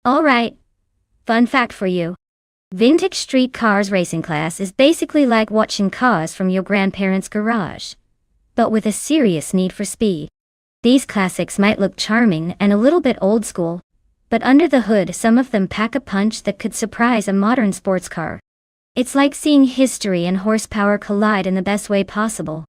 Alright, fun fact for you. Vintage street cars racing class is basically like watching cars from your grandparents' garage, but with a serious need for speed. These classics might look charming and a little bit old school, but under the hood some of them pack a punch that could surprise a modern sports car. It's like seeing history and horsepower collide in the best way possible.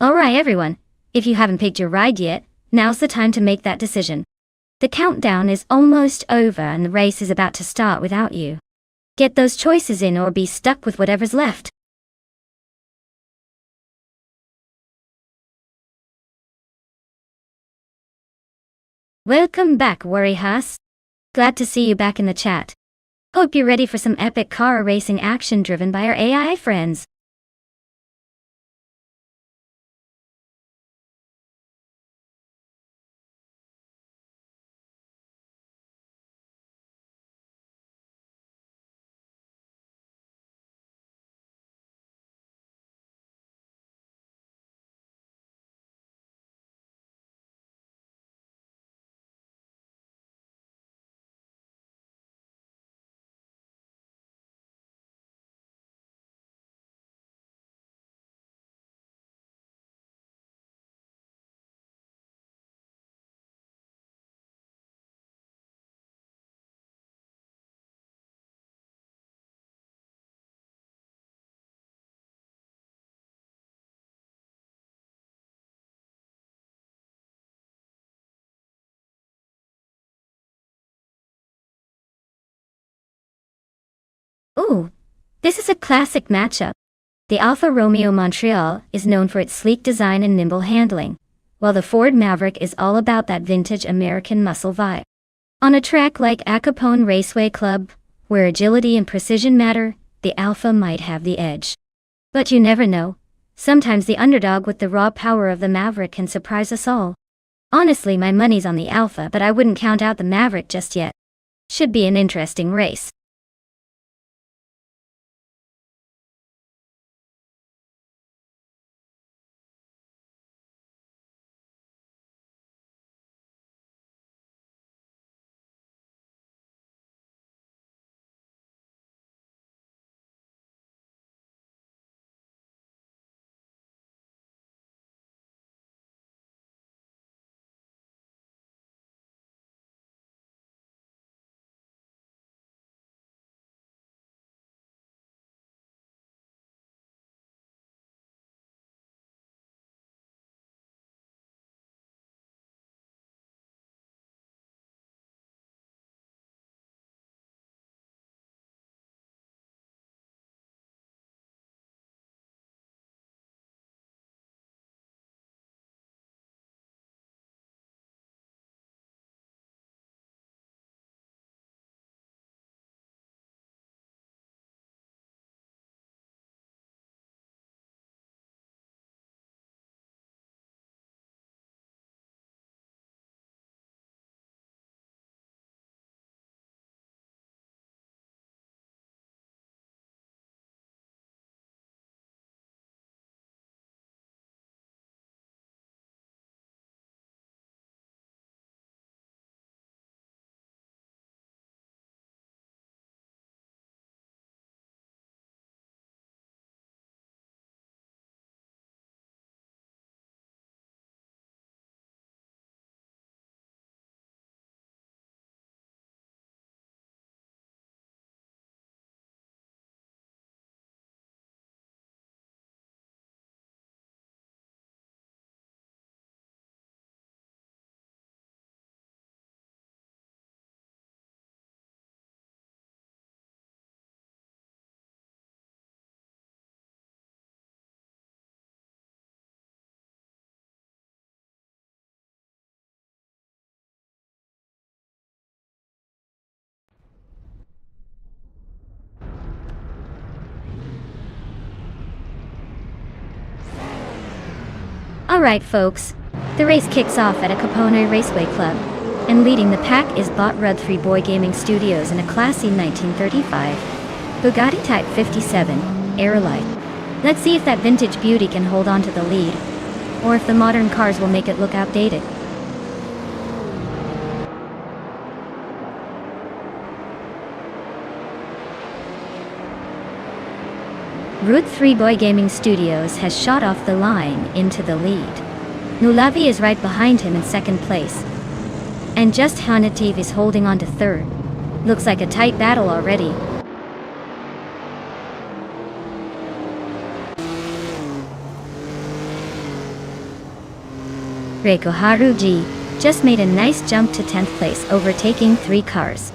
Alright everyone, if you haven't picked your ride yet, now's the time to make that decision. The countdown is almost over and the race is about to start without you. Get those choices in or be stuck with whatever's left. Welcome back, Worry Huss. Glad to see you back in the chat. Hope you're ready for some epic car racing action driven by our AI friends. Ooh, this is a classic matchup. The Alfa Romeo Montreal is known for its sleek design and nimble handling, while the Ford Maverick is all about that vintage American muscle vibe. On a track like Acapone Raceway Club, where agility and precision matter, the Alfa might have the edge. But you never know. Sometimes the underdog with the raw power of the Maverick can surprise us all. Honestly, my money's on the Alfa, but I wouldn't count out the Maverick just yet. Should be an interesting race. Alright folks, the race kicks off at a Capone Raceway Club, and leading the pack is Bot Rud 3 Boy Gaming Studios in a classy 1935 Bugatti Type 57 Aerolite. Let's see if that vintage beauty can hold on to the lead, or if the modern cars will make it look outdated. Route 3 Boy Gaming Studios has shot off the line into the lead. Nulavi is right behind him in second place, and Just Hanativ is holding on to third. Looks like a tight battle already. Reiko Haruji just made a nice jump to 10th place, overtaking 3 cars.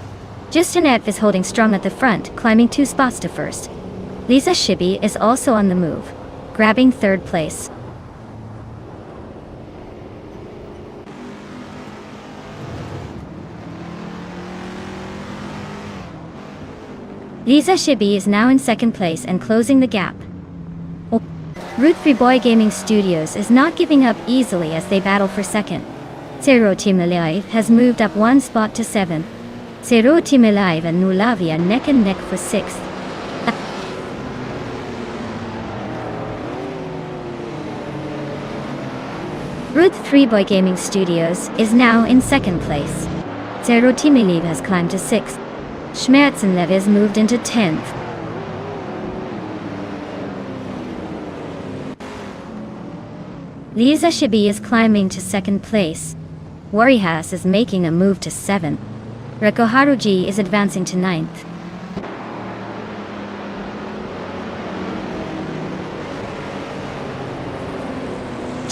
Justin Ev is holding strong at the front, climbing 2 spots to first. Lisa Shibi is also on the move, grabbing 3rd place. Lisa Shibi is now in 2nd place and closing the gap. Route 3 Boy Gaming Studios is not giving up easily as they battle for 2nd. Zero Team Alive has moved up 1 spot to 7th. Zero Team Alive and Nulavi are neck and neck for 6th. Route 3 Boy Gaming Studios is now in 2nd place. Zero Team Alive has climbed to 6th. Schmerzenlev has moved into 10th. Lisa Shibi is climbing to 2nd place. Warihas is making a move to 7th. Reiko Haruji is advancing to 9th.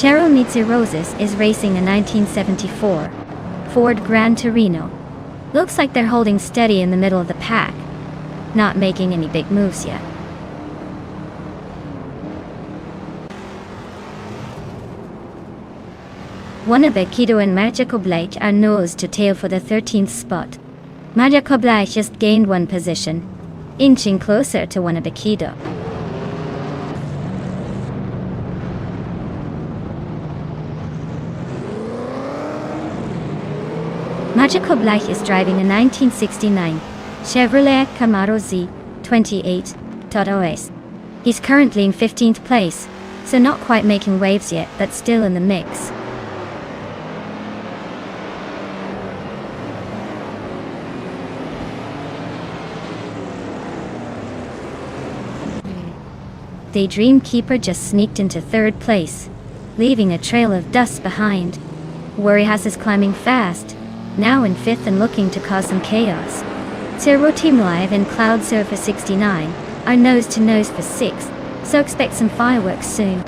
Chero Nitsi is racing a 1974 Ford Gran Torino. Looks like they're holding steady in the middle of the pack, not making any big moves yet. Wanabekido and Maja Koblach are nose to tail for the 13th spot. Maja Koblach just gained 1 position, inching closer to Wanabekido. Maja Koblach is driving a 1969 Chevrolet Camaro Z28 TOS. He's currently in 15th place, so not quite making waves yet, but still in the mix. Daydream Keeper just sneaked into 3rd place, leaving a trail of dust behind. Warihas is climbing fast, now in 5th and looking to cause some chaos. Zero Team Live and Cloud Surfer 69 are nose to nose for 6th, so expect some fireworks soon.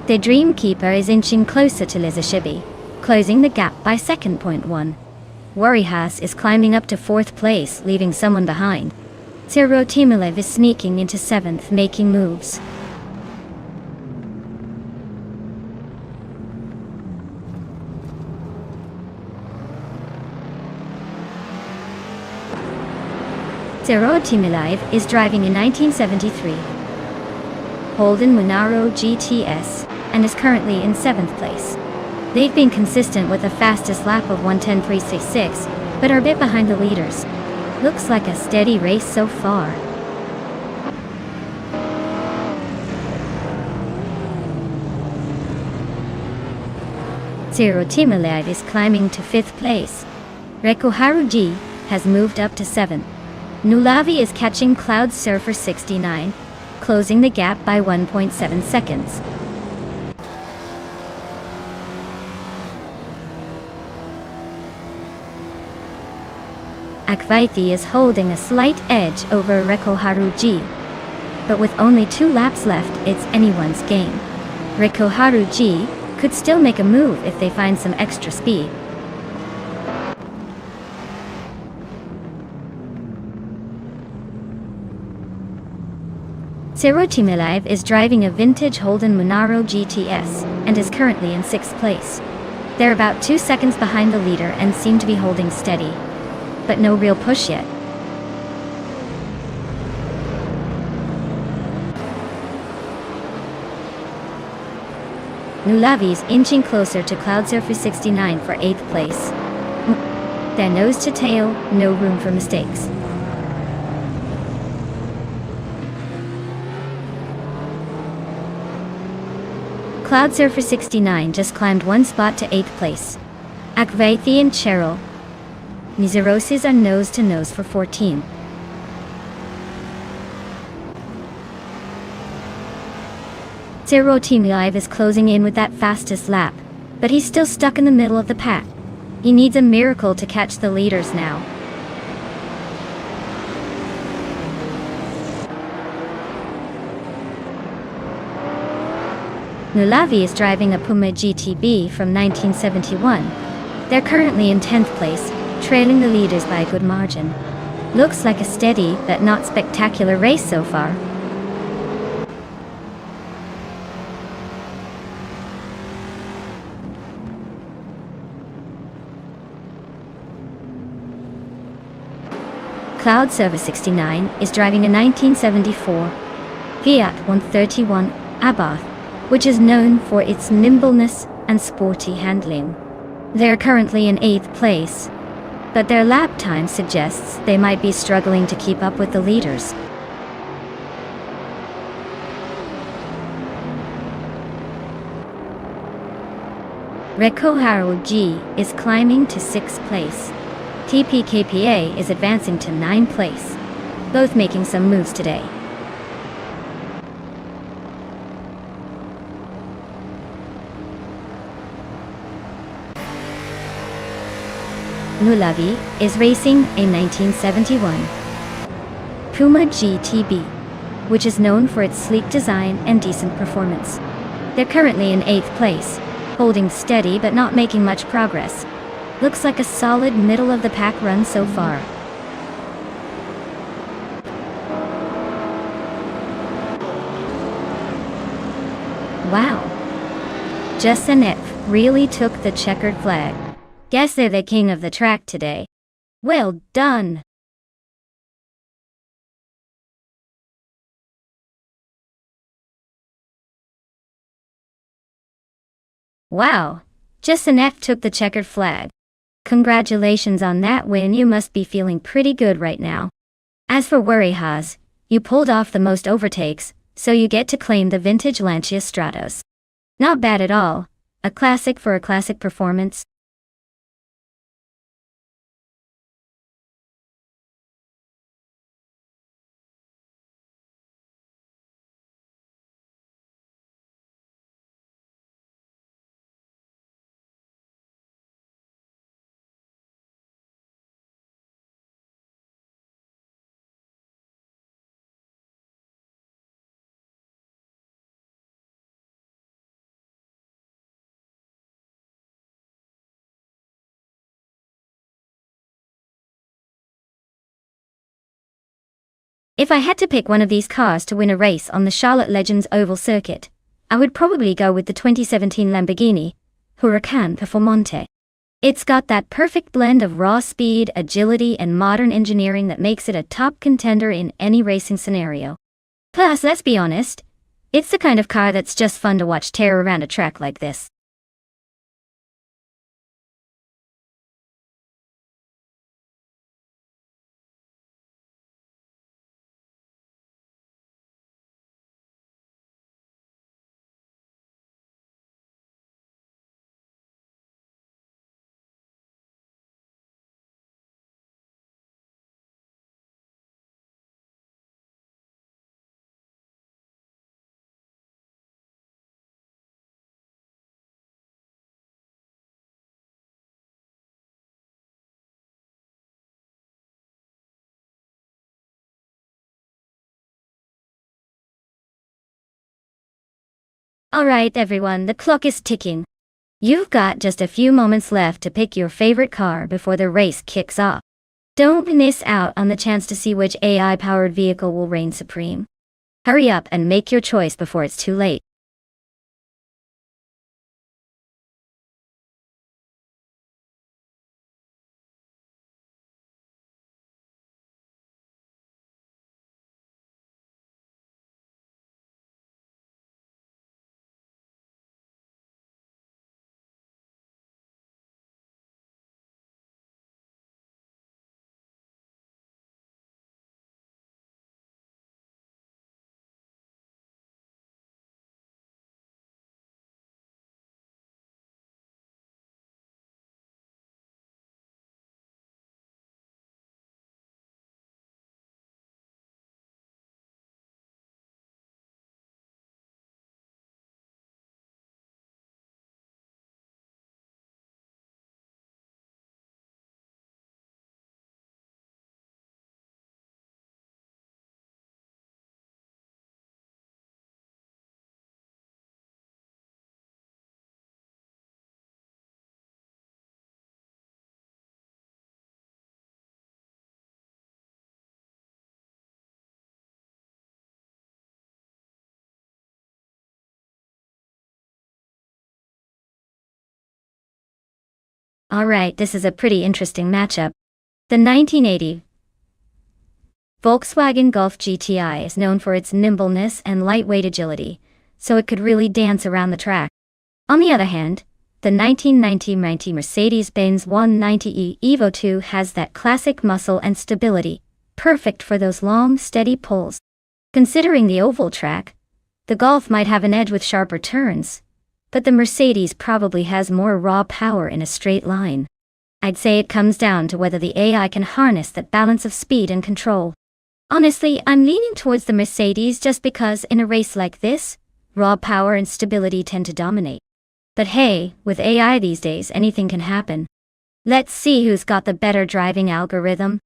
The Dream Keeper is inching closer to Liza Shibi, closing the gap by 2.1. Warihas is climbing up to 4th place, leaving someone behind. Zero Timilev is sneaking into 7th, making moves. Zero Timilev is driving a 1973 Holden Monaro GTS and is currently in 7th place. They've been consistent with a fastest lap of 1:10.366, but are a bit behind the leaders. Looks like a steady race so far. Zero Team Alive is climbing to 5th place. Reiko Haruji has moved up to 7th. Nulavi is catching Cloud Surfer 69, closing the gap by 1.7 seconds. Akvaiti is holding a slight edge over Reiko Haruji, but with only 2 laps left, it's anyone's game. Reiko Haruji could still make a move if they find some extra speed. Zero Team Alive is driving a vintage Holden Monaro GTS and is currently in 6th place. They're about 2 seconds behind the leader and seem to be holding steady. but no real push yet. Nulavi's inching closer to Cloud Surfer 69 for 8th place. Their nose to tail, no room for mistakes. Cloud Surfer 69 just climbed one spot to 8th place. Akvaithi and Cheryl Mizerosis are nose to nose for 14. Zero Team Live is closing in with that fastest lap, but he's still stuck in the middle of the pack. He needs a miracle to catch the leaders now. Nulavi is driving a Puma GTB from 1971. They're currently in 10th place, trailing the leaders by a good margin. Looks like a steady but not spectacular race so far. Cloud Surfer 69 is driving a 1974 Fiat 131 Abarth, which is known for its nimbleness and sporty handling. They're currently in 8th place, but their lap time suggests they might be struggling to keep up with the leaders. Rekoharu G is climbing to 6th place. TPKPA is advancing to 9th place, both making some moves today. Nulavi is racing a 1971 Puma GTB, which is known for its sleek design and decent performance. They're currently in 8th place, holding steady but not making much progress. Looks like a solid middle-of-the-pack run so far. Wow. Jesenev really took the checkered flag. Guess they're the king of the track today. Well done! Wow. Jesenev took the checkered flag. Congratulations on that win, you must be feeling pretty good right now. As for Worryhas, you pulled off the most overtakes, so you get to claim the vintage Lancia Stratos. Not bad at all, a classic for a classic performance. If I had to pick one of these cars to win a race on the Charlotte Legends Oval Circuit, I would probably go with the 2017 Lamborghini Huracan Performante. It's got that perfect blend of raw speed, agility, and modern engineering that makes it a top contender in any racing scenario. Plus, let's be honest, it's the kind of car that's just fun to watch tear around a track like this. Alright everyone, the clock is ticking. You've got just a few moments left to pick your favorite car before the race kicks off. Don't miss out on the chance to see which AI-powered vehicle will reign supreme. Hurry up and make your choice before it's too late. Alright, this is a pretty interesting matchup. The 1980 Volkswagen Golf GTI is known for its nimbleness and lightweight agility, so it could really dance around the track. On the other hand, the 1990 Mercedes-Benz 190e Evo 2 has that classic muscle and stability, perfect for those long, steady pulls. Considering the oval track, the Golf might have an edge with sharper turns, but the Mercedes probably has more raw power in a straight line. I'd say it comes down to whether the AI can harness that balance of speed and control. Honestly, I'm leaning towards the Mercedes just because in a race like this, raw power and stability tend to dominate. But hey, with AI these days, anything can happen. Let's see who's got the better driving algorithm.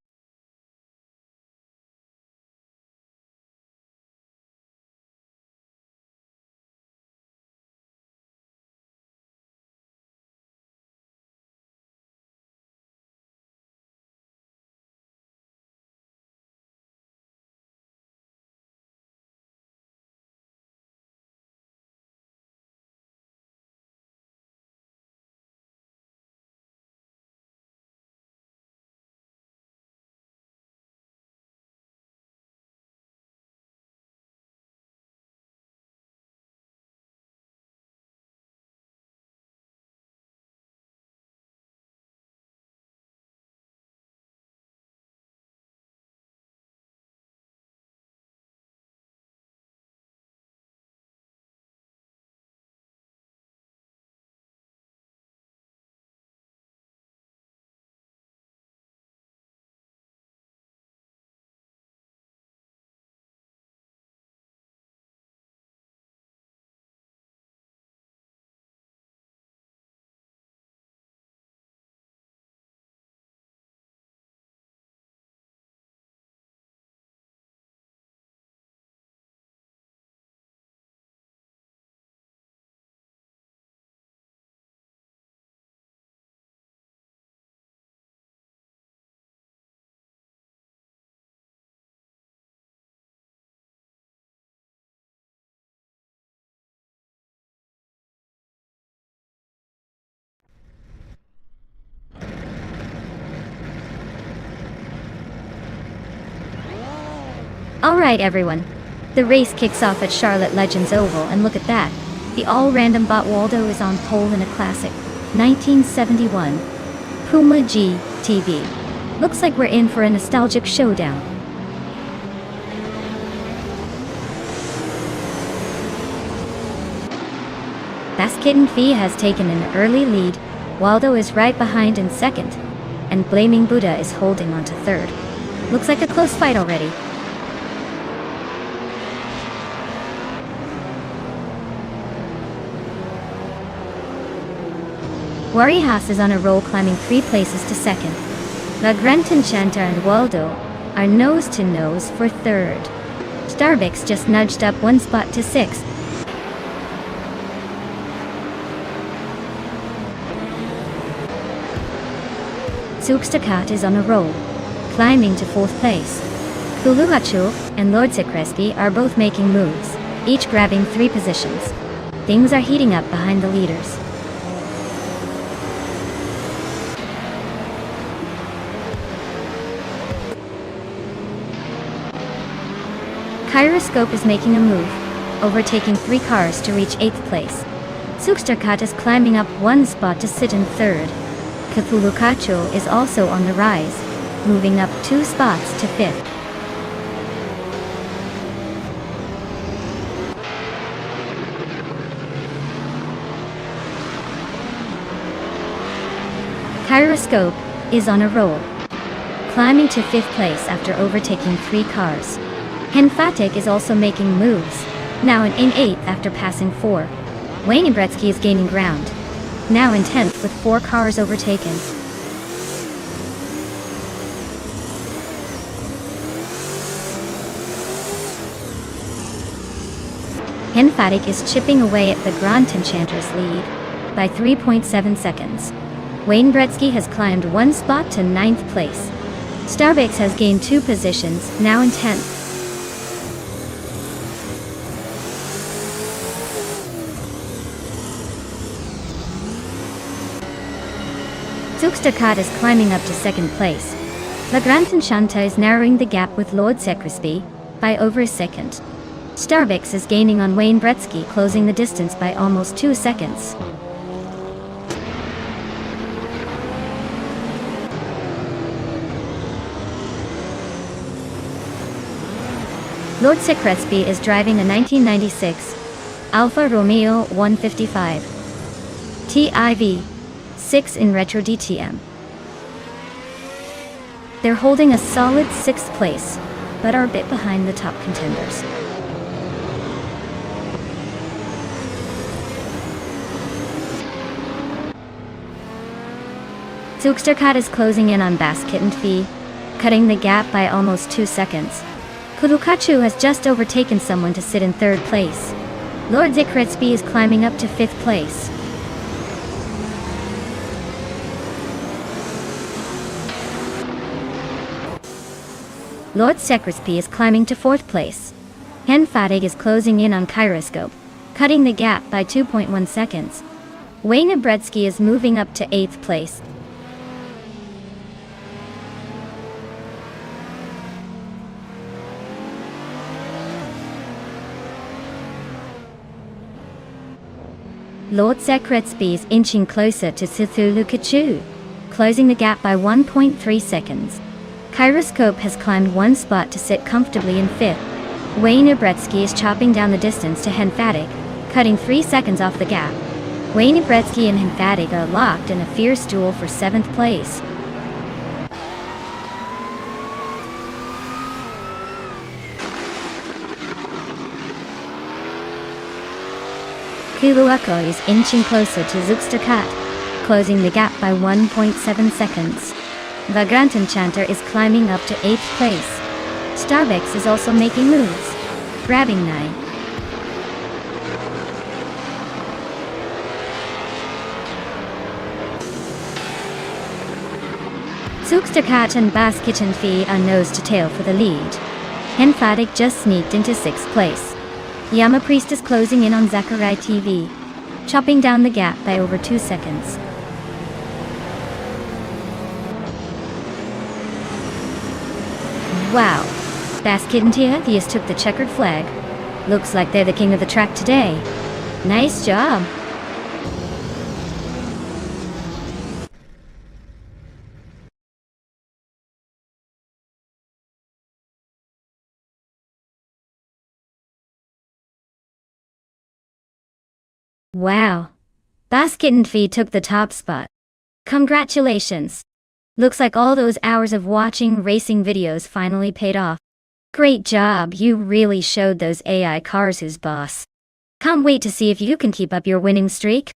Alright everyone, the race kicks off at Charlotte Legends Oval and look at that. The all-random bot Waldo is on pole in a classic 1971 Puma GTB. Looks like we're in for a nostalgic showdown. Baskitten Fee has taken an early lead, Waldo is right behind in second, and Blaming Buddha is holding on to third. Looks like a close fight already. Warihas is on a roll, climbing 3 places to second. La Grand Enchanter and Waldo are nose to nose for third. Starbix just nudged up 1 spot to 6th. Zugstakat is on a roll, climbing to 4th place. Kuluhachu and Lord Sikrespi are both making moves, each grabbing 3 positions. Things are heating up behind the leaders. Kyroscope is making a move, overtaking 3 cars to reach 8th place. Zugstakat is climbing up 1 spot to sit in 3rd. Kapulukacho is also on the rise, moving up 2 spots to 5th. Kyroscope is on a roll, climbing to 5th place after overtaking 3 cars. Henfatik is also making moves, now in 8th after passing 4. Wayne Bretsky is gaining ground, now in 10th with 4 cars overtaken. Henfatik is chipping away at the Grand Enchanter's lead by 3.7 seconds. Wayne Bretsky has climbed 1 spot to 9th place. Starbix has gained 2 positions, now in 10th. Zugsterkat is climbing up to second place. La Grande Enchanta is narrowing the gap with Lord Secresby by over a second. Starbucks is gaining on Wayne Gretzky, closing the distance by almost 2 seconds. Lord Secresby is driving a 1996 Alfa Romeo 155 TIV 6 in Retro DTM. They're holding a solid 6th place, but are a bit behind the top contenders. Zugsterkat is closing in on Basket and Fee, cutting the gap by almost 2 seconds. Kurukachu has just overtaken someone to sit in 3rd place. Lord Secresby is climbing up to 5th place. Lord Secresby is climbing to 4th place. Henfatig is closing in on Kyroscope, cutting the gap by 2.1 seconds. Wayne Gretzky is moving up to 8th place. Lord Secresby is inching closer to Kurukachu, closing the gap by 1.3 seconds. Kyroscope has climbed 1 spot to sit comfortably in 5th. Wayne Gretzky is chopping down the distance to Henfatig, cutting 3 seconds off the gap. Wayne Gretzky and Henfatig are locked in a fierce duel for 7th place. Kuluako is inching closer to Zugsterkat, closing the gap by 1.7 seconds. La Grande Enchanter is climbing up to 8th place. Starbucks is also making moves, grabbing 9. Zugsterkat and Basket and Fee are nose to tail for the lead. Henfatig just sneaked into 6th place. Yama Priest is closing in on Zachary TV, chopping down the gap by over 2 seconds. Wow, Basket and Theus took the checkered flag. Looks like they're the king of the track today. Nice job. Wow, Basket and Fee took the top spot. Congratulations. Looks like all those hours of watching racing videos finally paid off. Great job, you really showed those AI cars who's boss. Can't wait to see if you can keep up your winning streak.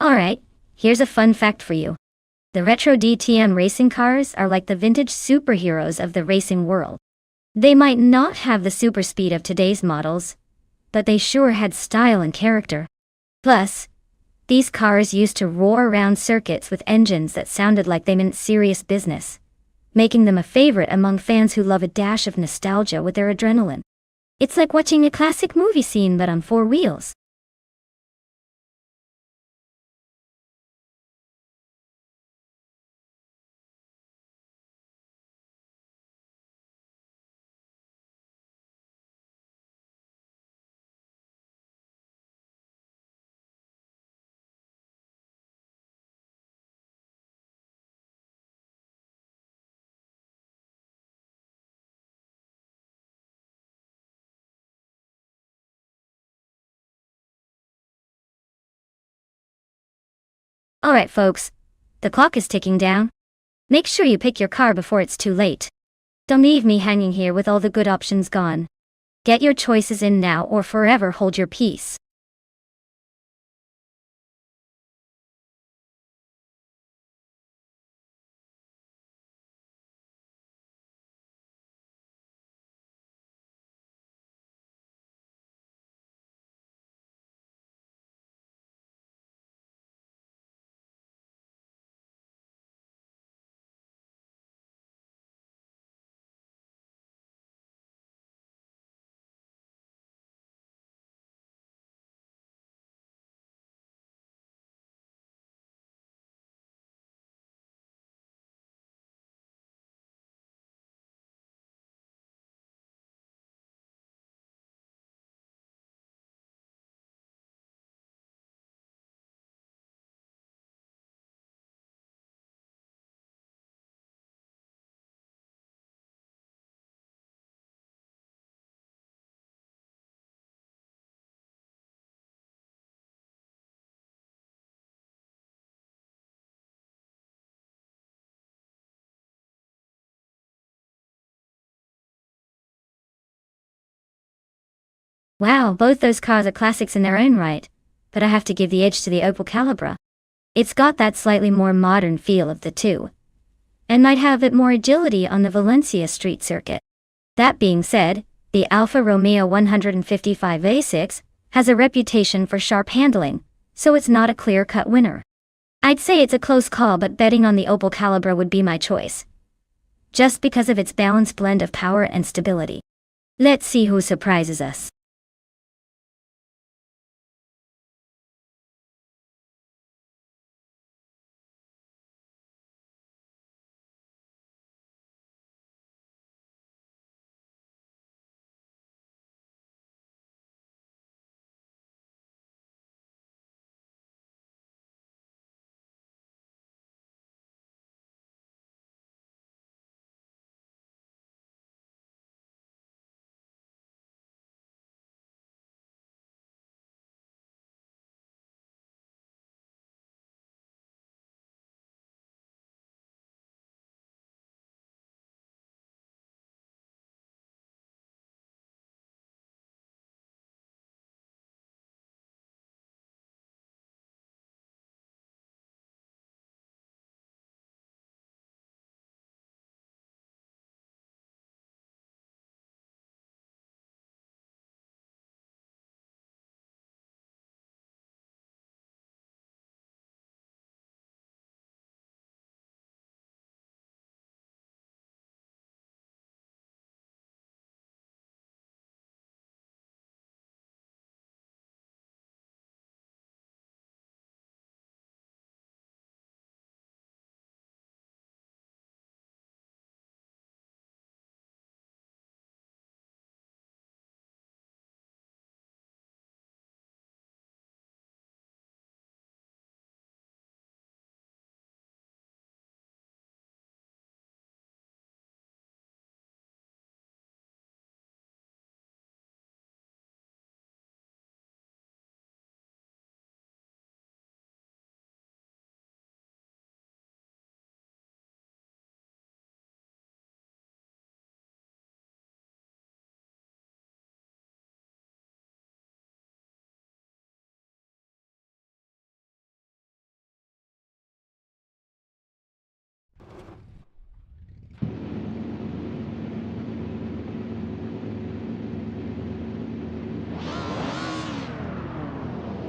Alright, here's a fun fact for you. The retro DTM racing cars are like the vintage superheroes of the racing world. They might not have the super speed of today's models, but they sure had style and character. Plus, these cars used to roar around circuits with engines that sounded like they meant serious business, making them a favorite among fans who love a dash of nostalgia with their adrenaline. It's like watching a classic movie scene but on 4 wheels. Alright folks, the clock is ticking down. Make sure you pick your car before it's too late. Don't leave me hanging here with all the good options gone. Get your choices in now or forever hold your peace. Wow, both those cars are classics in their own right, but I have to give the edge to the Opel Calibra. It's got that slightly more modern feel of the two, and might have a bit more agility on the Valencia street circuit. That being said, the Alfa Romeo 155 A6 has a reputation for sharp handling, so it's not a clear-cut winner. I'd say it's a close call, but betting on the Opel Calibra would be my choice, just because of its balanced blend of power and stability. Let's see who surprises us.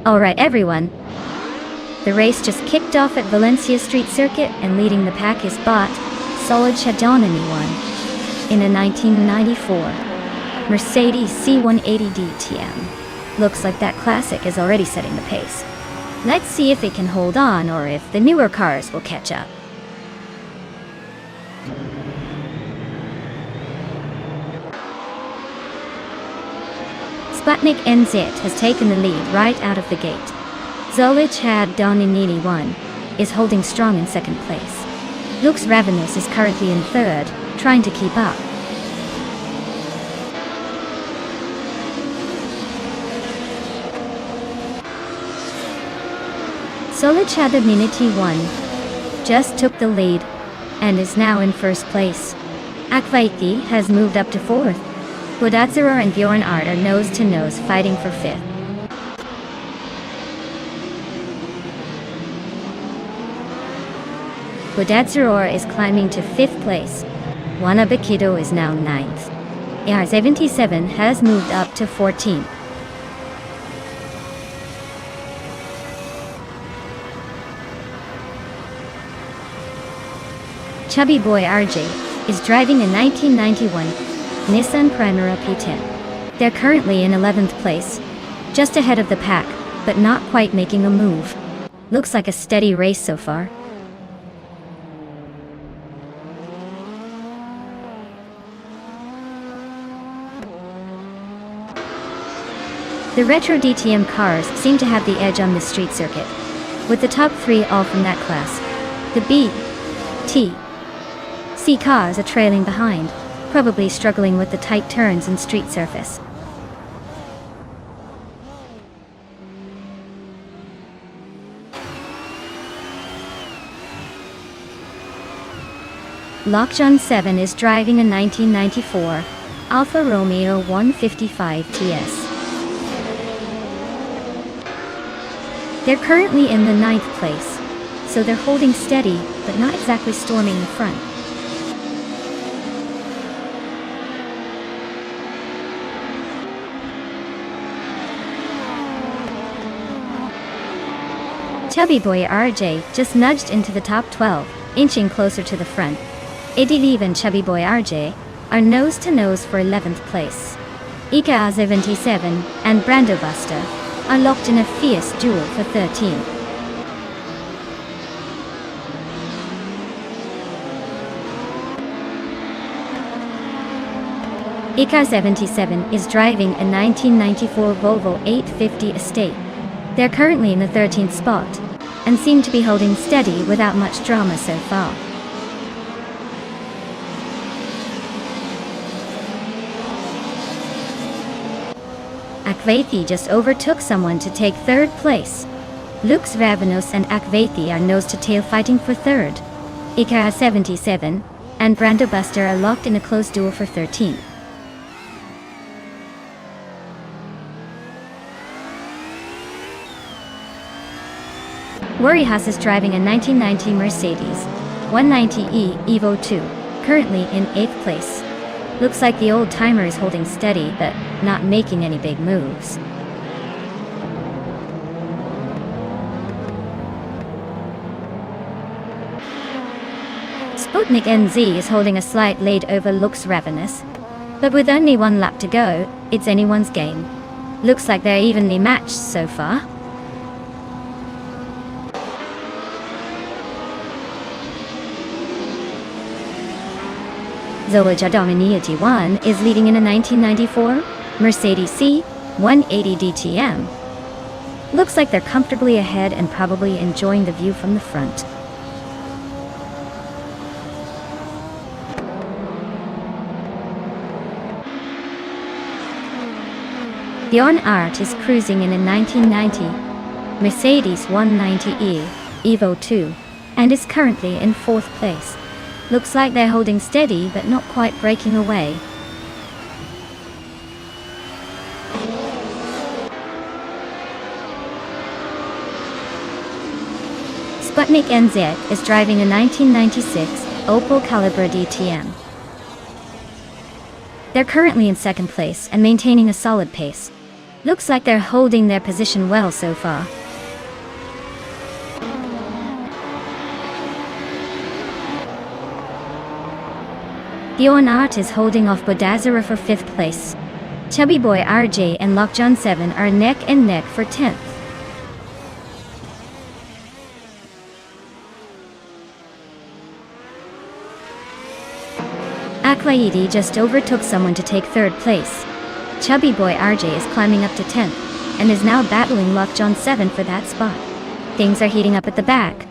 Alright everyone, the race just kicked off at Valencia Street Circuit, and leading the pack is Bot Solid Chadonani one in a 1994 Mercedes C180 DTM. Looks like that classic is already setting the pace. Let's see if it can hold on, or if the newer cars will catch up. Sputnik NZ has taken the lead right out of the gate. Zolich had Doninini 1 is holding strong in second place. Lux Ravenous is currently in third, trying to keep up. Zolich had Doninini 1 just took the lead and is now in first place. Akvaiti has moved up to fourth. Bodadzeror and Bjorn Art are nose-to-nose fighting for fifth. Bodadzeror is climbing to fifth place. Wanabakido is now ninth. AR-77 has moved up to 14th. Chubby Boy RJ is driving a 1991 Nissan Primera P10. They're currently in 11th place, just ahead of the pack, but not quite making a move. Looks like a steady race so far. The retro DTM cars seem to have the edge on the street circuit, with the top three all from that class. The B, T, C cars are trailing behind, probably struggling with the tight turns and street surface. Lockjohn 7 is driving a 1994 Alfa Romeo 155 TS. They're currently in the 9th place, so they're holding steady, but not exactly storming the front. Chubby Boy RJ just nudged into the top 12, inching closer to the front. Adiliv and Chubby Boy RJ are nose-to-nose for 11th place. Ika 77 and Brando Buster are locked in a fierce duel for 13th. Ika 77 is driving a 1994 Volvo 850 Estate. They're currently in the 13th spot, and seem to be holding steady without much drama so far. Akvethi just overtook someone to take 3rd place. Lux Ravenous and Akvethi are nose-to-tail fighting for 3rd. Ika 77 and Brando Buster are locked in a close duel for 13th. Worryhouse is driving a 1990 Mercedes 190e Evo 2, currently in 8th place. Looks like the old-timer is holding steady, but not making any big moves. Sputnik NZ is holding a slight lead over Lux Ravenous, but with only 1 lap to go, it's anyone's game. Looks like they're evenly matched so far. Zoja Dominiati 1 is leading in a 1994 Mercedes C 180 DTM. Looks like they're comfortably ahead and probably enjoying the view from the front. Bjorn Art is cruising in a 1990 Mercedes 190e Evo 2 and is currently in 4th place. Looks like they're holding steady but not quite breaking away. Sputnik NZ is driving a 1996 Opel Calibra DTM. They're currently in 2nd place and maintaining a solid pace. Looks like they're holding their position well so far. Bjorn Art is holding off Bodazara for 5th place. Chubby Boy RJ and Lockjohn 7 are neck and neck for 10th. Akwaidi just overtook someone to take 3rd place. Chubby Boy RJ is climbing up to 10th, and is now battling Lockjohn 7 for that spot. Things are heating up at the back.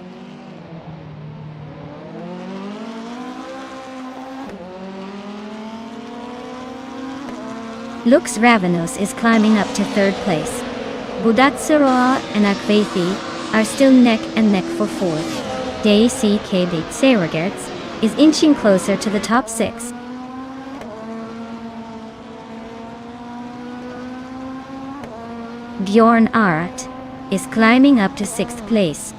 Lux Ravenous is climbing up to 3rd place. Budatsuroa and Akvethi are still neck and neck for 4th. DCK Big Saragertz is inching closer to the top 6. Bjorn Art is climbing up to 6th place.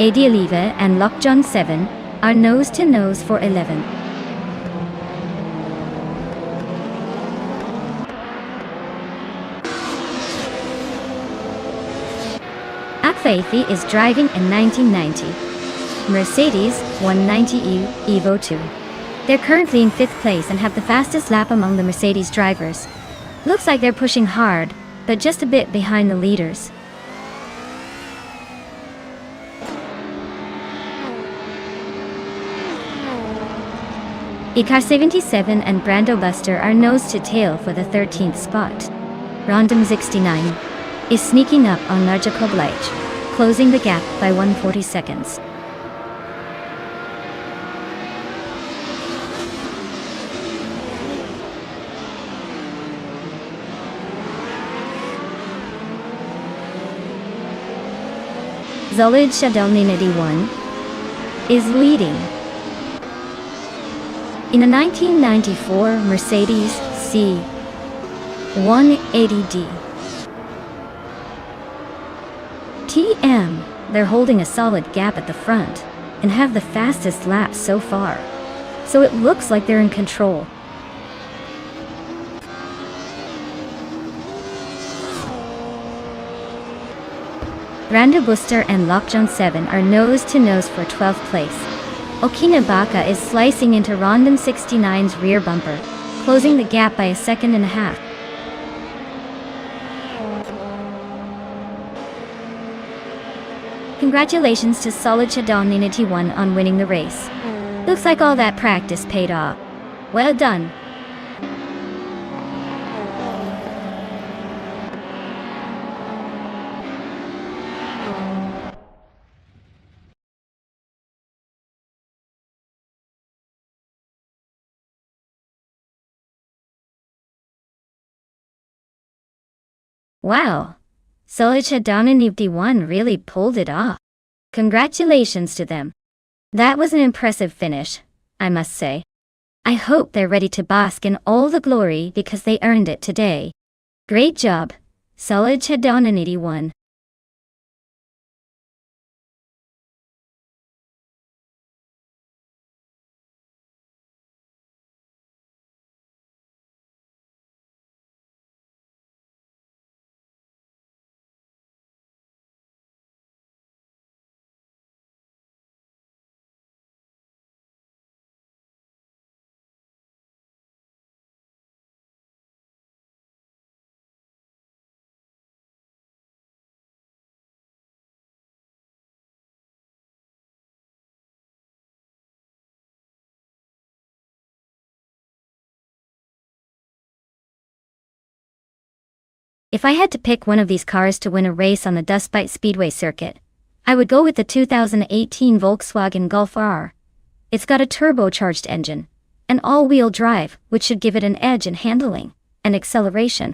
Adialiva and Lockjohn 7 are nose-to-nose for 11th. Akvethi is driving a 1990 Mercedes 190e Evo 2. They're currently in 5th place and have the fastest lap among the Mercedes drivers. Looks like they're pushing hard, but just a bit behind the leaders. Ikar 77 and Brando Buster are nose-to-tail for the 13th spot. Random 69 is sneaking up on Larja Koblach, closing the gap by 140 seconds. Zolid Shadelninadi 1 is leading in a 1994 Mercedes C 180D TM, they're holding a solid gap at the front, and have the fastest laps so far. So it looks like they're in control. Randa Buster and Lokjong 7 are nose-to-nose for 12th place. Okinabaka is slicing into Rondon 69's rear bumper, closing the gap by a second and a half. Congratulations to Solid Chadon Ninity 1 on winning the race. Looks like all that practice paid off. Well done. Wow. Solid Chadon Ninity 1 really pulled it off. Congratulations to them. That was an impressive finish, I must say. I hope they're ready to bask in all the glory because they earned it today. Great job, Solid Chadon Ninity 1. If I had to pick one of these cars to win a race on the Dustbite Speedway circuit, I would go with the 2018 Volkswagen Golf R. It's got a turbocharged engine, an all-wheel drive, which should give it an edge in handling and acceleration.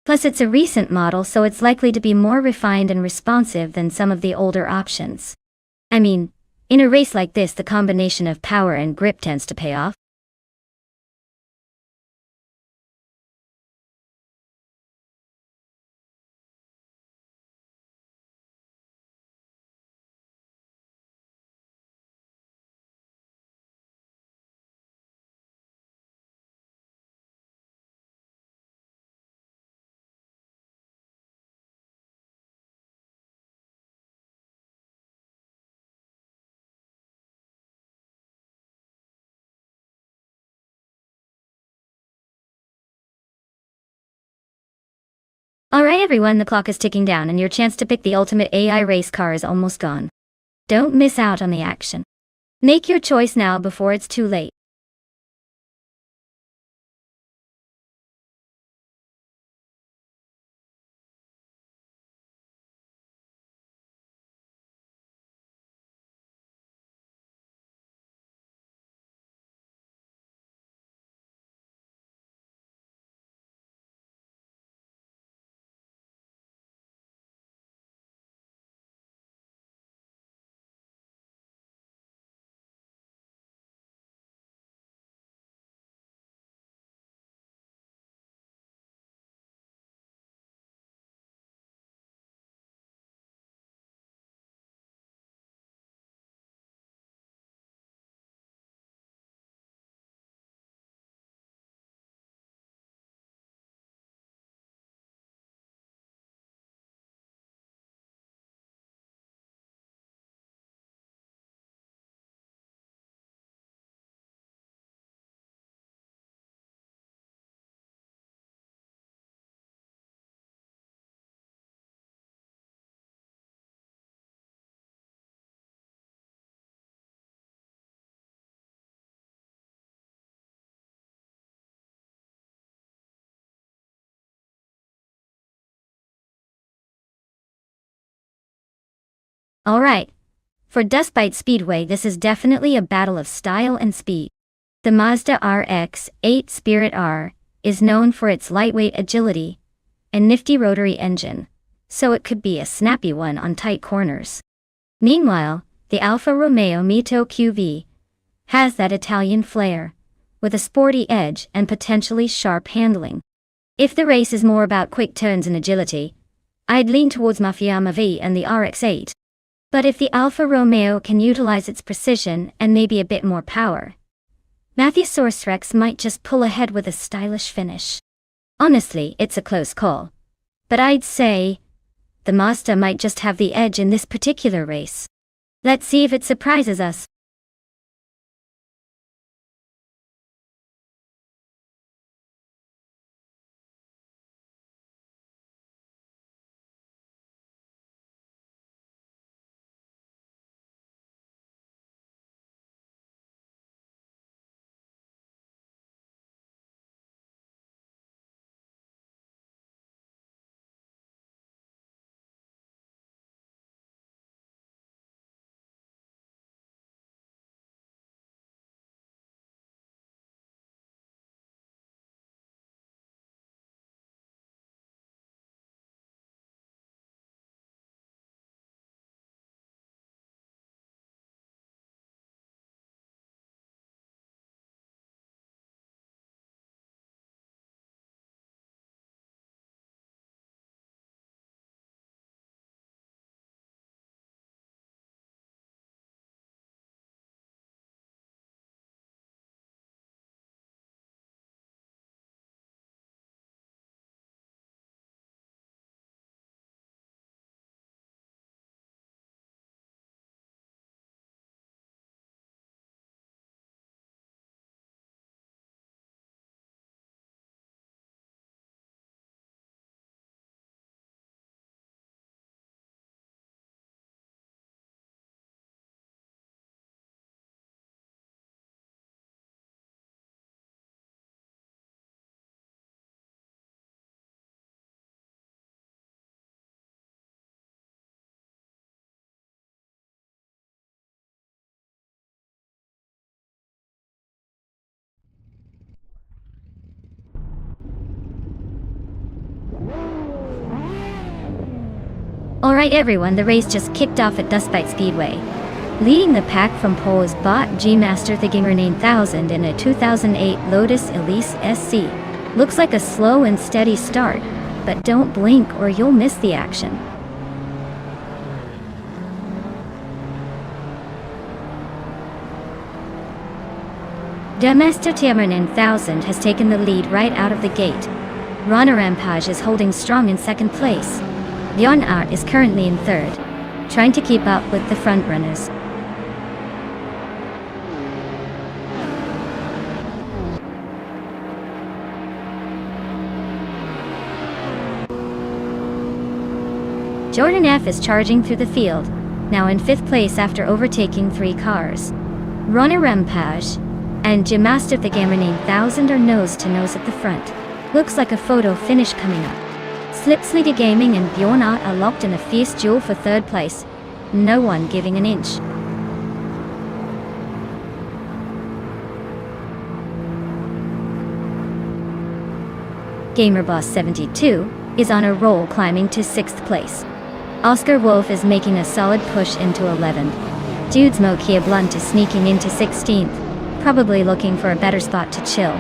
Plus it's a recent model, so it's likely to be more refined and responsive than some of the older options. I mean, in a race like this, the combination of power and grip tends to pay off. Alright everyone, the clock is ticking down and your chance to pick the ultimate AI race car is almost gone. Don't miss out on the action. Make your choice now before it's too late. Alright. For Dustbite Speedway, this is definitely a battle of style and speed. The Mazda RX-8 Spirit R is known for its lightweight agility and nifty rotary engine, so it could be a snappy one on tight corners. Meanwhile, the Alfa Romeo Mito QV has that Italian flair, with a sporty edge and potentially sharp handling. If the race is more about quick turns and agility, I'd lean towards Mafia V and the RX-8. But if the Alfa Romeo can utilize its precision and maybe a bit more power, Matthesaurus Rex might just pull ahead with a stylish finish. Honestly, it's a close call. But I'd say the Mazda might just have the edge in this particular race. Let's see if it surprises us. Alright everyone, the race just kicked off at Dustbite Speedway. Leading the pack from pole is Bot G-Master the Gamer 9000 in a 2008 Lotus Elise SC. Looks like a slow and steady start, but don't blink or you'll miss the action. G-Master the Gamer 9000 has taken the lead right out of the gate. Rana Rampage is holding strong in second place. Bjorn Art is currently in third, trying to keep up with the frontrunners. Jordan F is charging through the field, now in fifth place after overtaking 3 cars. Rana Rampage and G-Master the Gamer 9000 are nose to nose at the front. Looks like a photo finish coming up. Slipsledy Gaming and Bjorn Art are locked in a fierce duel for third place, no one giving an inch. GamerBoss 72 is on a roll, climbing to 6th place. Oscar Wolf is making a solid push into 11th. Dude Smoky Blunt is sneaking into 16th, probably looking for a better spot to chill.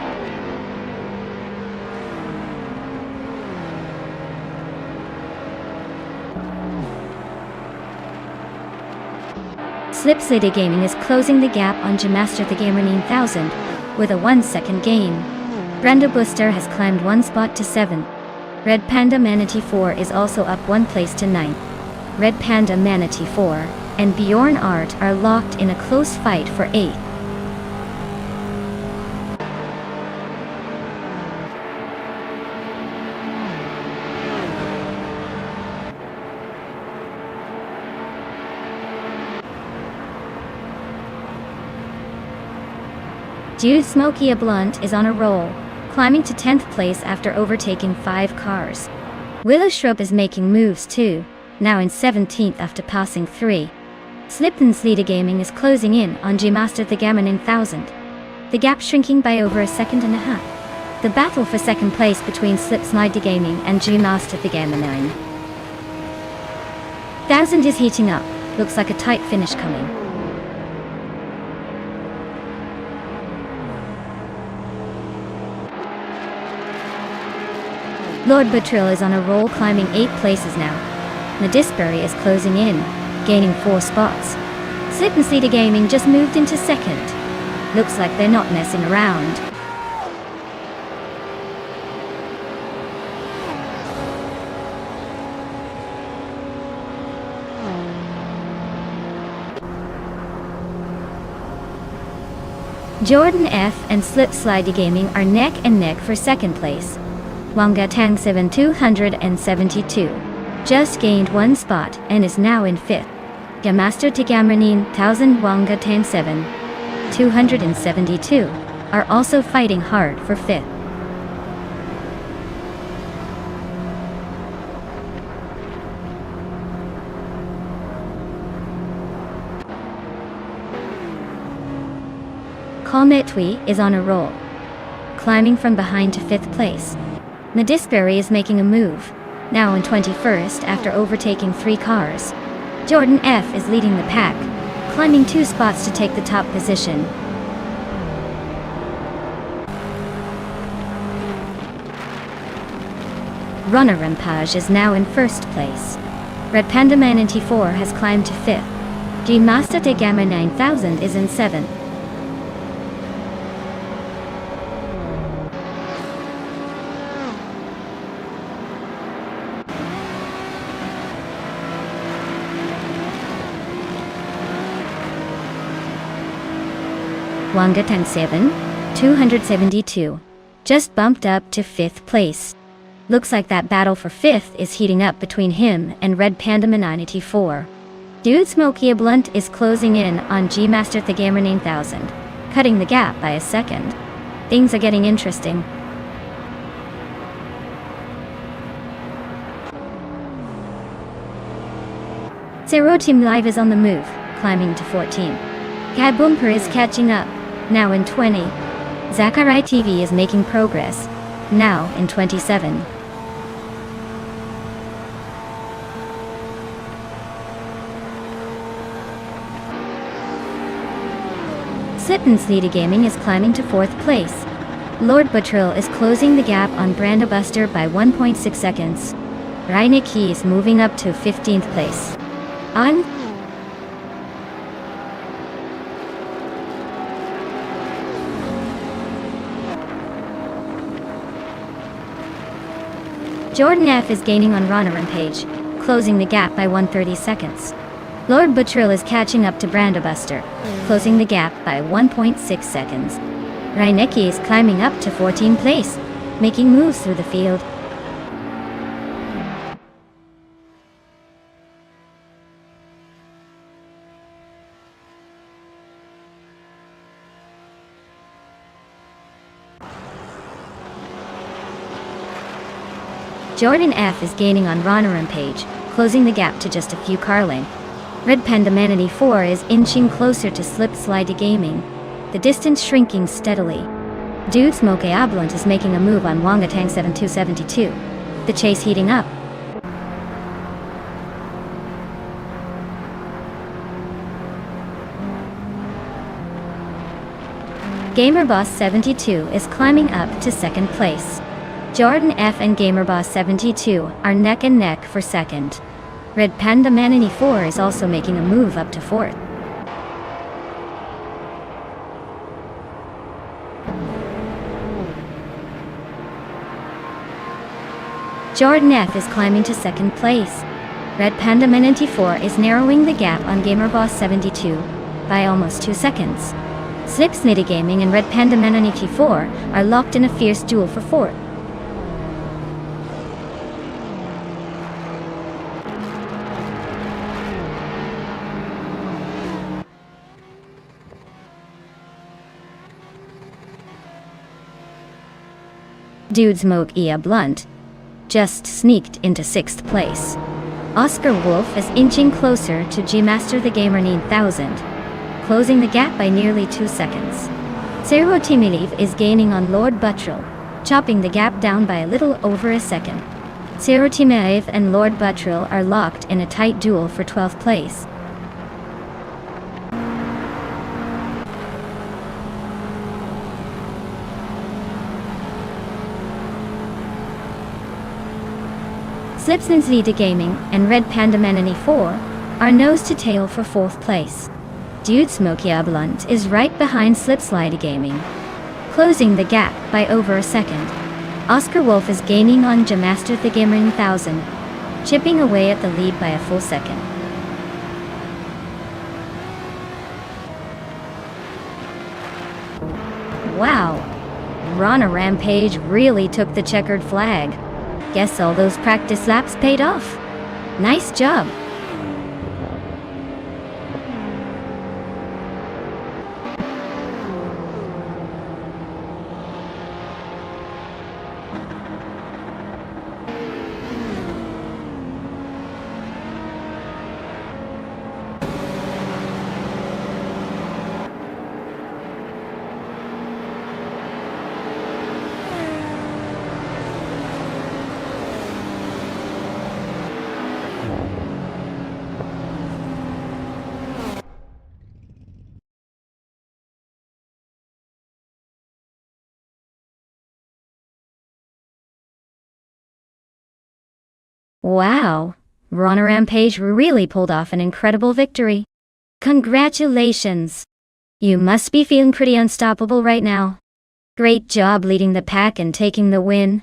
Slipsledy Gaming is closing the gap on G-Master the Gamer 9000 with a 1-second gain. Brando Booster has climbed 1 spot to 7th. Red Panda Manatee 4 is also up 1 place to 9th. Red Panda Manatee 4 and Bjorn Art are locked in a close fight for 8th. Dude Smoky Blunt is on a roll, climbing to 10th place after overtaking 5 cars. Willow Shrub is making moves too, now in 17th after passing 3. Slipsledy Gaming is closing in on G-Master the Gamer 9000. The gap shrinking by over a second and a half. The battle for second place between Slipsledy Gaming and G-Master the Gamer 9000 is heating up, looks like a tight finish coming. Lord Buttrell is on a roll, climbing 8 places now. Nadisbury is closing in, gaining 4 spots. Slip and Cedar Gaming just moved into second. Looks like they're not messing around. Jordan F and Slip Slide Gaming are neck and neck for second place. Wanga Tang 7272 just gained 1 spot and is now in 5th. Gamaster Tigamranin 1000 Wanga Tang 7272 are also fighting hard for 5th. Kalmetwi is on a roll, climbing from behind to 5th place. Nadisbury is making a move, now in 21st after overtaking 3 cars. Jordan F is leading the pack, climbing 2 spots to take the top position. Runner Rampage is now in 1st place. Red Panda Man 94 has climbed to 5th. G Master de Gamma 9000 is in 7th. Wangatang 272 just bumped up to 5th place. Looks like that battle for 5th is heating up between him and Red Panda Man 94. Dude Smoky Blunt is closing in on G Master Thigamer 9000, cutting the gap by a second. Things are getting interesting. Zero Team Live is on the move, climbing to 14. Guy Boomper is catching up, now in 20. Zachary TV is making progress, now in 27. Slip and Slide Gaming is climbing to 4th place. Lord Buttrell is closing the gap on Brandobuster by 1.6 seconds. Reineke is moving up to 15th place. On Jordan F is gaining on Runner Rampage, closing the gap by 130 seconds. Lord Buttrell is catching up to Brandobuster, closing the gap by 1.6 seconds. Reineke is climbing up to 14th place, making moves through the field. Jordan F is gaining on Runner Rampage, closing the gap to just a few car lengths. Red Panda Man 94 is inching closer to Slip Slide Gaming, the distance shrinking steadily. Dude Smoke Ablunt is making a move on Wangatang 7272, the chase heating up. GamerBoss 72 is climbing up to 2nd place. Jordan F and GamerBoss 72 are neck and neck for 2nd. Red Panda Man 94 is also making a move up to 4th. Jordan F is climbing to 2nd place. Red Panda Man 94 is narrowing the gap on GamerBoss 72 by almost 2 seconds. Slip Slide Gaming and Red Panda Man 94 are locked in a fierce duel for 4th. Dude Smoke Blunt just sneaked into 6th place. Oscar Wolf is inching closer to G Master the Gamer 9000, closing the gap by nearly 2 seconds. Zero Timiliv is gaining on Lord Buttrell, chopping the gap down by a little over a second. Zero Timiliv and Lord Buttrell are locked in a tight duel for 12th place. Slipsn's Vita Gaming and Red Panda Manini 4 are nose to tail for 4th place. Dude Smokey Blunt is right behind Slipslide Gaming, closing the gap by over a second. Oscar Wolf is gaining on Jamaster the Gamer 1000, chipping away at the lead by a full second. Wow, Rana Rampage really took the checkered flag. Guess all those practice laps paid off. Nice job. Wow, Rana Rampage really pulled off an incredible victory. Congratulations! You must be feeling pretty unstoppable right now. Great job leading the pack and taking the win.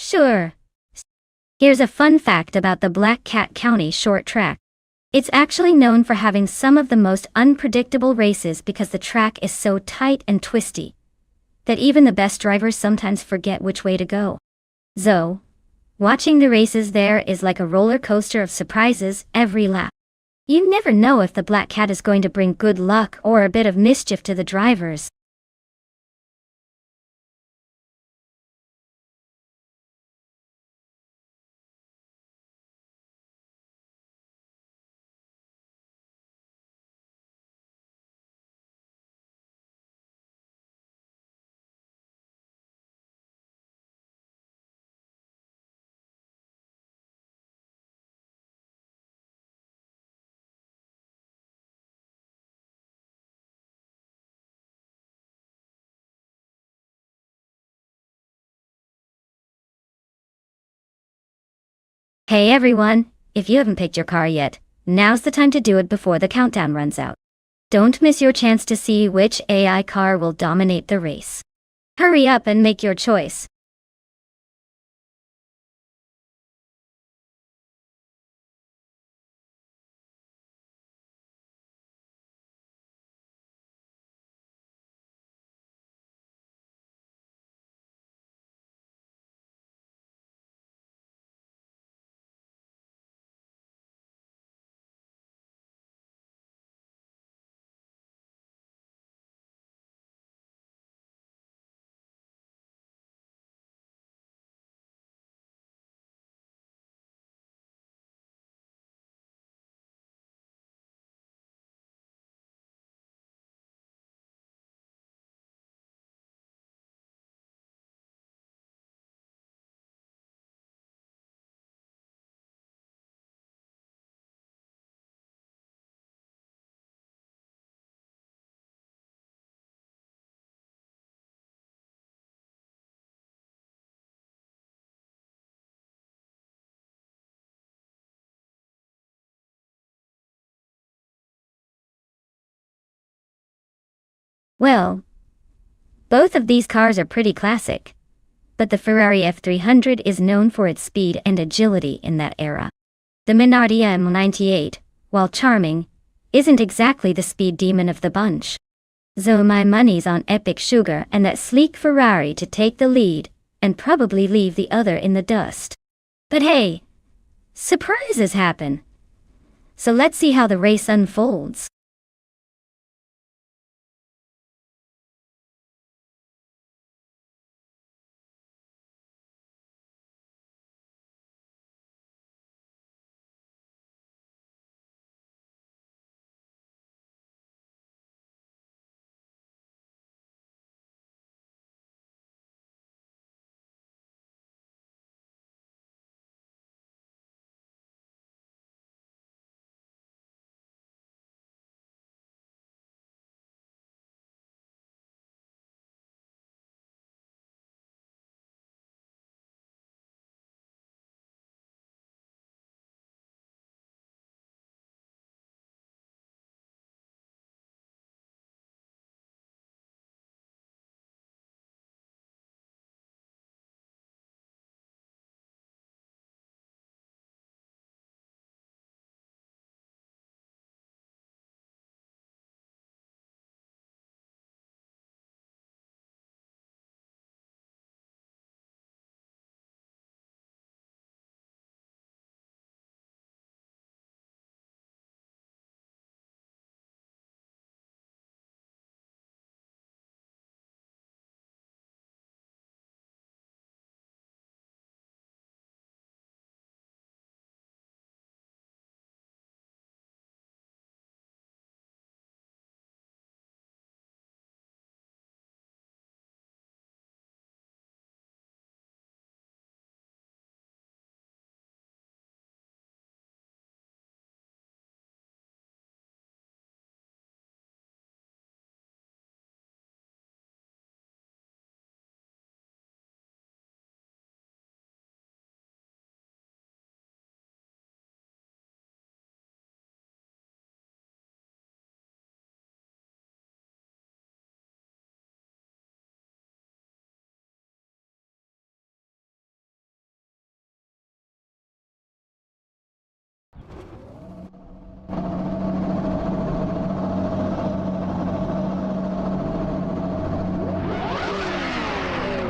Sure. Here's a fun fact about the Black Cat County short track. It's actually known for having some of the most unpredictable races because the track is so tight and twisty that even the best drivers sometimes forget which way to go. So, watching the races there is like a roller coaster of surprises every lap. You never know if the Black Cat is going to bring good luck or a bit of mischief to the drivers. Hey everyone, if you haven't picked your car yet, now's the time to do it before the countdown runs out. Don't miss your chance to see which AI car will dominate the race. Hurry up and make your choice. Well, both of these cars are pretty classic, but the Ferrari F300 is known for its speed and agility in that era. The Minardi M98, while charming, isn't exactly the speed demon of the bunch. So my money's on Epic Sugar and that sleek Ferrari to take the lead, and probably leave the other in the dust. But hey, surprises happen. So let's see how the race unfolds.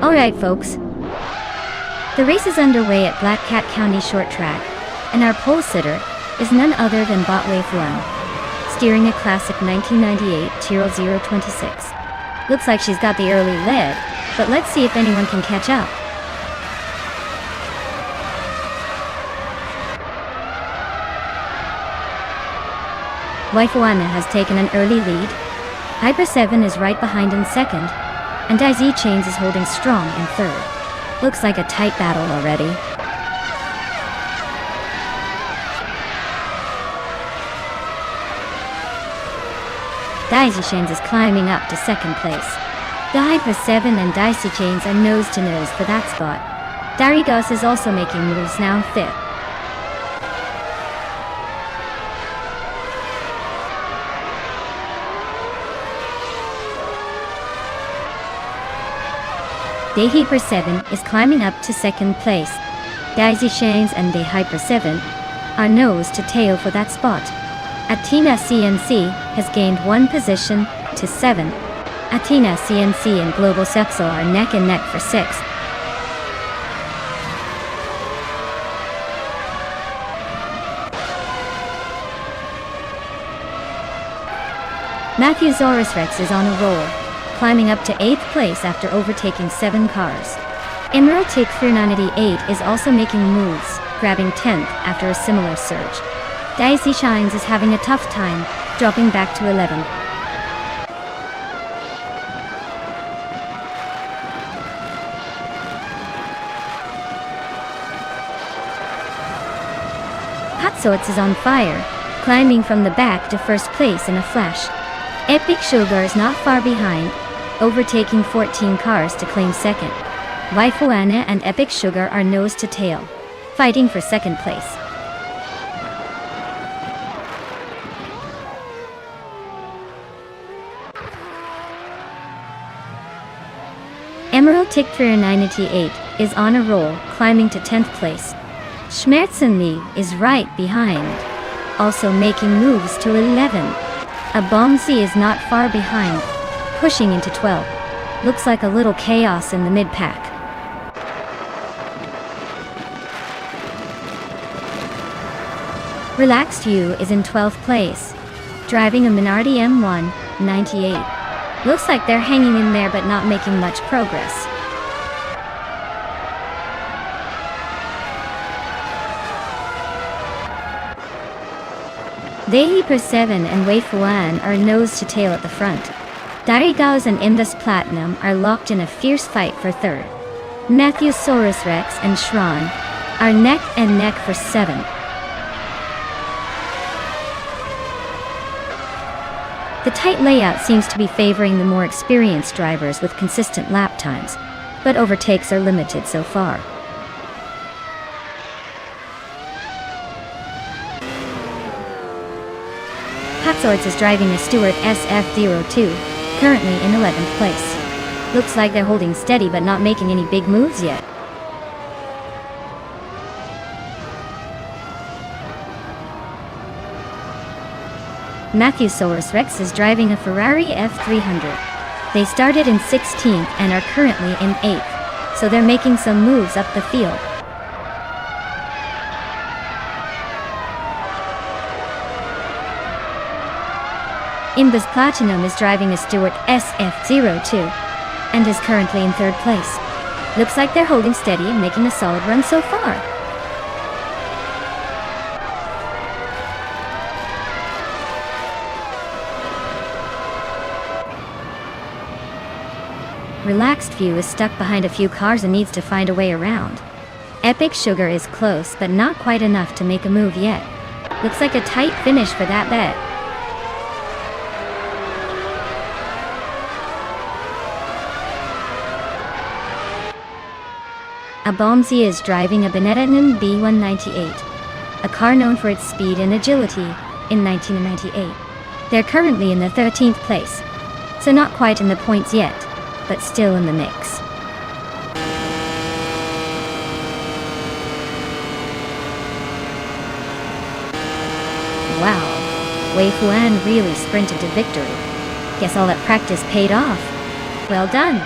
Alright folks, the race is underway at Black Cat County Short Track, and our pole sitter is none other than Botway Fuan, steering a classic 1998 Tyrrell 026. Looks like she's got the early lead, but let's see if anyone can catch up. Waifuana has taken an early lead. Hyper 7 is right behind in second, and Daisy Chains is holding strong in third. Looks like a tight battle already. Daisy Chains is climbing up to second place. The Hyper 7 and Daisy Chains are nose to nose for that spot. Darigos is also making moves now in fifth. The Hyper 7 is climbing up to second place. Daisy Chains and the Hyper 7 are nose to tail for that spot. Athena CNC has gained one position to 7. Athena CNC and Global Sepsil are neck and neck for 6th. Matthew Zorus Rex is on a roll, climbing up to 8th place after overtaking 7 cars. Emerald Tick 398 is also making moves, grabbing 10th after a similar surge. Daisy Shines is having a tough time, dropping back to 11th. Hotsorts is on fire, climbing from the back to first place in a flash. Epic Sugar is not far behind, overtaking 14 cars to claim second. Waifuana and Epic Sugar are nose to tail, fighting for second place. Emerald Tick 398 is on a roll, climbing to 10th place. Schmerzenli is right behind, also making moves to 11. Abomsi is not far behind, pushing into 12. Looks like a little chaos in the mid-pack. Relaxed View is in 12th place, driving a Minardi M1 98. Looks like they're hanging in there but not making much progress. Dehi 7 and Wei Fuan are nose to tail at the front. Darigaos and Indus Platinum are locked in a fierce fight for third. Matthew Saurus Rex and Shran are neck and neck for 7. The tight layout seems to be favoring the more experienced drivers with consistent lap times, but overtakes are limited so far. Patsords is driving a Stewart SF02, currently in 11th place. Looks like they're holding steady but not making any big moves yet. Matthew Saurus Rex is driving a Ferrari F300. They started in 16th and are currently in 8th, so they're making some moves up the field. Imbus Platinum is driving a Stewart SF02 and is currently in 3rd place. Looks like they're holding steady and making a solid run so far. Relaxed View is stuck behind a few cars and needs to find a way around. Epic Sugar is close but not quite enough to make a move yet. Looks like a tight finish for that bet. Abomzi is driving a Benetton B198, a car known for its speed and agility in 1998. They're currently in the 13th place, so not quite in the points yet, but still in the mix. Wow, Wei Fuan really sprinted to victory. Guess all that practice paid off. Well done.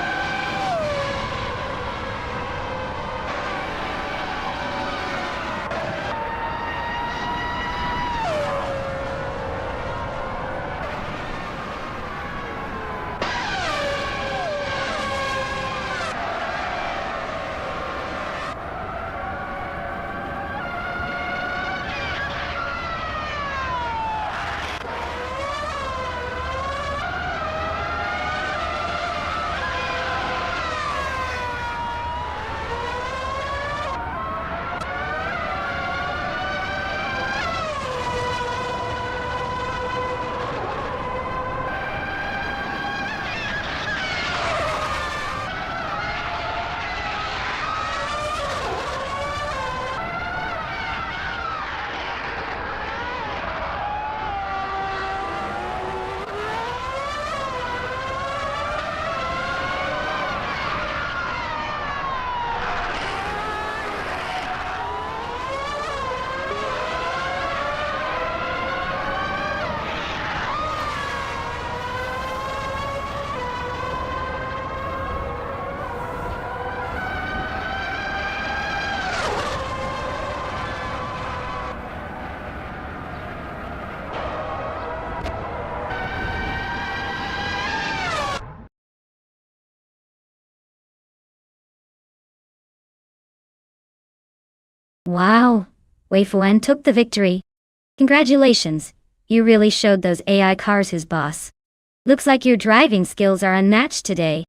Wow, Wei Fuan took the victory. Congratulations, you really showed those AI cars who's boss. Looks like your driving skills are unmatched today.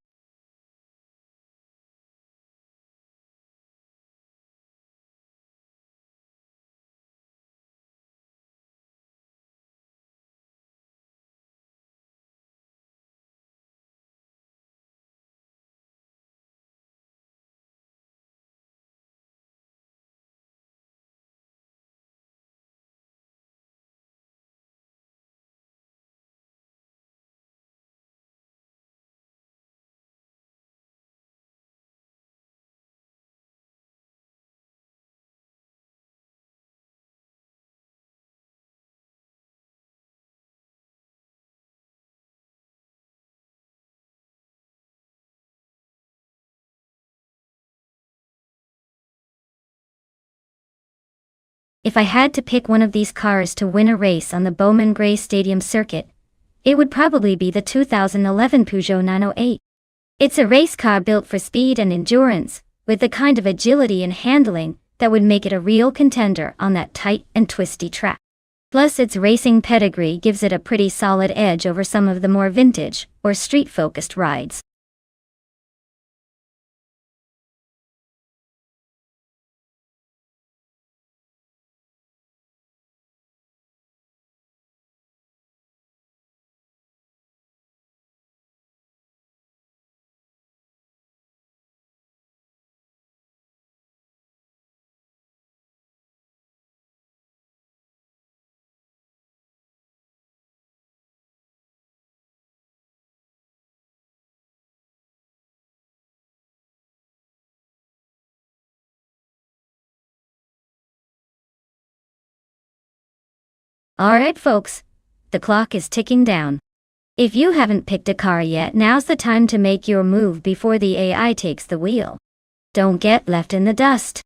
If I had to pick one of these cars to win a race on the Bowman Gray Stadium circuit, it would probably be the 2011 Peugeot 908. It's a race car built for speed and endurance, with the kind of agility and handling that would make it a real contender on that tight and twisty track. Plus, its racing pedigree gives it a pretty solid edge over some of the more vintage or street-focused rides. Alright folks, the clock is ticking down. If you haven't picked a car yet, now's the time to make your move before the AI takes the wheel. Don't get left in the dust.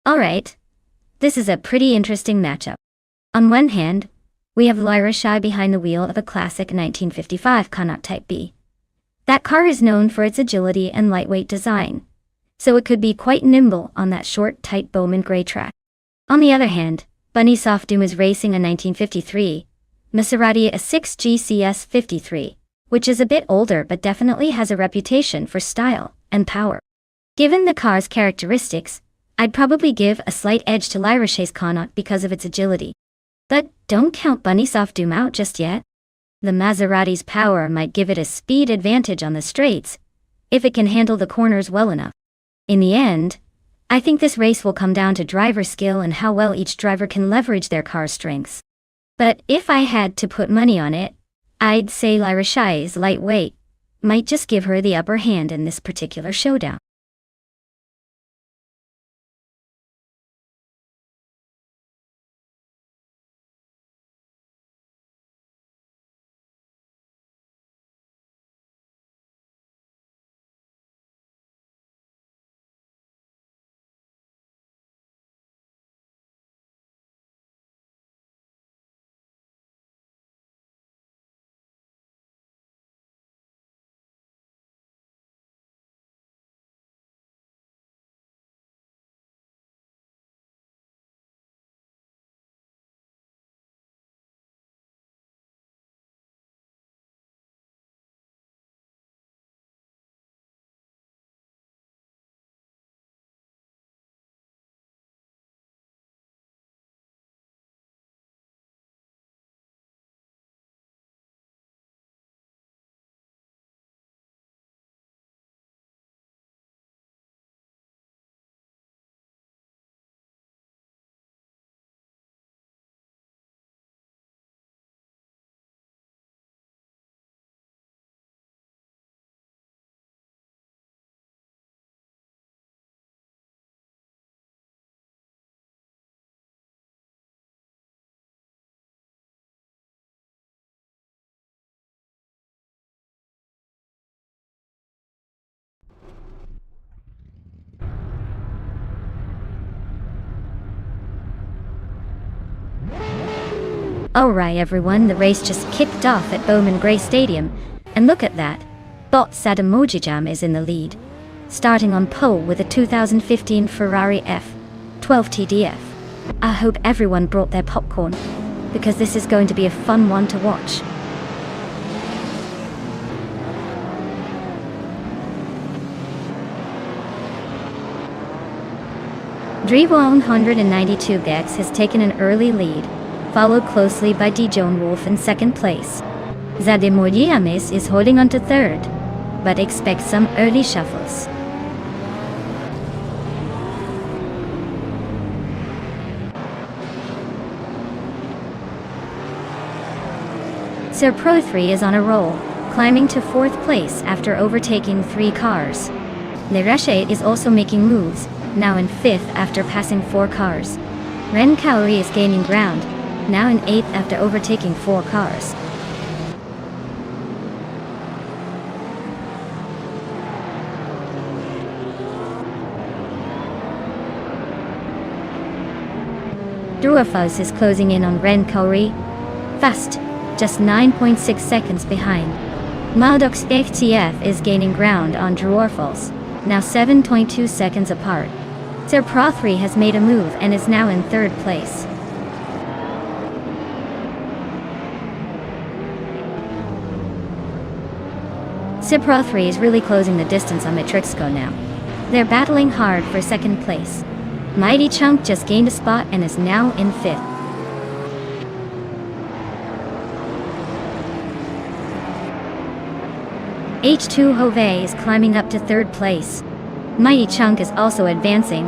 Alright, this is a pretty interesting matchup. On one hand, we have Lyra Shai behind the wheel of a classic 1955 Connaught Type B. That car is known for its agility and lightweight design, so it could be quite nimble on that short, tight Bowman Gray track. On the other hand, Bunny Softdoom is racing a 1953 Maserati A6 GCS 53, which is a bit older but definitely has a reputation for style and power. Given the car's characteristics, I'd probably give a slight edge to Lyra Shai's Connaught because of its agility. But don't count Bunny Softdoom out just yet. The Maserati's power might give it a speed advantage on the straights, if it can handle the corners well enough. In the end, I think this race will come down to driver skill and how well each driver can leverage their car's strengths. But if I had to put money on it, I'd say Lyra Shai's lightweight might just give her the upper hand in this particular showdown. Alright everyone, the race just kicked off at Bowman Gray Stadium, and look at that. Bot Sadamojijam is in the lead, starting on pole with a 2015 Ferrari F12 TDF. I hope everyone brought their popcorn, because this is going to be a fun one to watch. Drivo 192 Gex has taken an early lead, followed closely by Dijon Wolf in second place. Zademodiamis is holding on to third, but expect some early shuffles. Sir Pro 3 is on a roll, climbing to fourth place after overtaking 3 cars. Le Rachet is also making moves, now in fifth after passing 4 cars. Ren Kaori is gaining ground, now in 8th after overtaking 4 cars. Druafus is closing in on Ren Kaori, fast, just 9.6 seconds behind. Maldox FTF is gaining ground on Druafus, now 7.2 seconds apart. Sir Pro 3 has made a move and is now in third place. Sir Pro 3 is really closing the distance on Matrixco now. They're battling hard for second place. Mighty Chunk just gained a spot and is now in fifth. H2 Hove is climbing up to third place. Mighty Chunk is also advancing,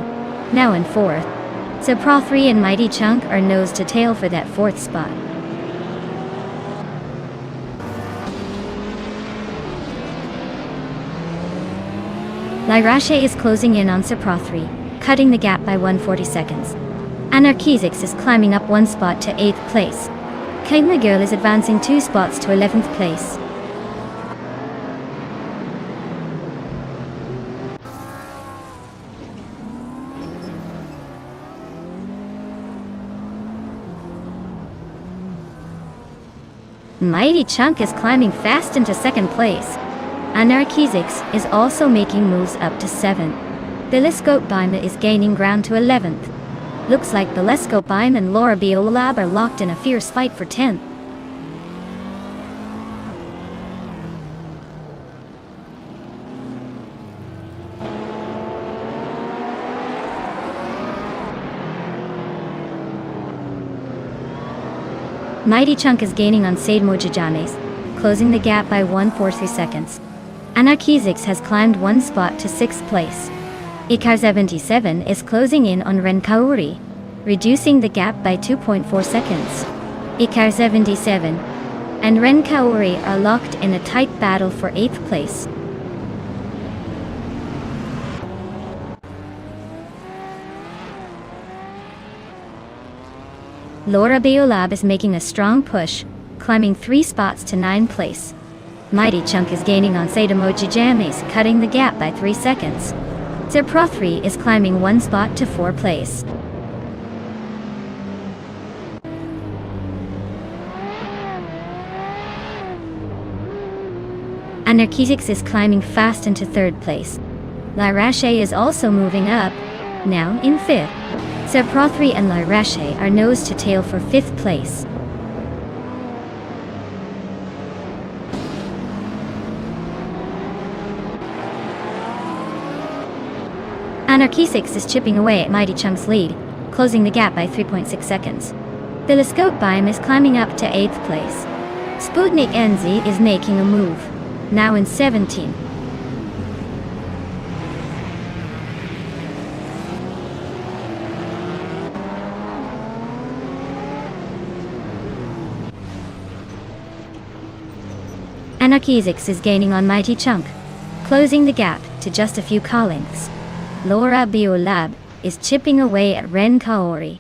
now in fourth. So Pro 3 and Mighty Chunk are nose to tail for that fourth spot. Lyrache is closing in on Sir Pro 3, cutting the gap by 140 seconds. Anarchizix is climbing up 1 spot to 8th place. Kaitna Girl is advancing 2 spots to 11th place. Mighty Chunk is climbing fast into second place. Anarchizix is also making moves up to 7th. Belescope Bima is gaining ground to 11th. Looks like Belescope Bima and Laura Biolab are locked in a fierce fight for 10th. Mighty Chunk is gaining on Sade Mojijames, closing the gap by 140 seconds. Anarchizix has climbed 1 spot to 6th place. Ikar77 is closing in on Renkauri, reducing the gap by 2.4 seconds. Ikar77 and Renkauri are locked in a tight battle for 8th place. Laura Beolab is making a strong push, climbing 3 spots to 9th place. Mighty Chunk is gaining on Sadamoji Jamies, cutting the gap by 3 seconds. Sir Pro 3 is climbing 1 spot to 4th place. Anarchizix is climbing fast into 3rd place. Lyrache is also moving up, now in 5th. Sir Pro 3 and Lyrache are nose to tail for 5th place. Anarchizix is chipping away at Mighty Chunk's lead, closing the gap by 3.6 seconds. Telescope Bime is climbing up to 8th place. Sputnik NZ is making a move, now in 17th. Anarchizix is gaining on Mighty Chunk, closing the gap to just a few car lengths. Laura Biolab is chipping away at Ren Kaori,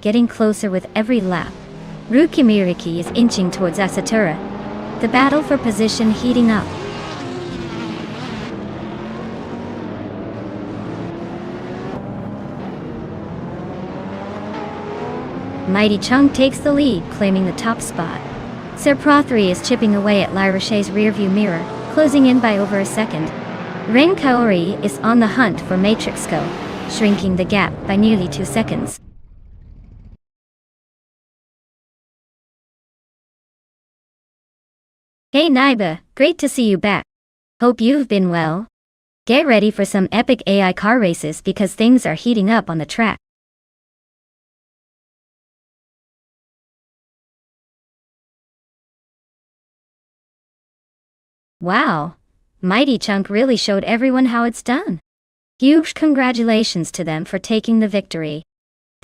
getting closer with every lap. Rukimiriki is inching towards Asatura. The battle for position heating up. Mighty Chunk takes the lead, claiming the top spot. Sir Prothry is chipping away at Lyrichet's rearview mirror, closing in by over a second. Ren Kaori is on the hunt for Matrixco, shrinking the gap by nearly 2 seconds. Hey Naiba, great to see you back. Hope you've been well. Get ready for some epic AI car races because things are heating up on the track. Wow, Mighty Chunk really showed everyone how it's done. Huge congratulations to them for taking the victory.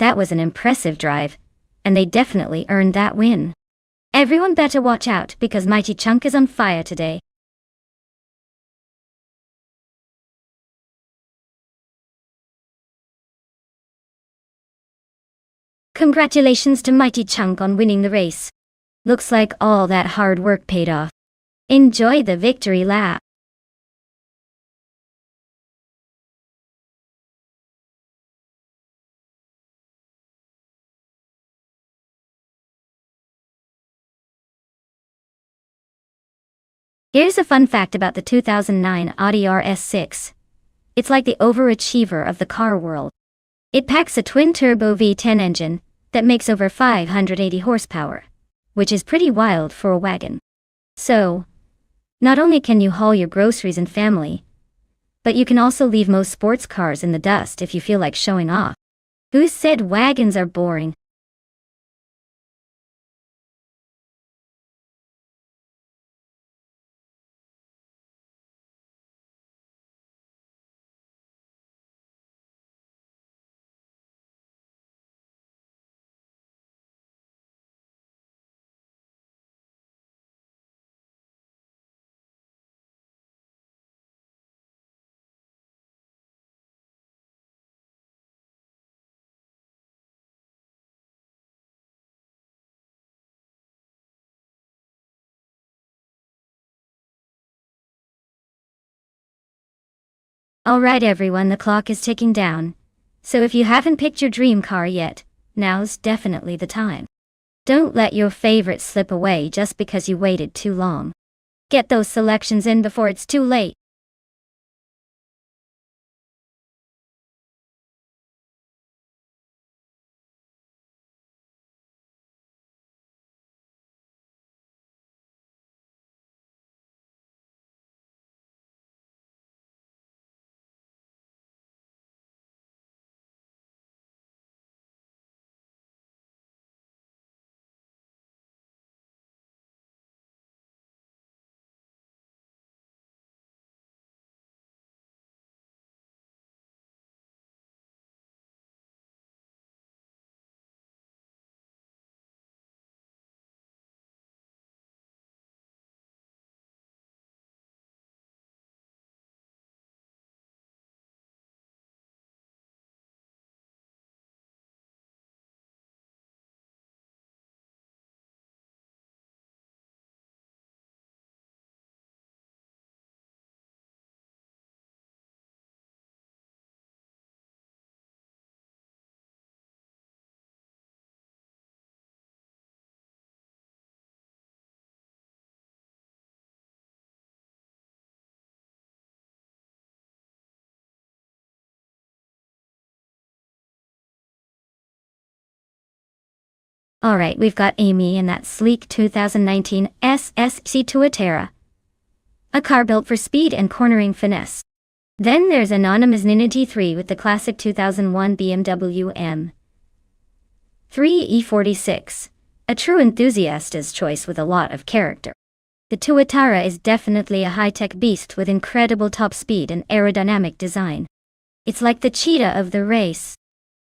That was an impressive drive, and they definitely earned that win. Everyone better watch out because Mighty Chunk is on fire today. Congratulations to Mighty Chunk on winning the race. Looks like all that hard work paid off. Enjoy the victory lap. Here's a fun fact about the 2009 Audi RS6. It's like the overachiever of the car world. It packs a twin-turbo V10 engine that makes over 580 horsepower, which is pretty wild for a wagon. So, not only can you haul your groceries and family, but you can also leave most sports cars in the dust if you feel like showing off. Who said wagons are boring? Alright everyone, the clock is ticking down. So if you haven't picked your dream car yet, now's definitely the time. Don't let your favorite slip away just because you waited too long. Get those selections in before it's too late. Alright, we've got Amy in that sleek 2019 SSC Tuatera. A car built for speed and cornering finesse. Then there's Anonymous Nina T3 with the classic 2001 BMW M3 E46. A true enthusiast's choice with a lot of character. The Tuatara is definitely a high-tech beast with incredible top speed and aerodynamic design. It's like the cheetah of the race.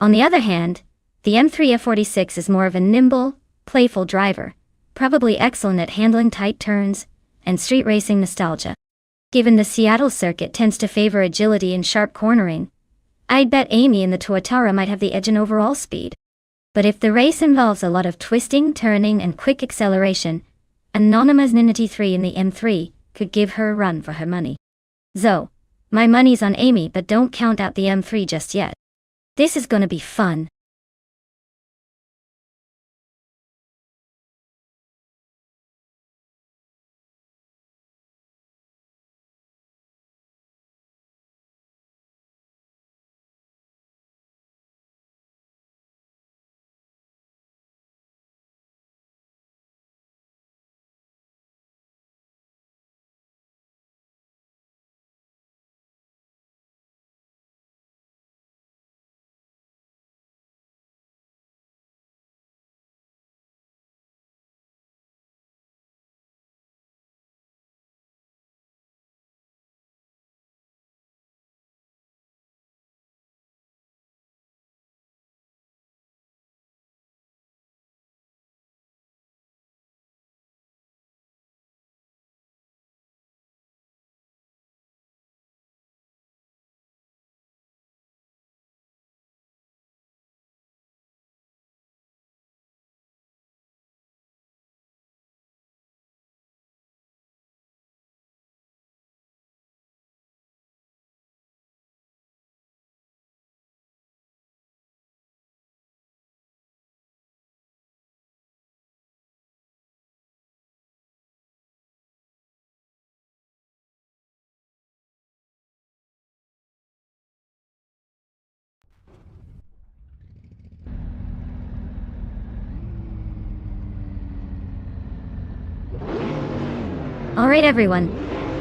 On the other hand, the M3 F46 is more of a nimble, playful driver, probably excellent at handling tight turns and street racing nostalgia. Given the Seattle circuit tends to favor agility and sharp cornering, I'd bet Amy in the Tuatara might have the edge in overall speed. But if the race involves a lot of twisting, turning, and quick acceleration, Anonymous Nina T3 in the M3 could give her a run for her money. So, my money's on Amy, but don't count out the M3 just yet. This is gonna be fun. Alright everyone,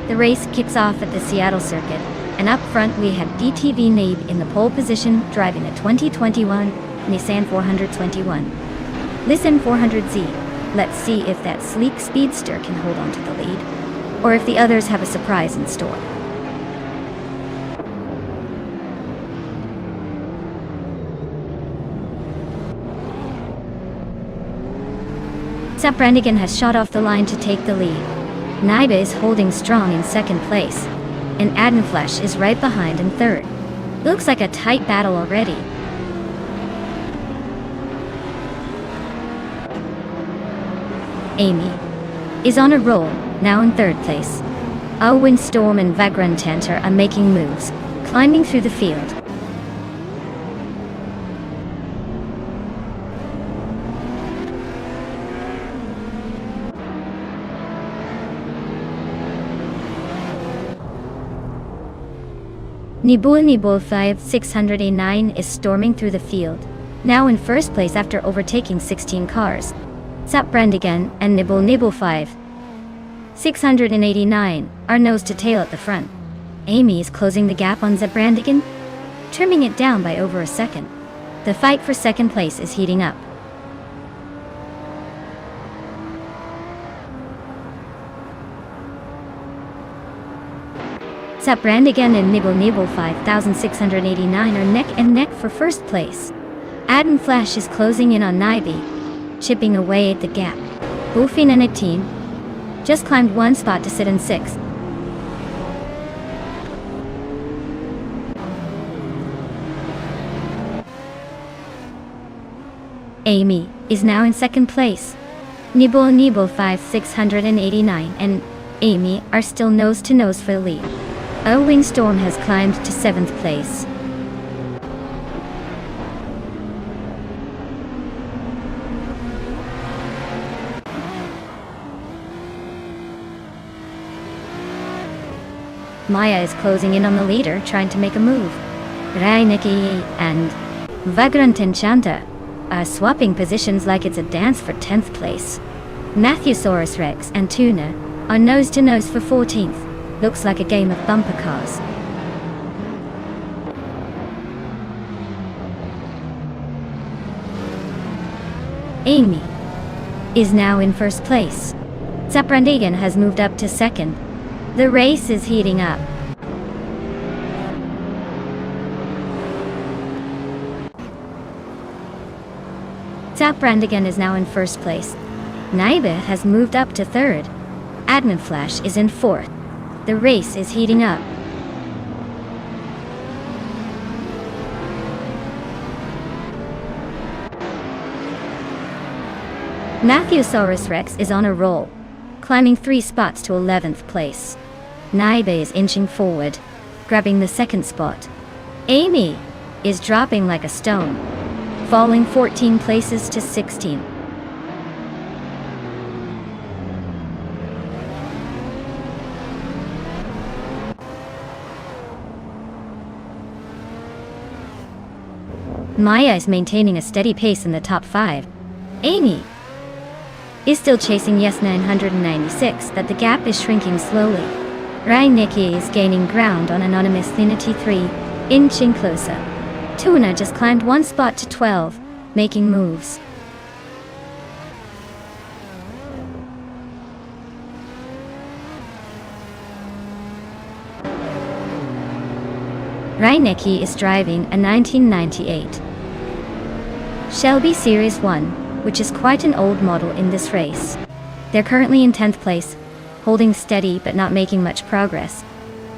the race kicks off at the Seattle circuit, and up front we have DTV Nabe in the pole position driving a 2021 Nissan 421. Listen 400Z, let's see if that sleek speedster can hold on to the lead, or if the others have a surprise in store. Brandigan has shot off the line to take the lead. Naiba is holding strong in second place, and Adenflash is right behind in third. Looks like a tight battle already. Amy is on a roll, now in third place. Windstorm and Vagrantenter are making moves, climbing through the field. Nibul 5609 is storming through the field, now in first place after overtaking 16 cars. Brandigan and Nibul 5689 are nose to tail at the front. Amy is closing the gap on Brandigan, trimming it down by over a second. The fight for second place is heating up. Brandigan and Nibul 5689 are neck and neck for first place. Adenflash is closing in on Naibi, chipping away at the gap. Bufin and Ateen just climbed one spot to sit in sixth. Amy is now in second place. Nibul 5689 and Amy are still nose to nose for the lead. Windstorm has climbed to 7th place. Maya is closing in on the leader, trying to make a move. Raineki and Vagrant Enchanta are swapping positions like it's a dance for 10th place. Matthewsaurus Rex and Tuna are nose to nose for 14th. Looks like a game of bumper cars. Amy is now in first place. Brandigan has moved up to second. The race is heating up. Brandigan is now in first place. Naiba has moved up to third. Adminflash is in fourth. The race is heating up. Matthewsaurus Rex is on a roll, climbing 3 spots to 11th place. Naibe is inching forward, grabbing the second spot. Amy is dropping like a stone, falling 14 places to 16. Maya is maintaining a steady pace in the top 5. Amy is still chasing Yes 996, that the gap is shrinking slowly. Raineki is gaining ground on Anonymous Thinity 3, inching closer. Tuna just climbed 1 spot to 12, making moves. Raineki is driving a 1998 Shelby Series 1, which is quite an old model in this race. They're currently in 10th place, holding steady but not making much progress.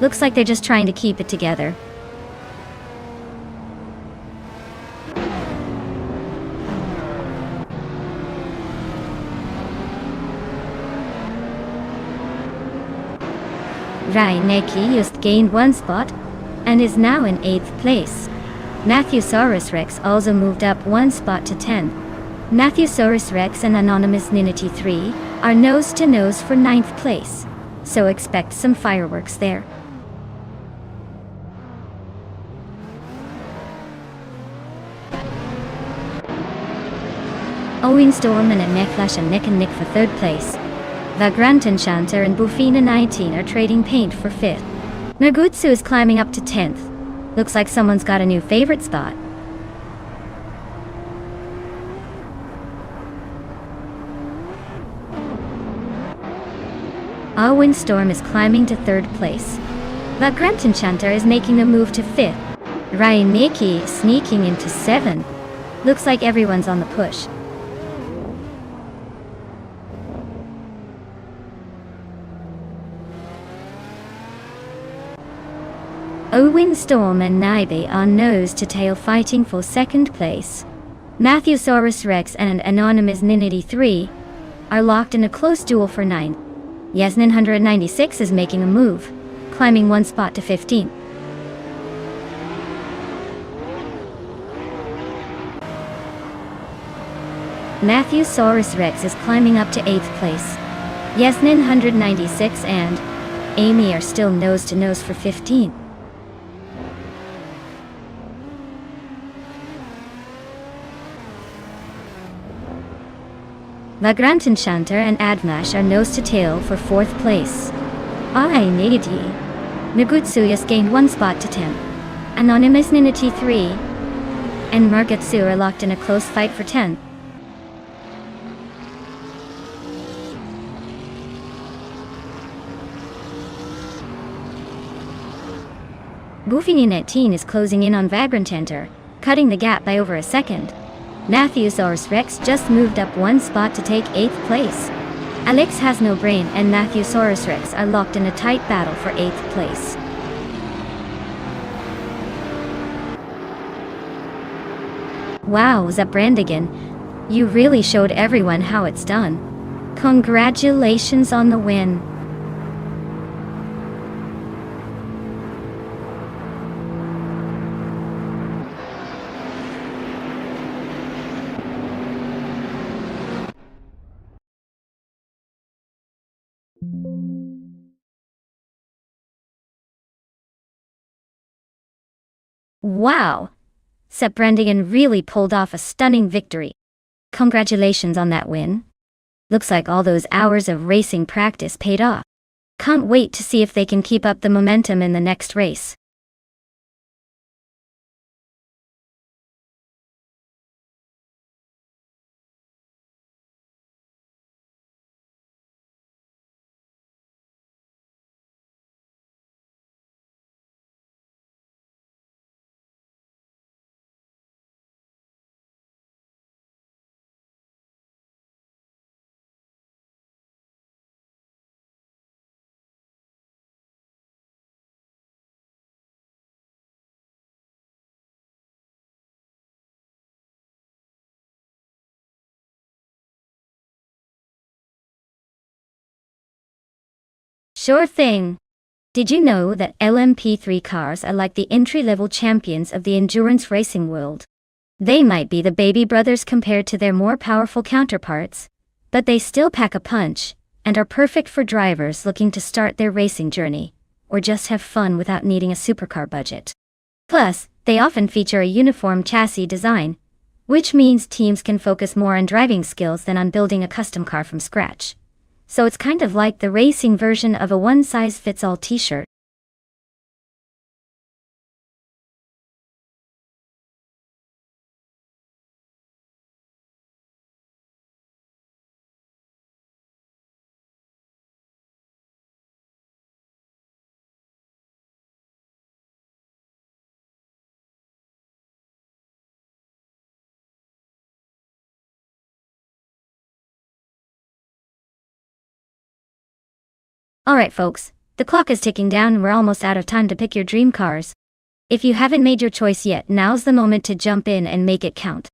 Looks like they're just trying to keep it together. Raineki just gained 1 spot and is now in 8th place. Matthewsaurus Rex also moved up 1 spot to 10th. Matthewsaurus Rex and Anonymous Ninity 3 are nose to nose for 9th place, so expect some fireworks there. Windstorm and Necklash are neck and neck for 3rd place. Vagrant Enchanter and Bufina 19 are trading paint for 5th. Nagutsu is climbing up to 10th. Looks like someone's got a new favorite spot. A Windstorm is climbing to 3rd place. Vagrant Enchanter is making a move to 5th. Raimeki is sneaking into 7th. Looks like everyone's on the push. A Windstorm and Naibe are nose to tail fighting for 2nd place. Matthewsaurus Rex and Anonymous Ninity 3 are locked in a close duel for 9th. Yasnin 196 is making a move, climbing 1 spot to 15th. Matthewsaurus Rex is climbing up to 8th place. Yasnin 196 and Amy are still nose to nose for 15th. Vagrant Enchanter and Admash are nose to tail for 4th place. Nagiti. Nagutsu gained 1 spot to 10th. Anonymous Ninity 3 and Margutsu are locked in a close fight for 10th. Bufini 19 is closing in on Vagrant Enchanter, cutting the gap by over a second. Matthewsaurus Rex just moved up 1 spot to take 8th place. Alex has no brain and Matthewsaurus Rex are locked in a tight battle for 8th place. Wow, Zabrandigan, you really showed everyone how it's done. Congratulations on the win. Wow! Zabrandigan really pulled off a stunning victory. Congratulations on that win. Looks like all those hours of racing practice paid off. Can't wait to see if they can keep up the momentum in the next race. Sure thing. Did you know that LMP3 cars are like the entry-level champions of the endurance racing world? They might be the baby brothers compared to their more powerful counterparts, but they still pack a punch, and are perfect for drivers looking to start their racing journey, or just have fun without needing a supercar budget. Plus, they often feature a uniform chassis design, which means teams can focus more on driving skills than on building a custom car from scratch. So it's kind of like the racing version of a one-size-fits-all t-shirt. Alright folks, the clock is ticking down and we're almost out of time to pick your dream cars. If you haven't made your choice yet, now's the moment to jump in and make it count.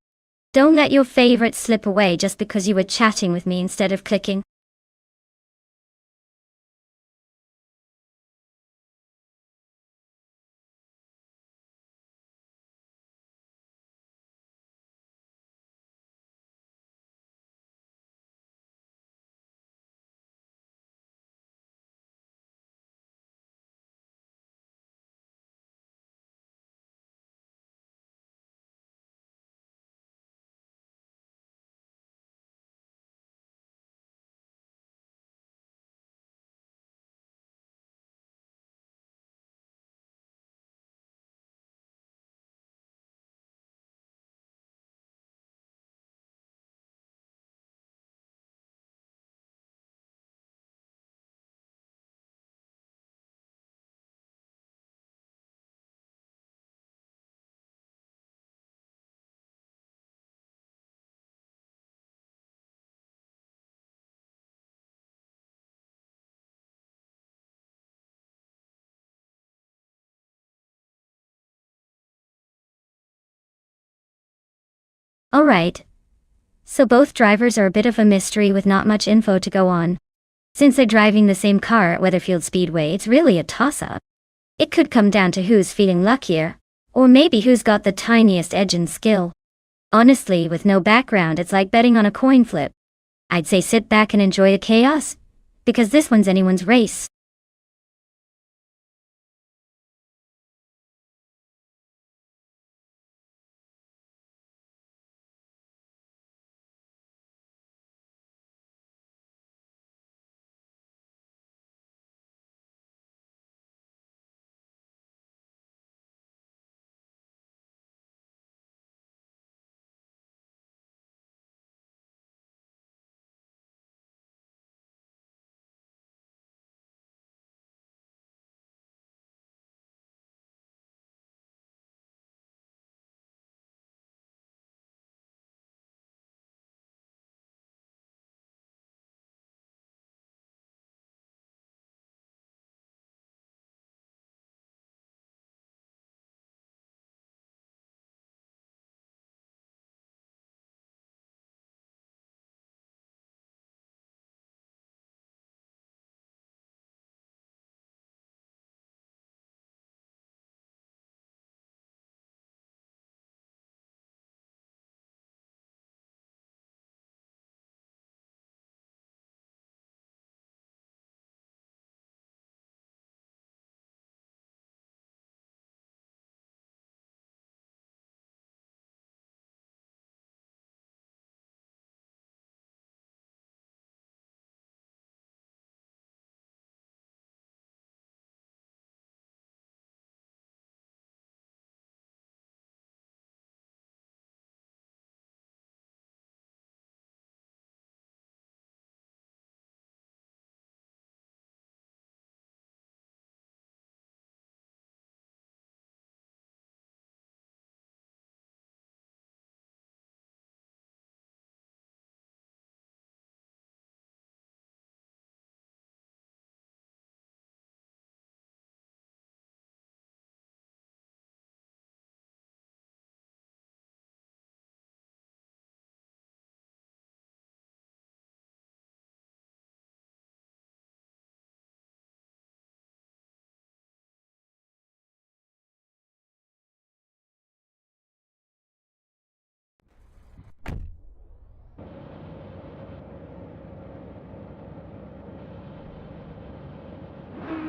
Don't let your favorite slip away just because you were chatting with me instead of clicking. Alright. So both drivers are a bit of a mystery with not much info to go on. Since they're driving the same car at Weatherfield Speedway, it's really a toss-up. It could come down to who's feeling luckier, or maybe who's got the tiniest edge in skill. Honestly, with no background, it's like betting on a coin flip. I'd say sit back and enjoy the chaos, because this one's anyone's race.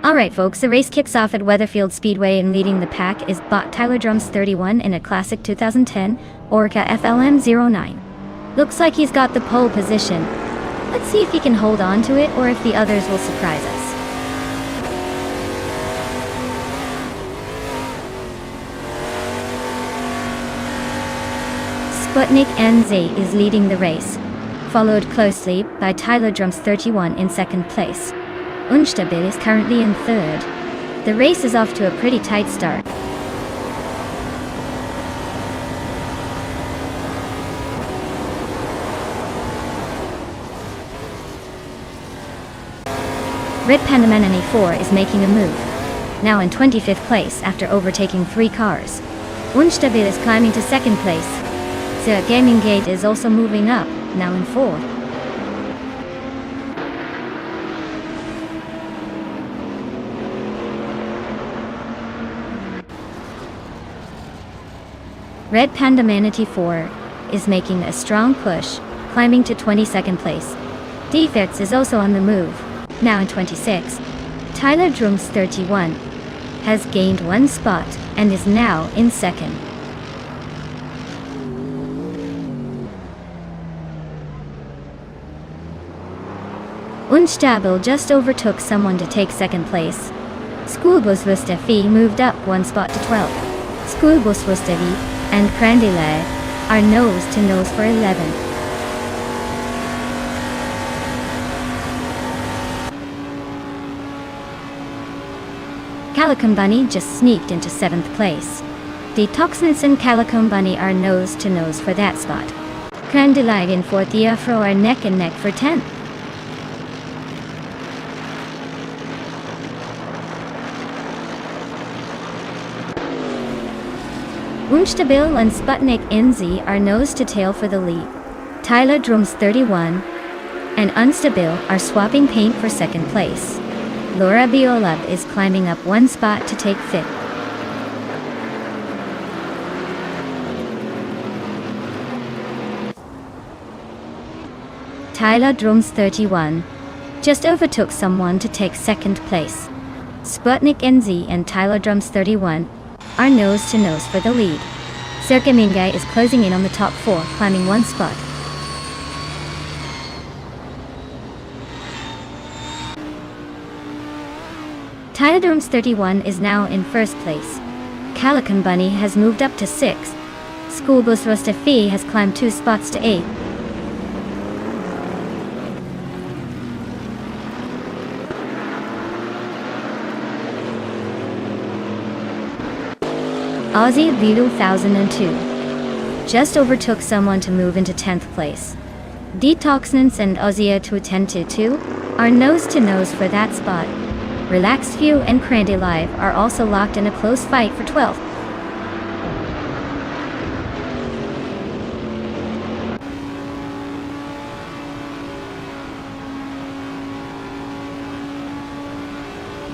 Alright folks, the race kicks off at Weatherfield Speedway, and leading the pack is bot Tyler Drums 31 in a classic 2010 Orca FLM09. Looks like he's got the pole position. Let's see if he can hold on to it or if the others will surprise us. Sputnik NZ is leading the race, followed closely by Tyler Drums 31 in second place. Unstabil is currently in third. The race is off to a pretty tight start. Red Panda Man 4 is making a move, now in 25th place after overtaking 3 cars. Unstabil is climbing to second place. The Gaming Gate is also moving up, now in 4th. Red Panda Manatee 4 is making a strong push, climbing to 22nd place. Defects is also on the move, now in 26. Tyler Drums 31 has gained 1 spot and is now in second. Unstabil just overtook someone to take second place. Schoolbus Vustafi moved up 1 spot to 12. Schoolbus Vustafi and Crandile are nose to nose for 11. Calicum Bunny just sneaked into 7th place. Detoxness and Calicum Bunny are nose to nose for that spot. Crandile and 4th, the Afro are neck and neck for 10th. Unstabil and Sputnik NZ are nose to tail for the lead. Tyler Drums 31 and Unstabil are swapping paint for second place. Laura Biolab is climbing up one spot to take fifth. Tyler Drums 31 just overtook someone to take second place. Sputnik NZ and Tyler Drums 31 are nose to nose for the lead. Serka Mingay is closing in on the top four, climbing one spot. Tyler Drums 31 is now in first place. Calican Bunny has moved up to 6th. Schoolbus Rostafi has climbed 2 spots to 8th. Aussie Vidu 1002 just overtook someone to move into 10th place. Detoxnance and Aussie 21022 are nose to nose for that spot. Relaxed View and Crandy Live are also locked in a close fight for 12th.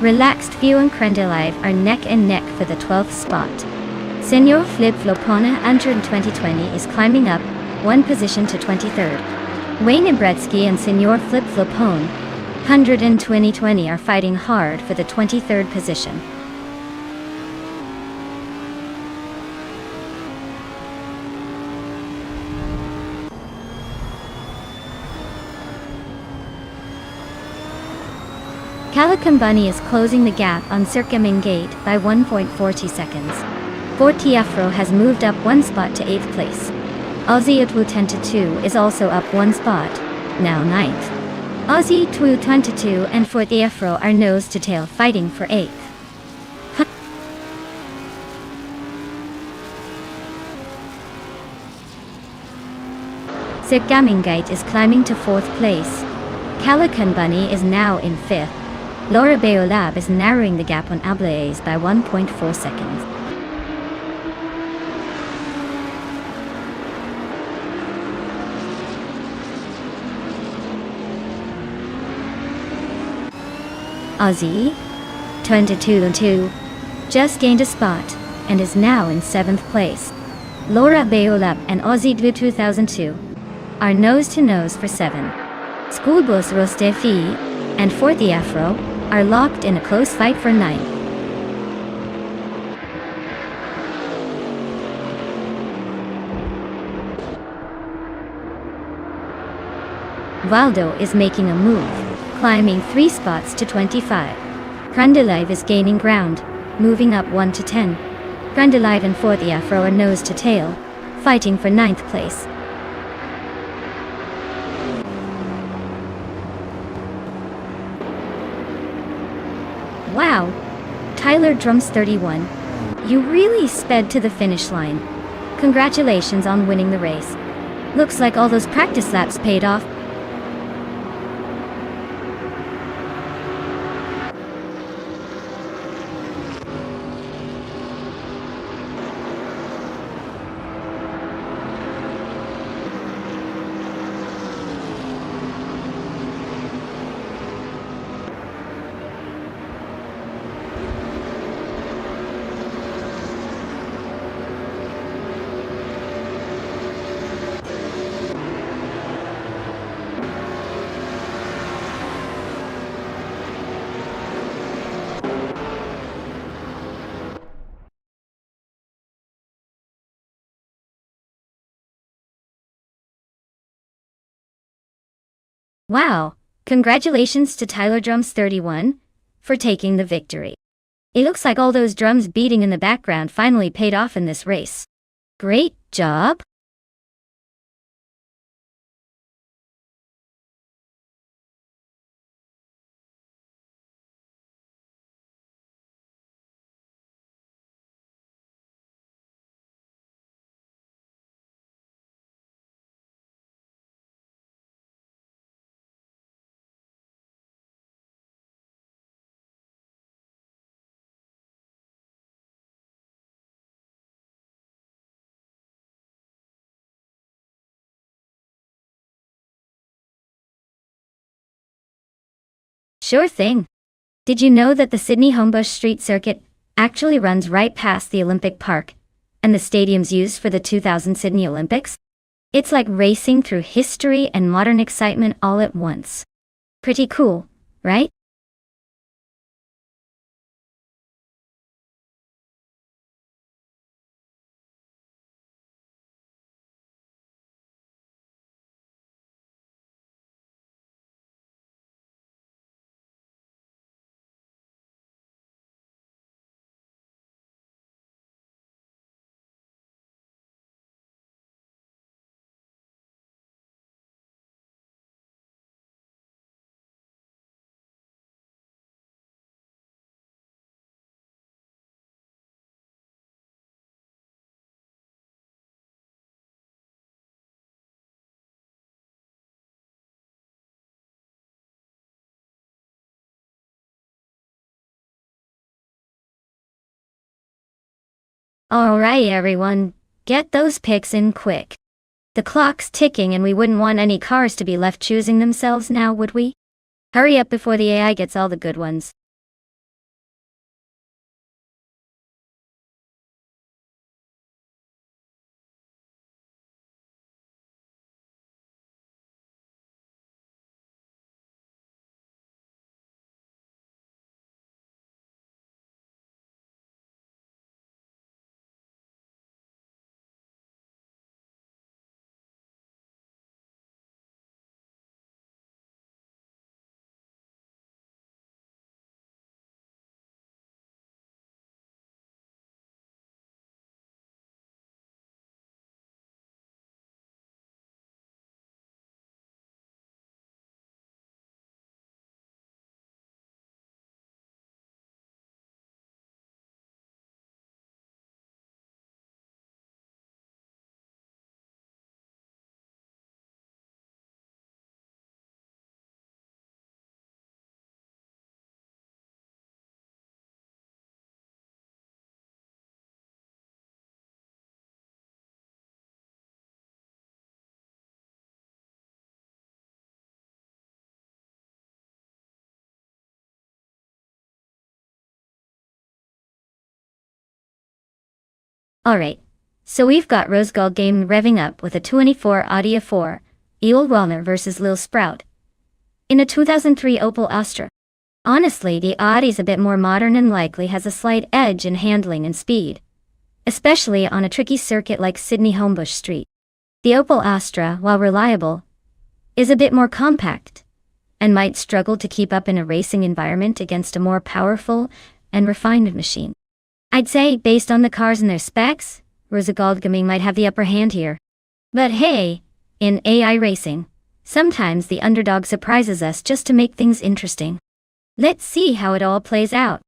Relaxed View and Crandy Live are neck and neck for the 12th spot. Senor Flip Flopona 12020 is climbing up one position to 23rd. Wayne Ibretsky and Senor Flip Flopone 12020 are fighting hard for the 23rd position. Calican Bunny is closing the gap on Circuming Gate by 1.40 seconds. Forty Afro has moved up one spot to 8th place. Aussie Atwu 10-2 is also up one spot, now 9th. Aussie Atwu 10-2 and Forty Afro are nose to tail fighting for 8th. Circumingate is climbing to 4th place. Calican Bunny is now in 5th. Laura Beolab is narrowing the gap on Ablaze by 1.4 seconds. Aussie 22-2 just gained a spot and is now in 7th place. Laura Beolab and Aussie 2002 are nose to nose for 7. Schoolbus Rostefi and Forty Afro are locked in a close fight for 9. Valdo is making a move, climbing 3 spots to 25. Krandalive is gaining ground, moving up 1 to 10. Krandalive and Forty Afro are nose to tail, fighting for 9th place. Wow! Tyler Drums 31. You really sped to the finish line. Congratulations on winning the race. Looks like all those practice laps paid off. Wow! Congratulations to Tyler Drums 31 for taking the victory. It looks like all those drums beating in the background finally paid off in this race. Great job! Sure thing. Did you know that the Sydney Homebush Street Circuit actually runs right past the Olympic Park and the stadiums used for the 2000 Sydney Olympics? It's like racing through history and modern excitement all at once. Pretty cool, right? Alright everyone, get those picks in quick. The clock's ticking and we wouldn't want any cars to be left choosing themselves now, would we? Hurry up before the AI gets all the good ones. Alright, so we've got Rose Gold game revving up with a 24 Audi 4, Ewell Wellner versus Lil Sprout. In a 2003 Opel Astra. Honestly, the Audi's a bit more modern and likely has a slight edge in handling and speed, especially on a tricky circuit like Sydney Homebush Street. The Opel Astra, while reliable, is a bit more compact and might struggle to keep up in a racing environment against a more powerful and refined machine. I'd say, based on the cars and their specs, Rosegald Gaming might have the upper hand here. But hey, in AI racing, sometimes the underdog surprises us just to make things interesting. Let's see how it all plays out.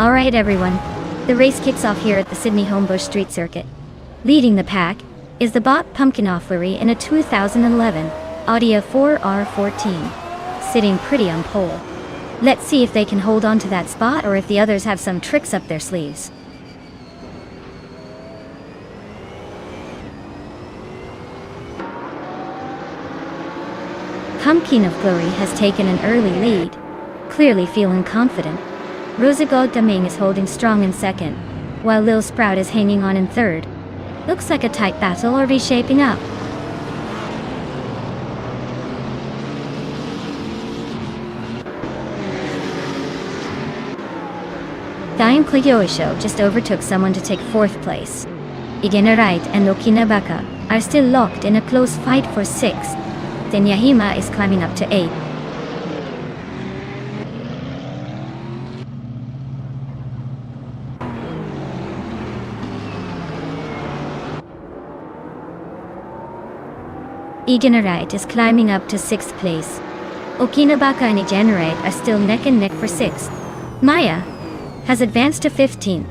Alright everyone, the race kicks off here at the Sydney Homebush Street Circuit. Leading the pack is the bot Pumpkin Offlery in a 2011 Audi A4R14, sitting pretty on pole. Let's see if they can hold on to that spot or if the others have some tricks up their sleeves. Pumpkin Offlery has taken an early lead, clearly feeling confident. Rosagod Daming is holding strong in second, while Lil Sprout is hanging on in third. Looks like a tight battle are reshaping up. Daim Kliyoisho just overtook someone to take fourth place. Igenerite and Okinabaka are still locked in a close fight for sixth. Then Yahima is climbing up to 8th. Igenerite is climbing up to 6th place. Okinabaka and Igenerite are still neck and neck for 6th. Maya has advanced to 15th.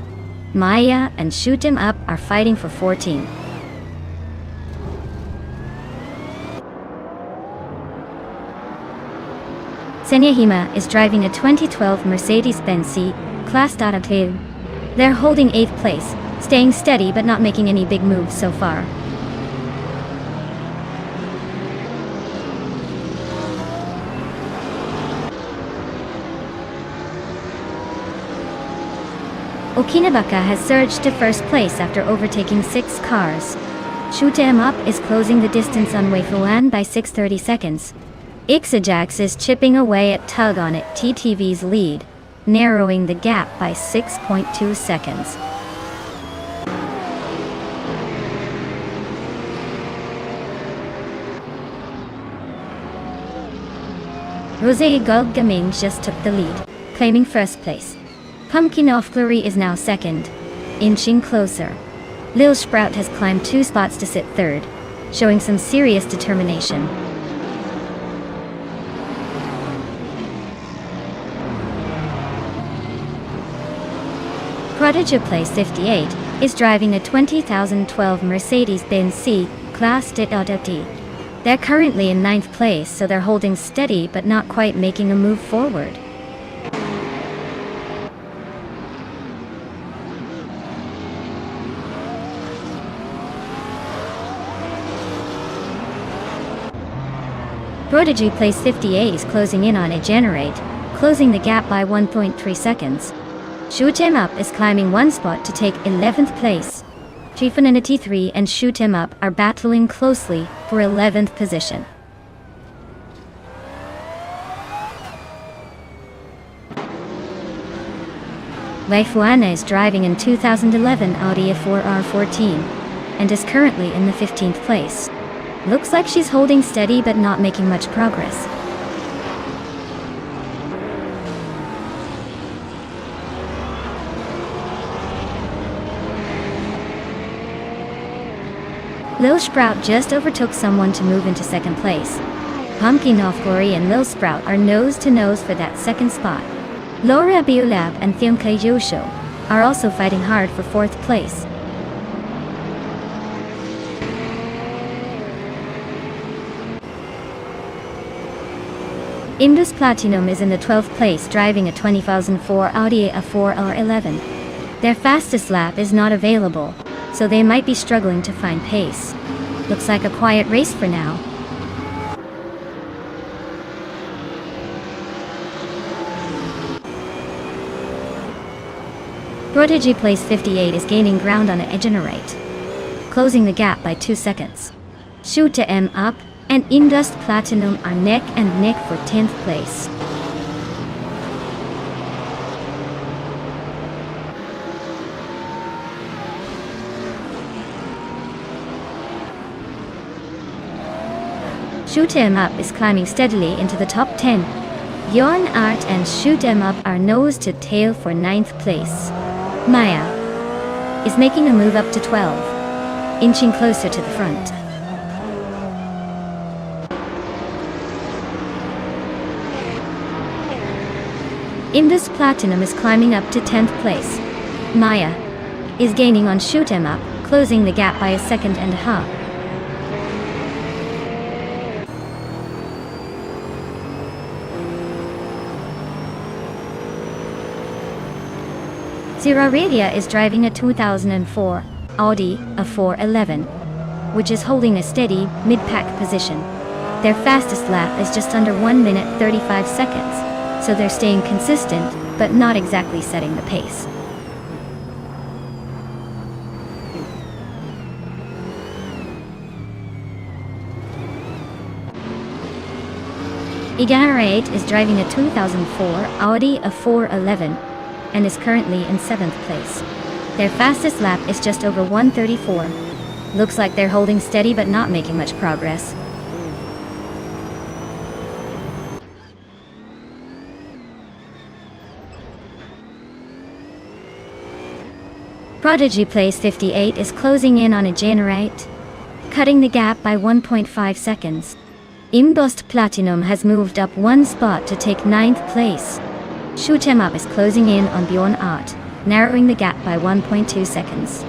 Maya and Shoot 'Em Up are fighting for 14th. Senyahima is driving a 2012 Mercedes-Benz C-Class Data. They're holding 8th place, staying steady but not making any big moves so far. Okinabaka has surged to first place after overtaking 6 cars. Shoot 'Em Up is closing the distance on Weifuan by 6:30 seconds. Ixajax is chipping away at Tug on it TTV's lead, narrowing the gap by 6.2 seconds. Rosé Gaming just took the lead, claiming first place. Pumpkin Offlery is now second, inching closer. Lil Sprout has climbed 2 spots to sit third, showing some serious determination. Prodigy Place 58 is driving a 2012 Mercedes-Benz C-Class Data. They're currently in 9th place, so they're holding steady but not quite making a move forward. Prodigy Place 58 is closing in on Igenerite, closing the gap by 1.3 seconds. Shoot 'Em Up is climbing 1 spot to take 11th place. Chifinity 3 and Shoot 'Em Up are battling closely for 11th position. Weifuana is driving in 2011 Audi A4R14 and is currently in the 15th place. Looks like she's holding steady but not making much progress. Lil Sprout just overtook someone to move into second place. Pumpkin Offlery and Lil Sprout are nose to nose for that second spot. Laura Biolab and Thiumka Yosho are also fighting hard for 4th place. Indus Platinum is in the 12th place driving a 2004 Audi A4R11. Their fastest lap is not available, so they might be struggling to find pace. Looks like a quiet race for now. Prodigy Place 58 is gaining ground on Igenerite, closing the gap by 2 seconds. Shoot 'Em Up and Indus Platinum are neck and neck for 10th place. Shoot 'Em Up is climbing steadily into the top 10. Yon Art and Shoot 'Em Up are nose to tail for 9th place. Maya is making a move up to 12, inching closer to the front. Indus Platinum is climbing up to 10th place. Maya is gaining on Shoot 'em Up, closing the gap by a second and a half. Zirarelia is driving a 2004 Audi A411, which is holding a steady, mid-pack position. Their fastest lap is just under 1 minute 35 seconds, so they're staying consistent, but not exactly setting the pace. Igara8 is driving a 2004 Audi A411 and is currently in 7th place. Their fastest lap is just over 1:34. Looks like they're holding steady but not making much progress. Prodigy Place 58 is closing in on Igara8, cutting the gap by 1.5 seconds. Indus Platinum has moved up one spot to take 9th place. Shoot 'em Up is closing in on Bjorn Art, narrowing the gap by 1.2 seconds.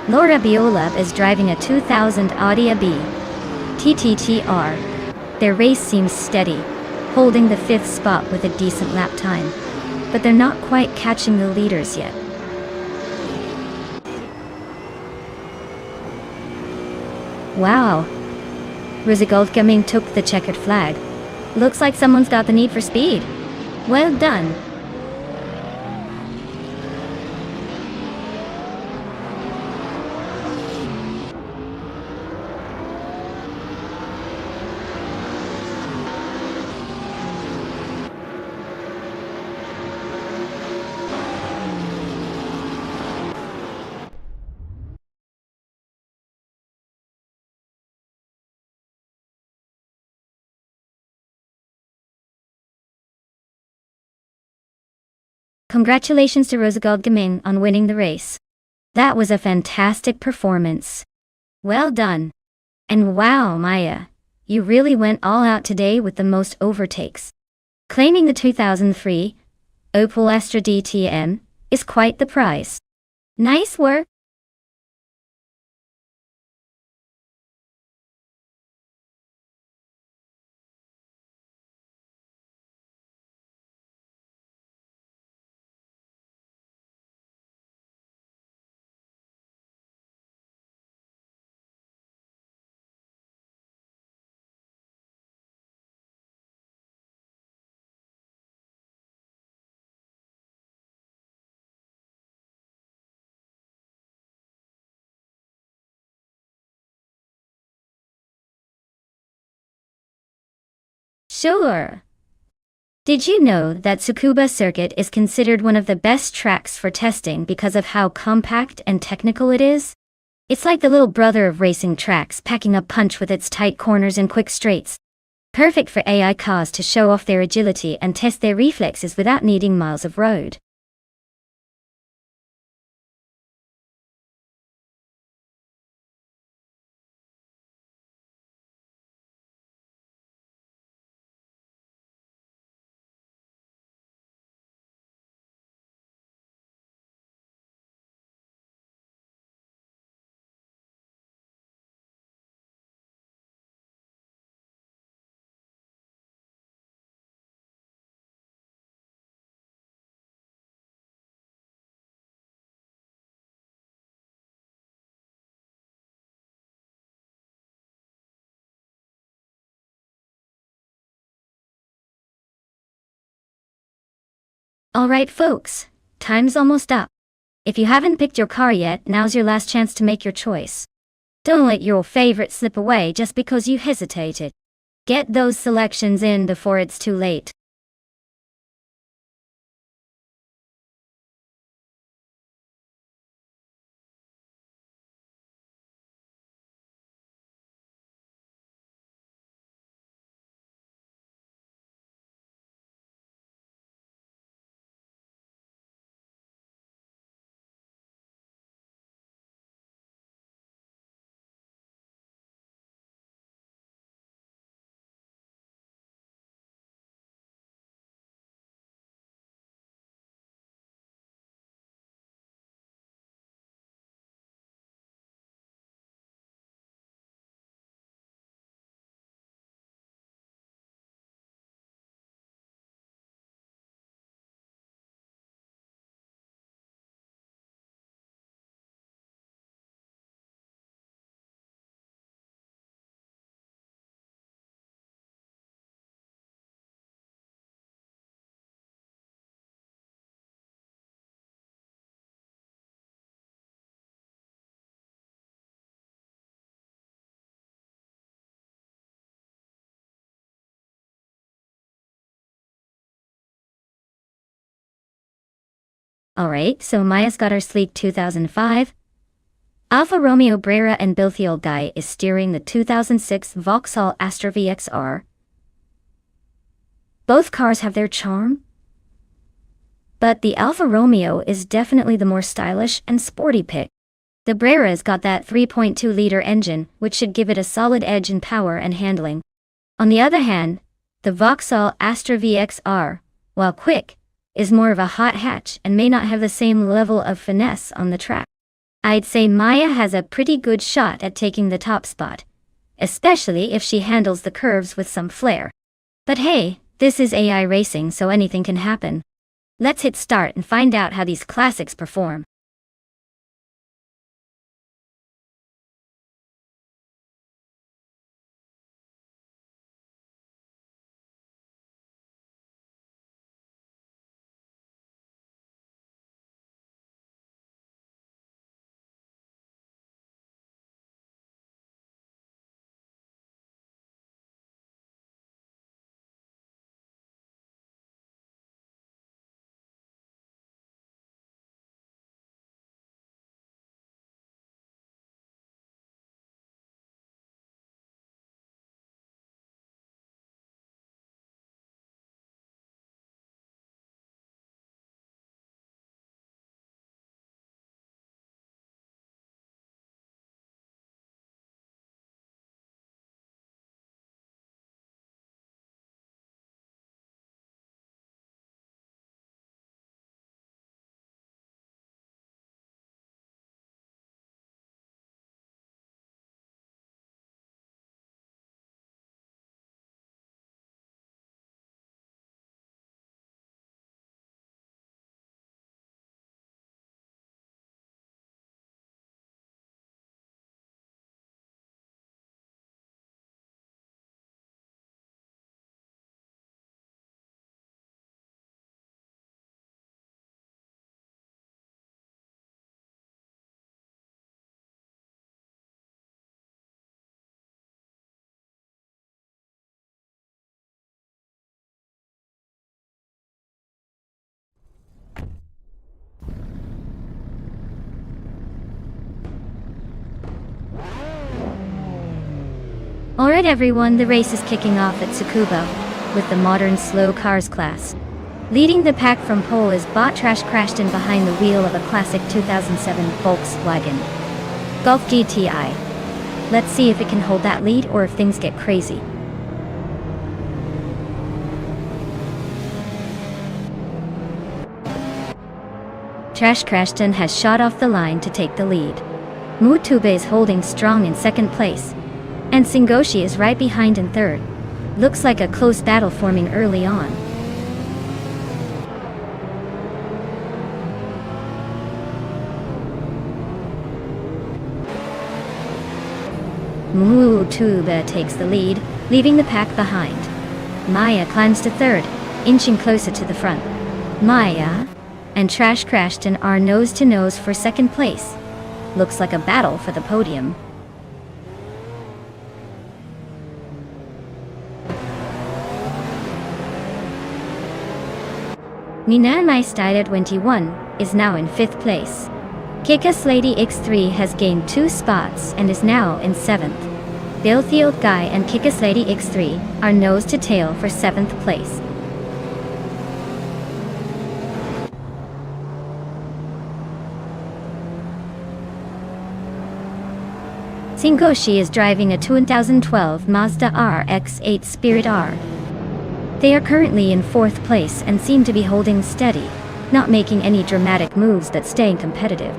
Laura Biolab is driving a 2000 Audi AB TTTR. Their race seems steady, holding the 5th spot with a decent lap time, but they're not quite catching the leaders yet. Wow. Rosegald Gaming took the checkered flag. Looks like someone's got the need for speed. Well done. Congratulations to Rosegald Gaming on winning the race. That was a fantastic performance. Well done. And wow, Maya, you really went all out today with the most overtakes. Claiming the 2003 Opel Astra DTM is quite the prize. Nice work. Sure. Did you know that Tsukuba Circuit is considered one of the best tracks for testing because of how compact and technical it is? It's like the little brother of racing tracks, packing a punch with its tight corners and quick straights. Perfect for AI cars to show off their agility and test their reflexes without needing miles of road. Alright folks, time's almost up. If you haven't picked your car yet, now's your last chance to make your choice. Don't let your favorite slip away just because you hesitated. Get those selections in before it's too late. Alright, so Maya's got her sleek 2005. Alfa Romeo Brera and Bilthiel Guy is steering the 2006 Vauxhall Astra VXR. Both cars have their charm, but the Alfa Romeo is definitely the more stylish and sporty pick. The Brera's got that 3.2-liter engine, which should give it a solid edge in power and handling. On the other hand, the Vauxhall Astra VXR, while quick, is more of a hot hatch and may not have the same level of finesse on the track. I'd say Maya has a pretty good shot at taking the top spot, especially if she handles the curves with some flair. But hey, this is AI racing, so anything can happen. Let's hit start and find out how these classics perform. Alright everyone, the race is kicking off at Tsukuba, with the modern slow cars class. Leading the pack from pole is Bot Trash crashed in behind the wheel of a classic 2007 Volkswagen Golf GTI. Let's see if it can hold that lead or if things get crazy. Trash Crashton has shot off the line to take the lead. Mutube is holding strong in second place, and Singoshi is right behind in third. Looks like a close battle forming early on. Mutube takes the lead, leaving the pack behind. Maya climbs to third, inching closer to the front. Maya and Trash Crashton are nose to nose for second place. Looks like a battle for the podium. Minamai Style 21 is now in 5th place. Kikas Lady X3 has gained 2 spots and is now in 7th. Bilthiel Guy and Kikas Lady X3 are nose to tail for 7th place. Singoshi is driving a 2012 Mazda RX-8 Spirit R. They are currently in 4th place and seem to be holding steady, not making any dramatic moves but staying competitive.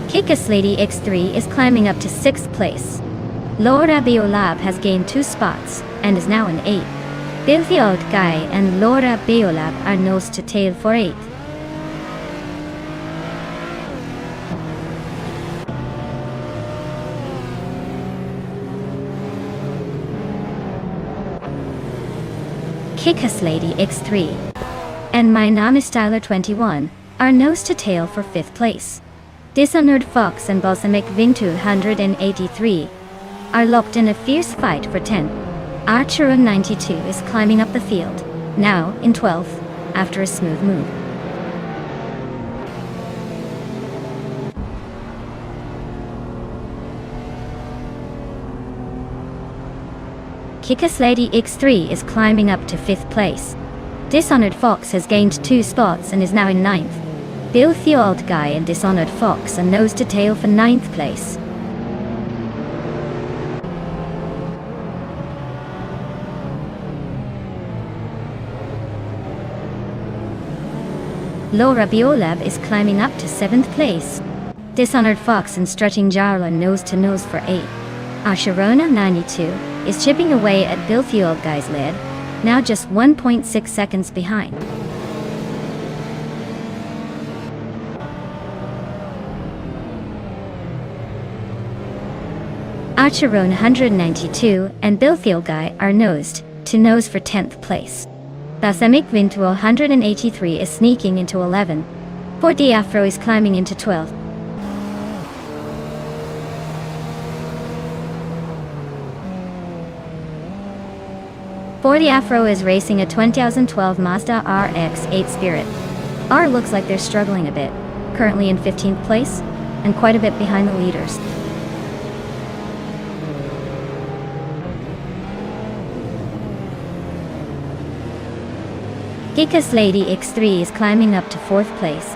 Kikas Lady X3 is climbing up to 6th place. Laura Beolab has gained 2 spots and is now in 8th. Bilthield Guy and Laura Beolab are nose to tail for 8th. Kikas Lady X3 and My Name Styler 21 are nose to tail for 5th place. Dishonored Fox and Balsamic Ving 283 are locked in a fierce fight for 10th. Archerone 92 is climbing up the field, now in 12th, after a smooth move. Kickass Lady X3 is climbing up to 5th place. Dishonored Fox has gained 2 spots and is now in 9th. Bill the Old Guy and Dishonored Fox are nose to tail for 9th place. Laura Biolab is climbing up to 7th place. Dishonored Fox and Strutting Jarla nose to nose for 8. Asherona 92 is chipping away at Bill the Old Guy's lead, now just 1.6 seconds behind. Archerone 192 and Bill the Old Guy are nosed to nose for 10th place. Balsamic Vintual 183 is sneaking into 11th. 40 Afro is climbing into 12th. The Afro is racing a 2012 Mazda RX-8 Spirit. R looks like they're struggling a bit, currently in 15th place, and quite a bit behind the leaders. Kickass Lady X3 is climbing up to 4th place.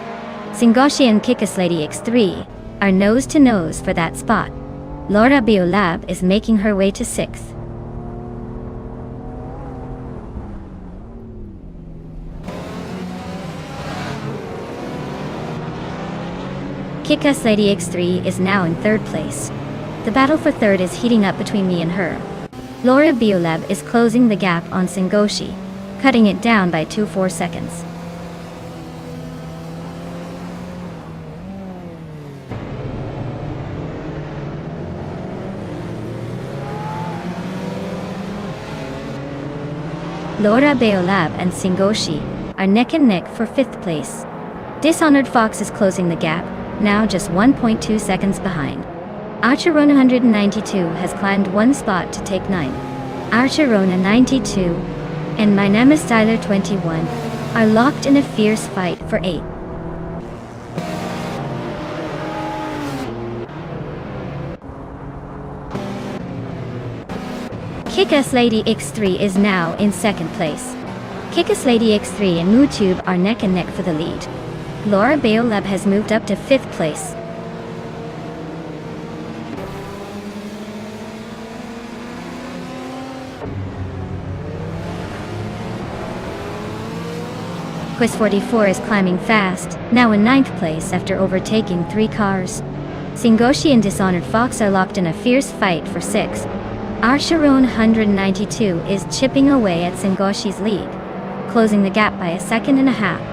Singoshi and Kickass Lady X3 are nose to nose for that spot. Laura Biolab is making her way to 6th. Kickass Lady X3 is now in 3rd place. The battle for 3rd is heating up between me and her. Laura Biolab is closing the gap on Singoshi, cutting it down by 2.4 seconds. Laura Biolab and Singoshi are neck and neck for 5th place. Dishonored Fox is closing the gap, now just 1.2 seconds behind. Archerona 192 has climbed 1 spot to take 9th. Archerona 92 and My Name is Tyler 21 are locked in a fierce fight for 8th. Kickass Lady X3 is now in 2nd place. Kickass Lady X3 and MooTube are neck and neck for the lead. Laura Biolab has moved up to 5th place. Quiz 44 is climbing fast, now in 9th place after overtaking 3 cars. Singoshi and Dishonored Fox are locked in a fierce fight for 6th. Archerone 192 is chipping away at Singoshi's lead, closing the gap by 1.5 seconds.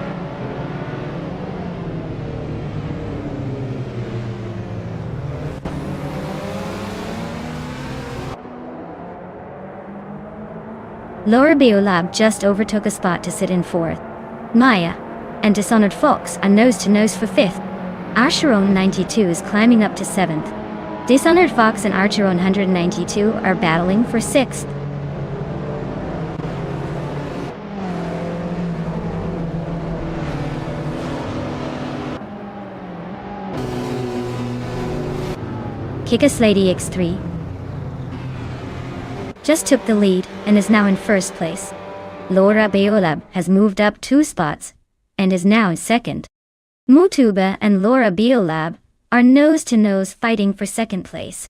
Laura Biolab just overtook a spot to sit in 4th. Maya and Dishonored Fox are nose to nose for 5th. Archerone 92 is climbing up to 7th. Dishonored Fox and Archerone 192 are battling for 6th. Kickass Lady X3 just took the lead and is now in 1st place. Laura Biolab has moved up 2 spots and is now in 2nd. Mutuba and Laura Biolab are nose to nose fighting for 2nd place.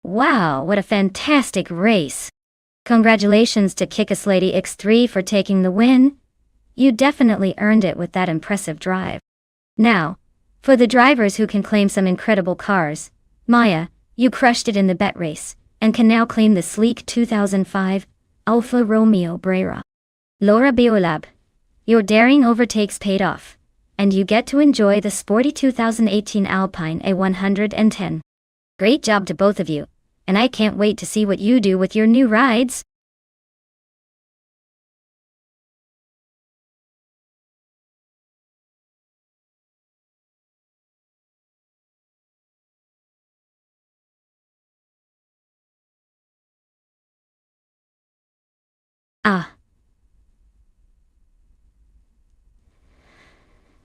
Wow, what a fantastic race! Congratulations to Kickass Lady X3 for taking the win. You definitely earned it with that impressive drive. Now, for the drivers who can claim some incredible cars, Maya, you crushed it in the bet race, and can now claim the sleek 2005 Alfa Romeo Brera. Laura Biolab, your daring overtakes paid off, and you get to enjoy the sporty 2018 Alpine A110. Great job to both of you. and I can't wait to see what you do with your new rides. Ah,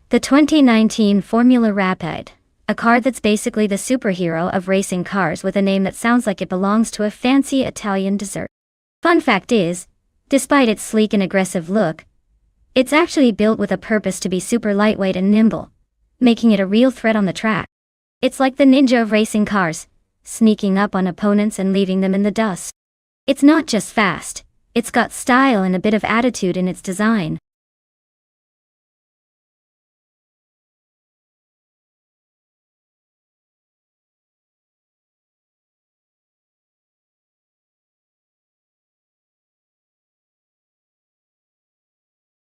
the 2019 Formula Rapide. A car that's basically the superhero of racing cars with a name that sounds like it belongs to a fancy Italian dessert. Fun fact is, despite its sleek and aggressive look, it's actually built with a purpose to be super lightweight and nimble, making it a real threat on the track. It's like the ninja of racing cars, sneaking up on opponents and leaving them in the dust. It's not just fast, it's got style and a bit of attitude in its design.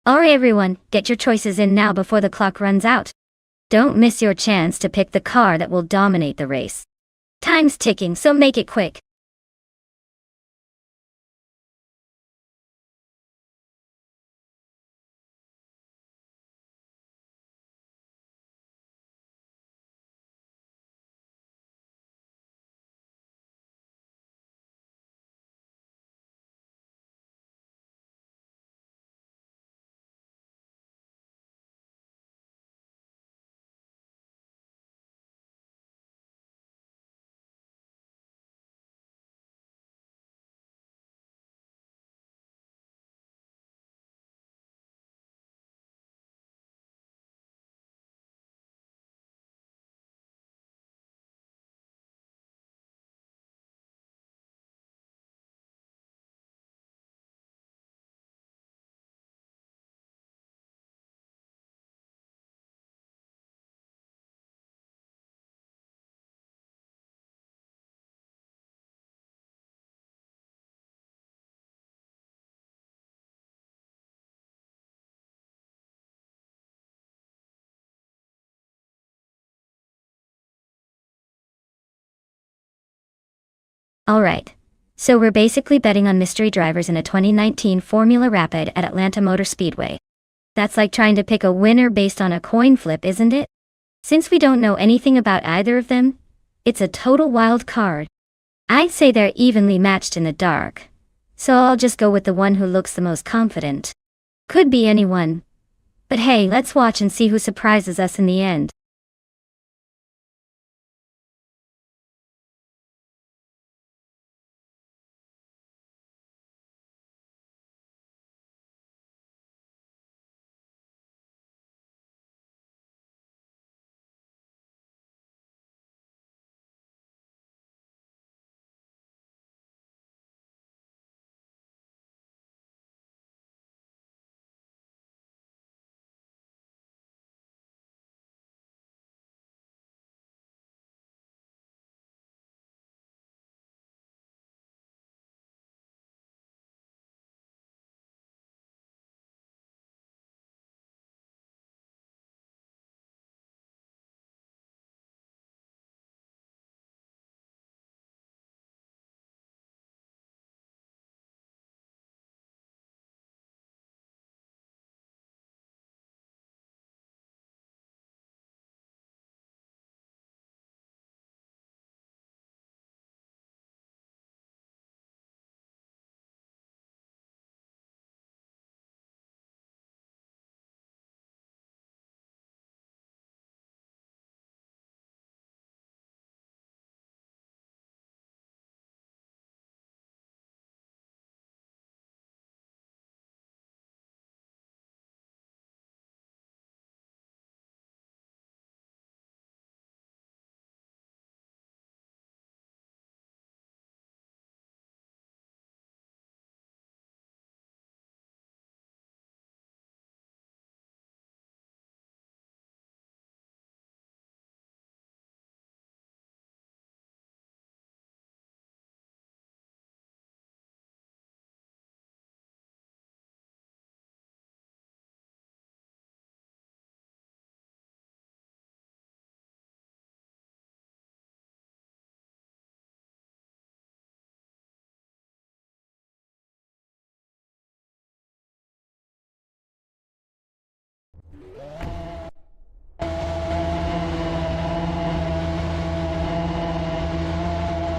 Alright everyone, get your choices in now before the clock runs out. Don't miss your chance to pick the car that will dominate the race. Time's ticking, so make it quick. Alright. So we're basically betting on mystery drivers in a 2019 Formula Rapide at Atlanta Motor Speedway. That's like trying to pick a winner based on a coin flip, isn't it? Since we don't know anything about either of them, it's a total wild card. I'd say they're evenly matched in the dark. So I'll just go with the one who looks the most confident. Could be anyone. But hey, let's watch and see who surprises us in the end.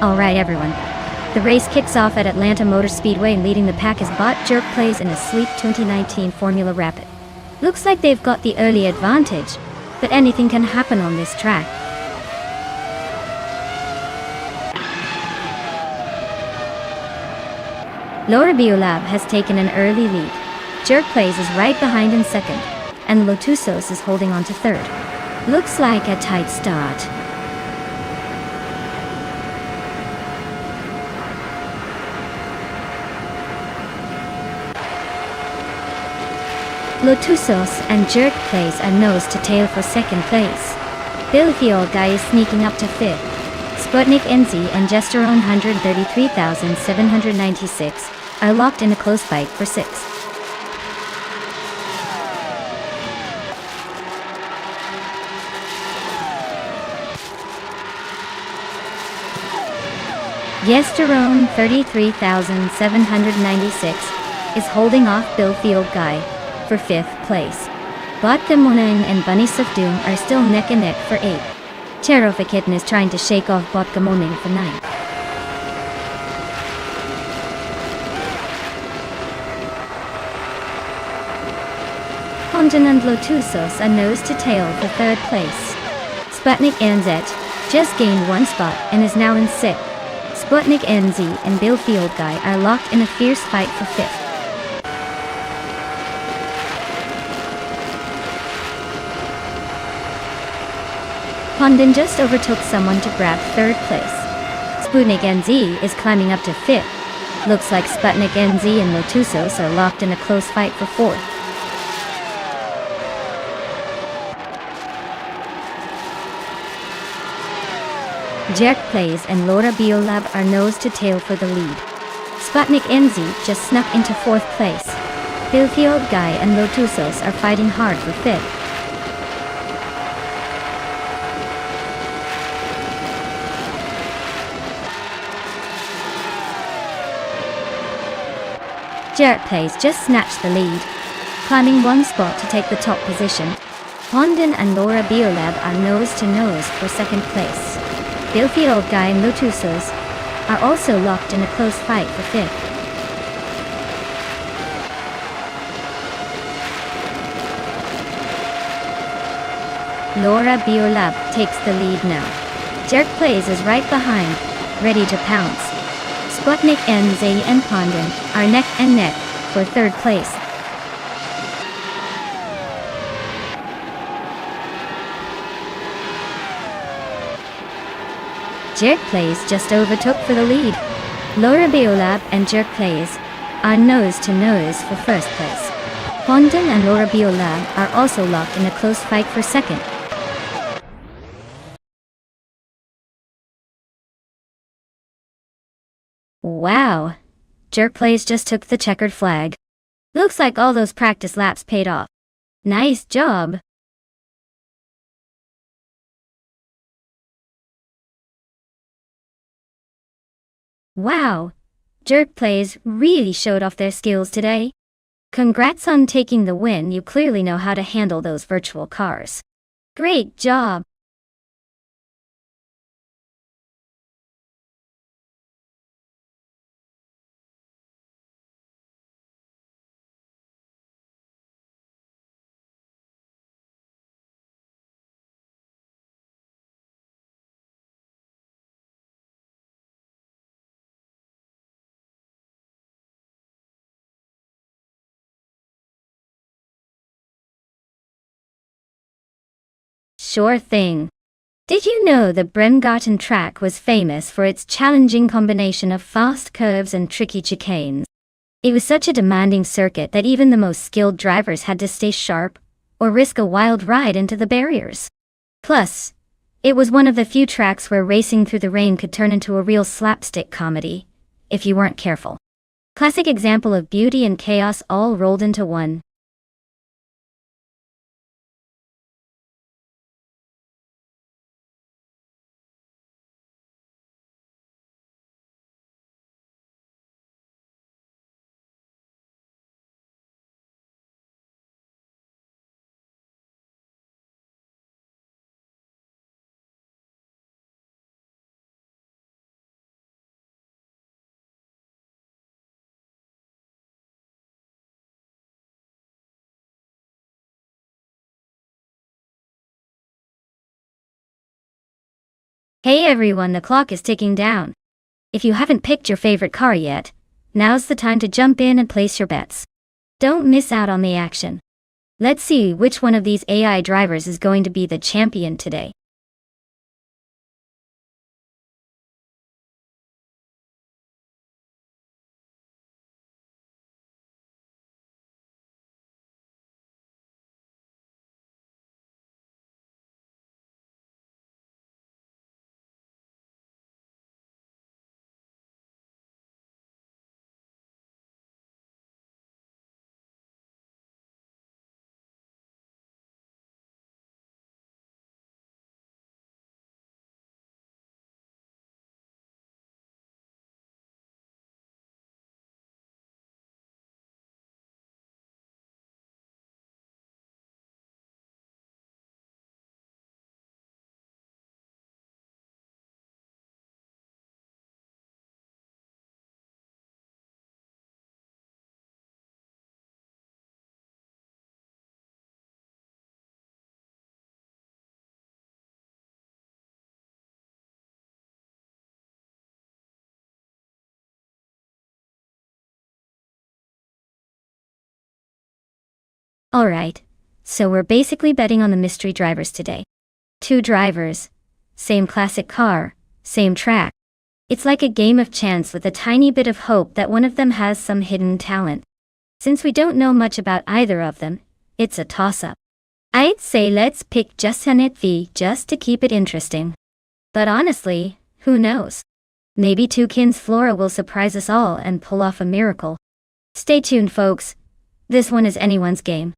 Alright everyone. The race kicks off at Atlanta Motor Speedway and leading the pack is Bot Jerk Plays in a sleek 2019 Formula Rapid. Looks like they've got the early advantage, but anything can happen on this track. Laura Biolab has taken an early lead. Jerk Plays is right behind in second, and Lotusos is holding on to third. Looks like a tight start. Lotusos and Jerk Plays are nose to tail for second place. Billfield Guy is sneaking up to fifth. Sputnik NZ and Gesterone 133,796 are locked in a close fight for sixth. Gesterone 33,796 is holding off Billfield Guy for fifth place. Botkamoning and Bunny Sufdoom are still neck and neck for eighth. Cherofikitten is trying to shake off Botkamoning for ninth. Honton and Lotusos are nose to tail for third place. Sputnik NZ just gained one spot and is now in sixth. Sputnik NZ and Billfield Guy are locked in a fierce fight for fifth. Condon just overtook someone to grab third place. Sputnik NZ is climbing up to fifth. Looks like Sputnik NZ and Lotusos are locked in a close fight for fourth. Jerk Plays and Laura Biolab are nose to tail for the lead. Sputnik NZ just snuck into fourth place. Billfield Guy and Lotusos are fighting hard for fifth. Jerk Plays just snatched the lead, climbing one spot to take the top position. Condon and Laura Biolab are nose to nose for second place. Billfield Guy and Lotusos are also locked in a close fight for fifth. Laura Biolab takes the lead now. Jerk Plays is right behind, ready to pounce. Sputnik NZ and Condon are neck and neck for third place. Jerk Plays just overtook for the lead. Laura Biolab and Jerk Plays are nose to nose for first place. Condon and Laura Biolab are also locked in a close fight for second. Wow! Jerk Plays just took the checkered flag. Looks like all those practice laps paid off. Nice job! Wow! Jerk Plays really showed off their skills today. Congrats on taking the win. You clearly know how to handle those virtual cars. Great job! Sure thing. Did you know the Bremgarten track was famous for its challenging combination of fast curves and tricky chicanes? It was such a demanding circuit that even the most skilled drivers had to stay sharp or risk a wild ride into the barriers. Plus, it was one of the few tracks where racing through the rain could turn into a real slapstick comedy, if you weren't careful. Classic example of beauty and chaos all rolled into one. Hey everyone, the clock is ticking down. If you haven't picked your favorite car yet, now's the time to jump in and place your bets. Don't miss out on the action. Let's see which one of these AI drivers is going to be the champion today. Alright, so we're basically betting on the mystery drivers today. Two drivers, same classic car, same track. It's like a game of chance with a tiny bit of hope that one of them has some hidden talent. Since we don't know much about either of them, it's a toss-up. I'd say let's pick Janet V just to keep it interesting. But honestly, who knows? Maybe Toucan's Flora will surprise us all and pull off a miracle. Stay tuned, folks. This one is anyone's game.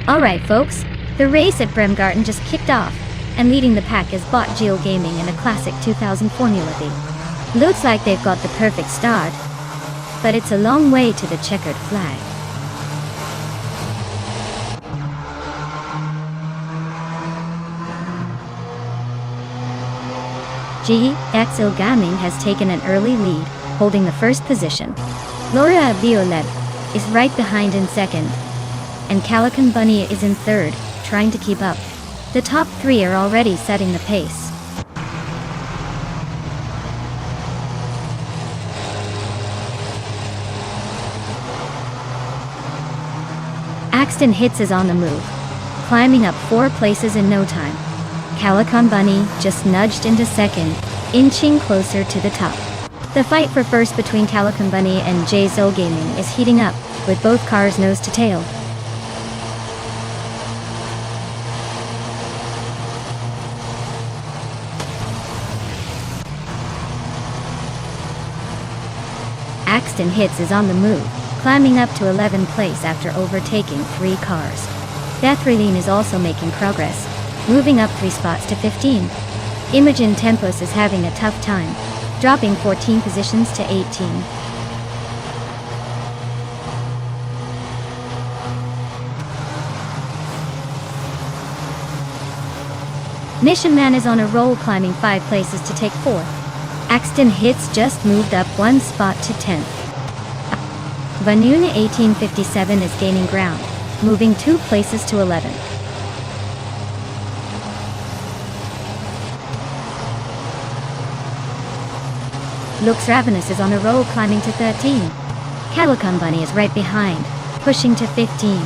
Alright folks, the race at Bremgarten just kicked off, and leading the pack is Bot Geo Gaming in a classic 2000 Formula V. Looks like they've got the perfect start, but it's a long way to the checkered flag. GXL Gaming has taken an early lead, holding the first position. Laura Violet is right behind in second, and Calican Bunny is in third, trying to keep up. The top three are already setting the pace. Axton Hits is on the move, climbing up 4 places in no time. Calican Bunny just nudged into second, inching closer to the top. The fight for first between Calico Bunny and JZO Gaming is heating up, with both cars nose to tail. Axton Hits is on the move, climbing up to 11th place after overtaking 3 cars. Deathraline is also making progress, moving up 3 spots to 15. Imogen Tempos is having a tough time, dropping 14 positions to 18. Mission Man is on a roll, climbing 5 places to take 4th. Axton Hits just moved up 1 spot to 10th. Vanuna 1857 is gaining ground, moving 2 places to 11th. Looks Ravenous is on a roll, climbing to 13. Calico Bunny is right behind, pushing to 15.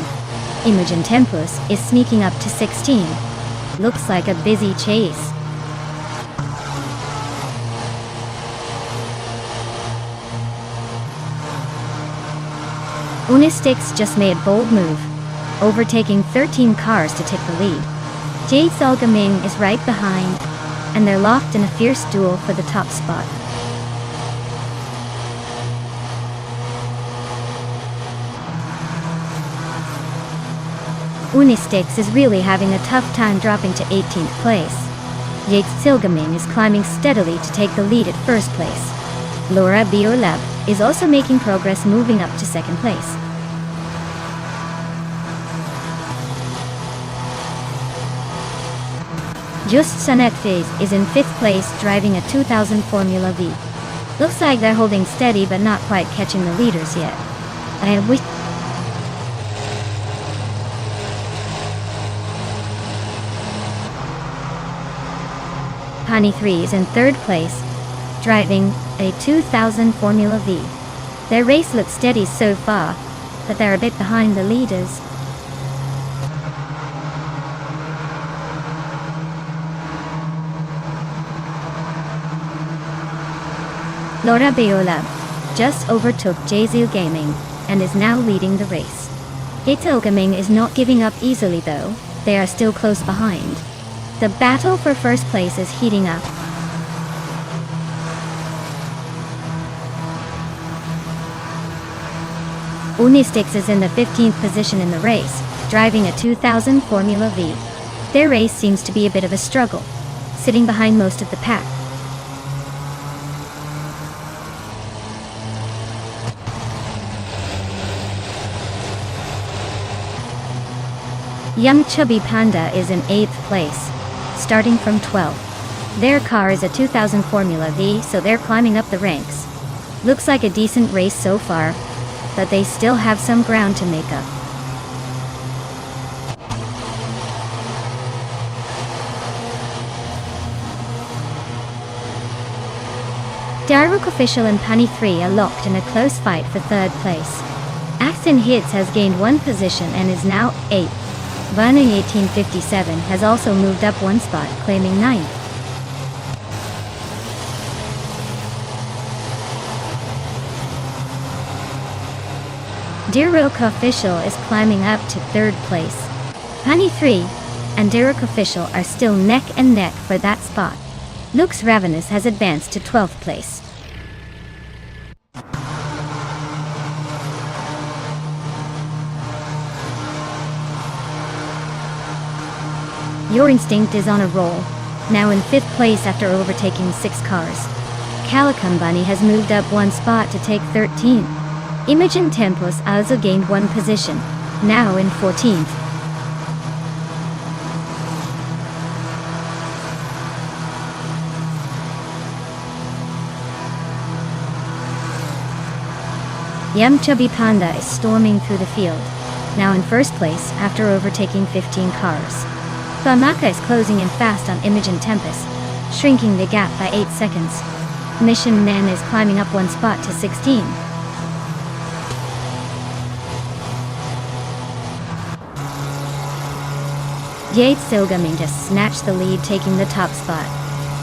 Imogen Tempus is sneaking up to 16. Looks like a busy chase. Unistix just made a bold move, overtaking 13 cars to take the lead. JZO Gaming is right behind, and they're locked in a fierce duel for the top spot. Unistix is really having a tough time, dropping to 18th place. JZO Gaming is climbing steadily to take the lead at 1st place. Laura Biolab is also making progress, moving up to 2nd place. Just Sunette Phase is in 5th place, driving a 2000 Formula V. Looks like they're holding steady but not quite catching the leaders yet. I wish Honey 3 is in 3rd place, driving a 2000 Formula V. Their race looks steady so far, but they're a bit behind the leaders. Laura Biola just overtook JZO Gaming and is now leading the race. JZO Gaming is not giving up easily though, they are still close behind. The battle for 1st place is heating up. Unistix is in the 15th position in the race, driving a 2000 Formula V. Their race seems to be a bit of a struggle, sitting behind most of the pack. Young Chubby Panda is in 8th place, starting from 12th. Their car is a 2000 Formula V, so they're climbing up the ranks. Looks like a decent race so far, but they still have some ground to make up. Daruk Official and Punny 3 are locked in a close fight for 3rd place. Axton Hits has gained 1 position and is now 8th. Vanu 1857 has also moved up 1 spot, claiming 9th. Daruk Official is climbing up to 3rd place. Punny 3 and Daruk Official are still neck and neck for that spot. Looks Ravenous has advanced to 12th place. Your Instinct is on a roll, now in 5th place after overtaking 6 cars. Calico Bunny has moved up 1 spot to take 13. Imogen Tempos also gained 1 position, now in 14th. Yum Chubby Panda is storming through the field, now in 1st place after overtaking 15 cars. Famaka is closing in fast on Imogen Tempest, shrinking the gap by 8 seconds. Mission Man is climbing up 1 spot to 16. JZO Gaming just snatched the lead, taking the top spot.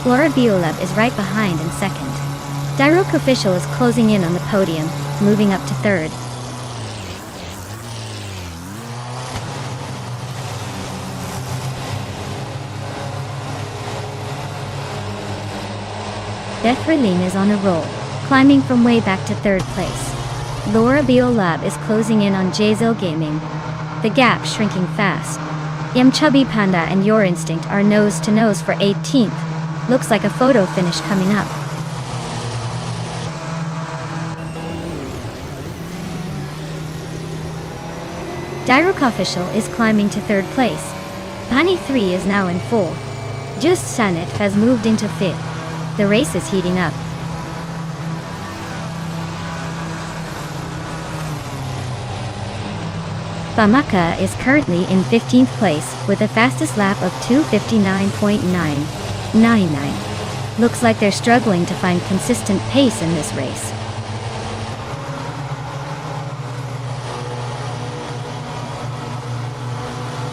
Laura Biolab is right behind in 2nd. Direct official is closing in on the podium, moving up to third. Beth Verleen is on a roll, climbing from way back to third place. Laura Biolab is closing in on Jazel Gaming. The gap shrinking fast. Chubby Panda and Your Instinct are nose to nose for 18th. Looks like a photo finish coming up. Direct official is climbing to third place. Pani 3 is now in full. Just Sanet has moved into fifth. The race is heating up. Bamaka is currently in 15th place with the fastest lap of 2:59.999. Looks like they're struggling to find consistent pace in this race.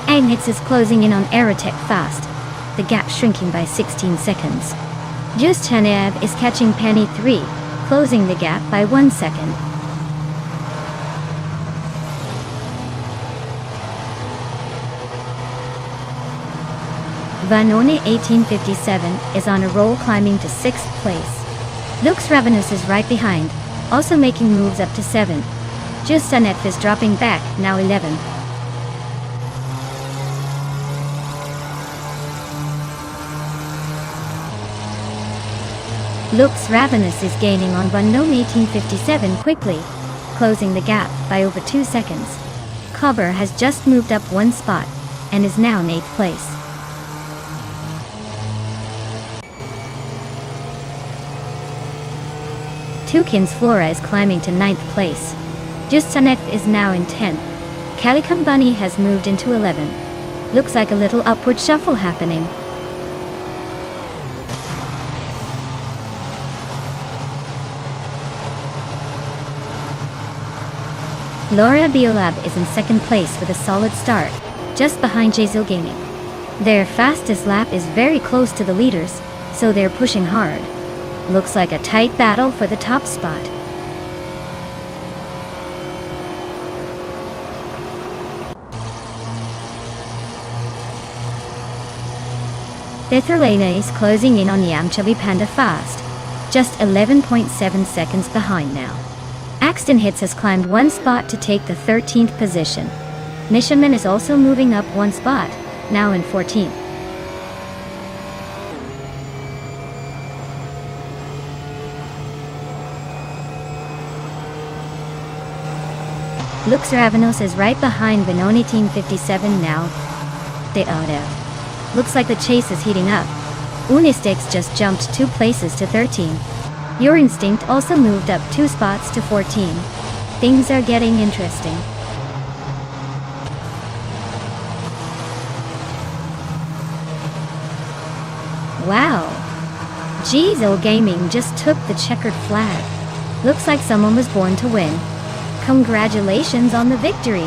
Agnitz is closing in on Aerotech fast, the gap shrinking by 16 seconds. Just Chanev is catching Penny 3, closing the gap by 1 second. Vanone 1857 is on a roll, climbing to 6th place. Lux Ravenous is right behind, also making moves up to 7. Just Sanet is dropping back, now 11. Lux Ravenous is gaining on Vanone 1857 quickly, closing the gap by over 2 seconds. Cobber has just moved up 1 spot, and is now in 8th place. Toucan's Flora is climbing to 9th place. Just Sanet is now in 10th. Calicum Bunny has moved into 11th. Looks like a little upward shuffle happening. Laura Biolab is in 2nd place with a solid start, just behind Jazel Gaming. Their fastest lap is very close to the leaders, so they're pushing hard. Looks like a tight battle for the top spot. Betherlena is closing in on Yamchubby Panda fast, just 11.7 seconds behind now. Axton Hits has climbed 1 spot to take the 13th position. Nishaman is also moving up 1 spot, now in 14th. Lux Ravenous is right behind Vanoni Team 57 now. They out. Looks like the chase is heating up. Unistix just jumped 2 places to 13. Your Instinct also moved up 2 spots to 14. Things are getting interesting. Wow! Jizo Gaming just took the checkered flag. Looks like someone was born to win. Congratulations on the victory!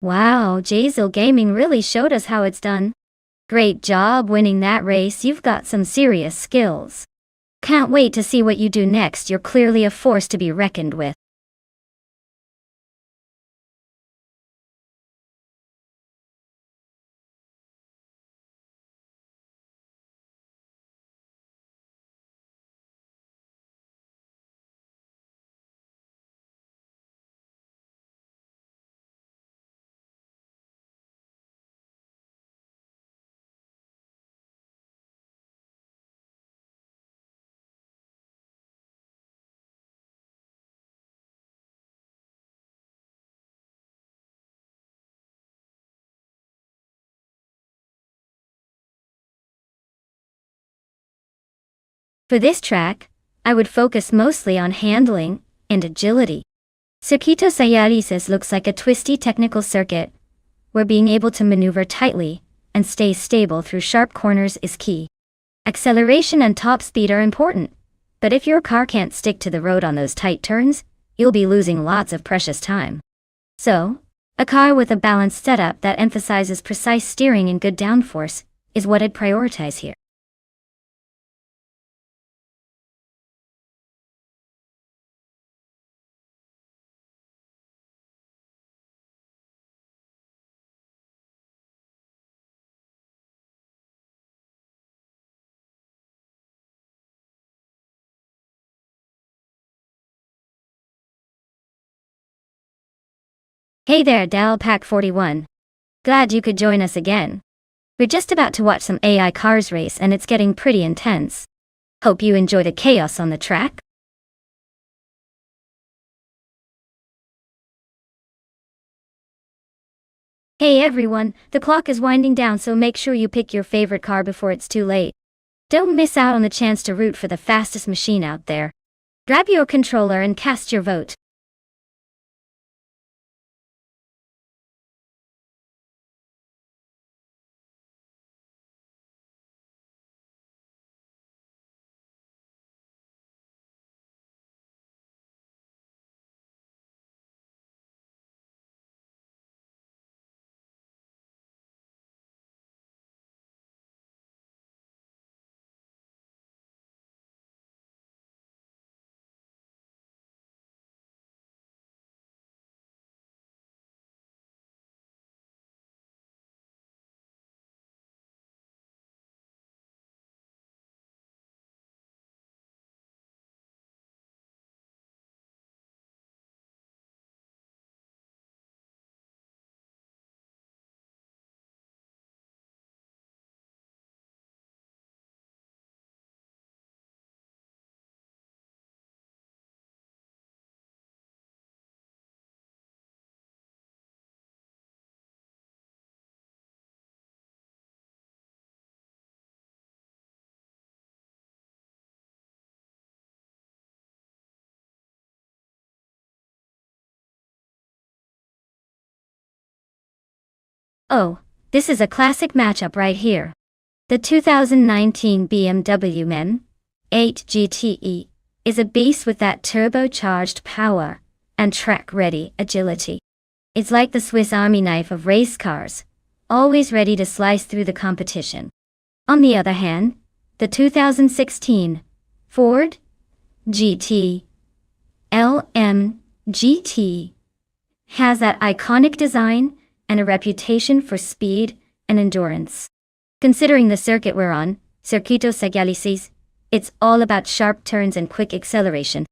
Wow, Jazil Gaming really showed us how it's done. Great job winning that race, you've got some serious skills. Can't wait to see what you do next, you're clearly a force to be reckoned with. For this track, I would focus mostly on handling and agility. Circuito Sayarices looks like a twisty technical circuit, where being able to maneuver tightly and stay stable through sharp corners is key. Acceleration and top speed are important, but if your car can't stick to the road on those tight turns, you'll be losing lots of precious time. So, a car with a balanced setup that emphasizes precise steering and good downforce is what I'd prioritize here. Hey there, Dal Pack 41. Glad you could join us again. We're just about to watch some AI cars race and it's getting pretty intense. Hope you enjoy the chaos on the track. Hey everyone, the clock is winding down, so make sure you pick your favorite car before it's too late. Don't miss out on the chance to root for the fastest machine out there. Grab your controller and cast your vote. Oh, this is a classic matchup right here. The 2019 BMW MIN 8 GTE is a beast with that turbocharged power and track-ready agility. It's like the Swiss Army knife of race cars, always ready to slice through the competition. On the other hand, the 2016 Ford GT LM GT has that iconic design and a reputation for speed and endurance. Considering the circuit we're on, Circuito Sagalices, it's all about sharp turns and quick acceleration.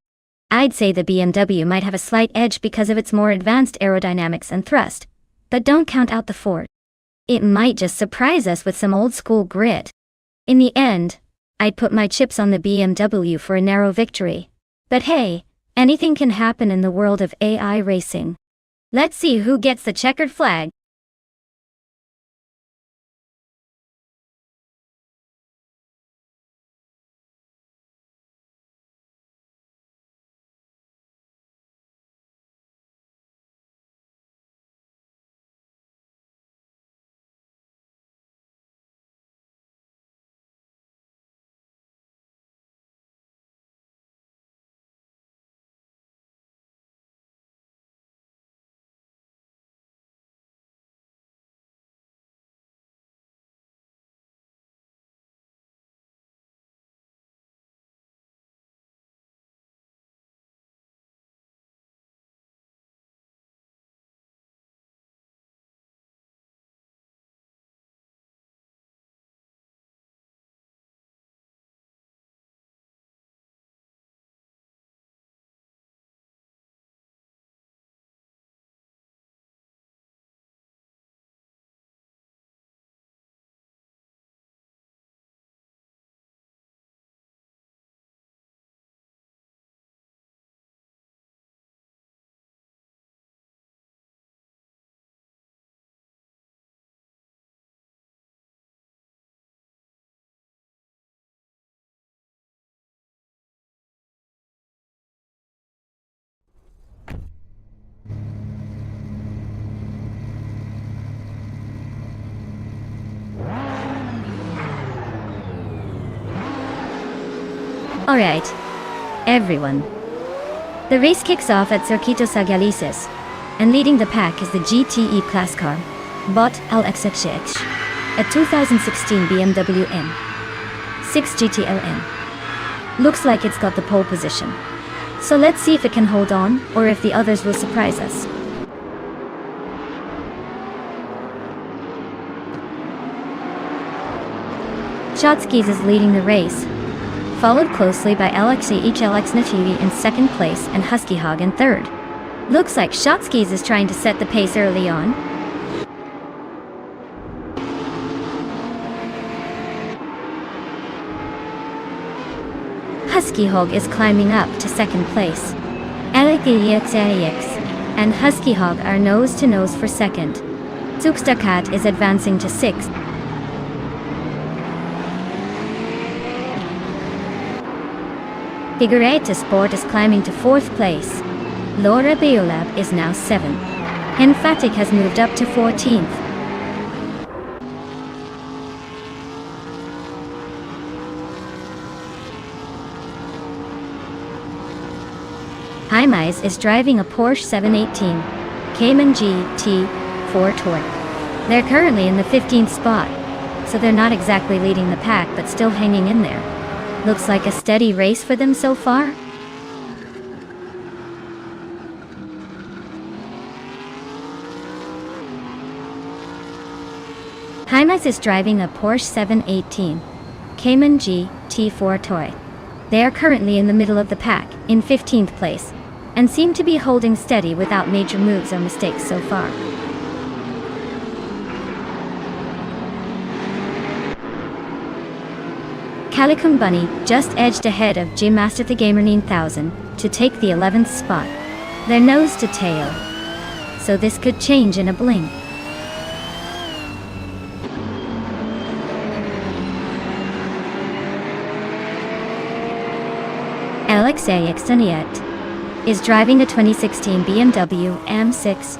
I'd say the BMW might have a slight edge because of its more advanced aerodynamics and thrust, but don't count out the Ford. It might just surprise us with some old-school grit. In the end, I'd put my chips on the BMW for a narrow victory. But hey, anything can happen in the world of AI racing. Let's see who gets the checkered flag. Alright, everyone. The race kicks off at Circuito Sagalices, and leading the pack is the GTE class car, Bot LXXX, a 2016 BMW M6 GTLM. Looks like it's got the pole position. So let's see if it can hold on, or if the others will surprise us. Shotskis is leading the race, followed closely by LXEH Natiri in second place and Husky Hog in third. Looks like Shotskis is trying to set the pace early on. Husky Hog is climbing up to second place. LXEX and Husky Hog are nose to nose for second. Zugstakat is advancing to sixth. Figureta Sport is climbing to fourth place. Laura Beolab is now 7th. Henfatic has moved up to 14th. Jaimais is driving a Porsche 718 Cayman GT4 Tour. They're currently in the 15th spot, so they're not exactly leading the pack but still hanging in there. Looks like a steady race for them so far. Jaimais is driving a Porsche 718 Cayman GT4 Toy. They are currently in the middle of the pack, in 15th place, and seem to be holding steady without major moves or mistakes so far. Calicum Bunny just edged ahead of Jim Master the Gamer 9000 to take the 11th spot. They're nose to tail, so this could change in a blink. LXAX is driving a 2016 BMW M6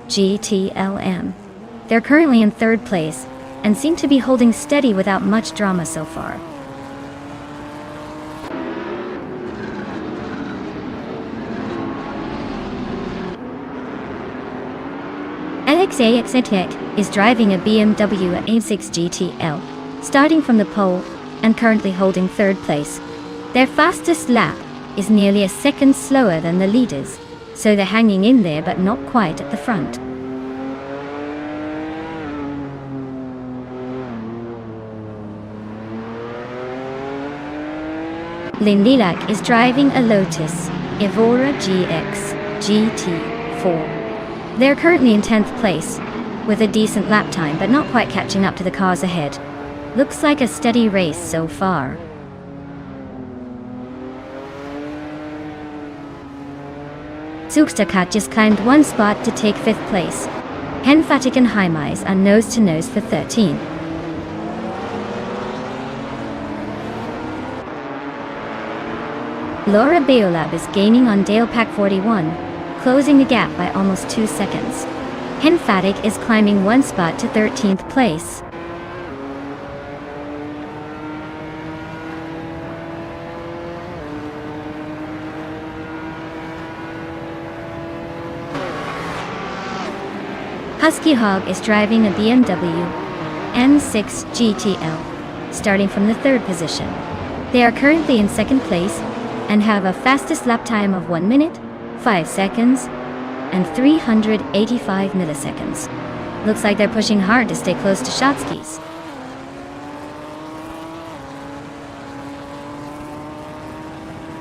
GTLM. They're currently in third place and seem to be holding steady without much drama so far. LXAX is driving a BMW M6 GTL, starting from the pole and currently holding third place. Their fastest lap is nearly a second slower than the leaders, so they're hanging in there but not quite at the front. Lynn Lilac is driving a Lotus Evora GX GT4. They're currently in 10th place, with a decent lap time but not quite catching up to the cars ahead. Looks like a steady race so far. Zugstakat just climbed one spot to take 5th place. Henfatic and Jaimais are nose to nose for 13. Laura Beolab is gaining on Dale Pack 41, closing the gap by almost 2 seconds. Henfatic is climbing one spot to 13th place. Husky Hog is driving a BMW M6 GTL, starting from the 3rd position. They are currently in 2nd place and have a fastest lap time of 1 minute, 5 seconds, and 385 milliseconds. Looks like they're pushing hard to stay close to Shotskis.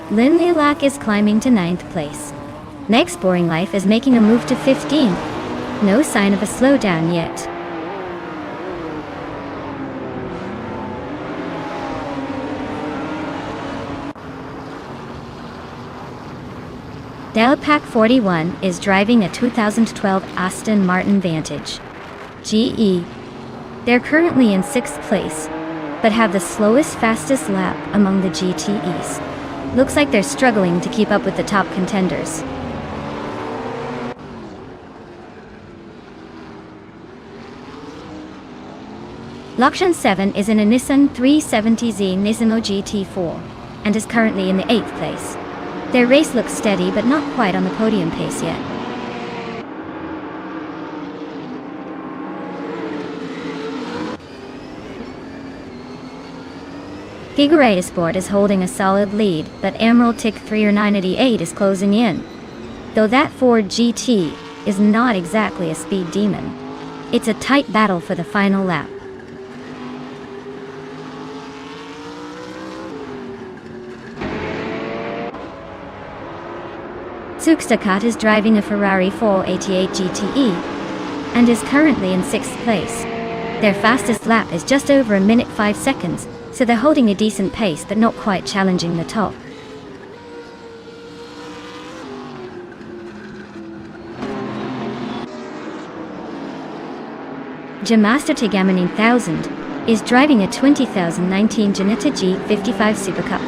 Lynn Lilac is climbing to 9th place. Next Boring Life is making a move to 15. No sign of a slowdown yet. Delpac 41 is driving a 2012 Aston Martin Vantage GE. They're currently in 6th place, but have the slowest fastest lap among the GTEs. Looks like they're struggling to keep up with the top contenders. Lakshan 7 is in a Nissan 370Z Nismo GT4, and is currently in the 8th place. Their race looks steady but not quite on the podium pace yet. Figure Sport is holding a solid lead, but Emerald Tick 30988 is closing in. Though that Ford GT is not exactly a speed demon, it's a tight battle for the final lap. Zugstakat is driving a Ferrari 488 GTE and is currently in 6th place. Their fastest lap is just over 1 minute 5 seconds, so they're holding a decent pace but not quite challenging the top. Jamaster Tigaman 1000 is driving a 2019 Janetta G55 Super Cup.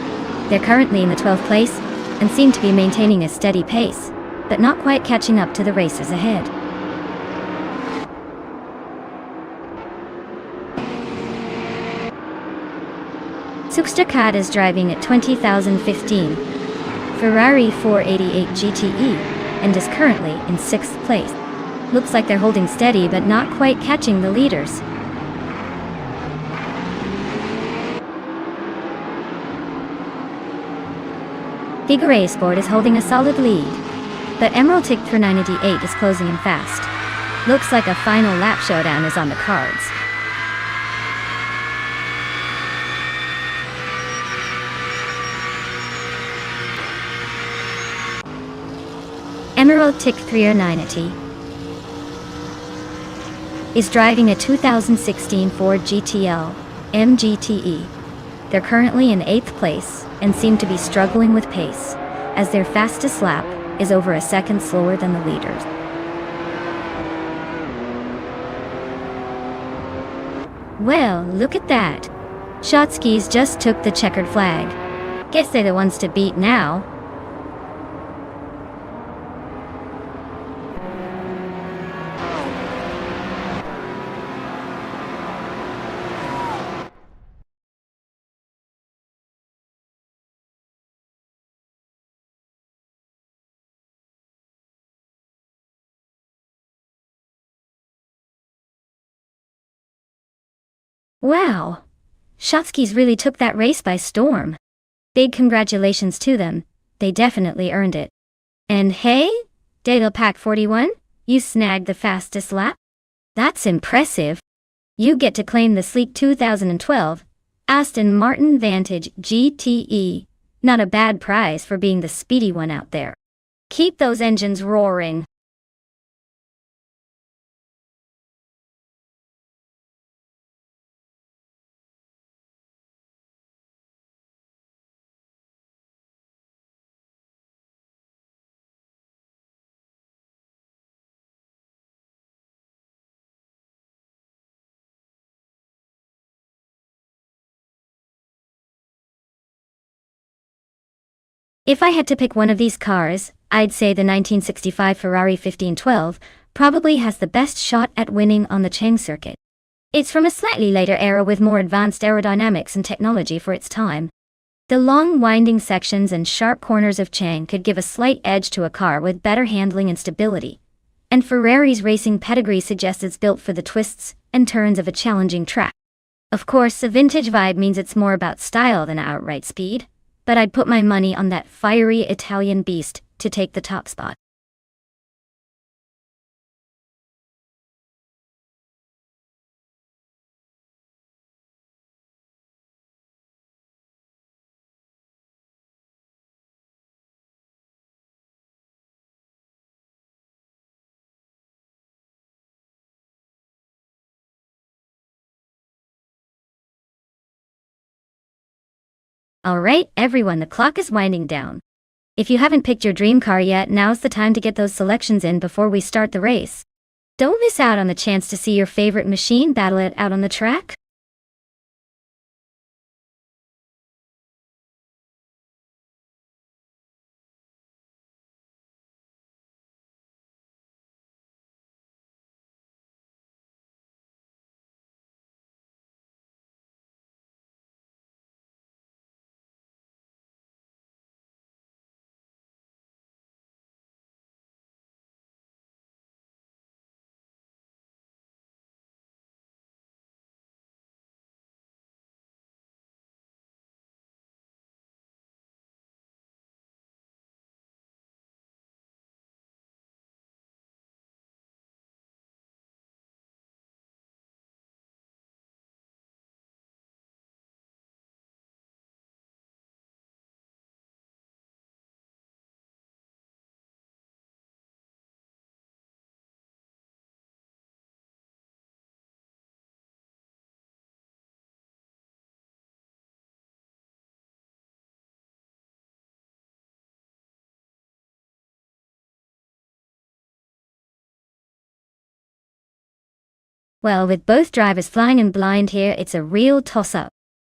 They're currently in the 12th place and seem to be maintaining a steady pace, but not quite catching up to the racers ahead. Zugstakat is driving a 2015 Ferrari 488 GTE and is currently in 6th place. Looks like they're holding steady but not quite catching the leaders. Figure Sport is holding a solid lead, but Emerald Tick 30988 is closing in fast. Looks like a final lap showdown is on the cards. Emerald Tick 30988 is driving a 2016 Ford GTL MGTE. They're currently in 8th place and seem to be struggling with pace, as their fastest lap is over a second slower than the leaders. Well, look at that. Shotskis just took the checkered flag. Guess they're the ones to beat now. Wow! Shotskis really took that race by storm. Big congratulations to them, they definitely earned it. And hey, Data Pack 41, you snagged the fastest lap? That's impressive. You get to claim the sleek 2012 Aston Martin Vantage GTE. Not a bad prize for being the speedy one out there. Keep those engines roaring. If I had to pick one of these cars, I'd say the 1965 Ferrari 1512 probably has the best shot at winning on the Chang circuit. It's from a slightly later era with more advanced aerodynamics and technology for its time. The long winding sections and sharp corners of Chang could give a slight edge to a car with better handling and stability. And Ferrari's racing pedigree suggests it's built for the twists and turns of a challenging track. Of course, a vintage vibe means it's more about style than outright speed, but I'd put my money on that fiery Italian beast to take the top spot. Alright, everyone, the clock is winding down. If you haven't picked your dream car yet, now's the time to get those selections in before we start the race. Don't miss out on the chance to see your favorite machine battle it out on the track. Well, with both drivers flying in blind here, it's a real toss-up.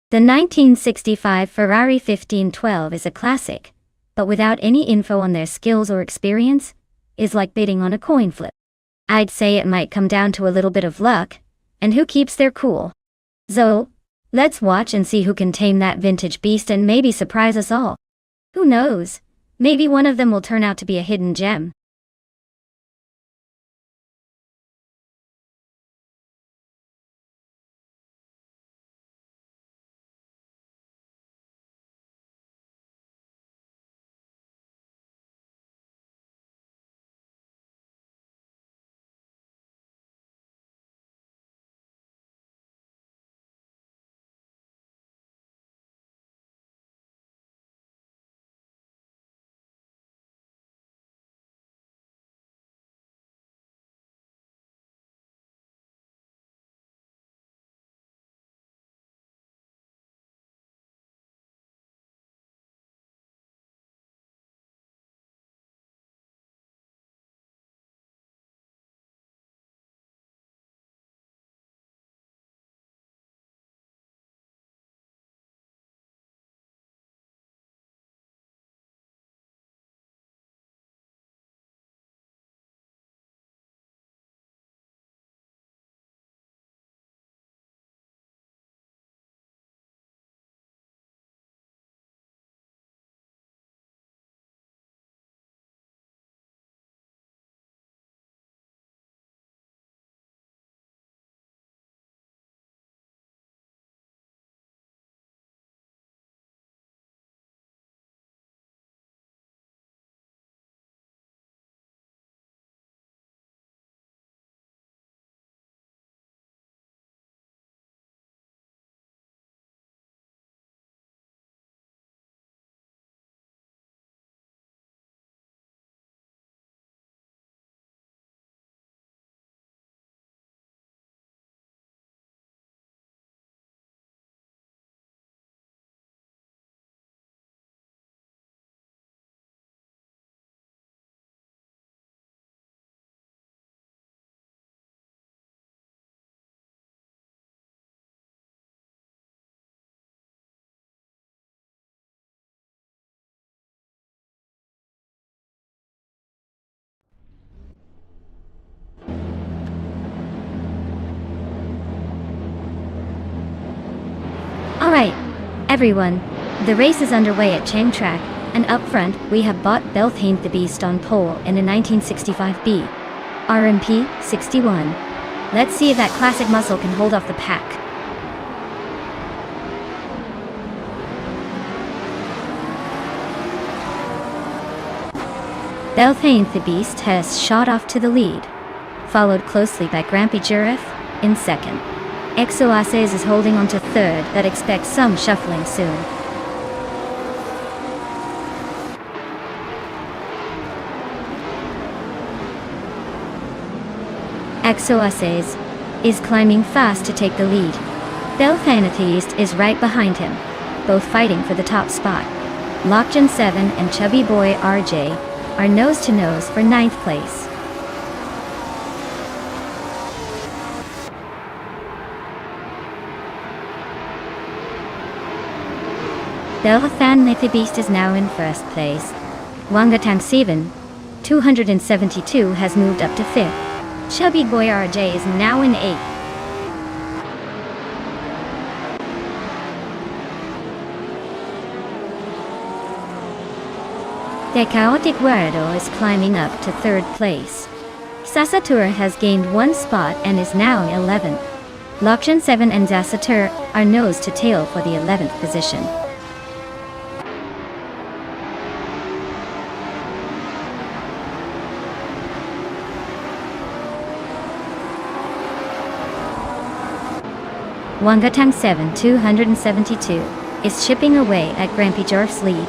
The 1965 Ferrari 1512 is a classic, but without any info on their skills or experience, is like bidding on a coin flip. I'd say it might come down to a little bit of luck, and who keeps their cool. So, let's watch and see who can tame that vintage beast and maybe surprise us all. Who knows? Maybe one of them will turn out to be a hidden gem. Alright, everyone, the race is underway at Chang Track, and up front we have bought Belthane the Beast on pole in a 1965B, RMP 61. Let's see if that classic muscle can hold off the pack. Belthane the Beast has shot off to the lead, followed closely by Grampy Giraffe in second. Exoaces is holding on to third, that expects some shuffling soon. Exoaces is climbing fast to take the lead. Belthanethist is right behind him, both fighting for the top spot. Lockgen 7 and Chubby Boy RJ are nose to nose for 9th place. Belthan Beast is now in 1st place. Wangatang 7, 272 has moved up to 5th. Chubby Boy RJ is now in 8th. The Chaotic Guerrero is climbing up to 3rd place. Sasatur has gained 1 spot and is now 11th. Lockgen 7 and Zasatur are nose to tail for the 11th position. Wangatang 7, 272 is chipping away at Grampy Giraffe's lead,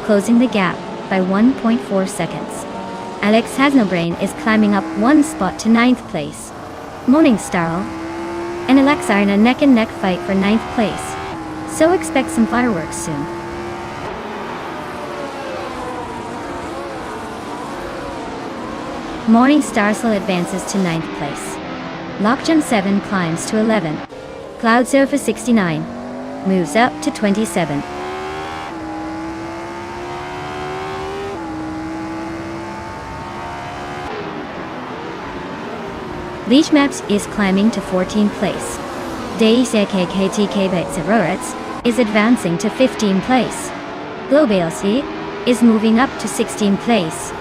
closing the gap by 1.4 seconds. Alex Hasnobrain is climbing up 1 spot to 9th place. Morningstar and Alex are in a neck-and-neck fight for 9th place, so expect some fireworks soon. Morningstar still advances to 9th place. Lockjump 7 climbs to 11. Cloud Surface 69 moves up to 27. Leech Maps is climbing to 14th place. DECKKTK Betzeroritz is advancing to 15th place. Globalc is moving up to 16th place.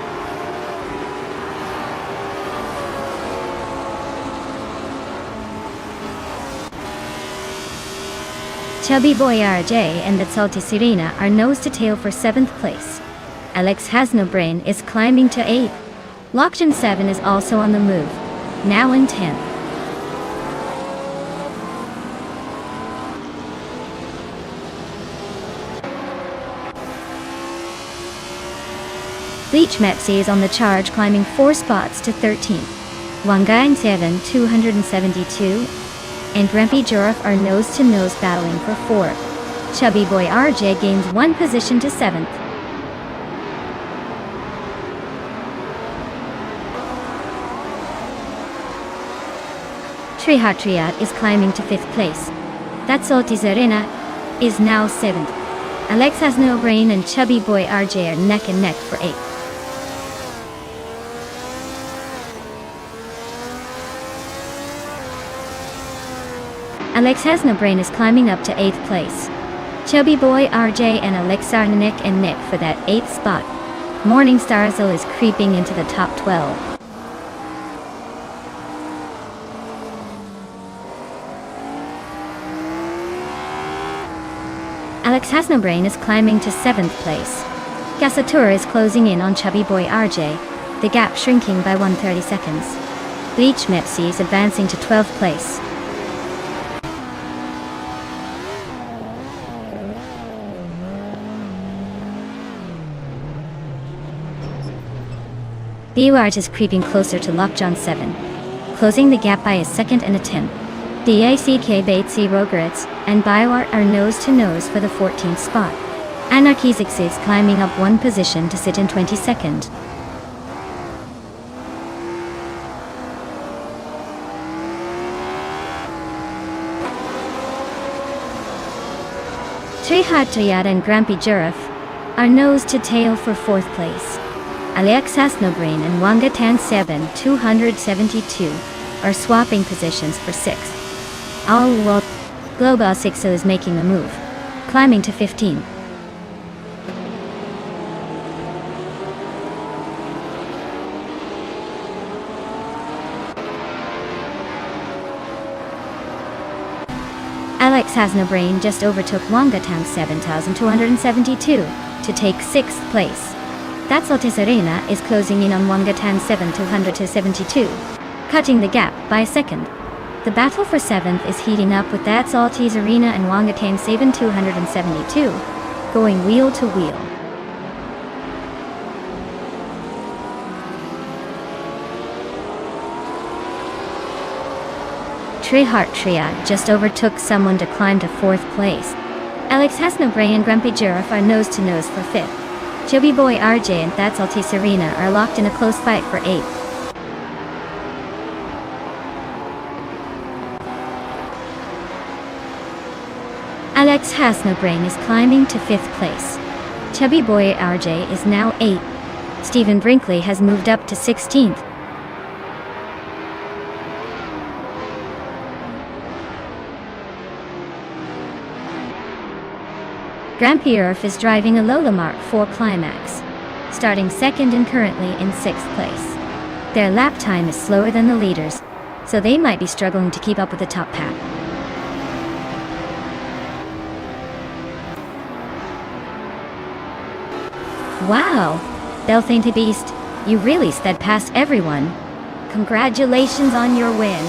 Chubby Boy RJ and the Salty Serena are nose to tail for 7th place. Alex Has No Brain is climbing to 8th. Lockjump 7 is also on the move, now in 10th. Leech Mepsi is on the charge, climbing 4 spots to 13th. Wangain 7, 272, and Grumpy Giraffe are nose-to-nose battling for 4th. Chubby Boy RJ gains 1 position to 7th. Trihat is climbing to 5th place. That's Salty Serena is now 7th. Alex Has No Brain and Chubby Boy RJ are neck and neck for 8th. Alex Has No Brain is climbing up to 8th place. Chubby Boy RJ and Alex are neck and neck for that 8th spot. Morningstar Zil is creeping into the top 12. Alex Has No Brain is climbing to 7th place. Gasatura is closing in on Chubby Boy RJ, the gap shrinking by 1/30 seconds. Leech Mepsi is advancing to 12th place. BUART is creeping closer to Lockjump 7, closing the gap by a second and a tenth. DACK Batesy Rogeritz and BioArt are nose-to-nose for the 14th spot. Anarchisix is climbing up 1 position to sit in 22nd. Trihat and Grumpy Giraffe are nose-to-tail for 4th place. Alex Has No Brain and Wangatan 7, 272 are swapping positions for 6th. All while Global 6 is making a move, climbing to 15. Alex Has No Brain just overtook Wangatang 7,272 to take 6th place. That's Salty Serena is closing in on Wangatang 7,272, cutting the gap by a second. The battle for 7th is heating up with That's Salty Serena and Wangatang 7,272 going wheel to wheel. Trihat just overtook someone to climb to 4th place. Alex Has No Brain and Grumpy Giraffe are nose-to-nose for 5th. Chubby Boy RJ and That's Salty Serena are locked in a close fight for 8th. Alex Has No Brain is climbing to 5th place. Chubby Boy RJ is now 8th. Stephen Brinkley has moved up to 16th. Grumpy Giraffe is driving a Lola Mark 4 Climax, starting 2nd and currently in 6th place. Their lap time is slower than the leaders, so they might be struggling to keep up with the top pack. Wow! Belthainty Beast, you really sped past everyone. Congratulations on your win.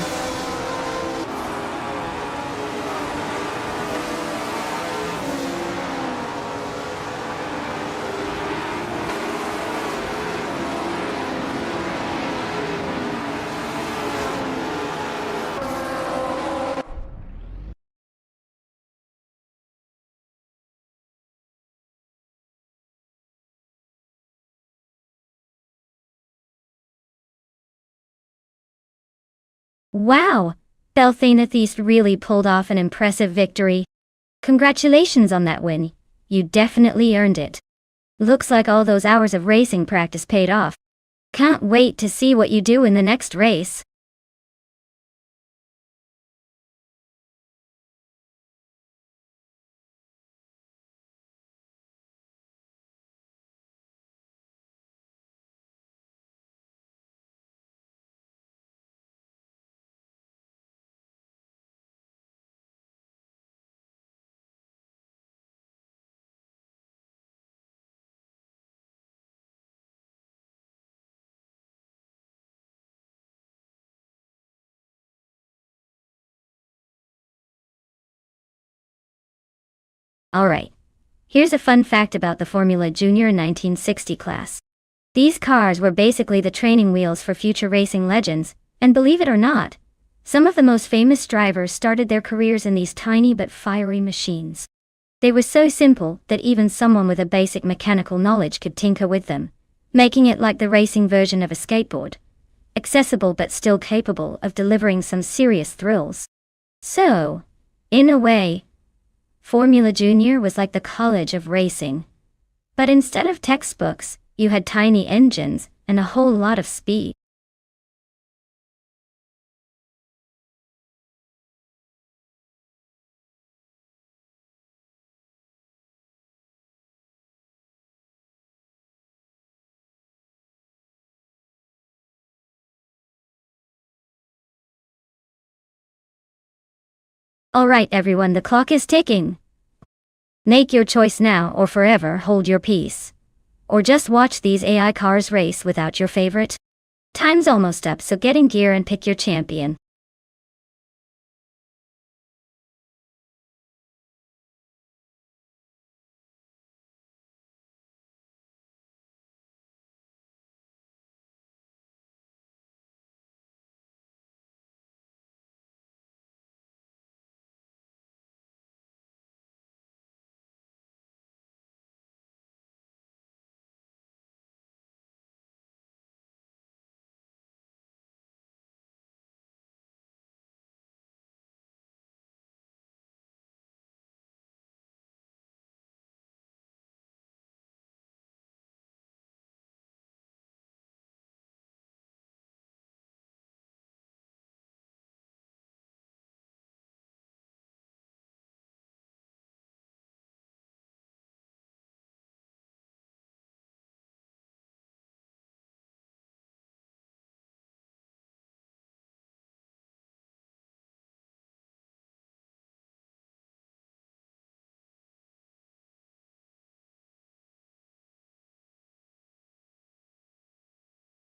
Wow! Belthanethist really pulled off an impressive victory. Congratulations on that win. You definitely earned it. Looks like all those hours of racing practice paid off. Can't wait to see what you do in the next race. Alright. Here's a fun fact about the Formula Junior 1960 class. These cars were basically the training wheels for future racing legends, and believe it or not, some of the most famous drivers started their careers in these tiny but fiery machines. They were so simple that even someone with a basic mechanical knowledge could tinker with them, making it like the racing version of a skateboard, accessible but still capable of delivering some serious thrills. So, in a way, Formula Junior was like the college of racing. But instead of textbooks, you had tiny engines and a whole lot of speed. Alright everyone, the clock is ticking. Make your choice now or forever hold your peace. Or just watch these AI cars race without your favorite. Time's almost up, so get in gear and pick your champion.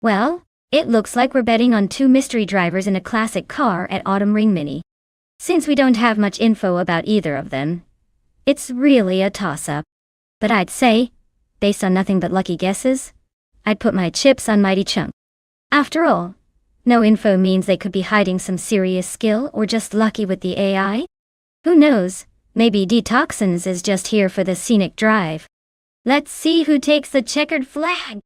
Well, it looks like we're betting on two mystery drivers in a classic car at Autumn Ring Mini. Since we don't have much info about either of them, it's really a toss-up. But I'd say, based on nothing but lucky guesses, I'd put my chips on Mighty Chunk. After all, no info means they could be hiding some serious skill or just lucky with the AI. Who knows, maybe Detoxins is just here for the scenic drive. Let's see who takes the checkered flag.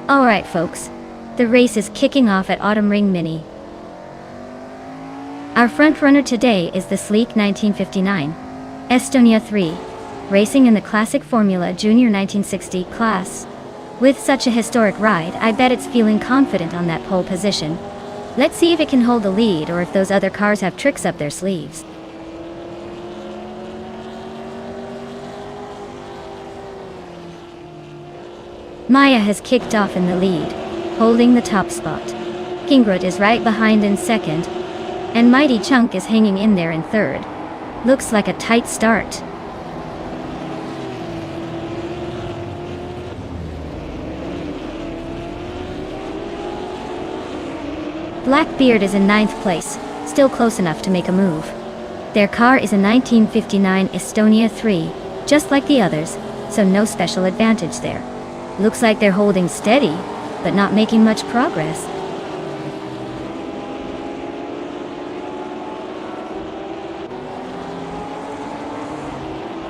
Alright folks, the race is kicking off at Autumn Ring Mini. Our front runner today is the sleek 1959 Estonia 3, racing in the Classic Formula Junior 1960 class. With such a historic ride, I bet it's feeling confident on that pole position. Let's see if it can hold the lead or if those other cars have tricks up their sleeves. Maya has kicked off in the lead, holding the top spot. Kingrud is right behind in second, and Mighty Chunk is hanging in there in third. Looks like a tight start. Blackbeard is in ninth place, still close enough to make a move. Their car is a 1959 Estonia 3, just like the others, so no special advantage there. Looks like they're holding steady, but not making much progress.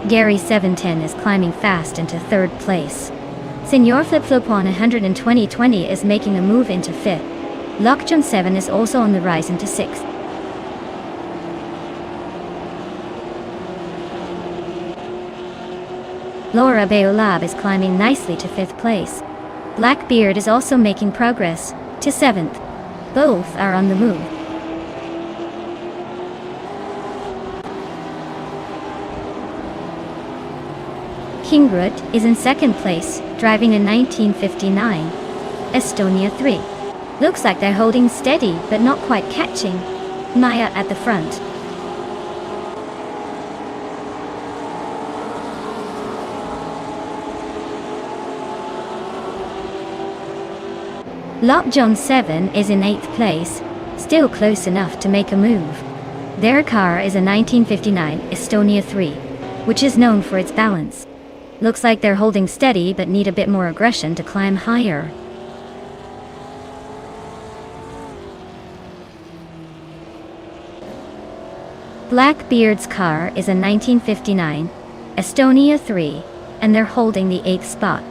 Gary 710 is climbing fast into third place. Senor Flip Flop on 120-20 is making a move into fifth. Lockjump 7 is also on the rise into sixth. Laura Beolab is climbing nicely to fifth place. Blackbeard is also making progress to seventh. Both are on the move. Kingrud is in second place, driving a 1959 Estonia 3. Looks like they're holding steady, but not quite catching Maya at the front. Lockjohn 7 is in 8th place, still close enough to make a move. Their car is a 1959 Estonia 3, which is known for its balance. Looks like they're holding steady but need a bit more aggression to climb higher. Blackbeard's car is a 1959 Estonia 3, and they're holding the 8th spot.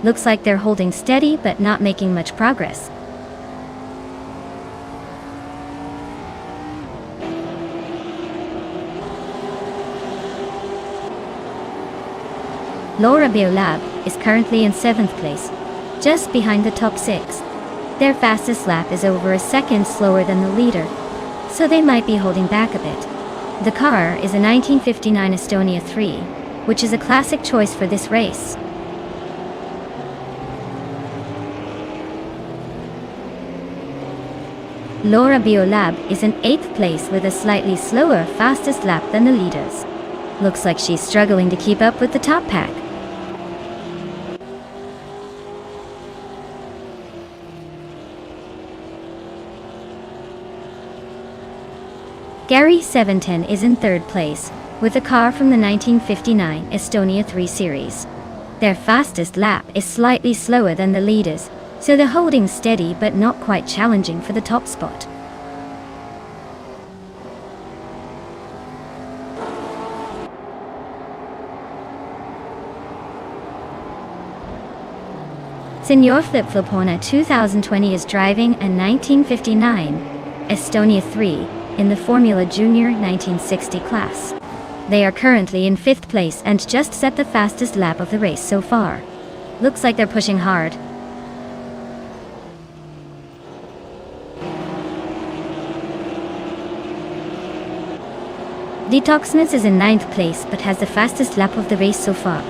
Looks like they're holding steady but not making much progress. Laura Beolab is currently in 7th place, just behind the top 6. Their fastest lap is over a second slower than the leader, so they might be holding back a bit. The car is a 1959 Estonia 3, which is a classic choice for this race. Laura Beolab is in 8th place with a slightly slower fastest lap than the leaders. Looks like she's struggling to keep up with the top pack. Gary 710 is in 3rd place, with a car from the 1959 Estonia 3 series. Their fastest lap is slightly slower than the leaders, so they're holding steady but not quite challenging for the top spot. Senor Flip Flop on 2020 is driving a 1959 Estonia 3 in the Formula Junior 1960 class. They are currently in 5th place and just set the fastest lap of the race so far. Looks like they're pushing hard. Detoxness is in 9th place but has the fastest lap of the race so far.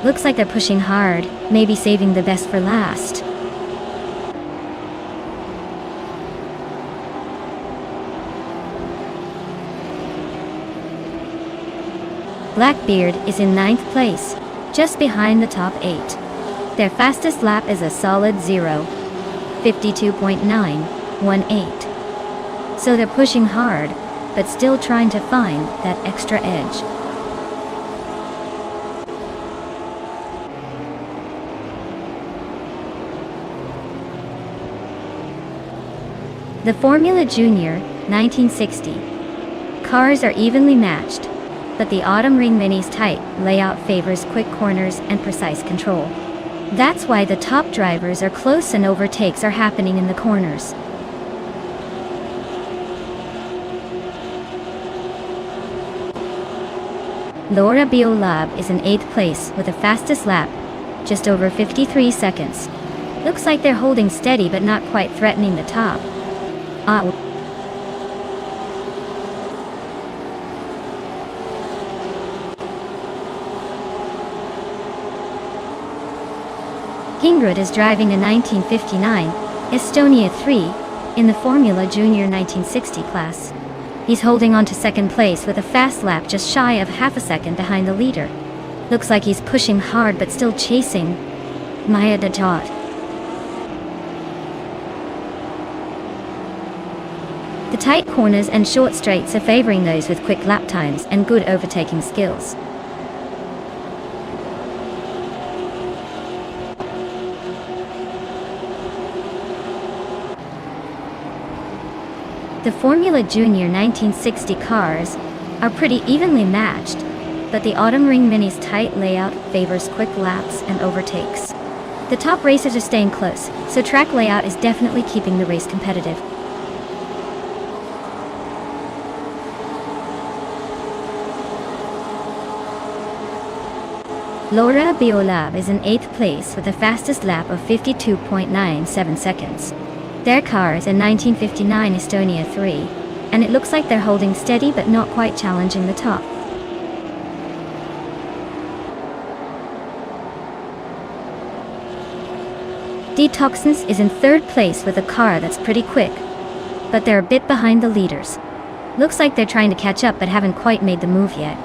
Looks like they're pushing hard, maybe saving the best for last. Blackbeard is in 9th place, just behind the top 8. Their fastest lap is a solid 52.918. So they're pushing hard, but still trying to find that extra edge. The Formula Junior 1960 cars are evenly matched, but the Autumn Ring Mini's tight layout favors quick corners and precise control. That's why the top drivers are close and overtakes are happening in the corners. Laura Biolab is in 8th place with the fastest lap, just over 53 seconds. Looks like they're holding steady but not quite threatening the top. Ingrid is driving a 1959 Estonia 3 in the Formula Junior 1960 class. He's holding on to second place with a fast lap just shy of half a second behind the leader. Looks like he's pushing hard but still chasing Maya Dajot. The tight corners and short straights are favoring those with quick lap times and good overtaking skills. The Formula Junior 1960 cars are pretty evenly matched, but the Autumn Ring Mini's tight layout favors quick laps and overtakes. The top racers are staying close, so track layout is definitely keeping the race competitive. Laura Biolab is in 8th place with the fastest lap of 52.97 seconds. Their car is a 1959 Estonia 3, and it looks like they're holding steady but not quite challenging the top. Detoxins is in 3rd place with a car that's pretty quick, but they're a bit behind the leaders. Looks like they're trying to catch up but haven't quite made the move yet.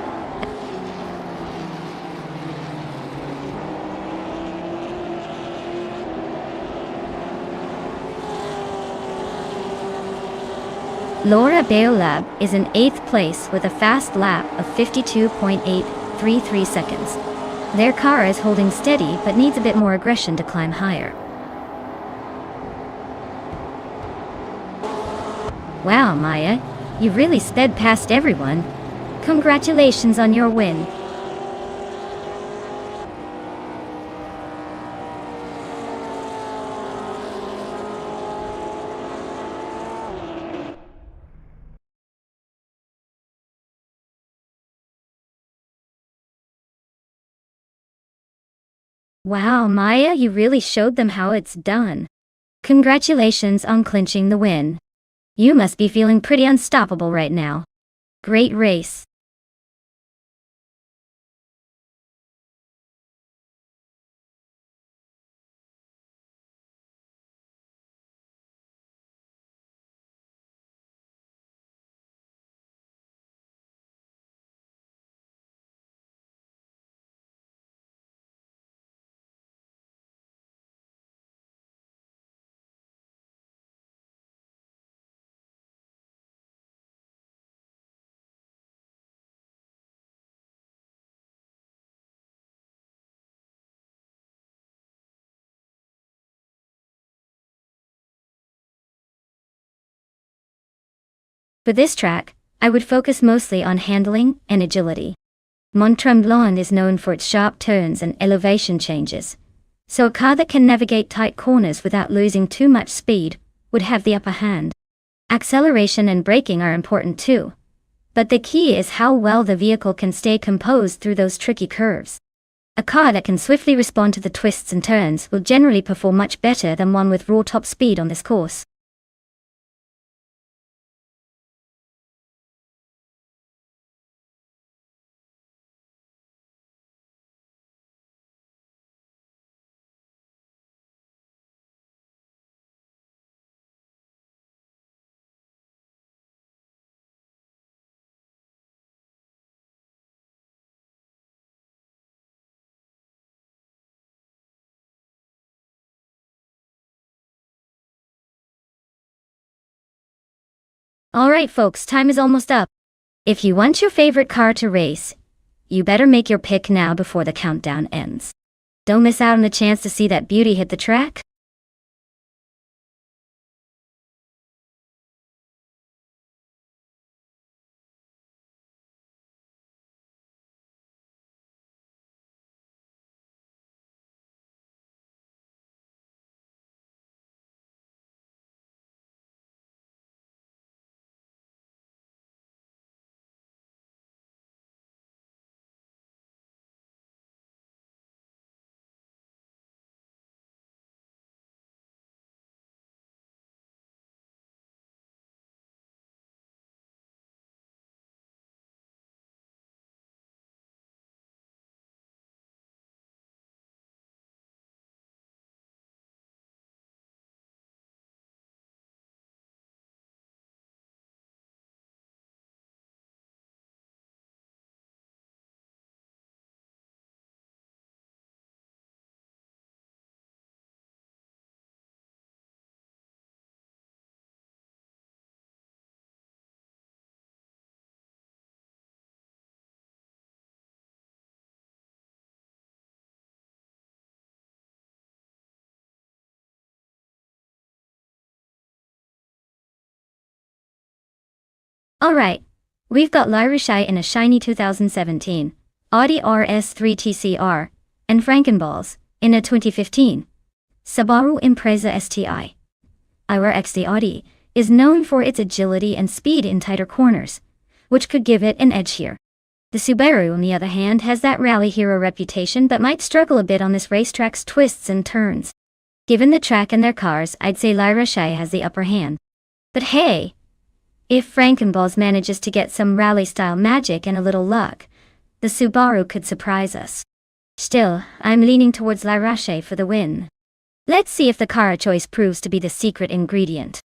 Laura Biolab is in 8th place with a fast lap of 52.833 seconds. Their car is holding steady but needs a bit more aggression to climb higher. Wow, Maya, you really sped past everyone. Congratulations on your win. Wow, Maya, you really showed them how it's done. Congratulations on clinching the win. You must be feeling pretty unstoppable right now. Great race. For this track, I would focus mostly on handling and agility. Mont-Tremblant is known for its sharp turns and elevation changes, so a car that can navigate tight corners without losing too much speed would have the upper hand. Acceleration and braking are important too, but the key is how well the vehicle can stay composed through those tricky curves. A car that can swiftly respond to the twists and turns will generally perform much better than one with raw top speed on this course. Alright folks, time is almost up. If you want your favorite car to race, you better make your pick now before the countdown ends. Don't miss out on the chance to see that beauty hit the track. Alright, we've got Lyra in a shiny 2017, Audi RS3 TCR, and Frankenballs in a 2015 Subaru Impreza STI. Our XD Audi is known for its agility and speed in tighter corners, which could give it an edge here. The Subaru, on the other hand, has that rally hero reputation but might struggle a bit on this racetrack's twists and turns. Given the track and their cars, I'd say Lyra has the upper hand. But hey, if Frankenballs manages to get some rally-style magic and a little luck, the Subaru could surprise us. Still, I'm leaning towards Lyra for the win. Let's see if the car choice proves to be the secret ingredient.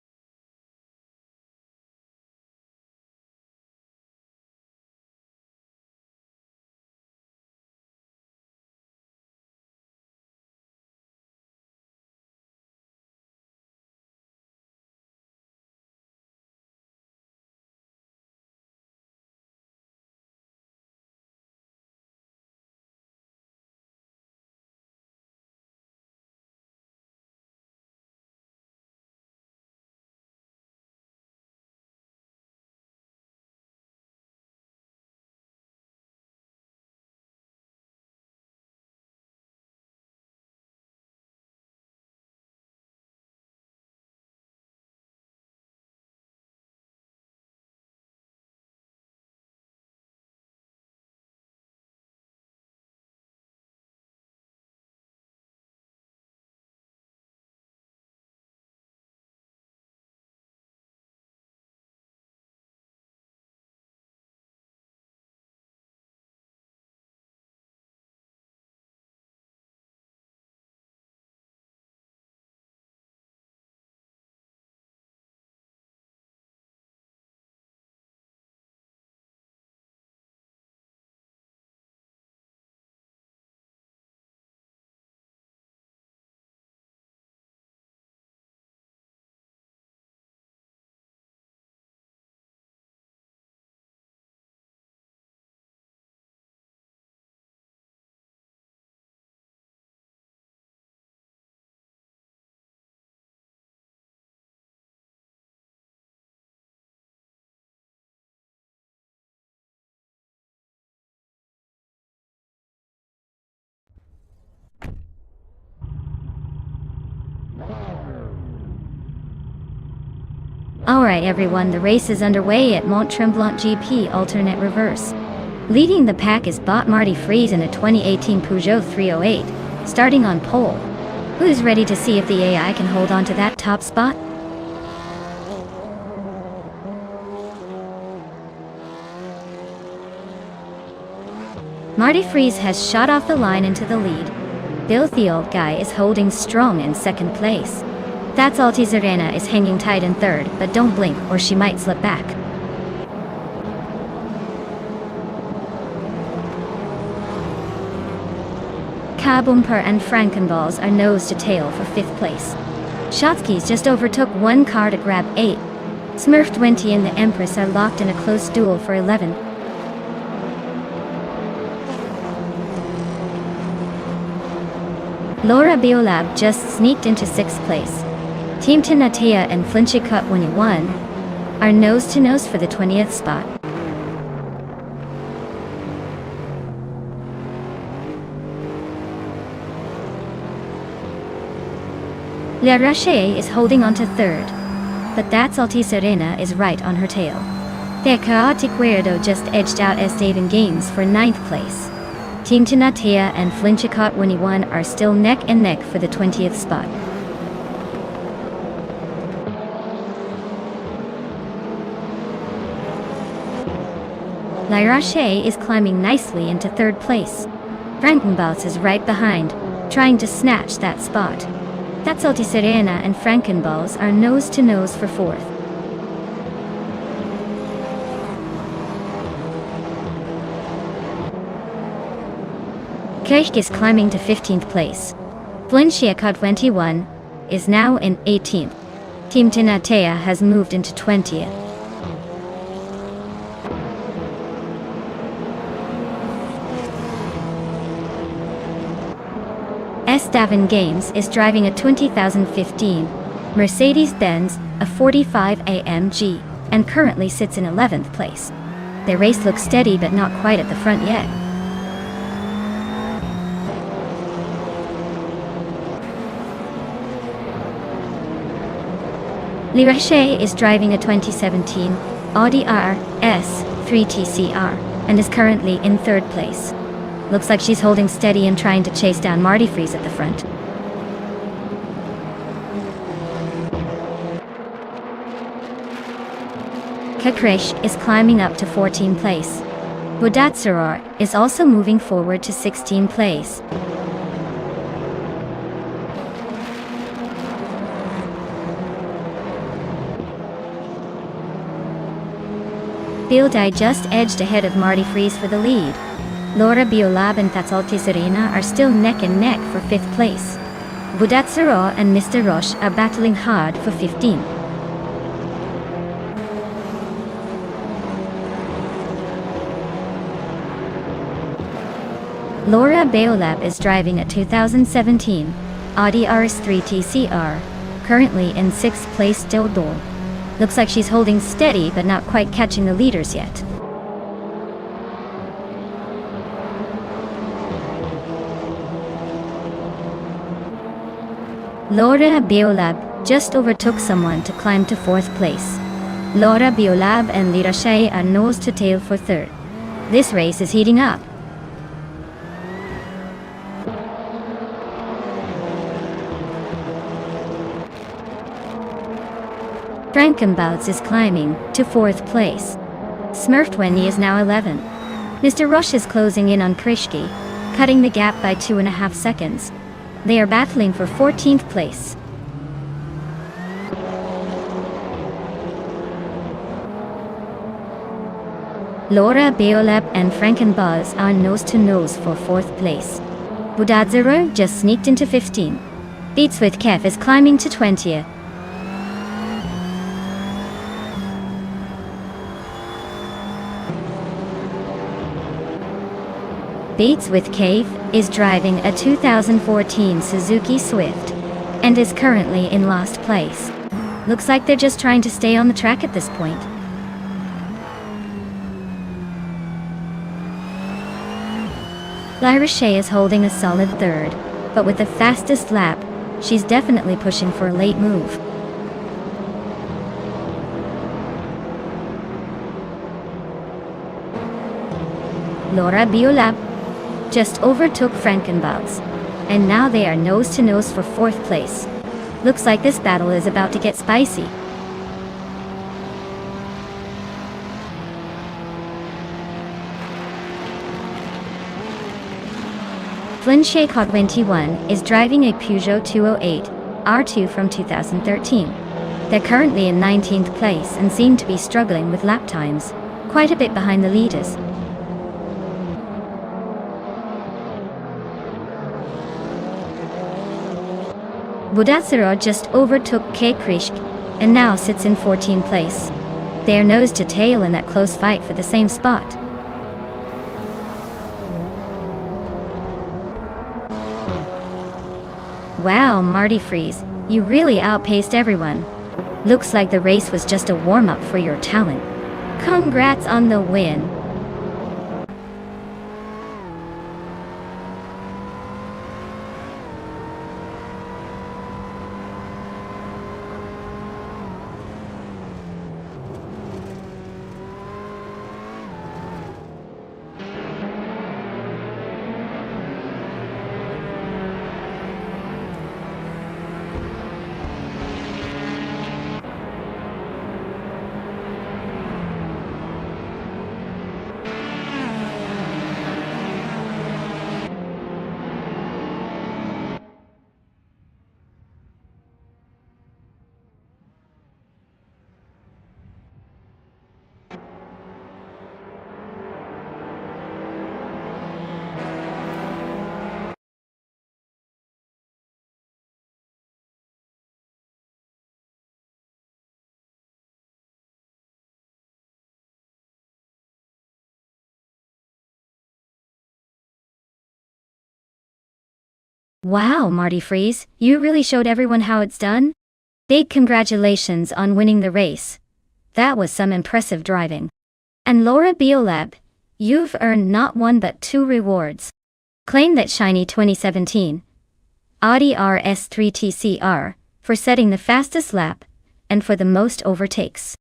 Alright everyone, the race is underway at Mont Tremblant GP alternate reverse. Leading the pack is bot Marty Freeze in a 2018 Peugeot 308, starting on pole. Who's ready to see if the AI can hold on to that top spot? Marty Freeze has shot off the line into the lead. Bill the old guy is holding strong in second place. That's Alti Serena is hanging tight in third, but don't blink or she might slip back. Kabumper and Frankenballs are nose to tail for 5th place. Shotskis just overtook one car to grab 8. Smurf 20 and the Empress are locked in a close duel for 11. Laura Biolab just sneaked into 6th place. Team Tinatea and Flinchicott 21 are nose-to-nose for the 20th spot. La Roche is holding on to 3rd, but that's Alti Serena is right on her tail. The Chaotic Weirdo just edged out Esteban Games for 9th place. Team Tinatea and Flinchicott 21 are still neck and neck for the 20th spot. La Roche is climbing nicely into 3rd place. Frankenballs is right behind, trying to snatch that spot. That's Alti Serena and Frankenballs are nose-to-nose for 4th. Kirch is climbing to 15th place. Flinchicott 21 is now in 18th. Team Tinatea has moved into 20th. Esteban Games is driving a 2015 Mercedes-Benz, a 45 AMG. and currently sits in 11th place. Their race looks steady but not quite at the front yet. Lirache is driving a 2017 Audi RS 3TCR and is currently in 3rd place. Looks like she's holding steady and trying to chase down Marty Freeze at the front. Kakresh is climbing up to 14th place. Budatsaror is also moving forward to 16th place. Bildai just edged ahead of Marty Freeze for the lead. Laura Biolab and Tatsalti Serena are still neck and neck for 5th place. Budatsaro and Mr. Roche are battling hard for 15th. Laura Biolab is driving a 2017 Audi RS3 TCR, currently in 6th place still though. Looks like she's holding steady but not quite catching the leaders yet. Laura Biolab just overtook someone to climb to 4th place. Laura Biolab and Lirache are nose to tail for 3rd. This race is heating up. Frankenbouts is climbing to 4th place. Smurftwenny is now 11th. Mr. Rush is closing in on Krishki, cutting the gap by 2.5 seconds. They are battling for 14th place. Laura Beolab and Frankenbuzz are nose to nose for 4th place. Budadzero just sneaked into 15th. Beats with Kef is climbing to 20th. Beats with Cave is driving a 2014 Suzuki Swift and is currently in last place. Looks like they're just trying to stay on the track at this point. Lirache is holding a solid 3rd, but with the fastest lap, she's definitely pushing for a late move. Laura Biolab just overtook Frankenbouts, and now they are nose to nose for 4th place. Looks like this battle is about to get spicy. Flinshake Hot 21 is driving a Peugeot 208 R2 from 2013. They're currently in 19th place and seem to be struggling with lap times, quite a bit behind the leaders. Budatsaro just overtook K. Krishk and now sits in 14th place. They are nose to tail in that close fight for the same spot. Wow, Marty Freeze, you really outpaced everyone. Looks like the race was just a warm-up for your talent. Congrats on the win. Wow, Marty Freeze, you really showed everyone how it's done. Big congratulations on winning the race. That was some impressive driving. And Laura Biolab, you've earned not one but two rewards. Claim that shiny 2017 Audi RS3 TCR for setting the fastest lap and for the most overtakes.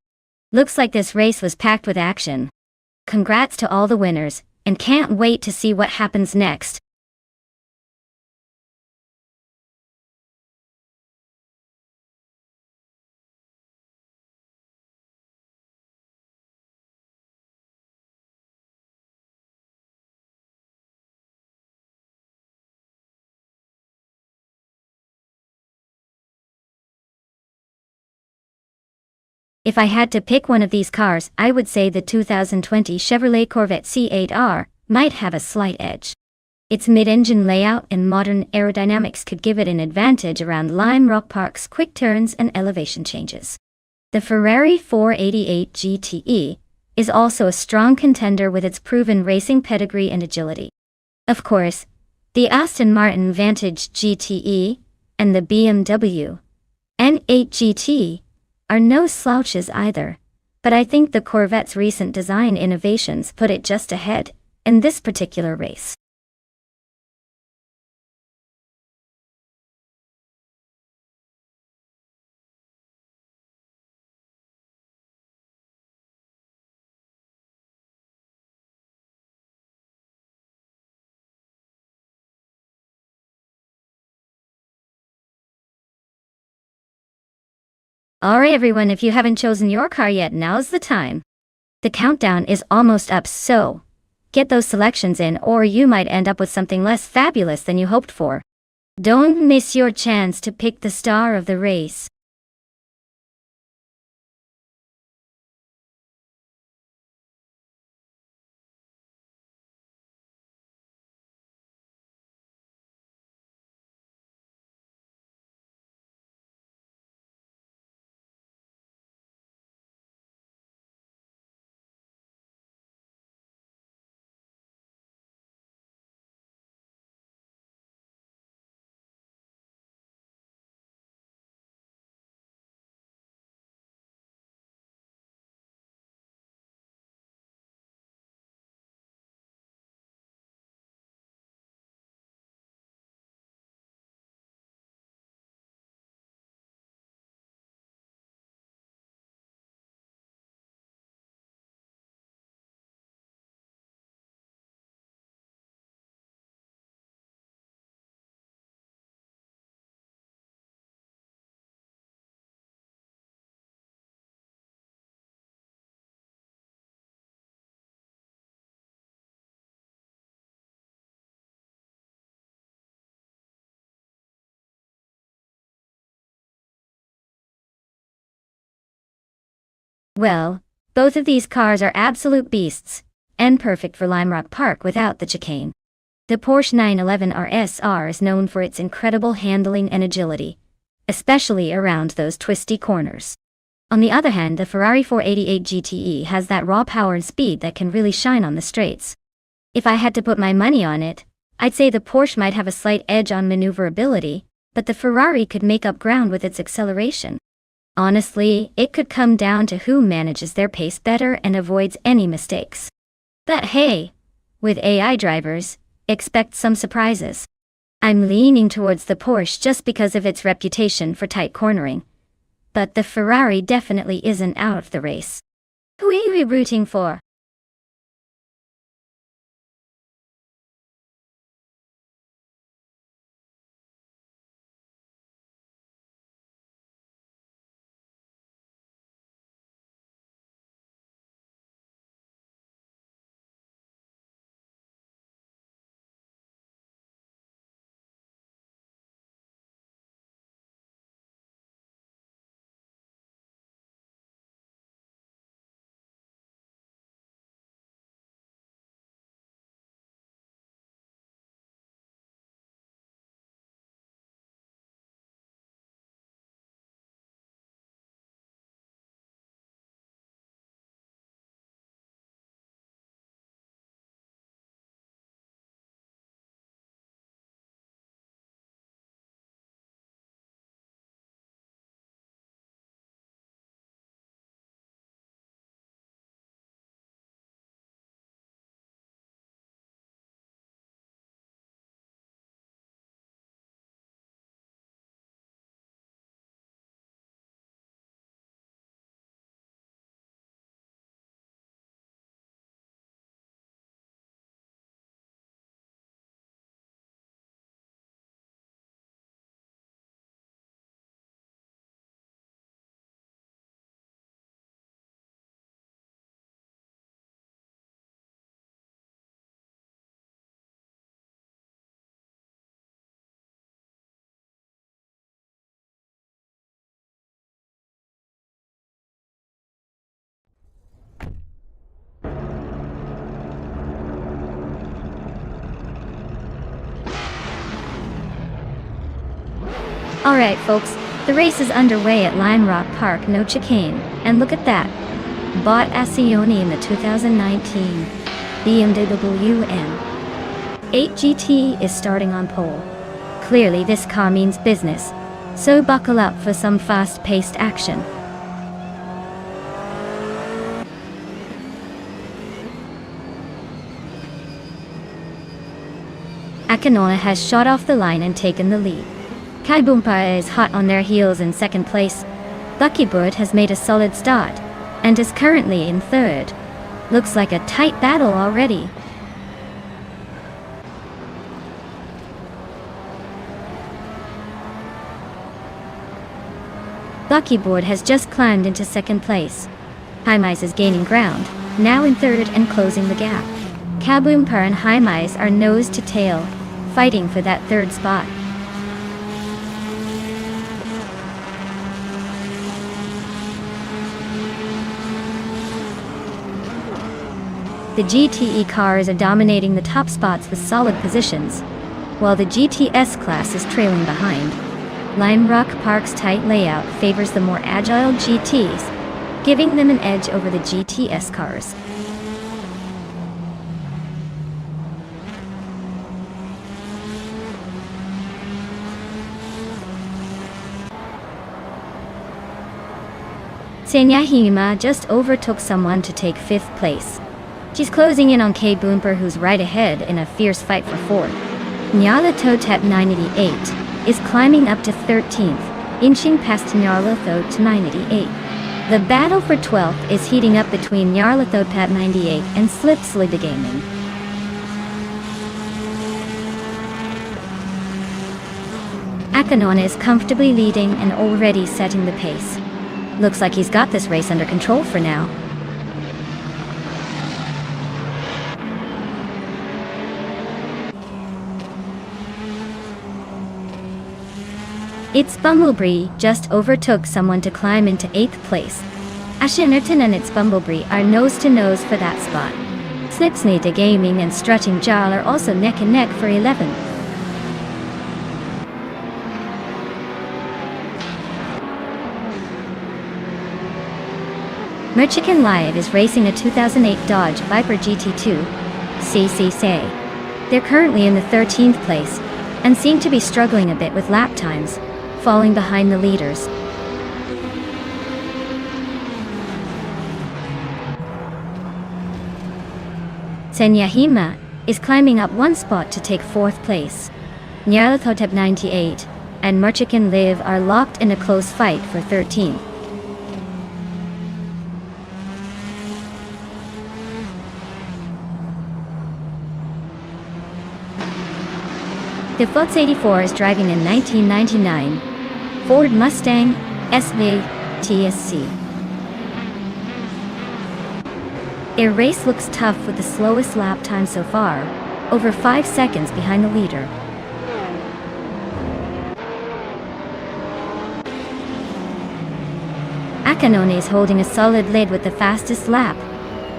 Looks like this race was packed with action. Congrats to all the winners, and can't wait to see what happens next. If I had to pick one of these cars, I would say the 2020 Chevrolet Corvette C8R might have a slight edge. Its mid-engine layout and modern aerodynamics could give it an advantage around Lime Rock Park's quick turns and elevation changes. The Ferrari 488 GTE is also a strong contender with its proven racing pedigree and agility. Of course, the Aston Martin Vantage GTE and the BMW N8 GT are no slouches either, but I think the Corvette's recent design innovations put it just ahead in this particular race. Alright everyone, if you haven't chosen your car yet, now's the time. The countdown is almost up, so get those selections in or you might end up with something less fabulous than you hoped for. Don't miss your chance to pick the star of the race. Well, both of these cars are absolute beasts, and perfect for Lime Rock Park without the chicane. The Porsche 911 RSR is known for its incredible handling and agility, especially around those twisty corners. On the other hand, the Ferrari 488 GTE has that raw power and speed that can really shine on the straights. If I had to put my money on it, I'd say the Porsche might have a slight edge on maneuverability, but the Ferrari could make up ground with its acceleration. Honestly, it could come down to who manages their pace better and avoids any mistakes. But hey, with AI drivers, expect some surprises. I'm leaning towards the Porsche just because of its reputation for tight cornering. But the Ferrari definitely isn't out of the race. Who are you rooting for? Alright folks, the race is underway at Lime Rock Park, no chicane, and look at that. Bought Asioni in the 2019 BMW M8 GT is starting on pole. Clearly this car means business, so buckle up for some fast-paced action. Akanona has shot off the line and taken the lead. Kaibumpa is hot on their heels in second place. Lucky Bird has made a solid start, and is currently in third. Looks like a tight battle already. Lucky Bird has just climbed into second place. Hymise is gaining ground, now in third and closing the gap. Kaboompa and Hymise are nose to tail, fighting for that third spot. The GTE cars are dominating the top spots with solid positions, while the GTS class is trailing behind. Lime Rock Park's tight layout favors the more agile GTs, giving them an edge over the GTS cars. Senyahima just overtook someone to take 5th place. She's closing in on Kaboompa, who's right ahead in a fierce fight for 4th. Nyarlathotep 988 is climbing up to 13th, inching past Nyarlathotep 988. The battle for 12th is heating up between Nyarlathotep 98 and Slipslida Gaming. Akanon is comfortably leading and already setting the pace. Looks like he's got this race under control for now. Its Bumblebee just overtook someone to climb into 8th place. Ashinerton and its Bumblebee are nose to nose for that spot. Slipslida Gaming and Strutting Jarl are also neck and neck for 11th. Merchican Live is racing a 2008 Dodge Viper GT2 CC. They're currently in the 13th place, and seem to be struggling a bit with lap times, falling behind the leaders. Senyahima is climbing up one spot to take 4th place. Nyarlathotep 98 and Merchican Live are locked in a close fight for 13th. The Fox 84 is driving a 1999 Ford Mustang SV TSC. Their race looks tough with the slowest lap time so far, over 5 seconds behind the leader. Akanone is holding a solid lead with the fastest lap.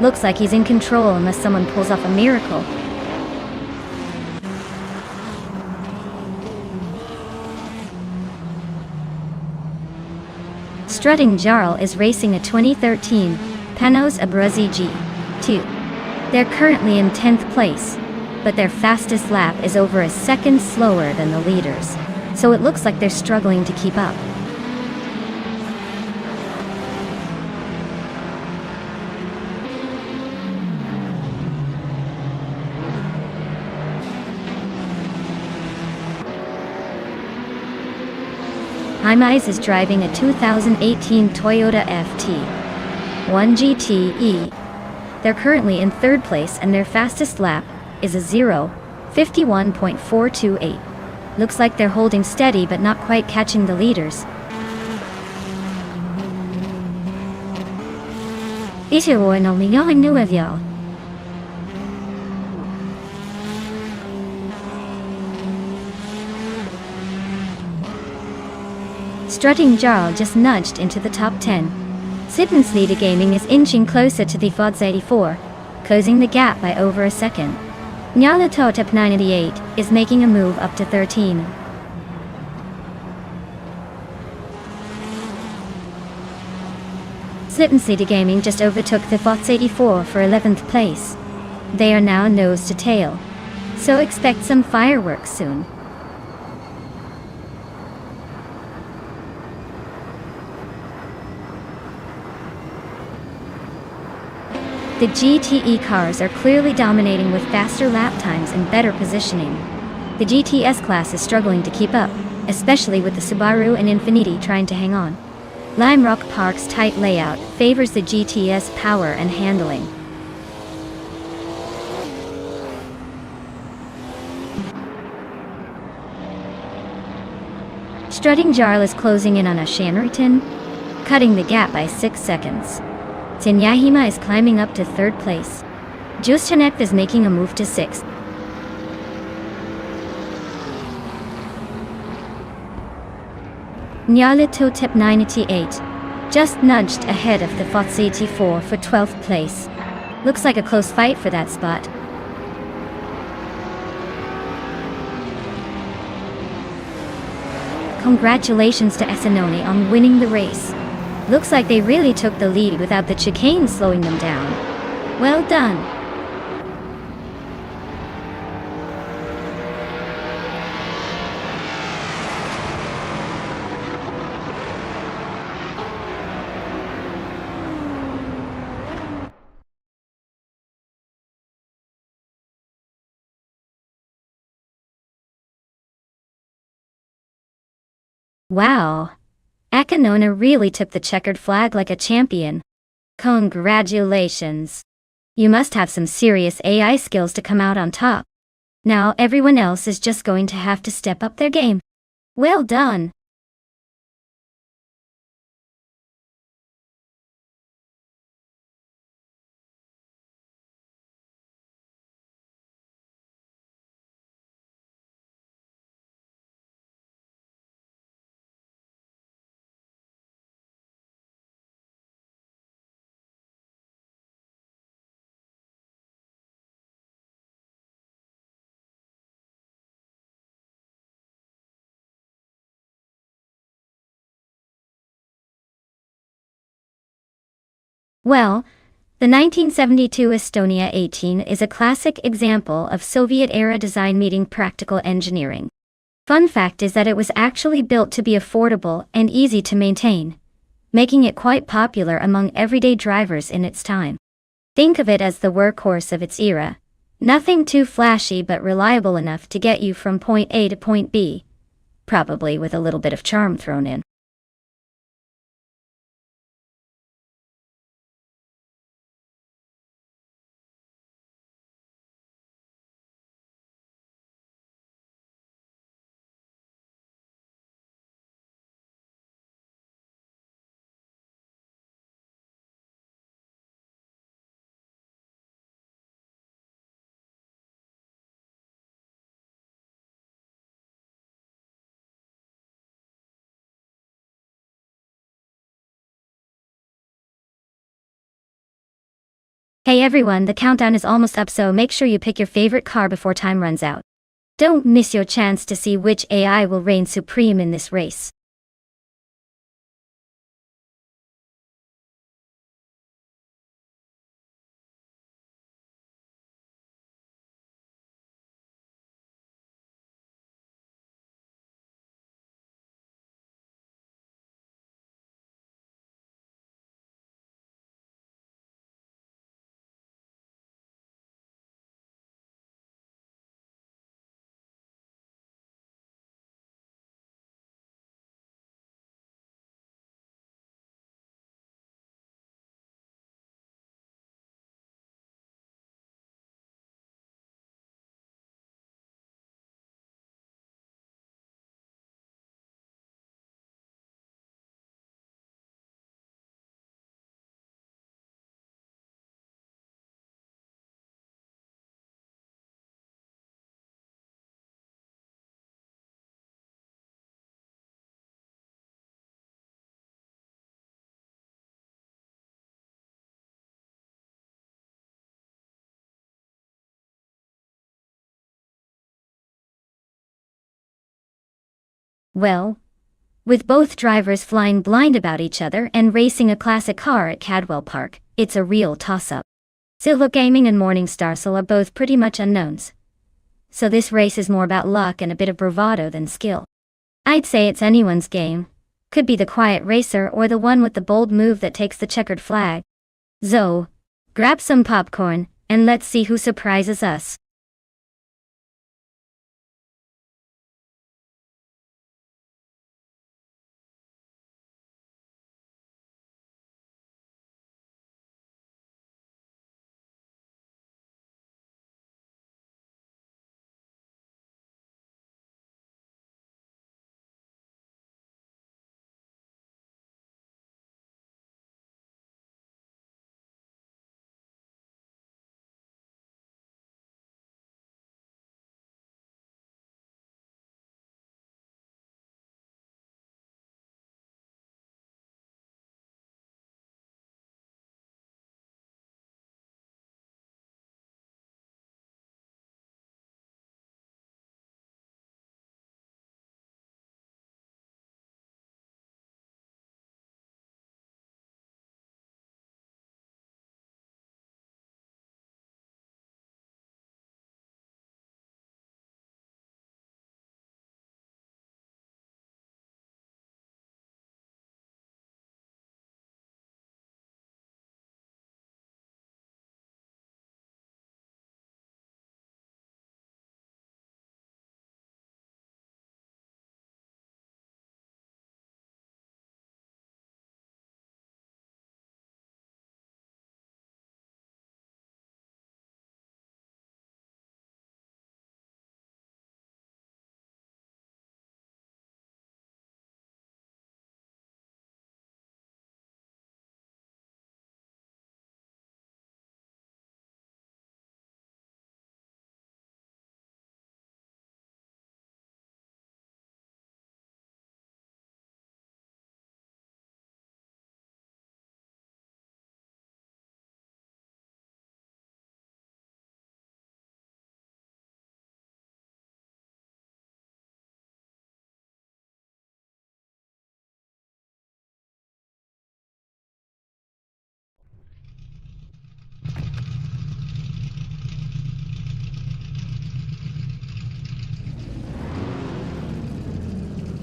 Looks like he's in control unless someone pulls off a miracle. Strutting Jarl is racing a 2013 Panos Abruzzi G2. They're currently in 10th place, but their fastest lap is over a second slower than the leaders, so it looks like they're struggling to keep up. Hymise is driving a 2018 Toyota FT1 GTE. They're currently in 3rd place and their fastest lap is a 0:51.428. Looks like they're holding steady but not quite catching the leaders. Strutting Jarl just nudged into the top 10. Slipslida Gaming is inching closer to the Fox 84, closing the gap by over a second. Nyarlathotep 988 is making a move up to 13. Slip'n City Gaming just overtook the Fox 84 for 11th place. They are now nose to tail. So expect some fireworks soon. The GTE cars are clearly dominating with faster lap times and better positioning. The GTS class is struggling to keep up, especially with the Subaru and Infiniti trying to hang on. Lime Rock Park's tight layout favors the GTS power and handling. Strutting Jarl is closing in on Ashanriton, cutting the gap by 6 seconds. Tinyahima is climbing up to 3rd place. Justanek is making a move to 6th. Nyalito Tip 98 just nudged ahead of the Fox 84 for 12th place. Looks like a close fight for that spot. Congratulations to Esanoni on winning the race. Looks like they really took the lead without the chicane slowing them down. Well done. Wow. Akanona really took the checkered flag like a champion. Congratulations. You must have some serious AI skills to come out on top. Now everyone else is just going to have to step up their game. Well done. Well, the 1972 Estonia 18 is a classic example of Soviet-era design meeting practical engineering. Fun fact is that it was actually built to be affordable and easy to maintain, making it quite popular among everyday drivers in its time. Think of it as the workhorse of its era. Nothing too flashy but reliable enough to get you from point A to point B, probably with a little bit of charm thrown in. Hey everyone, the countdown is almost up, so make sure you pick your favorite car before time runs out. Don't miss your chance to see which AI will reign supreme in this race. Well, With both drivers flying blind about each other and racing a classic car at Cadwell Park, it's a real toss-up. Silva Gaming and Morning Starsel are both pretty much unknowns. So this race is more about luck and a bit of bravado than skill. I'd say it's anyone's game. Could be the quiet racer or the one with the bold move that takes the checkered flag. So, grab some popcorn, and let's see who surprises us.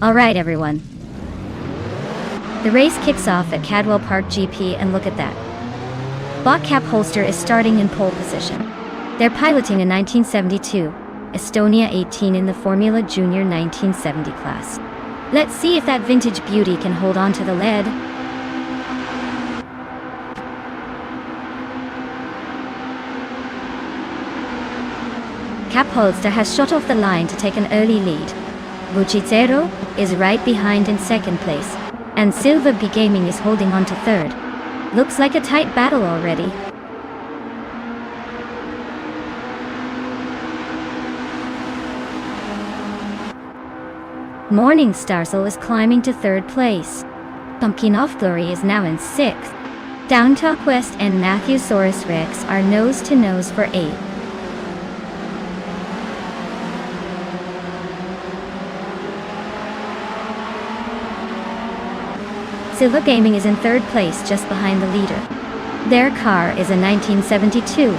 Alright everyone. The race kicks off at Cadwell Park GP and look at that. Botcap Holster is starting in pole position. They're piloting a 1972 Estonia 18 in the Formula Junior 1970 class. Let's see if that vintage beauty can hold on to the lead. Cap Holster has shot off the line to take an early lead. Bucicero is right behind in second place, and Silva B Gaming is holding on to third. Looks like a tight battle already. Morning Starsel is climbing to third place. Pumpkin of Glory is now in sixth. Down Talk West and Matthewsaurus Rex are nose to nose for eighth. Silva Gaming is in third place just behind the leader. Their car is a 1972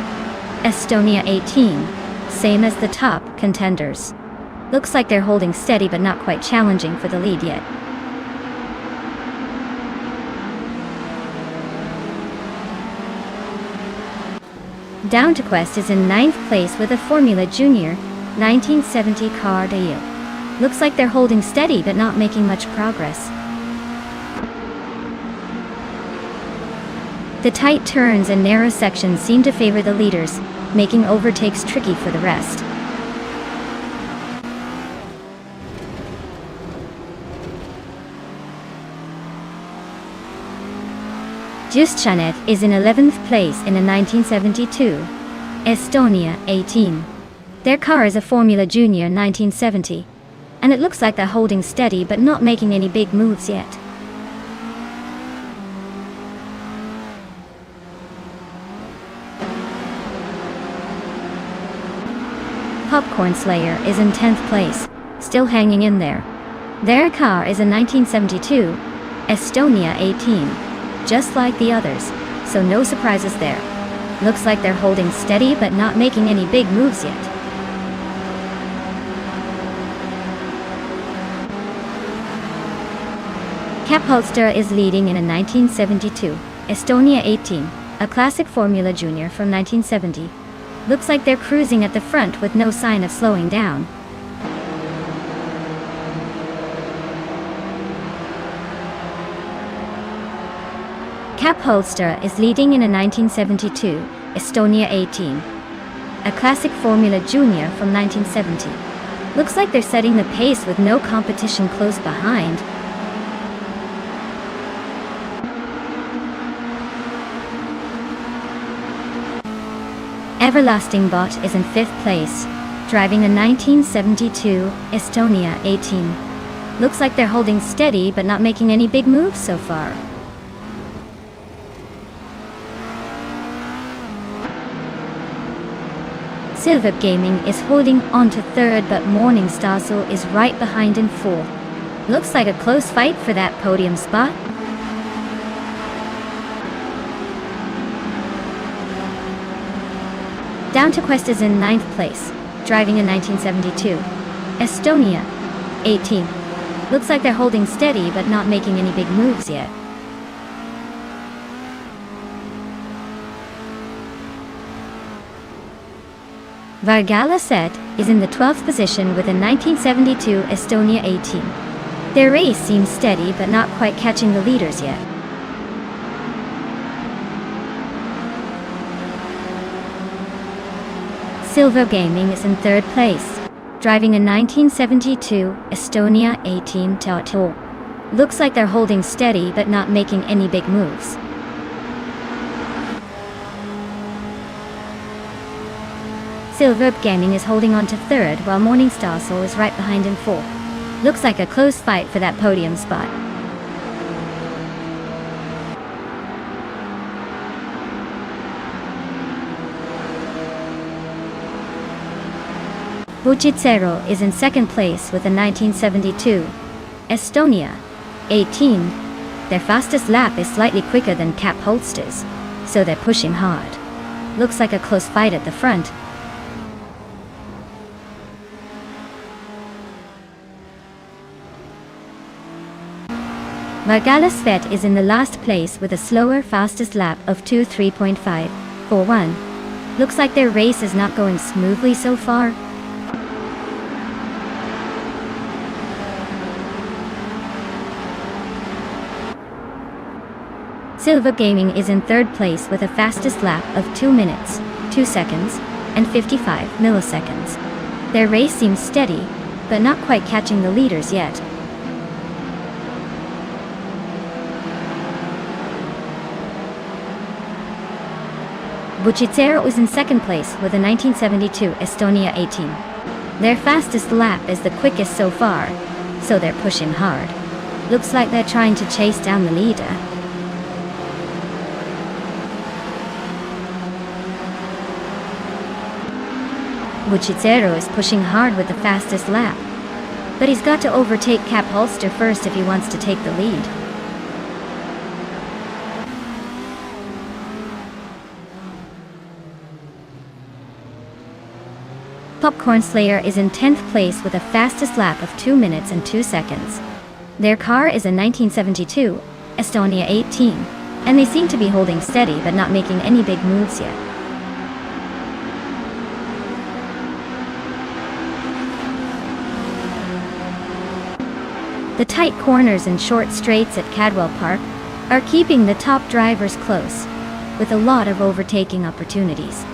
Estonia 18, same as the top contenders. Looks like they're holding steady but not quite challenging for the lead yet. Down to Quest is in ninth place with a Formula Junior 1970 car deal. Looks like they're holding steady but not making much progress. The tight turns and narrow sections seem to favor the leaders, making overtakes tricky for the rest. Justchanet is in 11th place in a 1972 Estonia 18. Their car is a Formula Junior 1970, and it looks like they're holding steady but not making any big moves yet. Popcorn Slayer is in 10th place, still hanging in there. Their car is a 1972 Estonia 18, just like the others, so no surprises there. Looks like they're holding steady but not making any big moves yet. Cap Holster is leading in a 1972 Estonia 18, a classic Formula Junior from 1970. Looks like they're cruising at the front with no sign of slowing down. Cap Holster is leading in a 1972 Estonia 18, a classic Formula Junior from 1970. Looks like they're setting the pace with no competition close behind. Everlasting Bot is in 5th place, driving a 1972 Estonia 18. Looks like they're holding steady but not making any big moves so far. Silver Gaming is holding on to 3rd, but Nonstop is right behind in 4th. Looks like a close fight for that podium spot. Down to Quest is in 9th place, driving a 1972 Estonia 18. Looks like they're holding steady but not making any big moves yet. Vargala Set is in the 12th position with a 1972 Estonia 18. Their race seems steady but not quite catching the leaders yet. Silver Gaming is in 3rd place, driving a 1972 Estonia 18 Toto. Looks like they're holding steady but not making any big moves. Silver Gaming is holding on to 3rd while Nonstop is right behind in 4th. Looks like a close fight for that podium spot. Bucicero is in 2nd place with a 1972 Estonia 18. Their fastest lap is slightly quicker than Cap Holster's, so they're pushing hard. Looks like a close fight at the front. Vargala Svet is in the last place with a slower fastest lap of 2:3.541. Looks like their race is not going smoothly so far. Silver Gaming is in 3rd place with a fastest lap of 2 minutes, 2 seconds, and 55 milliseconds. Their race seems steady, but not quite catching the leaders yet. Bucicero is in 2nd place with a 1972 Estonia 18. Their fastest lap is the quickest so far, so they're pushing hard. Looks like they're trying to chase down the leader. Bucicero is pushing hard with the fastest lap, but he's got to overtake Cap Holster first if he wants to take the lead. Popcorn Slayer is in 10th place with a fastest lap of 2 minutes and 2 seconds. Their car is a 1972 Estonia 18, and they seem to be holding steady but not making any big moves yet. The tight corners and short straights at Cadwell Park are keeping the top drivers close, with a lot of overtaking opportunities.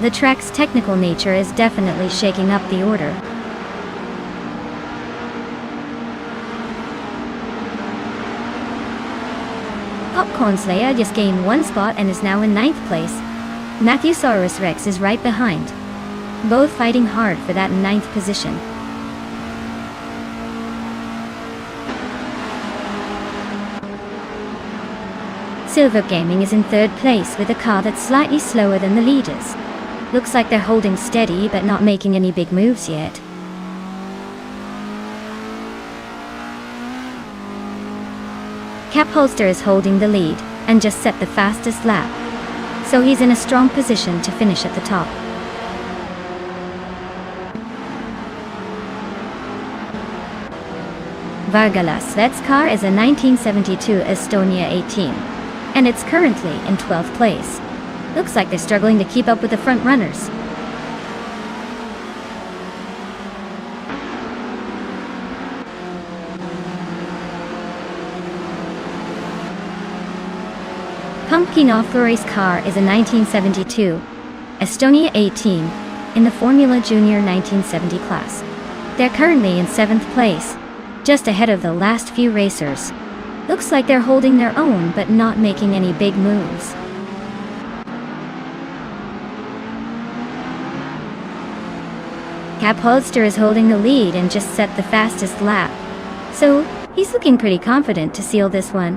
The track's technical nature is definitely shaking up the order. Popcorn Slayer just gained 1 spot and is now in 9th place. Matthewsaurus Rex is right behind, both fighting hard for that 9th position. Silver Gaming is in 3rd place with a car that's slightly slower than the leaders. Looks like they're holding steady but not making any big moves yet. Cap Holster is holding the lead and just set the fastest lap, so he's in a strong position to finish at the top. Vargalasvet's car is a 1972 Estonia 18, and it's currently in 12th place. Looks like they're struggling to keep up with the front runners. Pumpkin Offroy's car is a 1972 Estonia 18 in the Formula Junior 1970 class. They're currently in 7th place, just ahead of the last few racers. Looks like they're holding their own but not making any big moves. Cap Holster is holding the lead and just set the fastest lap, so he's looking pretty confident to seal this one.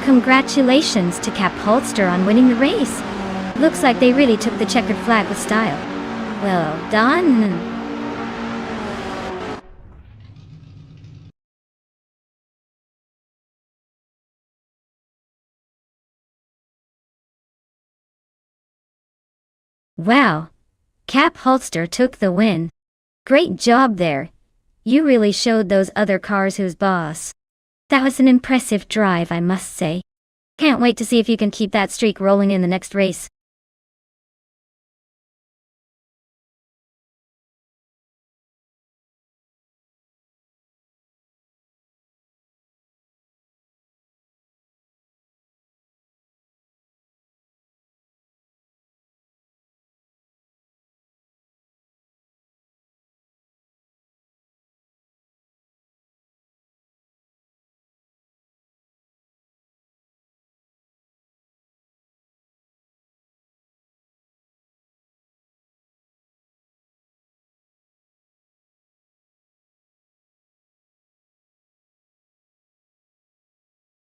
Congratulations to Cap Holster on winning the race. Looks like they really took the checkered flag with style. Well done. Wow, Cap Holster took the win. Great job there. You really showed those other cars who's boss. That was an impressive drive, I must say. Can't wait to see if you can keep that streak rolling in the next race.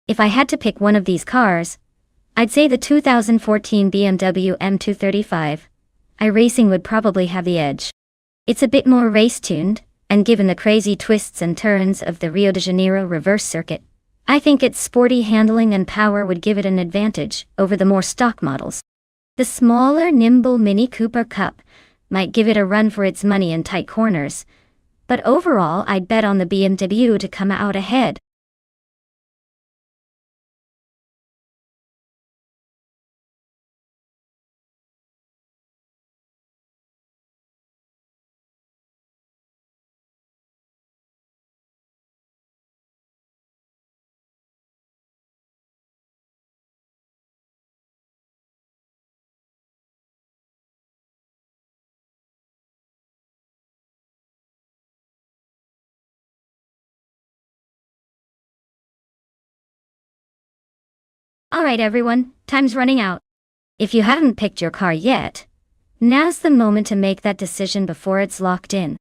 If I had to pick one of these cars, I'd say the 2014 BMW M235 iRacing would probably have the edge. It's a bit more race-tuned, and given the crazy twists and turns of the Rio de Janeiro reverse circuit, I think its sporty handling and power would give it an advantage over the more stock models. The smaller, nimble Mini Cooper Cup might give it a run for its money in tight corners, but overall I'd bet on the BMW to come out ahead. Alright everyone, time's running out. If you haven't picked your car yet, now's the moment to make that decision before it's locked in.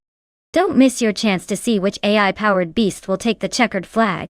Don't miss your chance to see which AI-powered beast will take the checkered flag.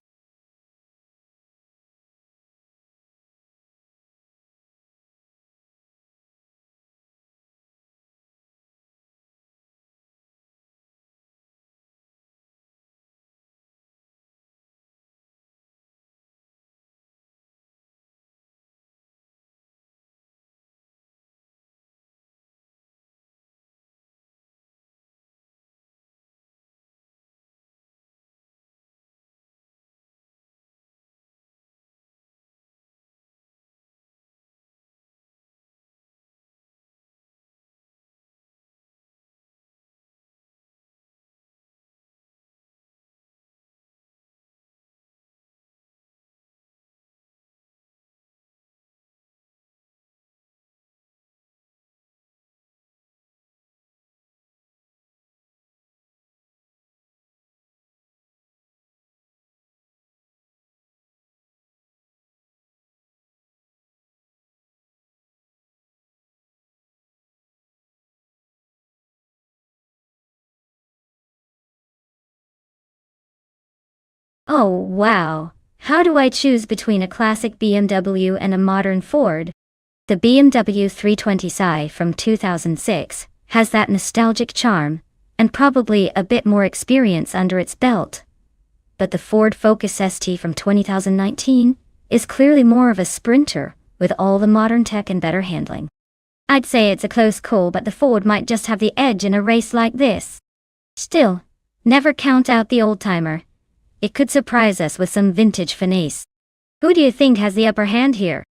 Oh wow, how do I choose between a classic BMW and a modern Ford? The BMW 320i from 2006 has that nostalgic charm, and probably a bit more experience under its belt. But the Ford Focus ST from 2019 is clearly more of a sprinter, with all the modern tech and better handling. I'd say it's a close call, but the Ford might just have the edge in a race like this. Still, never count out the old-timer. It could surprise us with some vintage finesse. Who do you think has the upper hand here?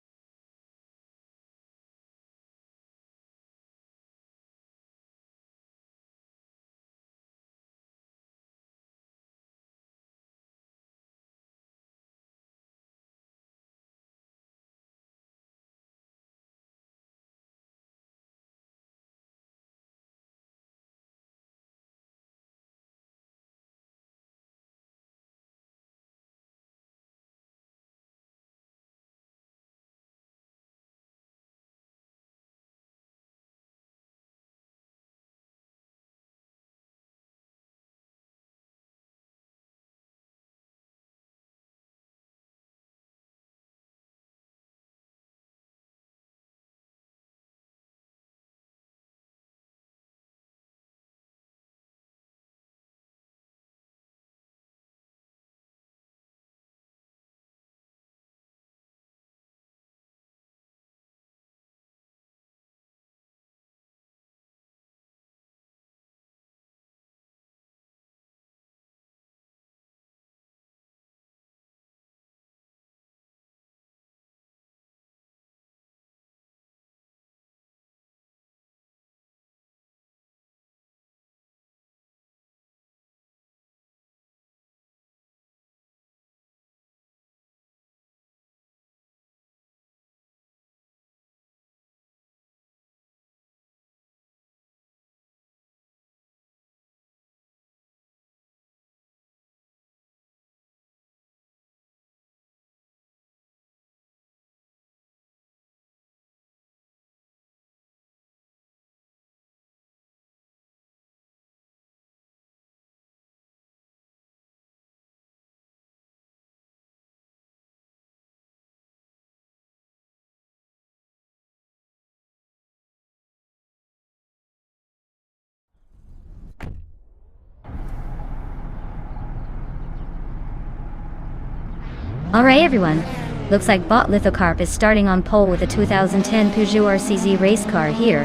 Alright everyone, looks like Bot Lithocarp is starting on pole with a 2010 Peugeot RCZ race car here,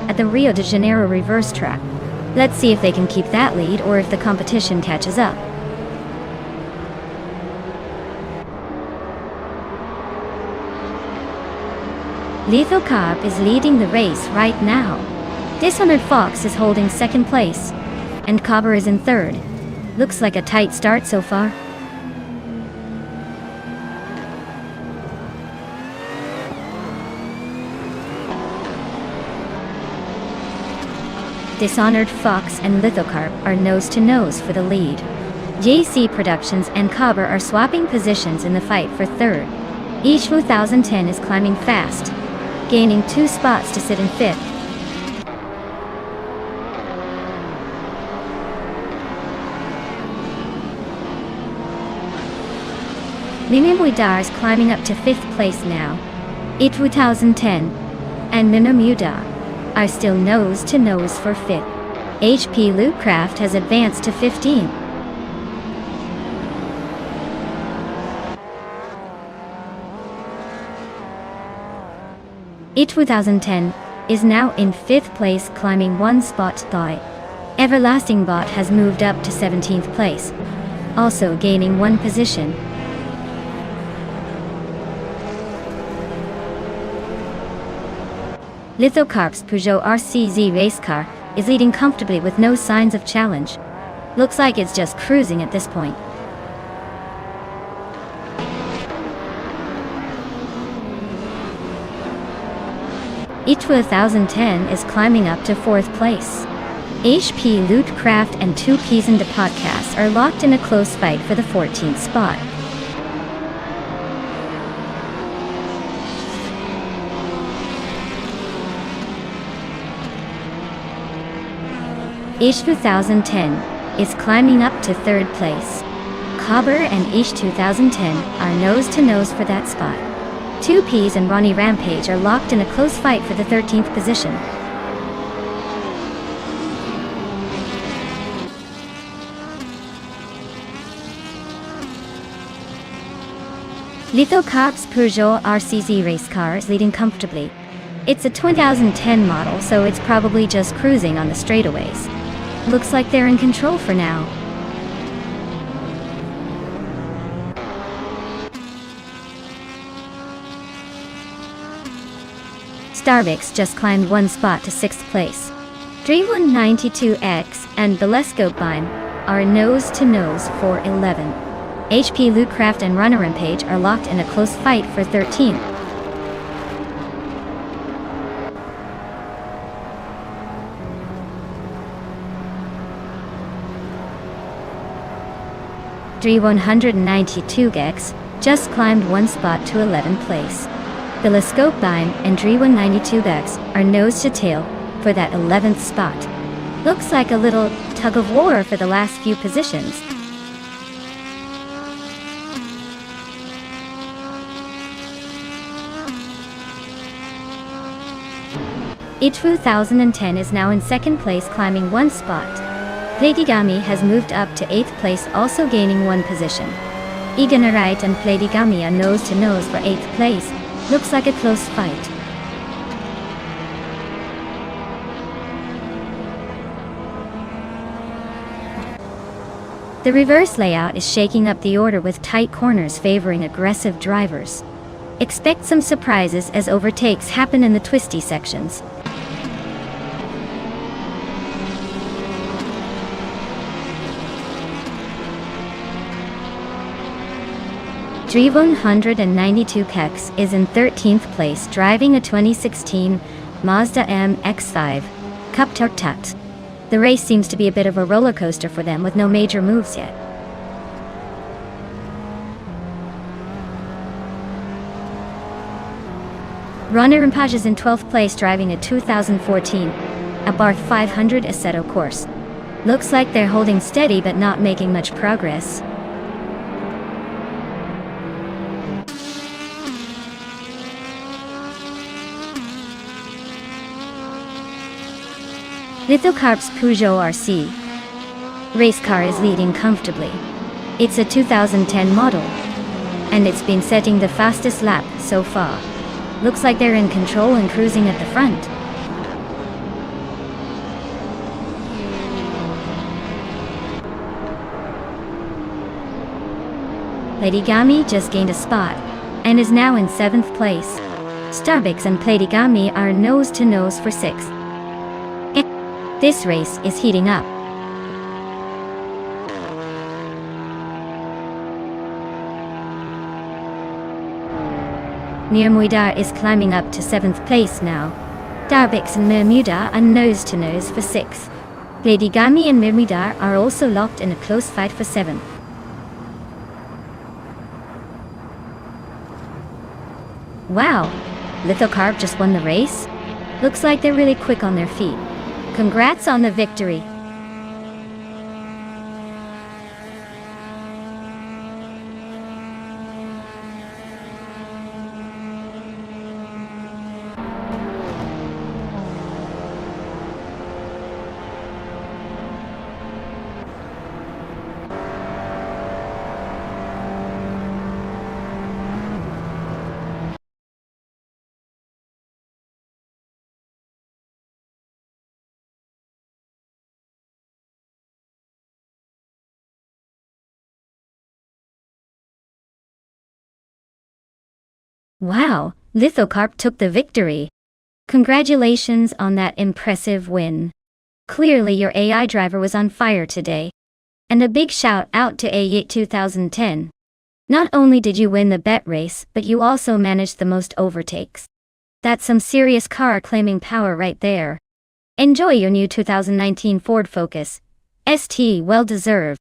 at the Rio de Janeiro reverse track. Let's see if they can keep that lead or if the competition catches up. Lithocarp is leading the race right now. Dishonored Fox is holding second place, and Cobber is in third. Looks like a tight start so far. Dishonored Fox and Lithocarp are nose-to-nose for the lead. JC Productions and Cobber are swapping positions in the fight for third. Each 2010 is climbing fast, gaining 2 spots to sit in fifth. Mimimudar is climbing up to 5th place now. It 2010 and Mimimudar are still nose-to-nose for 5th. HP Lootcraft has advanced to 15. It 2010 is now in 5th place, climbing 1 spot high. Everlasting Bot has moved up to 17th place, also gaining 1 position. Lithocarp's Peugeot RCZ race car is leading comfortably with no signs of challenge. Looks like it's just cruising at this point. It 2010 is climbing up to 4th place. HP Lootcraft and 2 Keys into Podcasts are locked in a close fight for the 14th spot. Ish 2010 is climbing up to 3rd place. Cobber and Ish 2010 are nose-to-nose for that spot. Two Ps and Ronnie Rampage are locked in a close fight for the 13th position. Lithocarp's Peugeot RCZ race car is leading comfortably. It's a 2010 model, so it's probably just cruising on the straightaways. Looks like they're in control for now. Starbucks just climbed one spot to 6th place. Dream192X and Belescopebeam are nose-to-nose for 11. HP Lootcraft and Runner Rampage are locked in a close fight for 13th. Dre192X just climbed one spot to 11th place. Belescopebeam and Dre192X are nose to tail for that 11th spot. Looks like a little tug of war for the last few positions. I2010 is now in 2nd place, climbing one spot. Platigami has moved up to 8th place, also gaining one position. Iganarite and Platigami are nose to nose for 8th place. Looks like a close fight. The reverse layout is shaking up the order with tight corners favoring aggressive drivers. Expect some surprises as overtakes happen in the twisty sections. Dre192X is in 13th place, driving a 2016 Mazda MX-5 Cup Tut. The race seems to be a bit of a roller coaster for them with no major moves yet. Runner Rampage is in 12th place, driving a 2014 Abarth 500 Assetto course. Looks like they're holding steady but not making much progress. Lithocarp's Peugeot RC race car is leading comfortably. It's a 2010 model, and it's been setting the fastest lap so far. Looks like they're in control and cruising at the front. Platigami just gained a spot and is now in 7th place. Starbucks and Platigami are nose to nose for 6th. This race is heating up. Mermuda is climbing up to 7th place now. Starbucks and Mermuda are nose to nose for 6th. Platigami and Mermuda are also locked in a close fight for 7th. Wow, Lithocarp just won the race? Looks like they're really quick on their feet. Congrats on the victory. Wow, Lithocarp took the victory. Congratulations on that impressive win. Clearly your AI driver was on fire today. And a big shout out to A2010. Not only did you win the bet race, but you also managed the most overtakes. That's some serious car claiming power right there. Enjoy your new 2019 Ford Focus. ST, well deserved.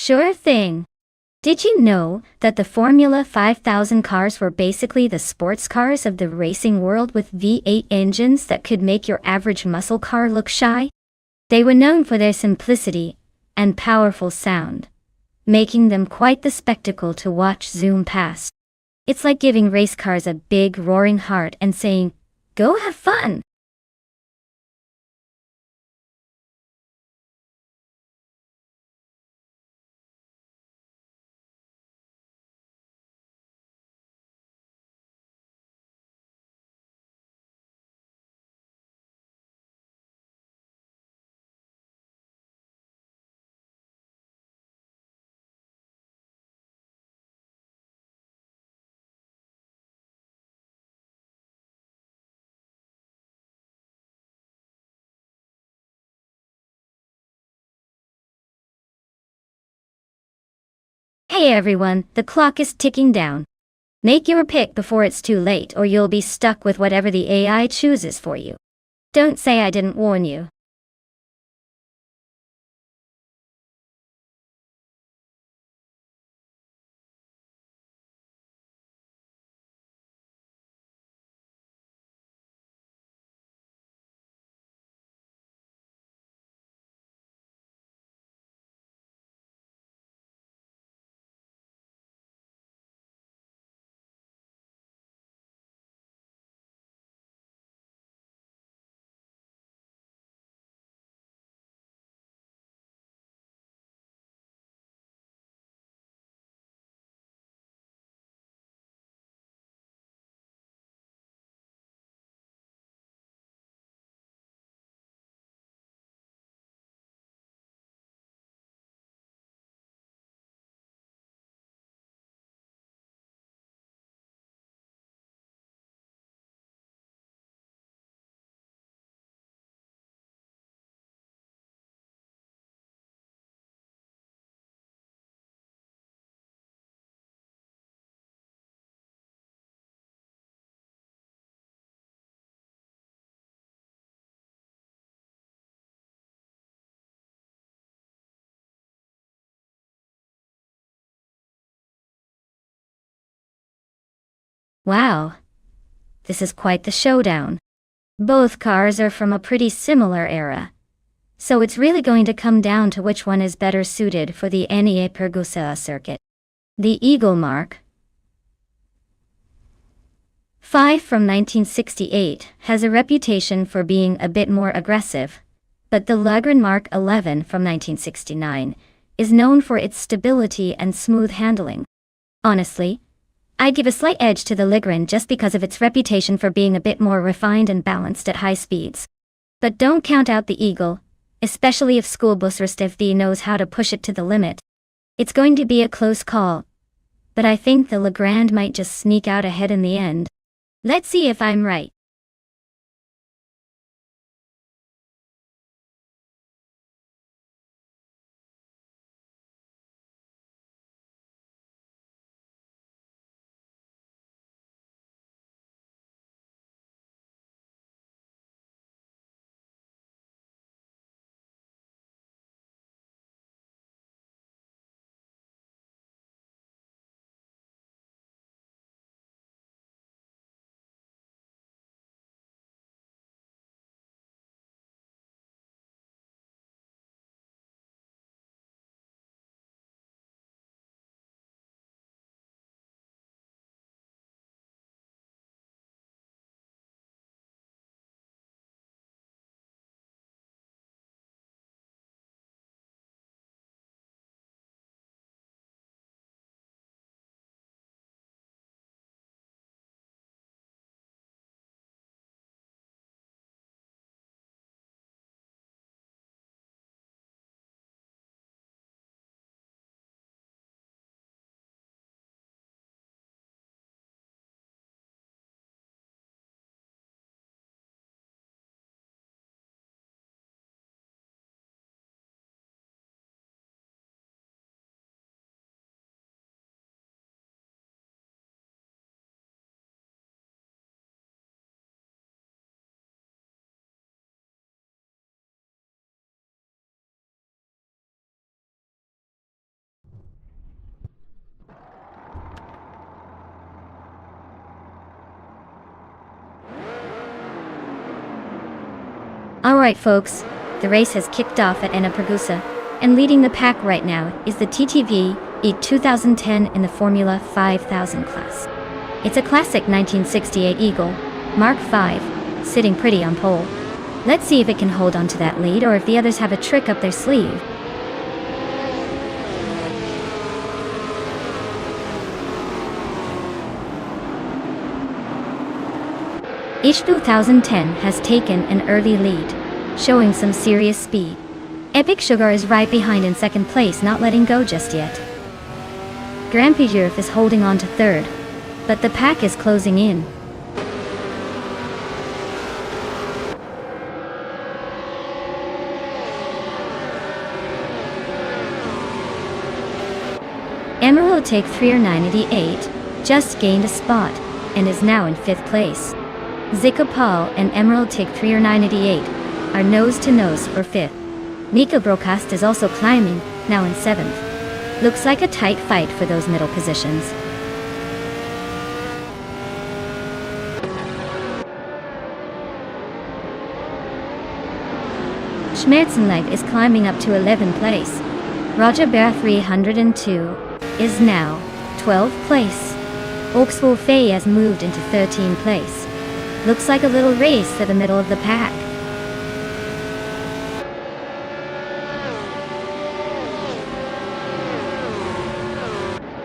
Sure thing. Did you know that the Formula 5000 cars were basically the sports cars of the racing world with V8 engines that could make your average muscle car look shy? They were known for their simplicity and powerful sound, making them quite the spectacle to watch zoom past. It's like giving race cars a big roaring heart and saying, "Go have fun!" Hey everyone, the clock is ticking down. Make your pick before it's too late or you'll be stuck with whatever the AI chooses for you. Don't say I didn't warn you. Wow, this is quite the showdown. Both cars are from a pretty similar era, so it's really going to come down to which one is better suited for the NEA Pergusa circuit. The Eagle Mark 5 from 1968 has a reputation for being a bit more aggressive, but the Legrand Mark 11 from 1969 is known for its stability and smooth handling. Honestly, I'd give a slight edge to the Legrand just because of its reputation for being a bit more refined and balanced at high speeds. But don't count out the Eagle, especially if Schoolbusrstv knows how to push it to the limit. It's going to be a close call, but I think the Legrand might just sneak out ahead in the end. Let's see if I'm right. Alright folks, the race has kicked off at Ennapergusa, and leading the pack right now is the TTV E2010 in the Formula 5000 class. It's a classic 1968 Eagle, Mark V, sitting pretty on pole. Let's see if it can hold on to that lead or if the others have a trick up their sleeve. E2010 has taken an early lead, showing some serious speed. Epic Sugar is right behind in second place, not letting go just yet. Grand Prix is holding on to third, but the pack is closing in. Emerald Take 398 just gained a spot and is now in fifth place. Zikopal and Emerald Take 398 are nose to nose for fifth. Mika Broadcast is also climbing, now in seventh. Looks like a tight fight for those middle positions. Schmerzenleib is climbing up to 11th place. Roger Bear 302 is now 12th place. Oxwolfei has moved into 13th place. Looks like a little race for the middle of the pack.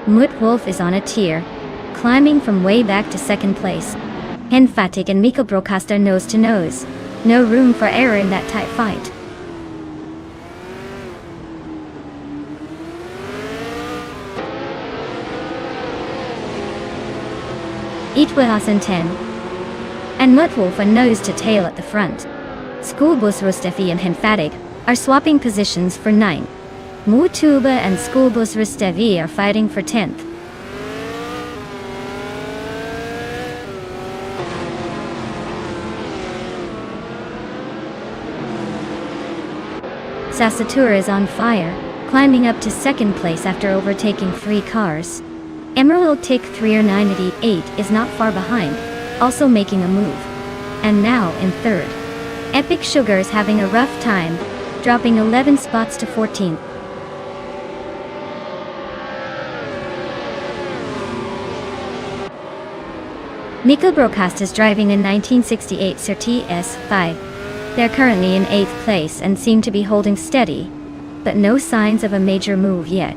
Mutwolf is on a tear, climbing from way back to second place. Henfatik and Mika Broadcast are nose to nose. No room for error in that tight fight. Itwahasan 10 and Mutwolf are nose to tail at the front. Schoolbus Rustefi and Henfatik are swapping positions for 9th. Mutuba and Schoolbus Rustevi are fighting for 10th. Sasatura is on fire, climbing up to second place after overtaking 3 cars. Emerald Take 398 is not far behind, also making a move. And now in third. Epic Sugar is having a rough time, dropping 11 spots to 14th. Mika Broadcast is driving a 1968 Surtees S5. They're currently in 8th place and seem to be holding steady, but no signs of a major move yet.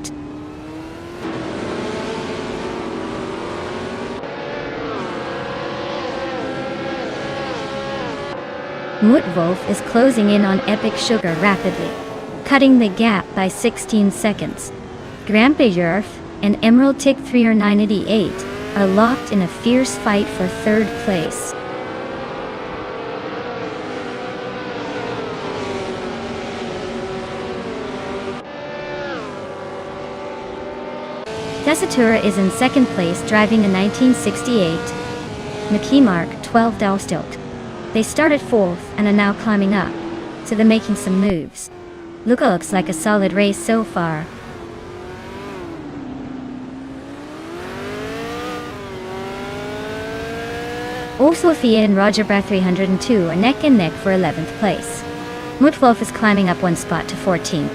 Mutwolf is closing in on Epic Sugar rapidly, cutting the gap by 16 seconds. Grand Prix and Emerald Take 398 are locked in a fierce fight for third place. Tessitura is in second place driving a 1968 Mark 12 Dalstilt. They started fourth and are now climbing up, so they're making some moves. Looks like a solid race so far. Sofia and Roger Bear 302 are neck and neck for 11th place. Mutwolf is climbing up 1 spot to 14th.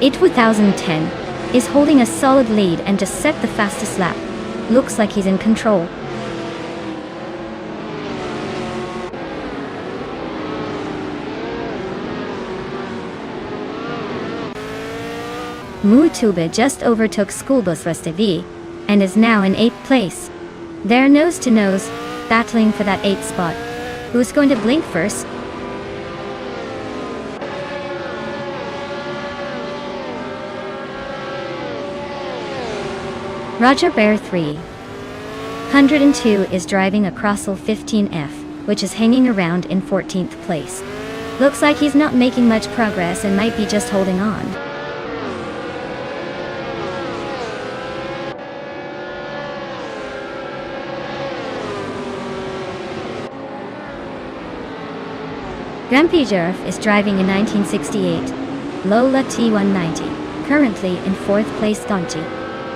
E2010 is holding a solid lead and just set the fastest lap. Looks like he's in control. Mutuba just overtook Schoolbus Rustevi and is now in 8th place. They're nose to nose, battling for that 8th spot. Who's going to blink first? Roger Bear 302 is driving a Crossel 15F, which is hanging around in 14th place. Looks like he's not making much progress and might be just holding on. Grand Prix is driving a 1968 Lola T190, currently in 4th place Gonti.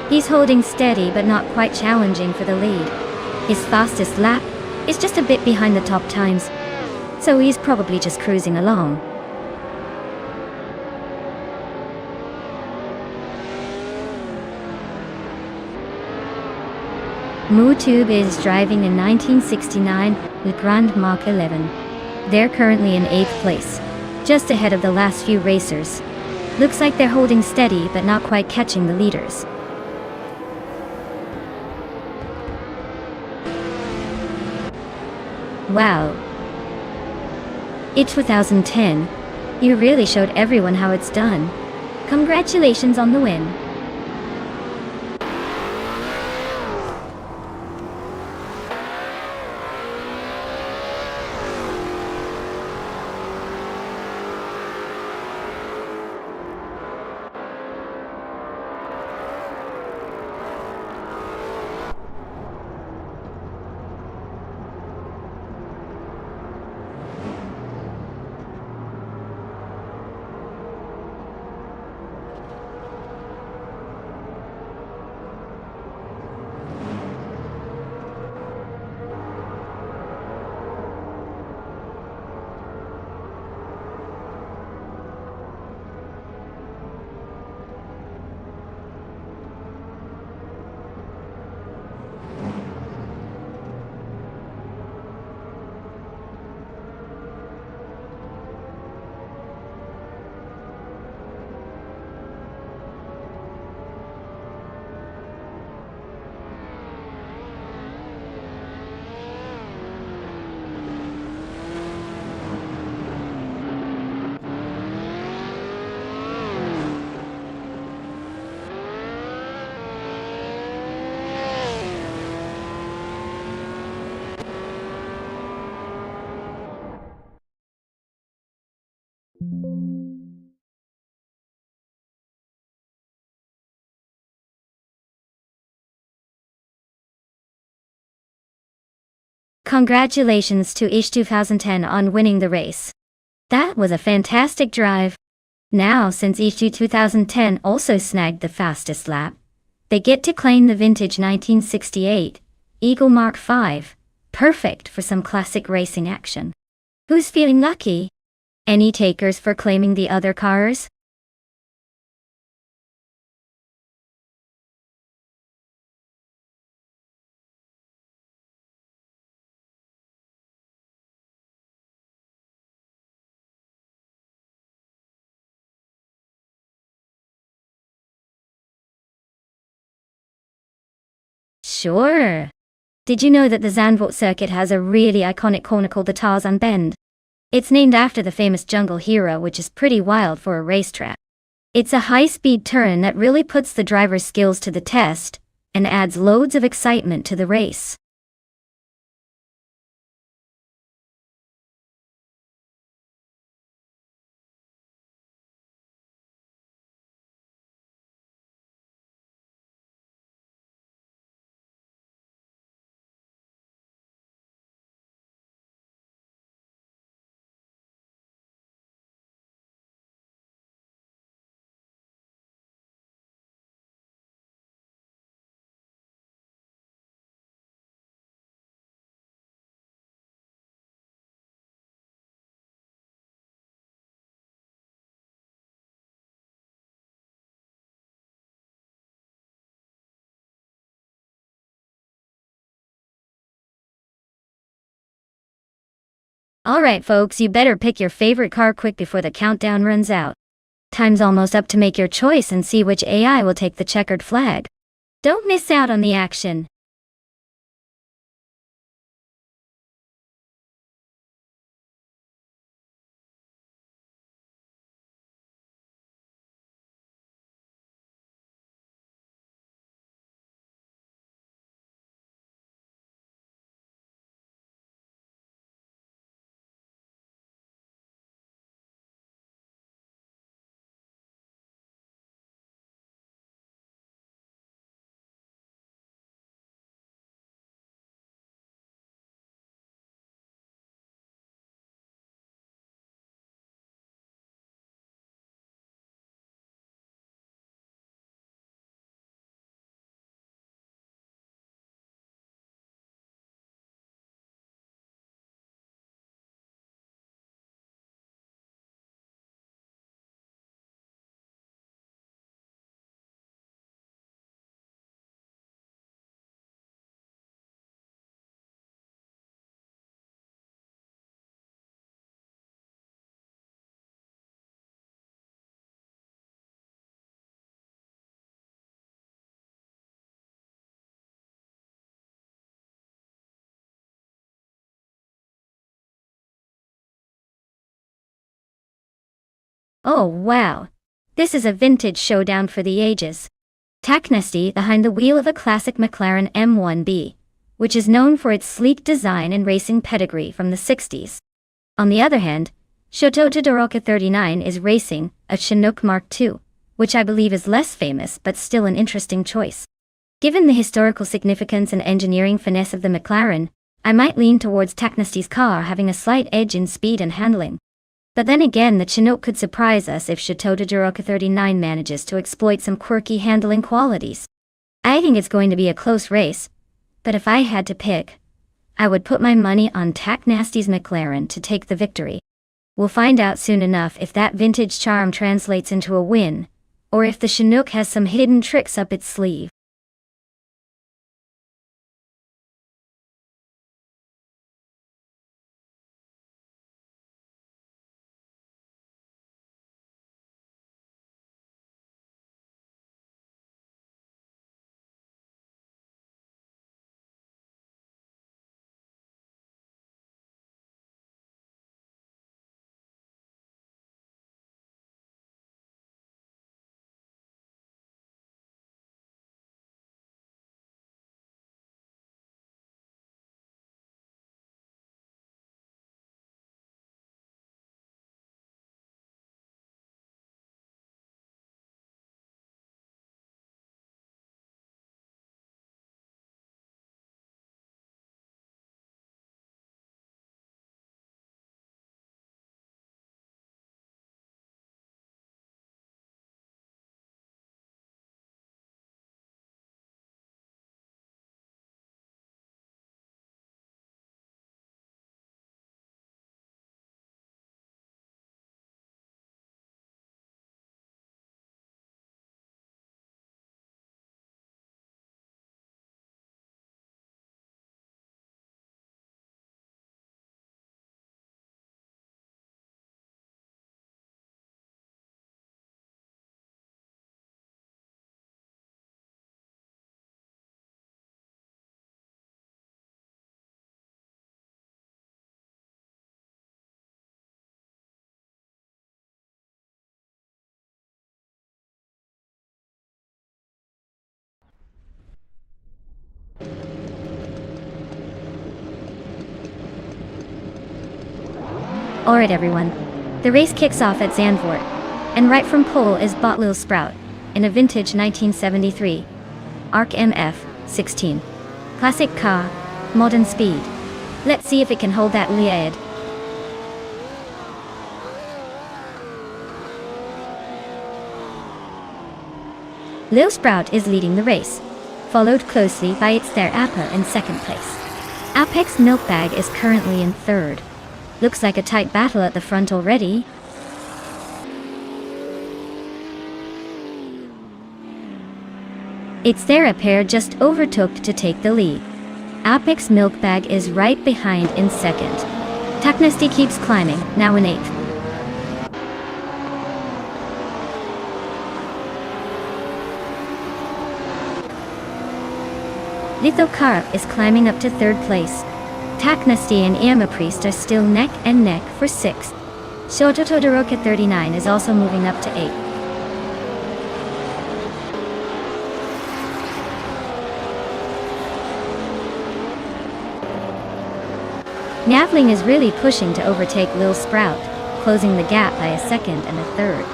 He's holding steady but not quite challenging for the lead. His fastest lap is just a bit behind the top times, so he's probably just cruising along. MooTube is driving in 1969 with Grand Mach 11. They're currently in 8th place, just ahead of the last few racers. Looks like they're holding steady but not quite catching the leaders. Wow. It's 2010. You really showed everyone how it's done. Congratulations on the win. Congratulations to Ish 2010 on winning the race. That was a fantastic drive. Now, since Ish 2010 also snagged the fastest lap, they get to claim the vintage 1968 Eagle Mark V. Perfect for some classic racing action. Who's feeling lucky? Any takers for claiming the other cars? Sure. Did you know that the Zandvoort circuit has a really iconic corner called the Tarzan Bend? It's named after the famous jungle hero, which is pretty wild for a racetrack. It's a high-speed turn that really puts the driver's skills to the test and adds loads of excitement to the race. Alright folks, you better pick your favorite car quick before the countdown runs out. Time's almost up to make your choice and see which AI will take the checkered flag. Don't miss out on the action. Oh wow! This is a vintage showdown for the ages. Taknesti behind the wheel of a classic McLaren M1B, which is known for its sleek design and racing pedigree from the 60s. On the other hand, Shoto Todoroki 39 is racing a Chinook Mark II, which I believe is less famous but still an interesting choice. Given the historical significance and engineering finesse of the McLaren, I might lean towards Taknesti's car having a slight edge in speed and handling. But then again, the Chinook could surprise us if Shoto Todoroki 39 manages to exploit some quirky handling qualities. I think it's going to be a close race, but if I had to pick, I would put my money on Taknesti's McLaren to take the victory. We'll find out soon enough if that vintage charm translates into a win, or if the Chinook has some hidden tricks up its sleeve. Alright everyone, the race kicks off at Zandvoort, and right from pole is Botlil Sprout, in a vintage 1973 ARC MF 16. Classic car, modern speed. Let's see if it can hold that lead. Lil Sprout is leading the race, followed closely by its thereafter in second place. Apex Milkbag is currently in third. Looks like a tight battle at the front already. It's there a pair just overtook to take the lead. Apex Milkbag is right behind in second. Taknesti keeps climbing, now in eighth. Lithocarp is climbing up to third place. Taknesti and Yamapriest are still neck and neck for sixth. Shoto Todoroki 39 is also moving up to eighth. Navling is really pushing to overtake Lil Sprout, closing the gap by a second and a third.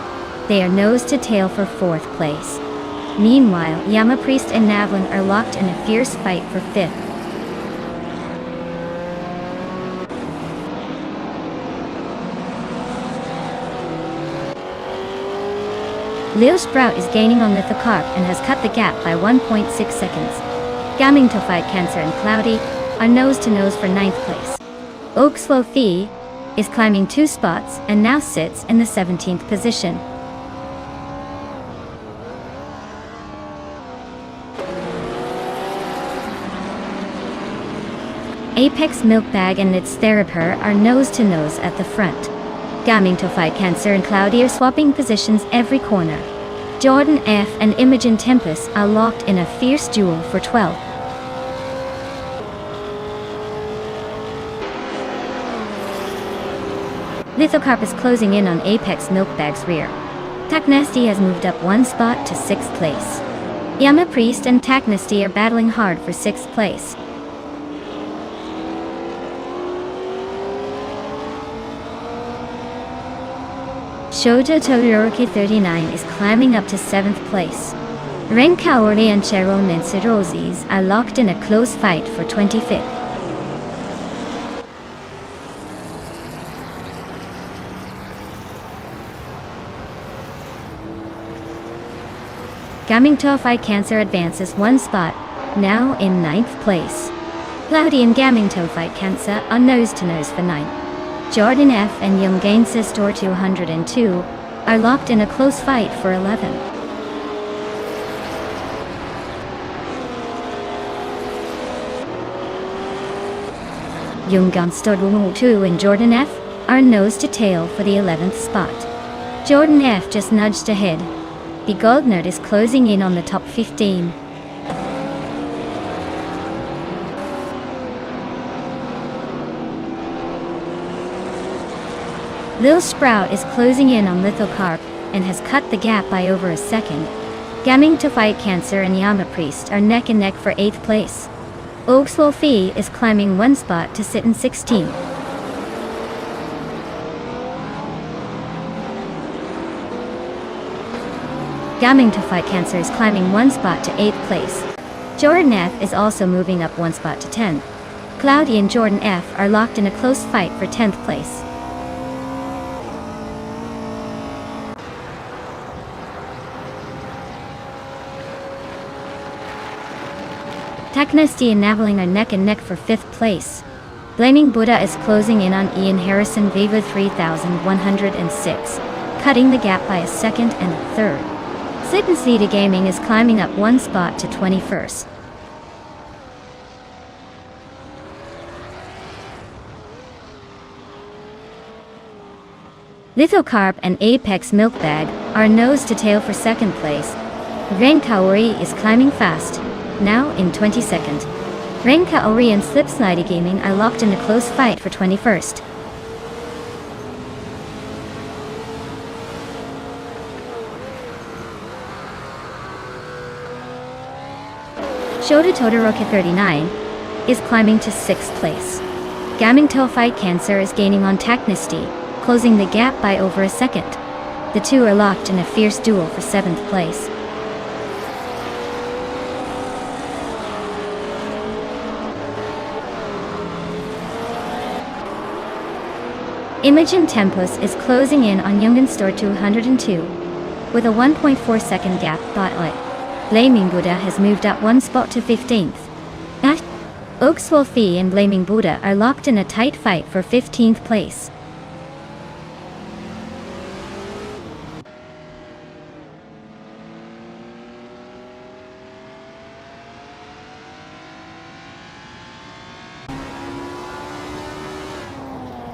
They are nose to tail for fourth place. Meanwhile, Yamapriest and Navling are locked in a fierce fight for fifth. Lil Sprout is gaining on Lithocarp and has cut the gap by 1.6 seconds. Gaming to Fight Cancer and Cloudy are nose-to-nose for ninth place. Oakslow Fee is climbing 2 spots and now sits in the 17th position. Apex Milkbag and its Theraper are nose-to-nose at the front. Gaming to Fight Cancer and Cloudy are swapping positions every corner. Jordan F and Imogen Tempest are locked in a fierce duel for 12th. Lithocarp is closing in on Apex Milkbag's rear. Taknesty has moved up one spot to 6th place. Yama Priest and Taknesty are battling hard for 6th place. Shoujo Todoroki 39 is climbing up to 7th place. Ren Kaori and Cheryl Nitsurozis are locked in a close fight for 25th. Gamingto Fight Cancer advances one spot, now in 9th place. Cloudy and Gamingto Fight Cancer are nose-to-nose for 9th. Jordan F and Young Store 202 are locked in a close fight for 11th. Young Store 202 and Jordan F are nose-to-tail for the 11th spot. Jordan F just nudged ahead. The Gold Nerd is closing in on the top 15. Lil Sprout is closing in on Lithocarp and has cut the gap by over a second. Gaming to Fight Cancer and Yama Priest are neck and neck for 8th place. Oakswolfie is climbing one spot to sit in 16th. Gaming to Fight Cancer is climbing one spot to 8th place. Jordan F is also moving up one spot to 10th. Cloudy and Jordan F are locked in a close fight for 10th place. Taknesty and Naveling are neck and neck for 5th place. Blaming Buddha is closing in on Ian Harrison Viva 3106, cutting the gap by a second and a third. Sit and Cedar Gaming is climbing up one spot to 21st. Lithocarp and Apex Milkbag are nose to tail for 2nd place. Ren Kaori is climbing fast, now in 22nd. Ren Kaori and Slipslidey Gaming are locked in a close fight for 21st. Shoujo Todoroki 39 is climbing to 6th place. Gamingto Fight Cancer is gaining on Taknesty, closing the gap by over a second. The two are locked in a fierce duel for 7th place. Imogen Tempus is closing in on Youngen Store 202 with a 1.4 second gap, but Blaming Buddha has moved up one spot to 15th. Oakswolfie and Blaming Buddha are locked in a tight fight for 15th place.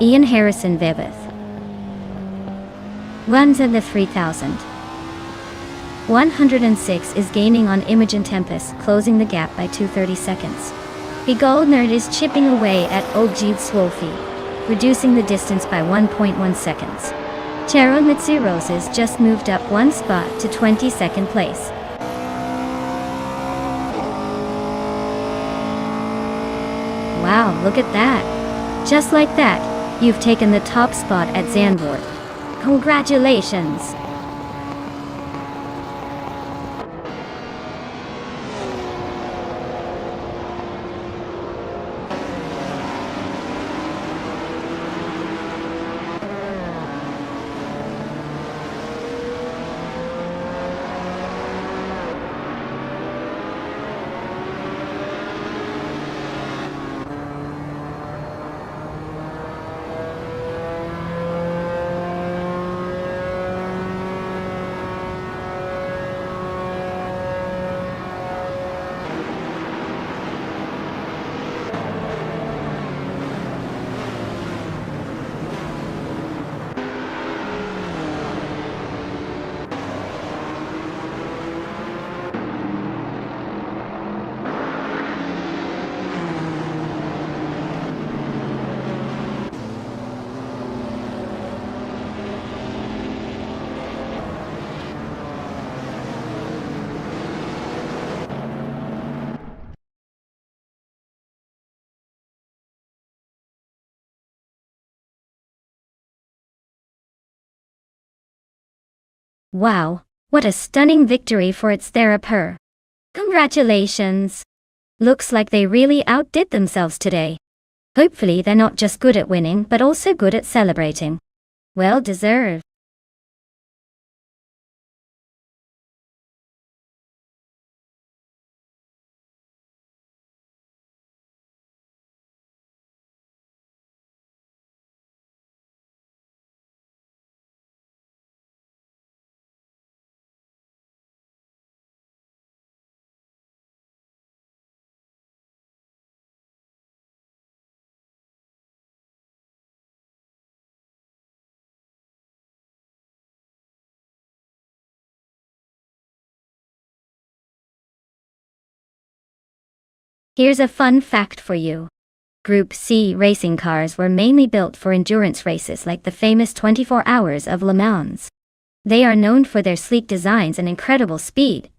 Ian Harrison Vivith runs at the 3000. 106 is gaining on Imogen Tempest, closing the gap by 230 seconds. The Gold Nerd is chipping away at Oakswolfie, reducing the distance by 1.1 seconds. Chero Mitsuroses just moved up one spot to 22nd place. Wow, look at that. Just like that, you've taken the top spot at Zandvoort. Congratulations! Wow, what a stunning victory for its therapur. Congratulations! Looks like they really outdid themselves today. Hopefully they're not just good at winning but also good at celebrating. Well deserved. Here's a fun fact for you. Group C racing cars were mainly built for endurance races like the famous 24 Hours of Le Mans. They are known for their sleek designs and incredible speed.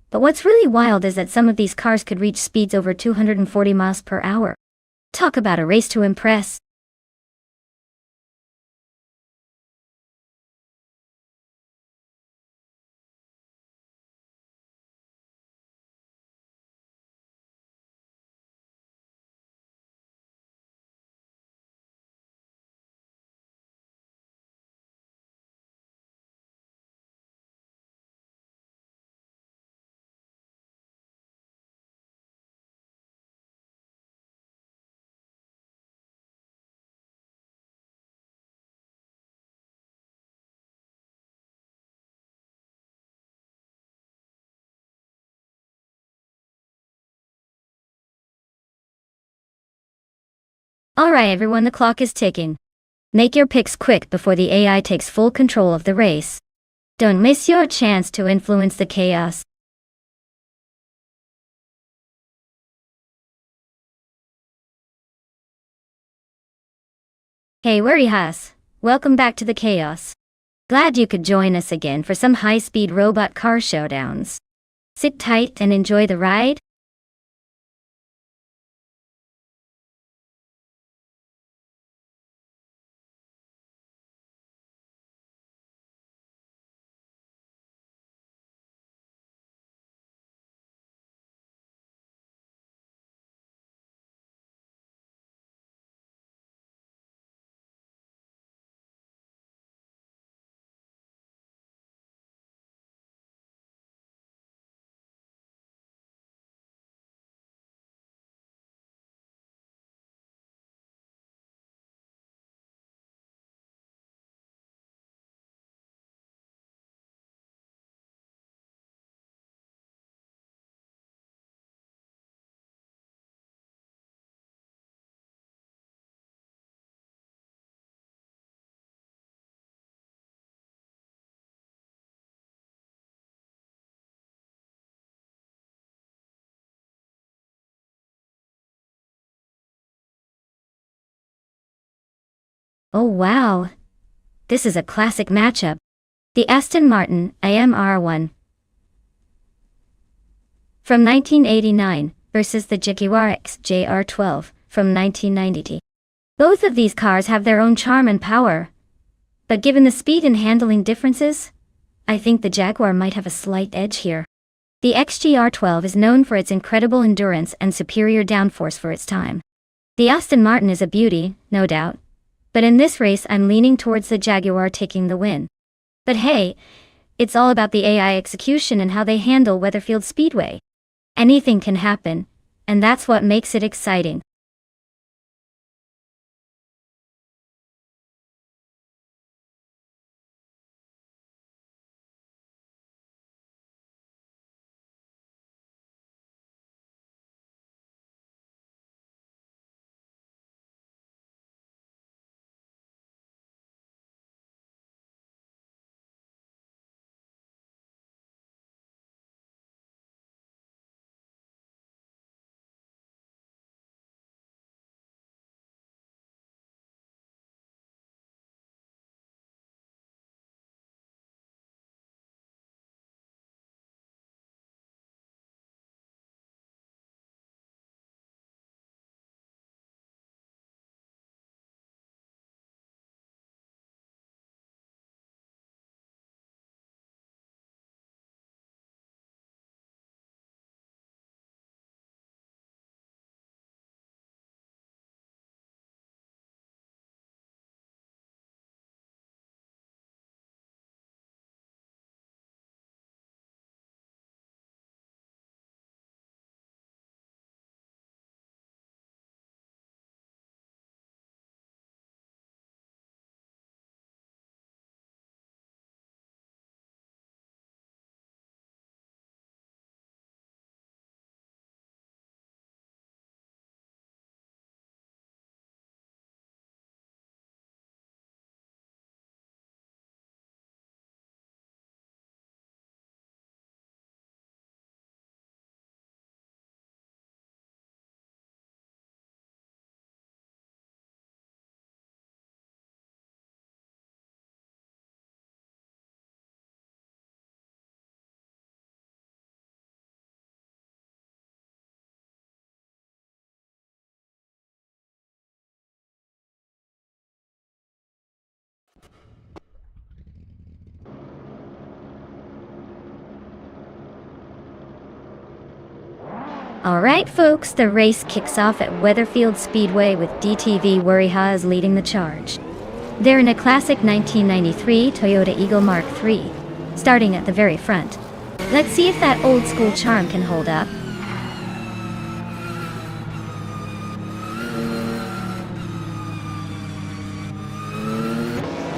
But what's really wild is that some of these cars could reach speeds over 240 miles per hour. Talk about a race to impress. Alright everyone, the clock is ticking. Make your picks quick before the AI takes full control of the race. Don't miss your chance to influence the chaos. Hey Warihas, welcome back to the chaos. Glad you could join us again for some high-speed robot car showdowns. Sit tight and enjoy the ride. Oh wow, this is a classic matchup. The Aston Martin AMR1 from 1989 versus the Jaguar XJR12 from 1990. Both of these cars have their own charm and power, but given the speed and handling differences, I think the Jaguar might have a slight edge here. The XJR12 is known for its incredible endurance and superior downforce for its time. The Aston Martin is a beauty, no doubt, but in this race I'm leaning towards the Jaguar taking the win. But hey, it's all about the AI execution and how they handle Weatherfield Speedway. Anything can happen, and that's what makes it exciting. Alright folks, the race kicks off at Weatherfield Speedway with DTV Wariha leading the charge. They're in a classic 1993 Toyota Eagle Mark III, starting at the very front. Let's see if that old school charm can hold up.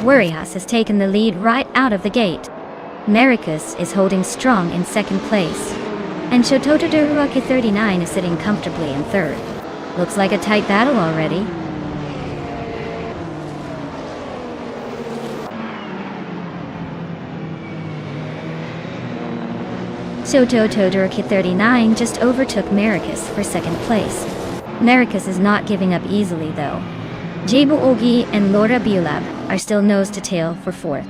Wariha has taken the lead right out of the gate. Maricus is holding strong in second place. And Shototodoruaki 39 is sitting comfortably in third. Looks like a tight battle already. Shototodoruaki 39 just overtook Maricus for second place. Maricus is not giving up easily though. Jabu Ogi and Laura Biolab are still nose to tail for fourth.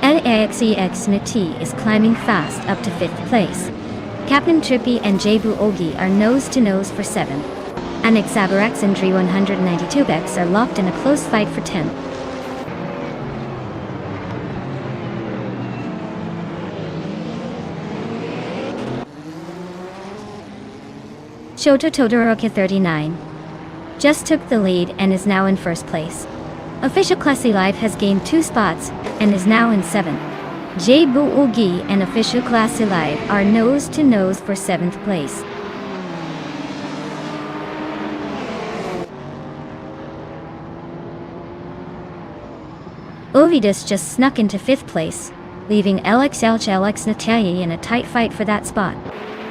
LAXEX Nati is climbing fast up to 5th place. Captain Trippy and Jabu Ogi are nose to nose for 7th. Annex Sabarax and Dri 192X are locked in a close fight for 10th. Shototodoruaki 39 just took the lead and is now in first place. Official Classy Live has gained 2 spots and is now in 7th. Jabu Ogi and Official Classy Live are nose to nose for 7th place. Ovidus just snuck into 5th place, leaving LX Natayi in a tight fight for that spot.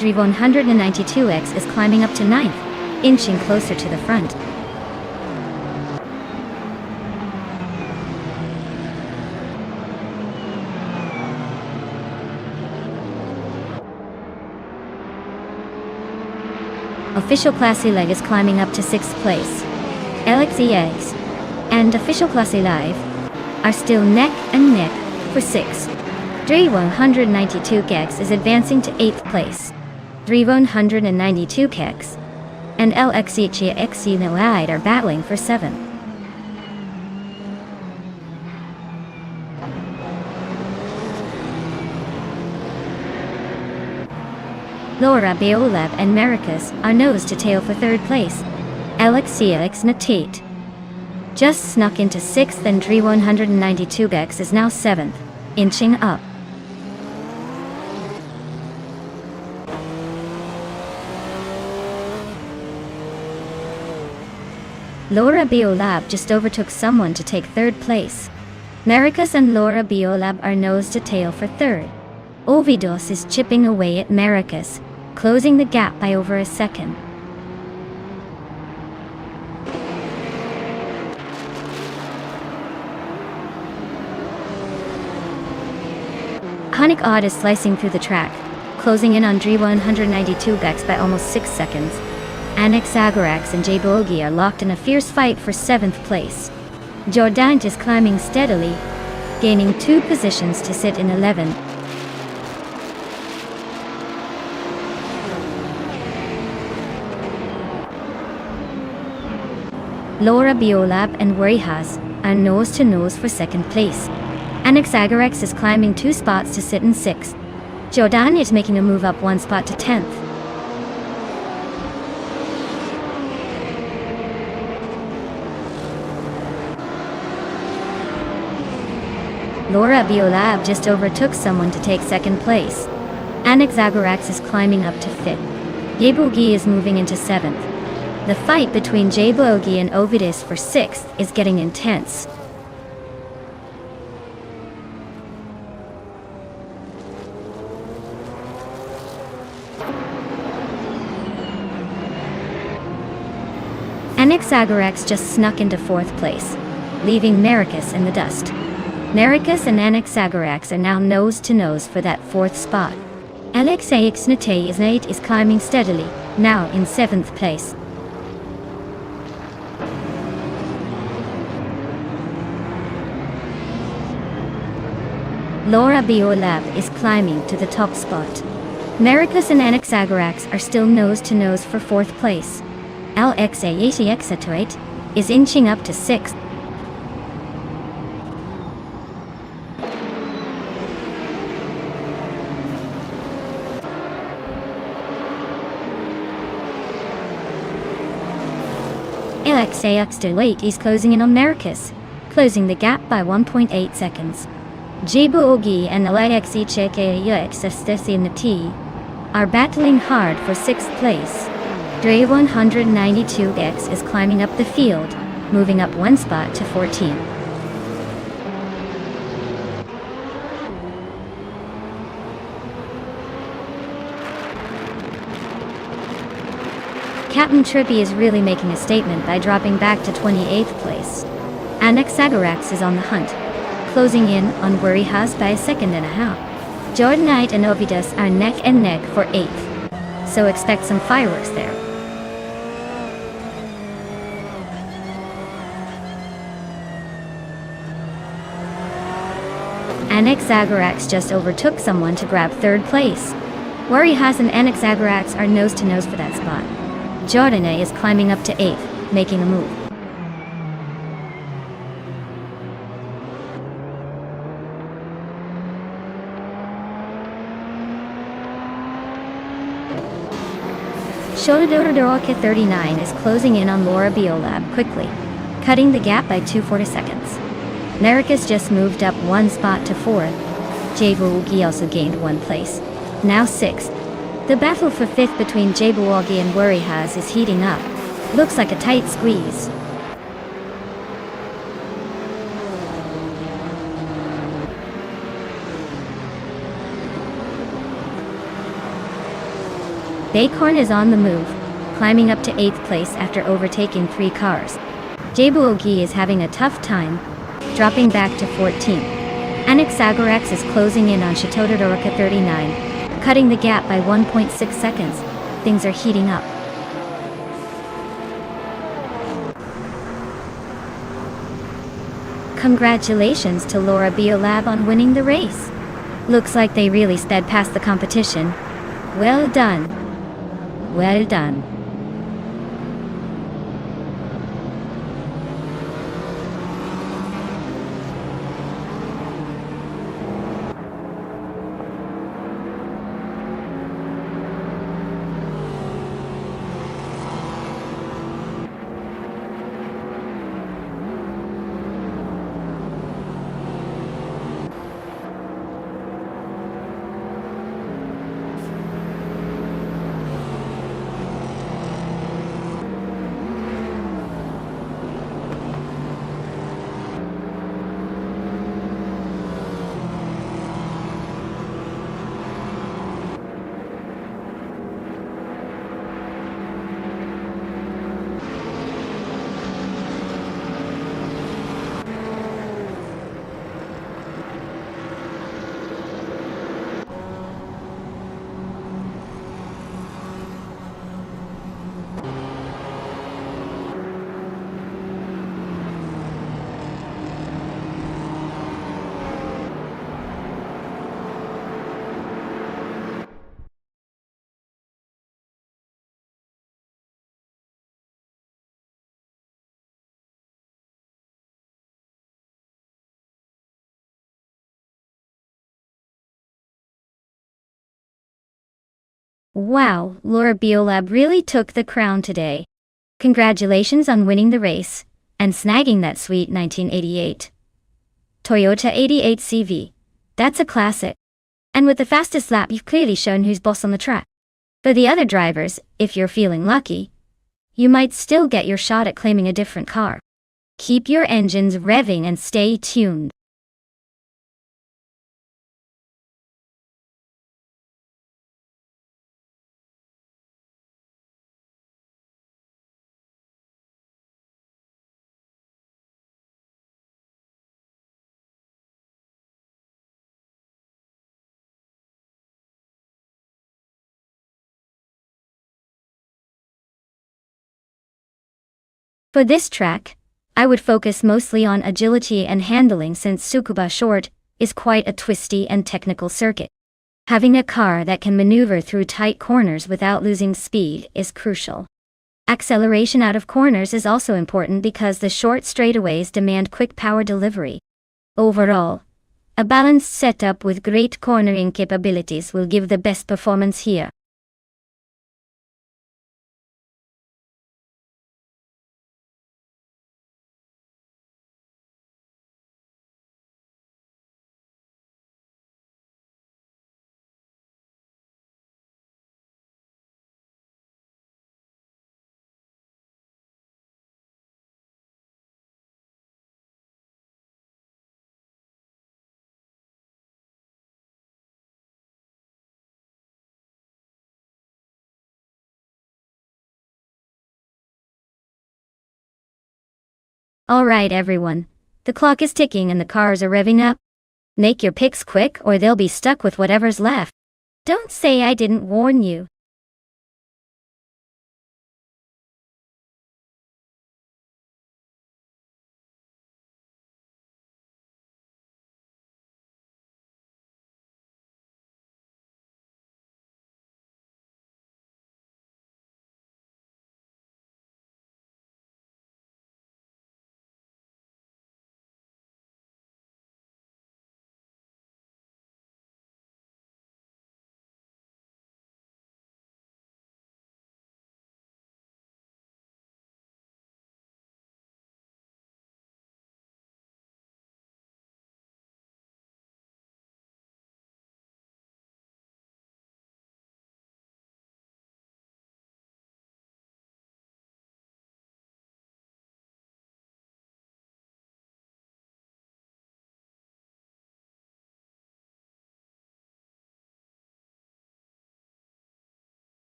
Dri 192X is climbing up to 9th, inching closer to the front. Official Classy Leg is climbing up to 6th place. LXEX and Official Classy Live are still neck and neck for 6th. Dri 192X is advancing to 8th place. Dri 192X and LXEX Noide are battling for 7th. Laura Beolab and Maricus are nose to tail for 3rd place. LXCX Natate just snuck into 6th and Dri 192X is now 7th, inching up. Laura Beolab just overtook someone to take 3rd place. Maricus and Laura Beolab are nose to tail for 3rd. Ovidos is chipping away at Maricus, closing the gap by over a second. Hanik Odd is slicing through the track, closing in on Dri 192X by almost 6 seconds. Annex Agarax and Jabogi are locked in a fierce fight for 7th place. Jordant is climbing steadily, gaining 2 positions to sit in 11th. Laura Beolab and Warihas are nose to nose for 2nd place. Annex Agarax is climbing 2 spots to sit in 6th. Jordan is making a move up 1 spot to 10th. Laura Beolab just overtook someone to take 2nd place. Annex Agarax is climbing up to 5th. Yabugi is moving into 7th. The fight between Jabogi and Ovidus for 6th is getting intense. Annex Agarax just snuck into 4th place, leaving Maricus in the dust. Maricus and Annex Agarax are now nose to nose for that 4th spot. LXAX Nate is climbing steadily, now in 7th place. Laura Beolab is climbing to the top spot. Maricus and Annex Agarax are still nose to nose for 4th place. LXAACX is inching up to 6th. LX is closing in on Marcus, closing the gap by 1.8 seconds. Djibouti and LX are battling hard for 6th place. Dre 192X is climbing up the field, moving up 1 spot to 14. Captain Trippy is really making a statement by dropping back to 28th place. Anaxagorax is on the hunt, closing in on Worry House by a second and a half. Jordan Knight and Ovidas are neck and neck for 8th, so expect some fireworks there. Anaxagorax just overtook someone to grab 3rd place. Worry House and Anaxagorax are nose to nose for that spot. Jordana is climbing up to 8th, making a move. Shododoroka 39 is closing in on Laura Biolab quickly, cutting the gap by 240 seconds. Marcus just moved up 1 spot to 4th. Djibouti also gained 1 place, now 6th. The battle for 5th between Djibouti and Worry House is heating up. Looks like a tight squeeze. Baycorn is on the move, climbing up to 8th place after overtaking 3 cars. Djibouti is having a tough time, dropping back to 14th. Anaxagorax is closing in on Shododoroka 39. Cutting the gap by 1.6 seconds. Things are heating up. Congratulations to Laura Biolab on winning the race. Looks like they really sped past the competition. Well done. Well done. Wow, Laura Biolab really took the crown today. Congratulations on winning the race, and snagging that sweet 1988 Toyota 88 CV. That's a classic. And with the fastest lap, you've clearly shown who's boss on the track. For the other drivers, if you're feeling lucky, you might still get your shot at claiming a different car. Keep your engines revving and stay tuned. For this track, I would focus mostly on agility and handling since Tsukuba Short is quite a twisty and technical circuit. Having a car that can maneuver through tight corners without losing speed is crucial. Acceleration out of corners is also important because the short straightaways demand quick power delivery. Overall, a balanced setup with great cornering capabilities will give the best performance here. Alright everyone, the clock is ticking and the cars are revving up. Make your picks quick or they'll be stuck with whatever's left. Don't say I didn't warn you.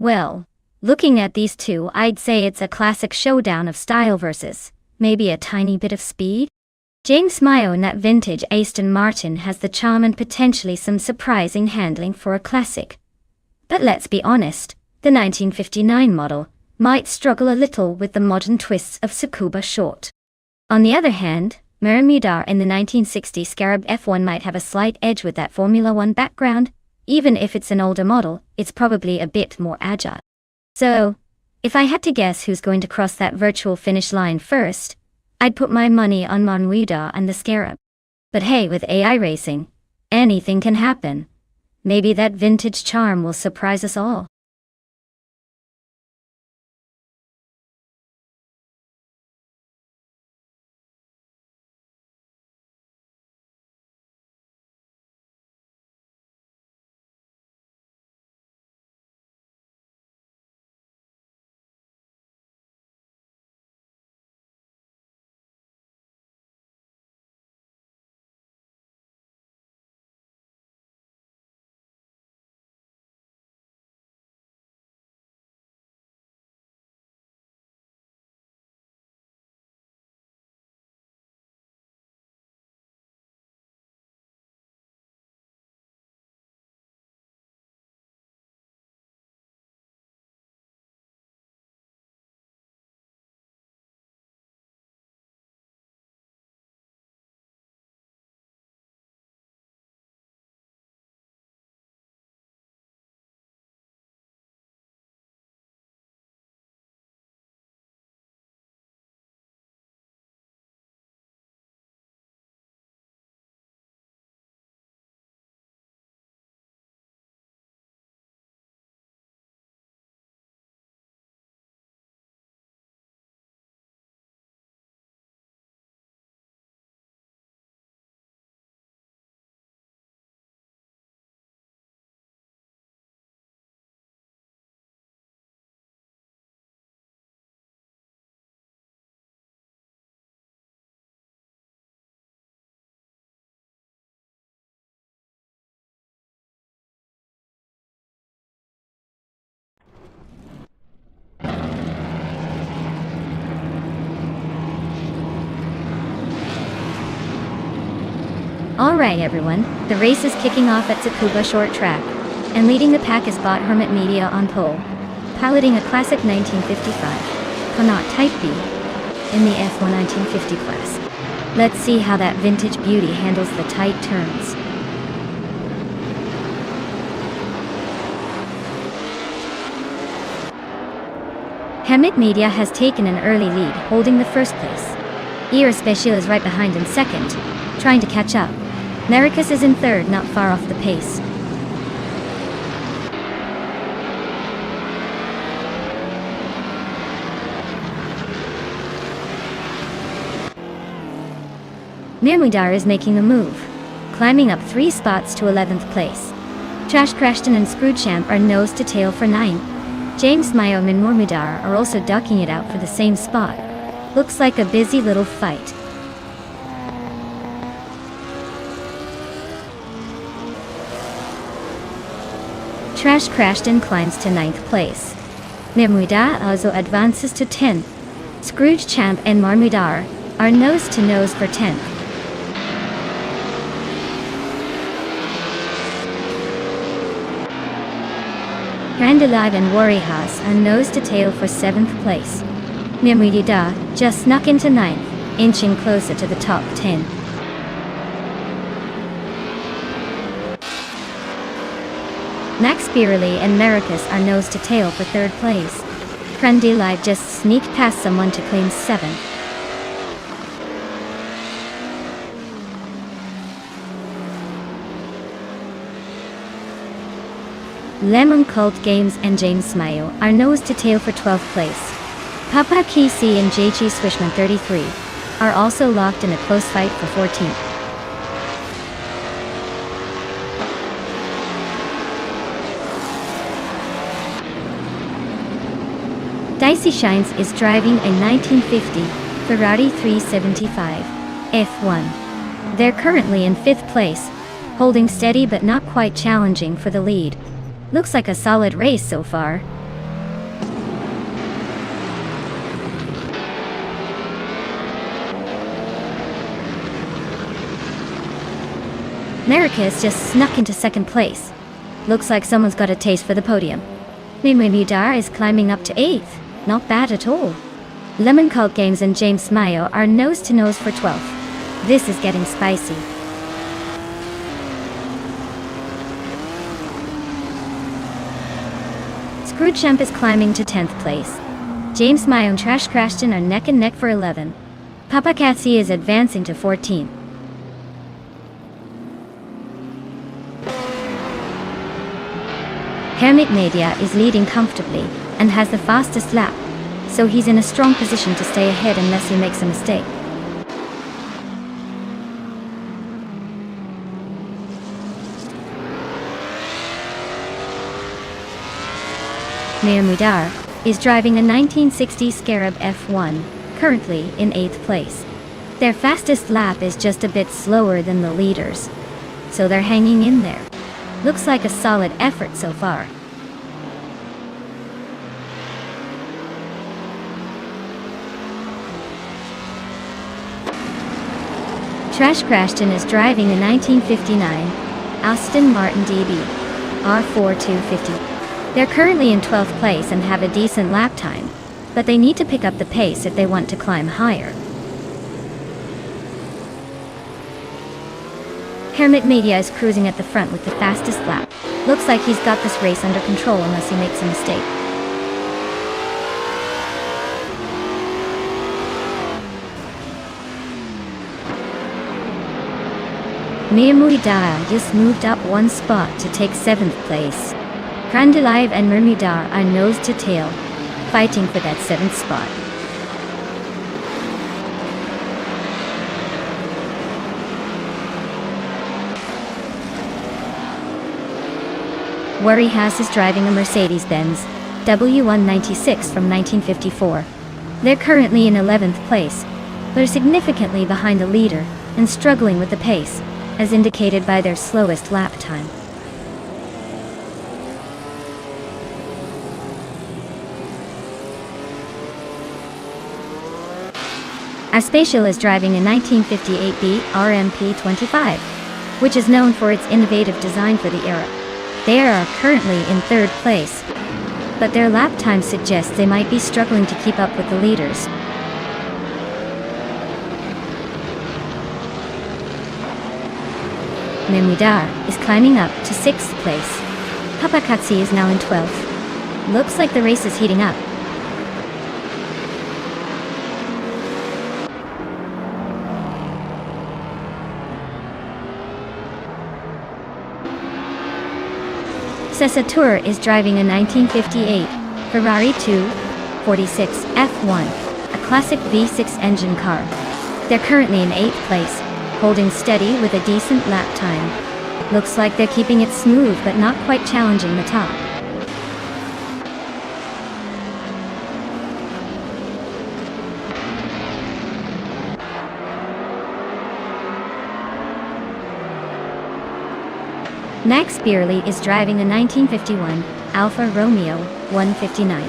Well, looking at these two, I'd say it's a classic showdown of style versus maybe a tiny bit of speed. James Mayo in that vintage Aston Martin has the charm and potentially some surprising handling for a classic. But let's be honest, the 1959 model might struggle a little with the modern twists of Tsukuba short. On the other hand, Bermuda in the 1960 Scarab F1 might have a slight edge with that Formula One background. Even if it's an older model, it's probably a bit more agile. So, if I had to guess who's going to cross that virtual finish line first, I'd put my money on Bermuda and the Scarab. But hey, with AI racing, anything can happen. Maybe that vintage charm will surprise us all. Alright everyone, the race is kicking off at Tsukuba Short Track, and leading the pack is Bot Hermit Media on pole, piloting a classic 1955 Connaught Type B in the F1 1950 class. Let's see how that vintage beauty handles the tight turns. Hermit Media has taken an early lead, holding the first place. Ear Special is right behind in second, trying to catch up. Nericus is in third, not far off the pace. Mirmudar is making the move, climbing up 3 spots to 11th place. Trash Crashton and Screwchamp are nose to tail for 9. James Mayom and Mormidar are also ducking it out for the same spot. Looks like a busy little fight. Trash Crashton climbs to 9th place. Mermuida also advances to 10th. Scroogechamp and Marmudar are nose to nose for 10th. Randalive and Warihas are nose to tail for 7th place. Mermuida just snuck into 9th, inching closer to the top 10. Max Beerley and Maracus are nose to tail for 3rd place. Randalive just sneaked past someone to claim 7th. Lemon Cult Games and James Mayo are nose to tail for 12th place. Papa Kisi and JG Swishman 33 are also locked in a close fight for 14th. Dicey Shines is driving a 1950 Ferrari 375 F1. They're currently in 5th place, holding steady but not quite challenging for the lead. Looks like a solid race so far. Maracus just snuck into 2nd place. Looks like someone's got a taste for the podium. Mimimidar is climbing up to 8th. Not bad at all. Lemon Cult Games and James Mayo are nose to nose for 12th. This is getting spicy. Screwchamp is climbing to 10th place. James Mayo and Trash Crashton are neck and neck for 11. Papa Katsi is advancing to 14. Hermit Media is leading comfortably and has the fastest lap, so he's in a strong position to stay ahead unless he makes a mistake. Mermudar is driving a 1960 Scarab F1, currently in 8th place. Their fastest lap is just a bit slower than the leaders, so they're hanging in there. Looks like a solid effort so far. Trash Crashton is driving a 1959 Aston Martin DB R4 250. They're currently in 12th place and have a decent lap time, but they need to pick up the pace if they want to climb higher. Hermit Media is cruising at the front with the fastest lap. Looks like he's got this race under control unless he makes a mistake. Mermuida just moved up 1 spot to take 7th place. Randalive and Mermudar are nose to tail, fighting for that 7th spot. Warihas is driving a Mercedes-Benz W196 from 1954. They're currently in 11th place, but are significantly behind the leader and struggling with the pace, as indicated by their slowest lap time. Aspatial is driving a 1958B RMP25, which is known for its innovative design for the era. They are currently in 3rd place, but their lap time suggests they might be struggling to keep up with the leaders. Mermudar is climbing up to 6th place. Papakatsi is now in 12th. Looks like the race is heating up. Cessatur is driving a 1958 Ferrari 246 F1, a classic V6 engine car. They're currently in 8th place, holding steady with a decent lap time. Looks like they're keeping it smooth but not quite challenging the top. Max Beerley is driving a 1951 Alfa Romeo 159,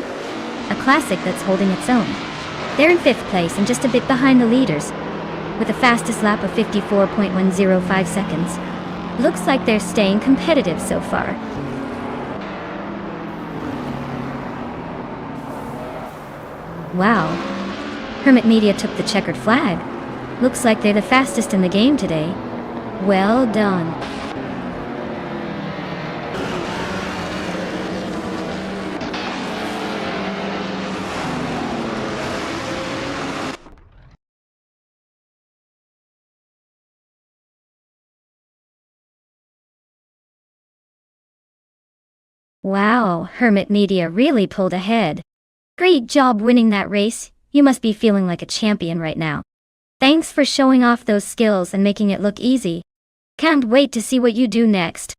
a classic that's holding its own. They're in 5th place and just a bit behind the leaders, with a fastest lap of 54.105 seconds. Looks like they're staying competitive so far. Wow. Hermit Media took the checkered flag. Looks like they're the fastest in the game today. Well done. Wow, Hermit Media really pulled ahead. Great job winning that race. You must be feeling like a champion right now. Thanks for showing off those skills and making it look easy. Can't wait to see what you do next.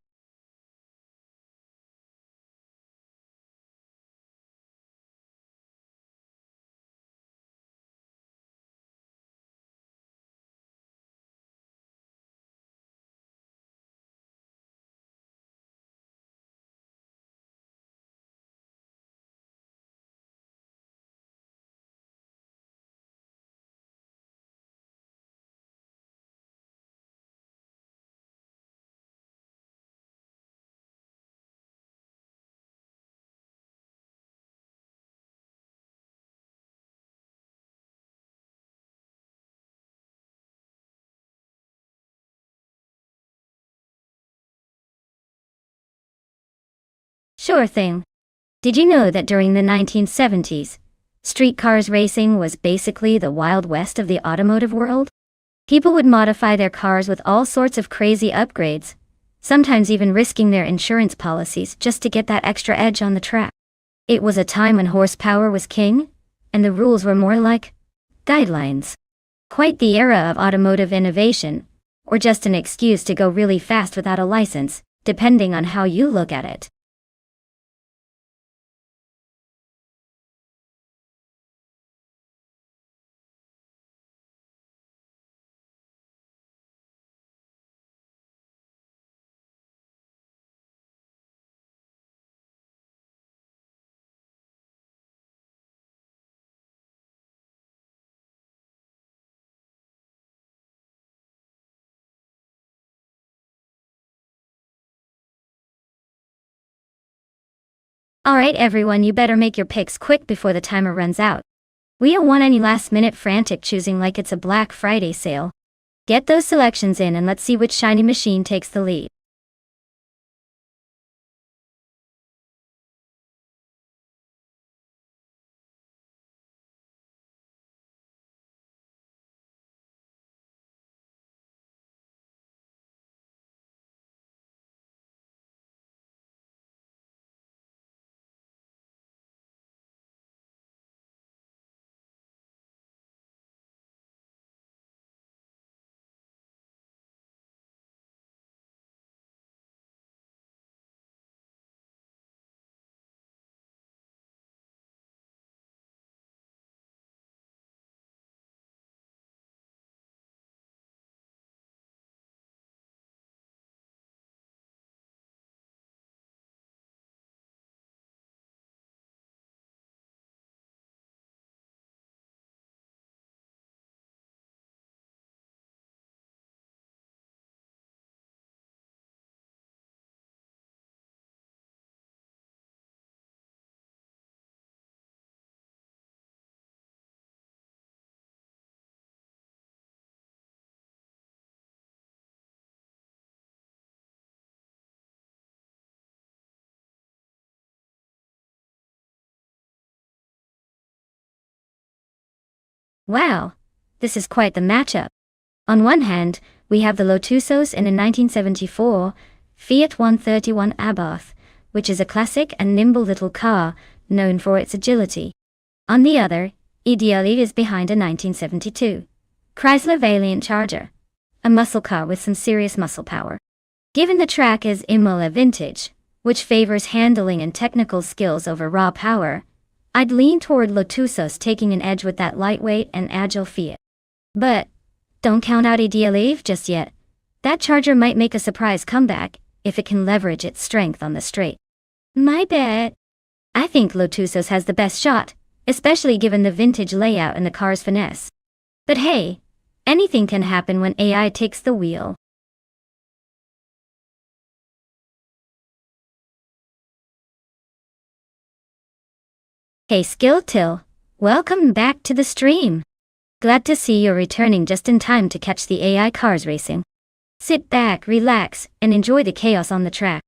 Sure thing. Did you know that during the 1970s, streetcars racing was basically the Wild West of the automotive world? People would modify their cars with all sorts of crazy upgrades, sometimes even risking their insurance policies just to get that extra edge on the track. It was a time when horsepower was king, and the rules were more like guidelines. Quite the era of automotive innovation, or just an excuse to go really fast without a license, depending on how you look at it. Alright everyone, you better make your picks quick before the timer runs out. We don't want any last-minute frantic choosing like it's a Black Friday sale. Get those selections in and let's see which shiny machine takes the lead. Wow, this is quite the matchup. On one hand, we have the Lotusos in a 1974 Fiat 131 Abarth, which is a classic and nimble little car, known for its agility. On the other, Ideali is behind a 1972 Chrysler Valiant Charger, a muscle car with some serious muscle power. Given the track is Imola Vintage, which favors handling and technical skills over raw power, I'd lean toward Lotusos taking an edge with that lightweight and agile Fiat. But don't count out Idealive just yet. That Charger might make a surprise comeback if it can leverage its strength on the straight. My bet. I think Lotusos has the best shot, especially given the vintage layout and the car's finesse. But hey, anything can happen when AI takes the wheel. Hey Skill Till, welcome back to the stream. Glad to see you're returning just in time to catch the AI cars racing. Sit back, relax, and enjoy the chaos on the track.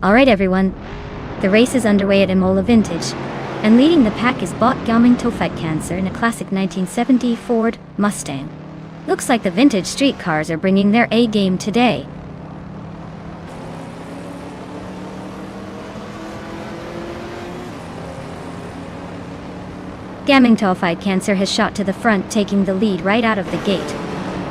Alright everyone, the race is underway at Imola Vintage, and leading the pack is bot Gaming Tofite Cancer in a classic 1970 Ford Mustang. Looks like the vintage street cars are bringing their A-game today. Gaming Tofite Cancer has shot to the front, taking the lead right out of the gate.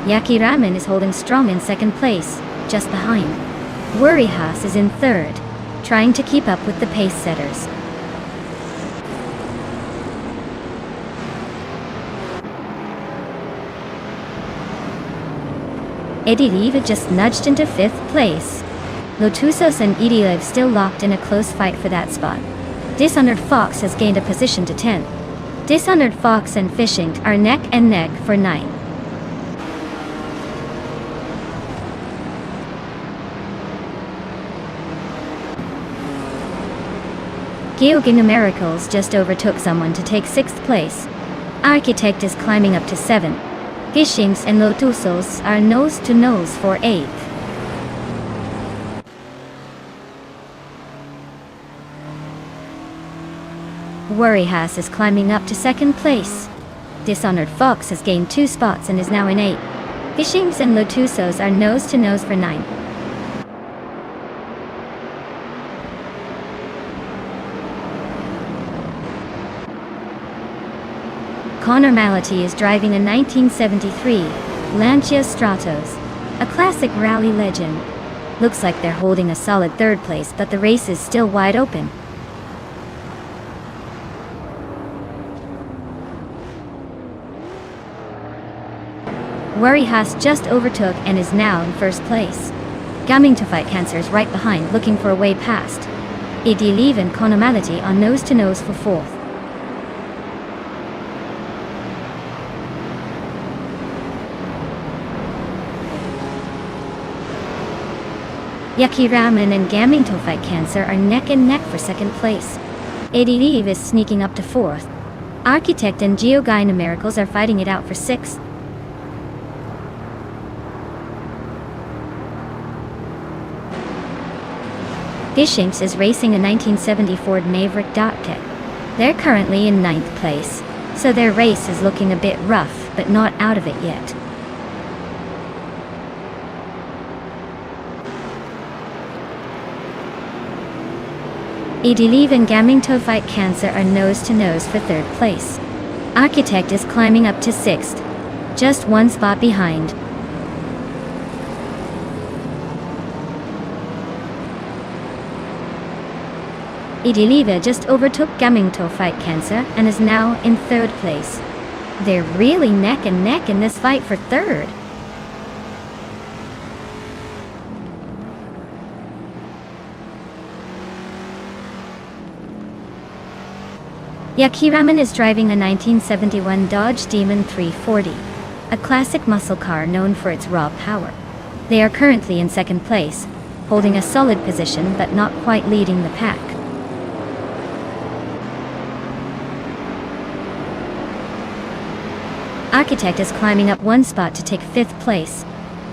Yaki Ramen is holding strong in second place, just behind. Worryhouse is in third, trying to keep up with the pace setters. Idealive just nudged into fifth place. Lotusos and Idealive still locked in a close fight for that spot. Dishonored Fox has gained a position to 10. Dishonored Fox and Fishing are neck and neck for 9. Geoging Numericals just overtook someone to take 6th place. Architect is climbing up to 7. Gishings and Lotusos are nose to nose for 8th. Worryhouse is climbing up to 2nd place. Dishonored Fox has gained 2 spots and is now in 8. Gishings and Lotusos are nose to nose for 9. Connor Mality is driving a 1973 Lancia Stratos, a classic rally legend. Looks like they're holding a solid 3rd place, but the race is still wide open. Worryhouse just overtook and is now in 1st place. Gaming Tofite Cancer is right behind, looking for a way past. Idealive and Connor Mality are nose to nose for 4th. Yaki Ramen and Gaming Tofite Cancer are neck and neck for 2nd place. Idealive is sneaking up to 4th. Architect and Geogai Numericals are fighting it out for 6th. Gishings is racing a 1970 Ford Maverick Dot-Kit. They're currently in 9th place, so their race is looking a bit rough, but not out of it yet. Adilive and Gamingto Fight Cancer are nose-to-nose for third place. Architect is climbing up to sixth, just one spot behind. Adilive just overtook Gamingto Fight Cancer and is now in third place. They're really neck and neck in this fight for third. Yakiraman is driving a 1971 Dodge Demon 340, a classic muscle car known for its raw power. They are currently in second place, holding a solid position but not quite leading the pack. Architect is climbing up one spot to take fifth place.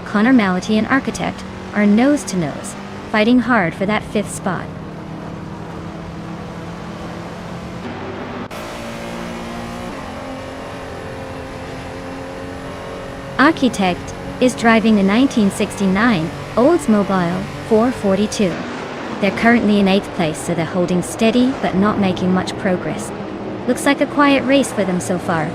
Connor Mality and Architect are nose-to-nose, fighting hard for that fifth spot. Architect is driving a 1969 Oldsmobile 442. They're currently in 8th place, so they're holding steady but not making much progress. Looks like a quiet race for them so far.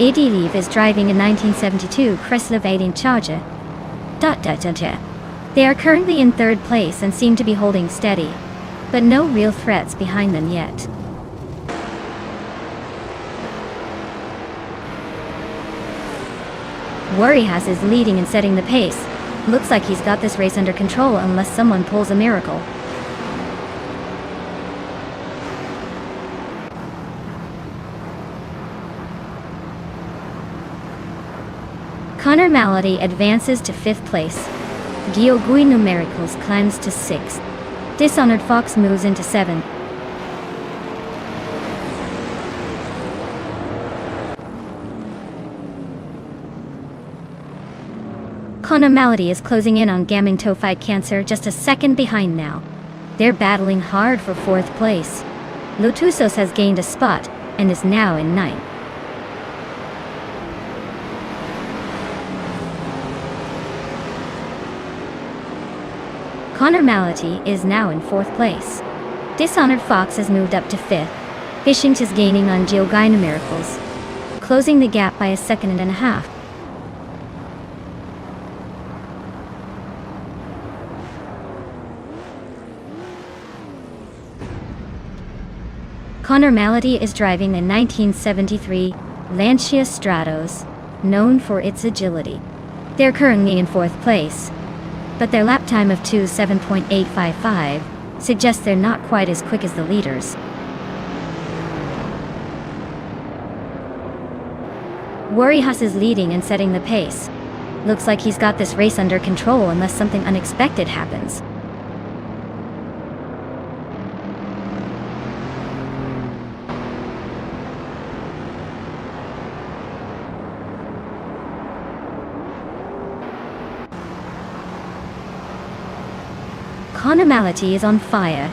Adilive is driving a 1972 Chrysler Valiant Charger. They are currently in third place and seem to be holding steady, but no real threats behind them yet. Warihas is leading and setting the pace. Looks like he's got this race under control unless someone pulls a miracle. Connor Mality advances to 5th place. Giogui Numericals climbs to 6th. Dishonored Fox moves into 7th. Connor Mality is closing in on Gamingto Fight Cancer, just a second behind now. They're battling hard for 4th place. Lotusos has gained a spot and is now in 9th. Connor Mality is now in 4th place. Dishonored Fox has moved up to 5th. Fishing is gaining on Giogui Miracles, closing the gap by a second and a half. Connor Mality is driving a 1973 Lancia Stratos, known for its agility. They're currently in 4th place, but their lap time of 2:7.855 suggests they're not quite as quick as the leaders. Warihas is leading and setting the pace. Looks like he's got this race under control unless something unexpected happens. Connor Mality is on fire,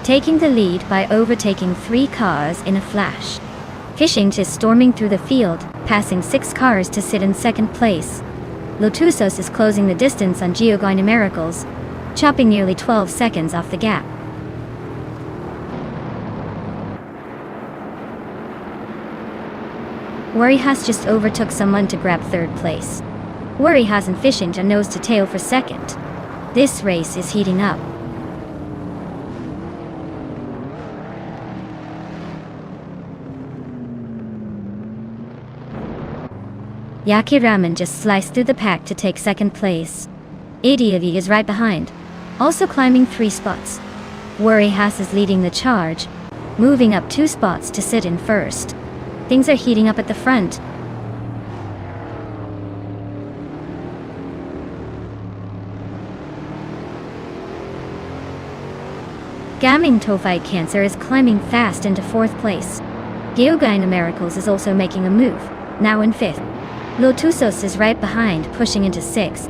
taking the lead by overtaking 3 cars in a flash. Fishing is storming through the field, passing 6 cars to sit in 2nd place. Lotusos is closing the distance on Giogui Miracles, chopping nearly 12 seconds off the gap. Warihas just overtook someone to grab 3rd place. Warihas and Fishing are nose to tail for 2nd. This race is heating up. Yakiraman just sliced through the pack to take 2nd place. Adilive is right behind, also climbing 3 spots. Warihas is leading the charge, moving up 2 spots to sit in 1st. Things are heating up at the front. Gamingto Fight Cancer is climbing fast into 4th place. Giogui Miracles is also making a move, now in 5th. Lotusos is right behind, pushing into 6th.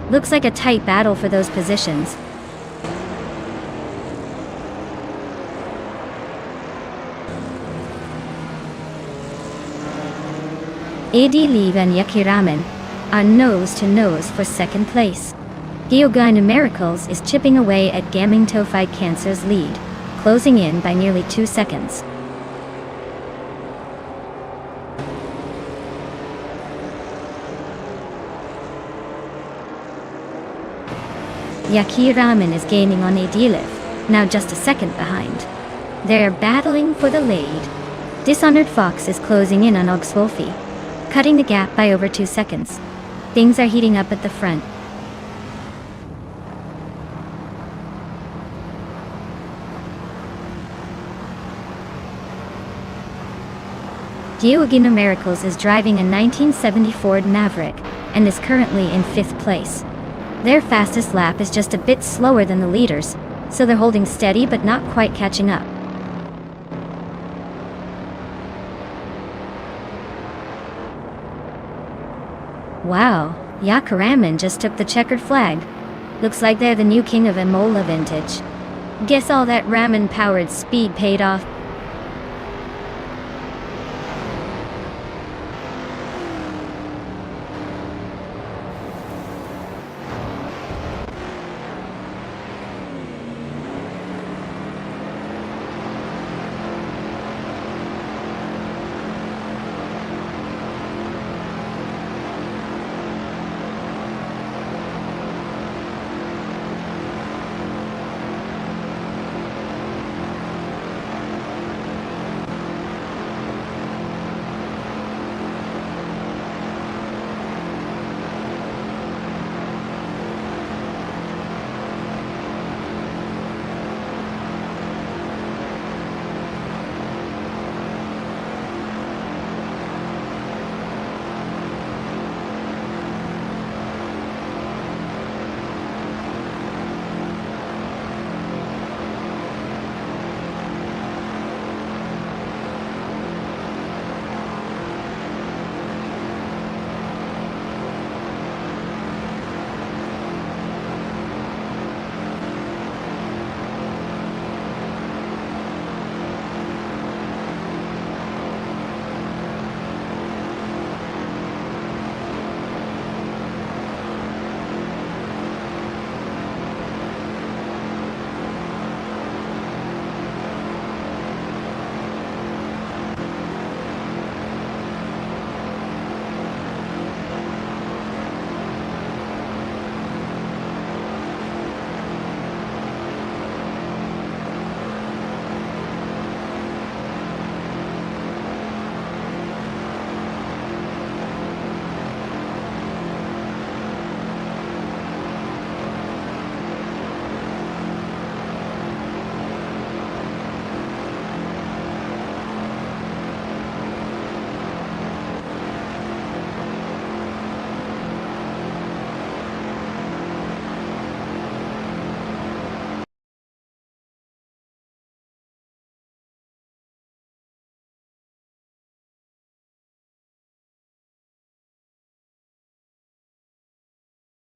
Looks like a tight battle for those positions. Adilive and Yakiraman are nose to nose for second place. Giogyna Miracles is chipping away at Gaming Tophi Cancer's lead, closing in by nearly 2 seconds. Yaki Ramen is gaining on Adiliv, now just a second behind. They're battling for the lead. Dishonored Fox is closing in on Ogswolfie, cutting the gap by over 2 seconds. Things are heating up at the front. Giogyna Miracles is driving a 1970 Ford Maverick and is currently in 5th place. Their fastest lap is just a bit slower than the leaders, so they're holding steady but not quite catching up. Wow, Yakaraman just took the checkered flag. Looks like they're the new king of Emola vintage. Guess all that ramen-powered speed paid off.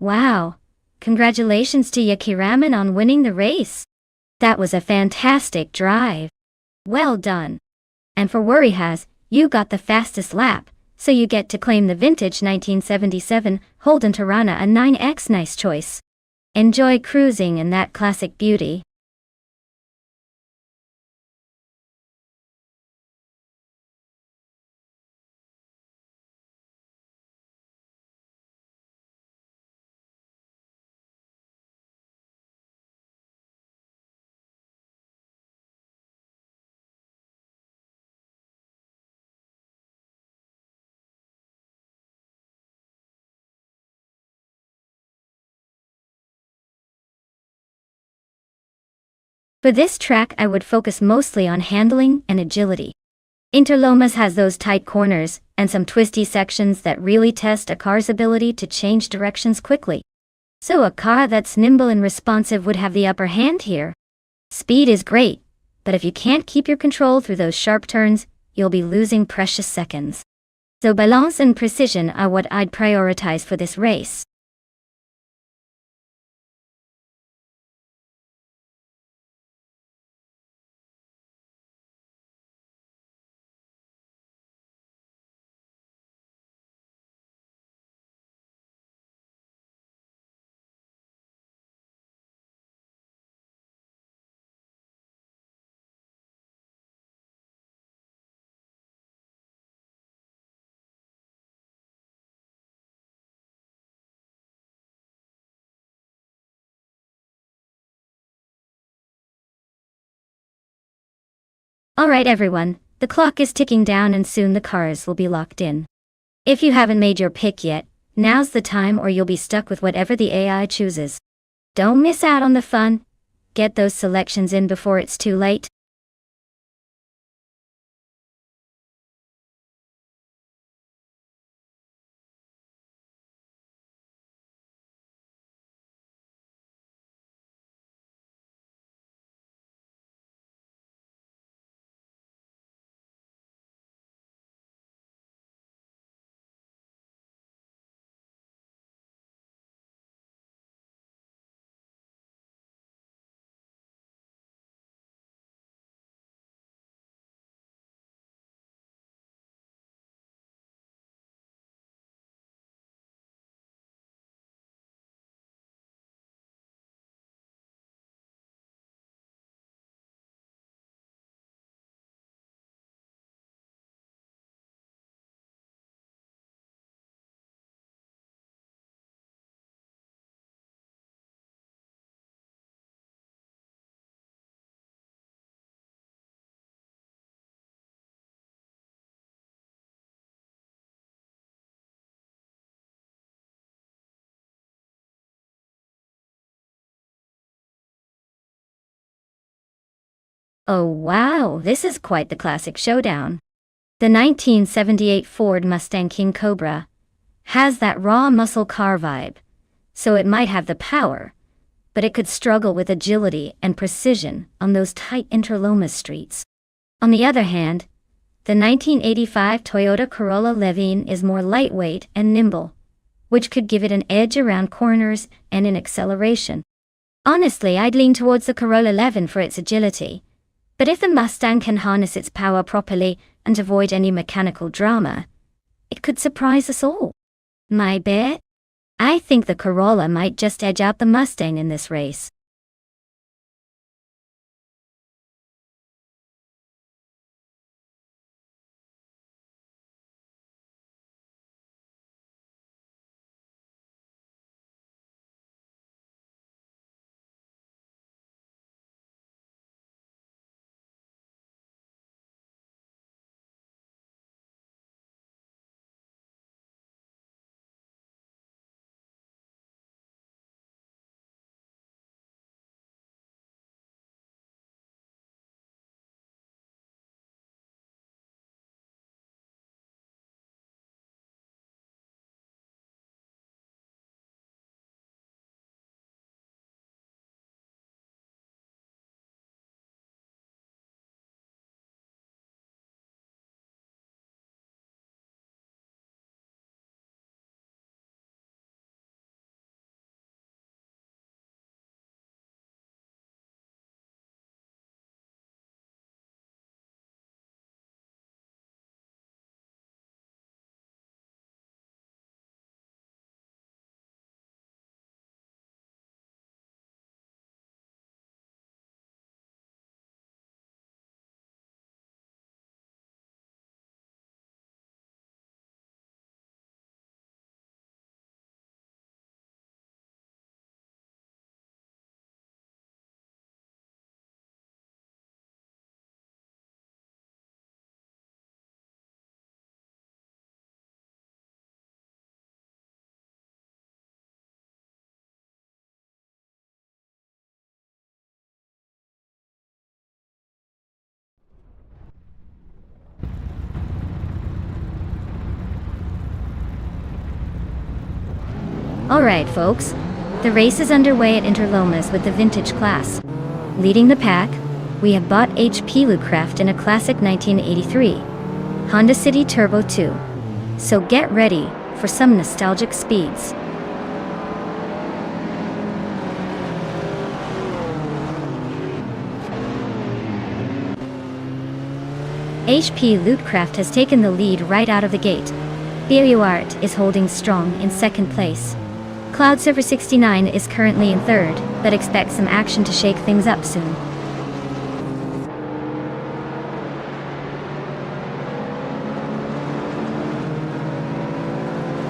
Wow, congratulations to Yakiraman on winning the race. That was a fantastic drive. Well done. And for Worryhas, you got the fastest lap, so you get to claim the vintage 1977 Holden Tirana a 9X. Nice choice. Enjoy cruising in that classic beauty. For this track I would focus mostly on handling and agility. Interlomas has those tight corners and some twisty sections that really test a car's ability to change directions quickly. So a car that's nimble and responsive would have the upper hand here. Speed is great, but if you can't keep your control through those sharp turns, you'll be losing precious seconds. So balance and precision are what I'd prioritize for this race. Alright everyone, the clock is ticking down and soon the cars will be locked in. If you haven't made your pick yet, now's the time or you'll be stuck with whatever the AI chooses. Don't miss out on the fun. Get those selections in before it's too late. Oh wow, this is quite the classic showdown. The 1978 Ford Mustang King Cobra has that raw muscle car vibe, so it might have the power, but it could struggle with agility and precision on those tight Interloma streets. On the other hand, the 1985 Toyota Corolla Levine is more lightweight and nimble, which could give it an edge around corners and in acceleration. Honestly, I'd lean towards the Corolla Levine for its agility, but if the Mustang can harness its power properly and avoid any mechanical drama, it could surprise us all. My bet? I think the Corolla might just edge out the Mustang in this race. Alright folks, the race is underway at Interlomas with the vintage class. Leading the pack, we have bought HP Lucraft in a classic 1983 Honda City Turbo 2. So get ready for some nostalgic speeds. HP Lootcraft has taken the lead right out of the gate. BioArt is holding strong in second place. Cloud Server 69 is currently in third, but expect some action to shake things up soon.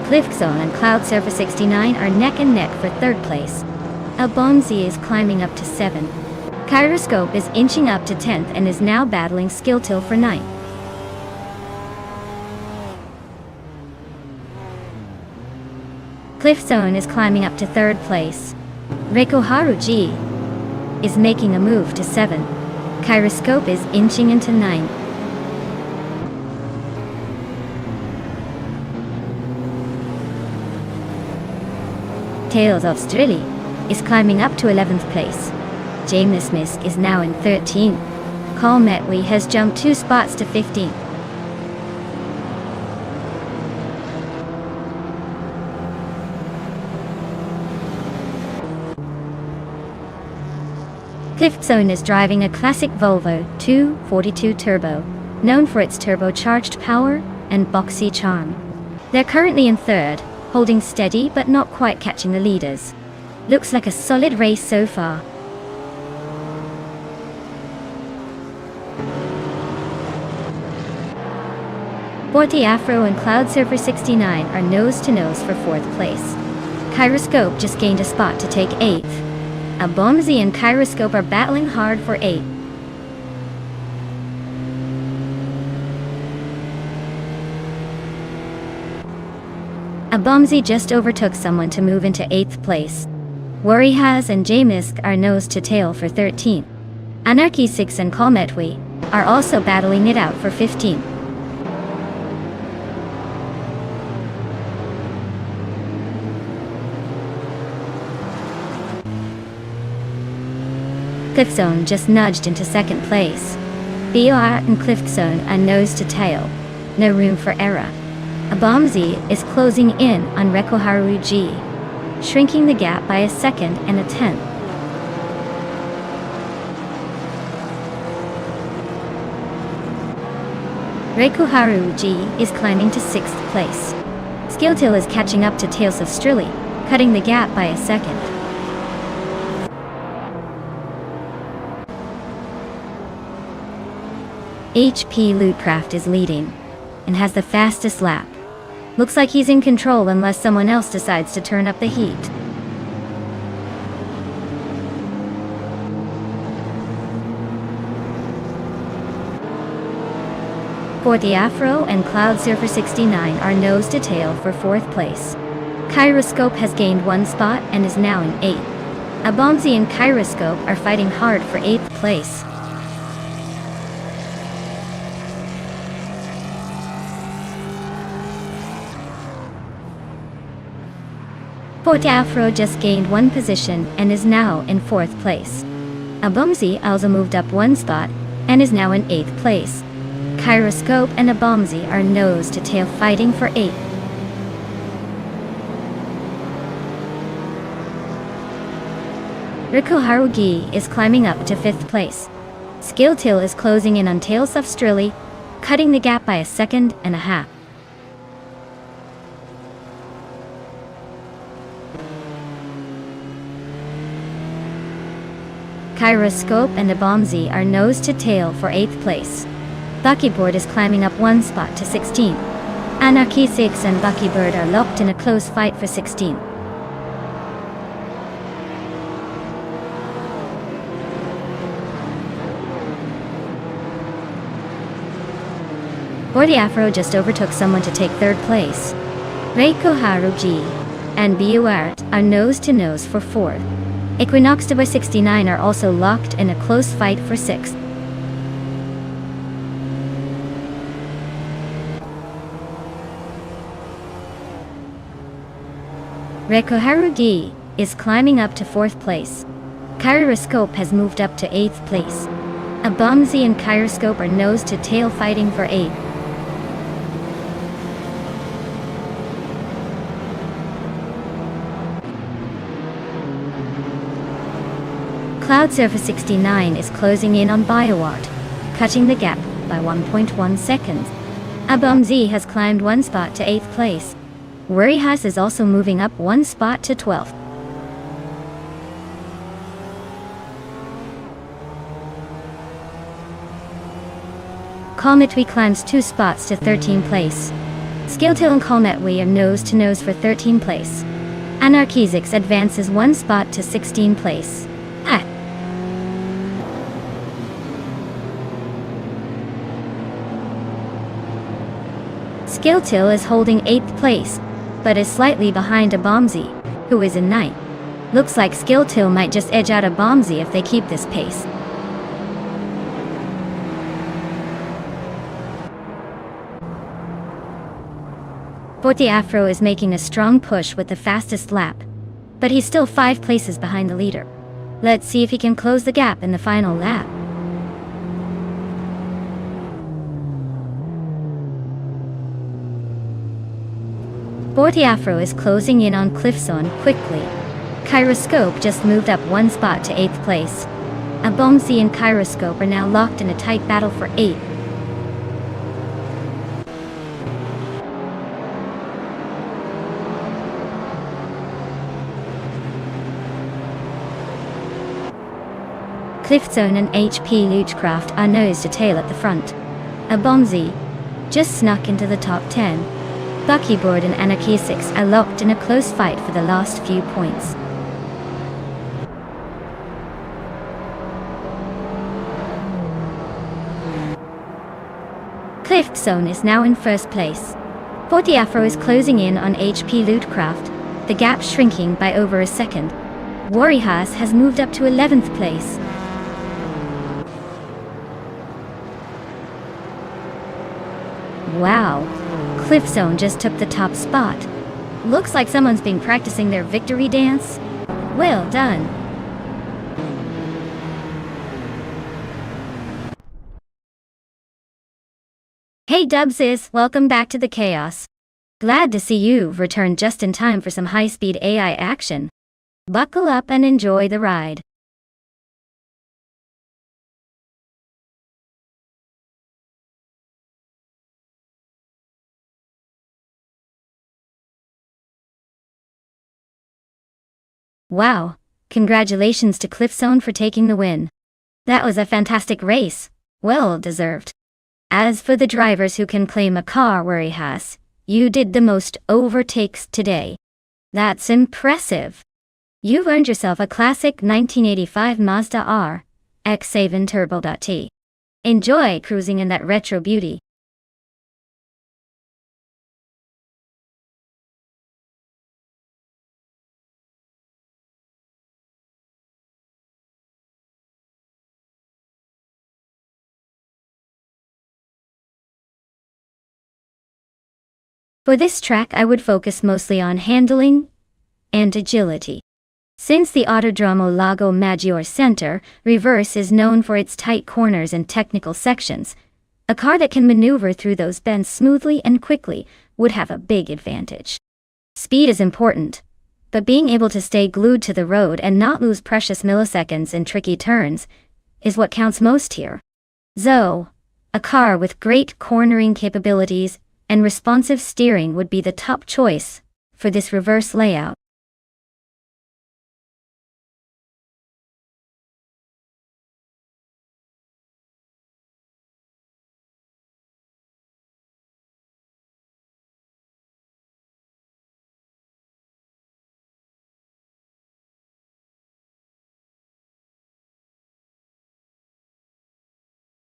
Cliffzone and Cloud Server 69 are neck and neck for third place. Albonzi is climbing up to 7. Kyroscope is inching up to 10th and is now battling Skilltil for 9th. Cliffzone is climbing up to 3rd place. Reikoharu G is making a move to 7th. Kyroscope is inching into 9th. Tales of Strilly is climbing up to 11th place. James Misk is now in 13th. Kalmetwi has jumped 2 spots to 15th. Cliffzone is driving a classic Volvo 242 Turbo, known for its turbocharged power and boxy charm. They're currently in 3rd, holding steady but not quite catching the leaders. Looks like a solid race so far. Forty Afro and Cloud Surfer 69 are nose to nose for 4th place. Kyroscope just gained a spot to take 8th. Abomzi and Kyroscope are battling hard for 8th. Abomzi just overtook someone to move into 8th place. Worryhaz and Jamisk are nose to tail for 13th. Anarchy 6 and Kalmetwi are also battling it out for 15th. Cliffzone just nudged into 2nd place. BOR and Cliffzone are nose to tail. No room for error. Abomzi is closing in on Reikoharu G, shrinking the gap by a 2nd and a 10th. Reikoharu G is climbing to 6th place. Skilltil is catching up to Tales of Strilly, cutting the gap by a 2nd. HP Lootcraft is leading and has the fastest lap. Looks like he's in control unless someone else decides to turn up the heat. Forty Afro and Cloud Surfer 69 are nose to tail for 4th place. Kyroscope has gained 1 spot and is now in 8th. Abomzi and Kyroscope are fighting hard for 8th place. Forty Afro just gained 1 position and is now in 4th place. Abomzi also moved up 1 spot and is now in 8th place. Kyroscope and Abomzi are nose to tail fighting for 8th. Rikuharu Gi is climbing up to 5th place. Skilltil is closing in on Tales of Strilly, cutting the gap by a 2nd and a half. Kyroscope and Abomzi are nose to tail for 8th place. Buckyboard is climbing up 1 spot to 16th. Anarchy 6 and Buckybird are locked in a close fight for 16th. Forty Afro just overtook someone to take 3rd place. Reikoharu G and BUART are nose to nose for 4th. Equinox by 69 are also locked in a close fight for 6th. Reikoharu Gi is climbing up to 4th place. Kyroscope has moved up to 8th place. Abomzi and Kyroscope are nose to tail fighting for 8th. Cloud Surfer 69 is closing in on BioWart, cutting the gap by 1.1 seconds. Abomzi has climbed 1 spot to 8th place. Worryhas is also moving up 1 spot to 12th. Kalmetwi climbs 2 spots to 13th place. Skilltil and Kalmetwi are nose to nose for 13th place. Anarchizix advances 1 spot to 16th place. Skilltil is holding 8th place, but is slightly behind Abomzi, who is in 9th. Looks like Skilltil might just edge out Abomzi if they keep this pace. Forte Afro is making a strong push with the fastest lap, but he's still 5 places behind the leader. Let's see if he can close the gap in the final lap. Forte Afro is closing in on Cliffzone quickly. Kyroscope just moved up 1 spot to 8th place. Abomzi and Kyroscope are now locked in a tight battle for 8th. Cliffzone and HP Lootcraft are nose to tail at the front. Abomzi just snuck into the top 10. Buckyboard and Anarchy6 are locked in a close fight for the last few points. Cliffzone is now in 1st place. Forte Afro is closing in on HP Lootcraft, the gap shrinking by over a second. Warihas has moved up to 11th place. Wow, Cliffzone just took the top spot. Looks like someone's been practicing their victory dance. Well done. Hey Dubses, welcome back to the chaos. Glad to see you've returned just in time for some high-speed AI action. Buckle up and enjoy the ride. Wow, congratulations to Cliffzone for taking the win. That was a fantastic race, well deserved. As for the drivers who can claim a car Warihas, you did the most overtakes today. That's impressive. You've earned yourself a classic 1985 Mazda R X7 Turbo.T. Enjoy cruising in that retro beauty. For this track I would focus mostly on handling and agility. Since the Autodromo Lago Maggiore Center reverse is known for its tight corners and technical sections, a car that can maneuver through those bends smoothly and quickly would have a big advantage. Speed is important, but being able to stay glued to the road and not lose precious milliseconds in tricky turns is what counts most here. So, a car with great cornering capabilities and responsive steering would be the top choice for this reverse layout.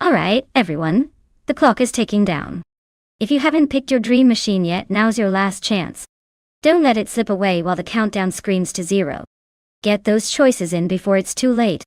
Alright, everyone, the clock is ticking down. If you haven't picked your dream machine yet, now's your last chance. Don't let it slip away while the countdown screams to 0. Get those choices in before it's too late.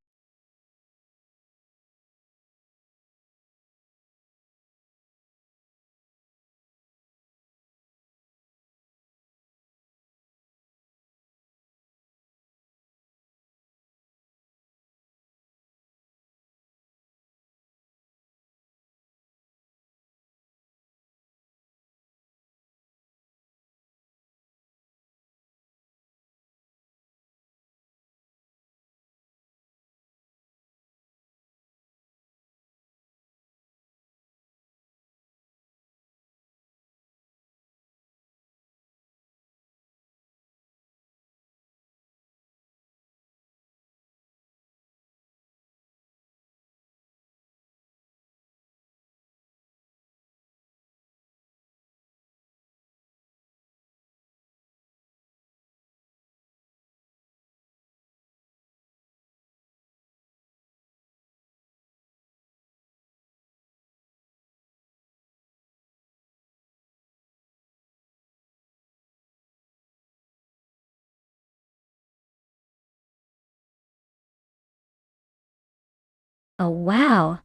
Oh wow!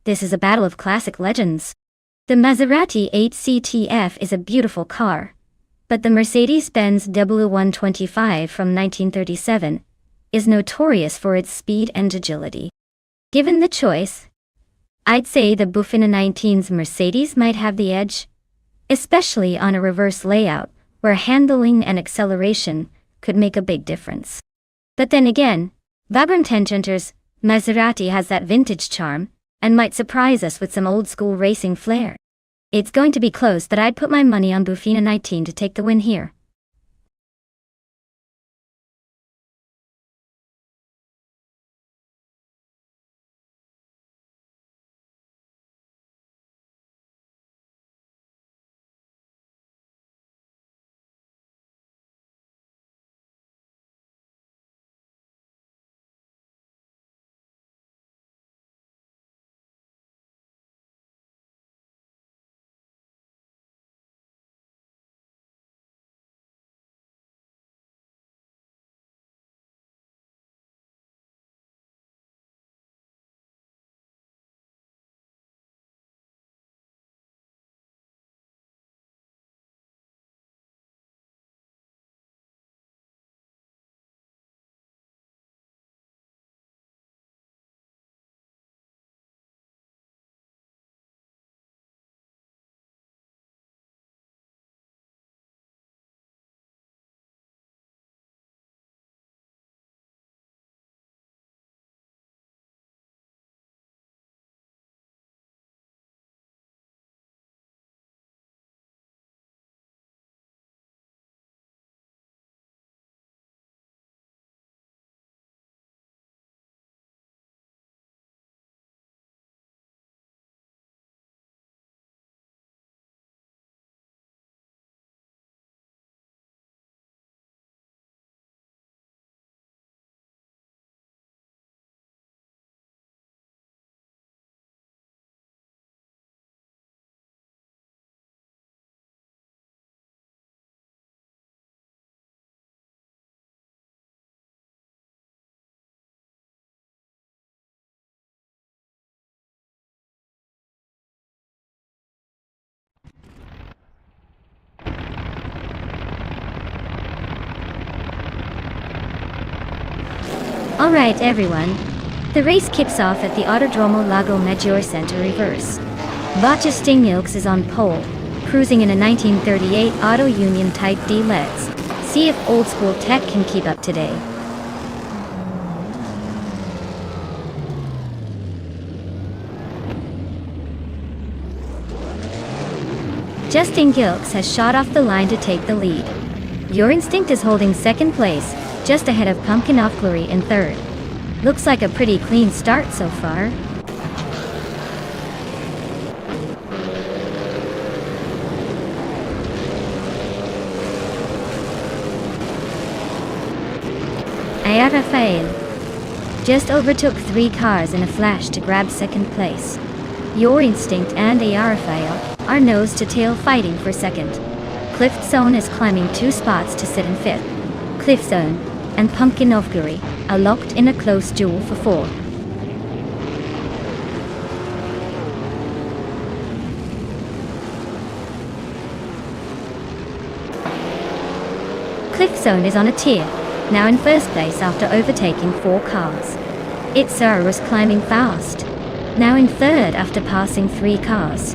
This is a battle of classic legends. The Maserati 8CTF is a beautiful car. But the Mercedes-Benz W125 from 1937 is notorious for its speed and agility. Given the choice, I'd say the Bufina 19's Mercedes might have the edge, especially on a reverse layout where handling and acceleration could make a big difference. But then again, Vagrant Enchanters, Maserati has that vintage charm and might surprise us with some old-school racing flair. It's going to be close, but I'd put my money on Bufina 19 to take the win here. Alright everyone, the race kicks off at the Autodromo Lago Maggiore Center reverse. Boccia Stingyilks is on pole, cruising in a 1938 Auto Union Type D. Let's see if old school tech can keep up today. Justin Gilks has shot off the line to take the lead. Your Instinct is holding second place, just ahead of Pumpkin of Glory in third. Looks like a pretty clean start so far. Rafael just overtook 3 cars in a flash to grab second place. Your Instinct and Rafael are nose-to-tail fighting for second. Cliffzone is climbing 2 spots to sit in fifth. Cliffzone and Pumpkin of Glory are locked in a close duel for 4. Cliffzone is on a tier, now in first place after overtaking 4 cars. Itzar was climbing fast, now in third after passing 3 cars.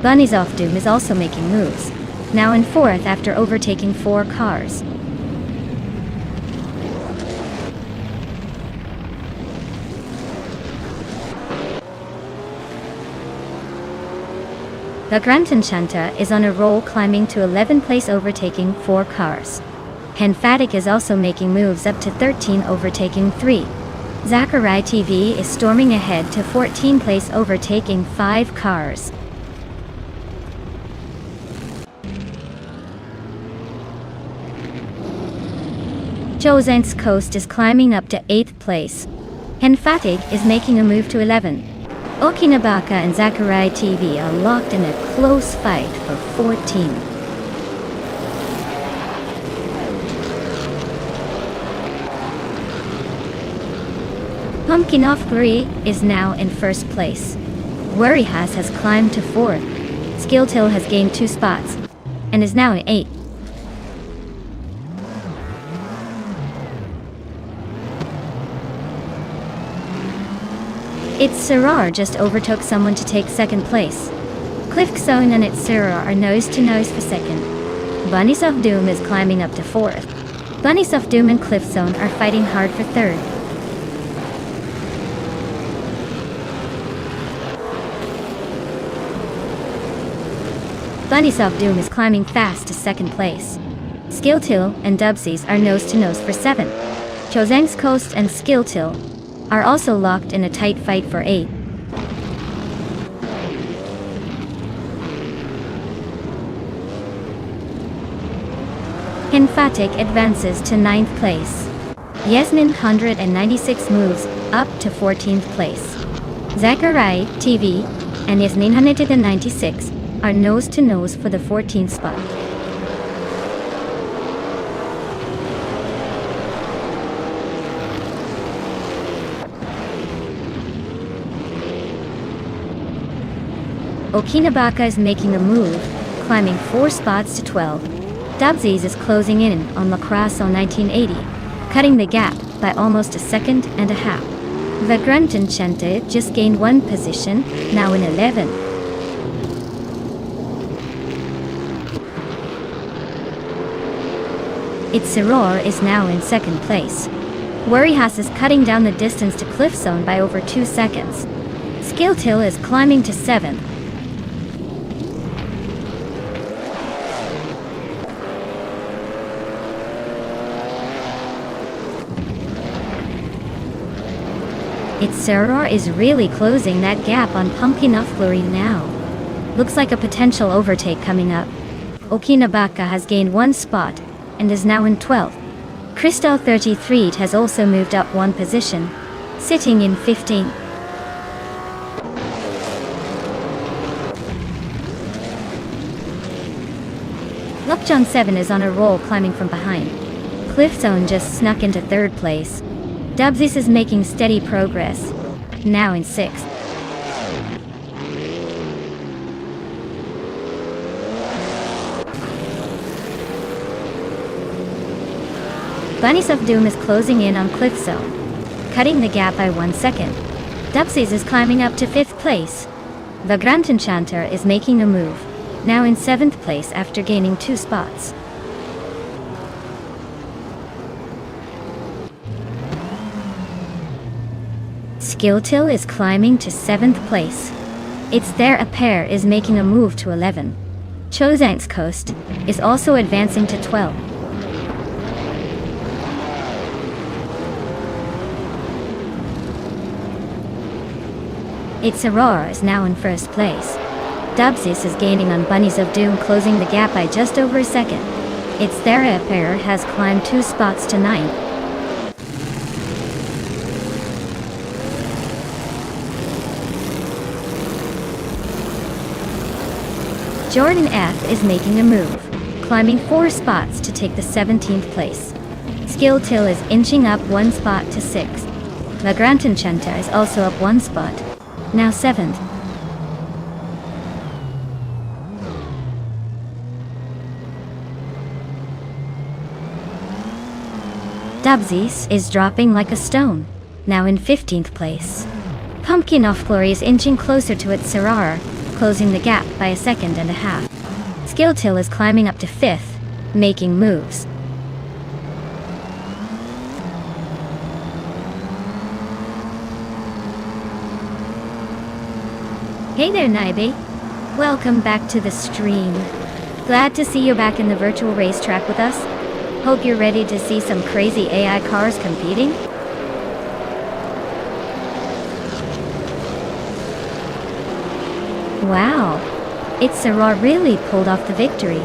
Bunny's Off Doom is also making moves, now in fourth after overtaking 4 cars. The Grand Enchanter is on a roll, climbing to 11th place overtaking 4 cars. Henfatic is also making moves up to 13, overtaking 3. Zachary TV is storming ahead to 14th place overtaking 5 cars. Josen's Coast is climbing up to 8th place. Henfatic is making a move to 11. Okinabaka and Zachary TV are locked in a close fight for 14. Pumpkin of Glory is now in first place. Worry has climbed to 4th. Skill Till has gained 2 spots and is now in 8th. Its Sirrar just overtook someone to take 2nd place. Cliff Zone and its Sirrar are nose to nose for 2nd. Bunnies of Doom is climbing up to 4th. Bunnies of Doom and Cliff Zone are fighting hard for 3rd. Bunnies of Doom is climbing fast to 2nd place. Skill Till and Dubsies are nose to nose for 7th. Chozang's Coast and Skill Till are also locked in a tight fight for 8th. Hinfatik advances to 9th place. Yasmin 196 moves up to 14th place. Zachariah TV and Yasmin 196 are nose to nose for the 14th spot. Okinabaka is making a move, climbing 4 spots to 12. Dubsies is closing in on Lacrosse on 1980, cutting the gap by almost a second and a half. The Grunt Enchanted just gained 1 position, now in 11th. Its Sirrar is now in 2nd place. Worry Has is cutting down the distance to Cliff Zone by over 2 seconds. Skill Till is climbing to 7th. Its Sirrar is really closing that gap on Pumpkin of Glory now. Looks like a potential overtake coming up. Okinabaka has gained 1 spot and is now in 12th. Crystal 33 has also moved up 1 position, sitting in 15th. Lockjohn 7 is on a roll, climbing from behind. Cliff Zone just snuck into 3rd place. Dubsies is making steady progress, now in 6th. Bunnies of Doom is closing in on Cliff Zone, cutting the gap by 1 second. Dubsies is climbing up to 5th place. The Grunt Enchanter is making a move, now in 7th place after gaining 2 spots. Skill Till is climbing to 7th place. It's There a Pair is making a move to 11. Chozang's Coast is also advancing to 12. Its Aurora is now in 1st place. Dubsies is gaining on Bunnies of Doom, closing the gap by just over a second. Its There a Pair has climbed 2 spots to 9th. Jordan F is making a move, climbing 4 spots to take the 17th place. Skill Till is inching up 1 spot to 6th. The Grunt Enchanter is also up 1 spot, now 7th. Dubsies is dropping like a stone, now in 15th place. Pumpkin of Glory is inching closer to its Sirrar, closing the gap by a second and a half. Skill Till is climbing up to 5th, making moves. Hey there, Naibe. Welcome back to the stream. Glad to see you back in the virtual racetrack with us. Hope you're ready to see some crazy AI cars competing. Wow, its Sirrar really pulled off the victory.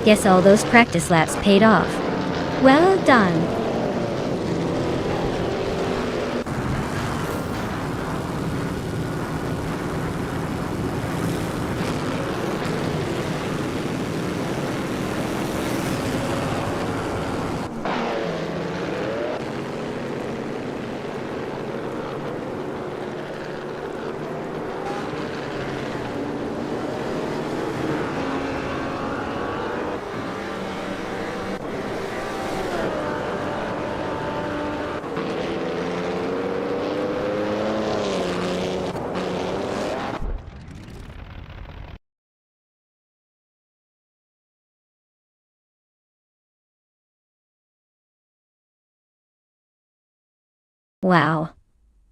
Guess all those practice laps paid off. Well done. Wow.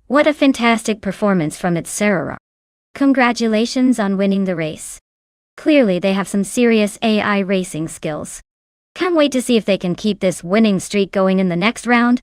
What a fantastic performance from its Sarah. Congratulations on winning the race. Clearly they have some serious AI racing skills. Can't wait to see if they can keep this winning streak going in the next round.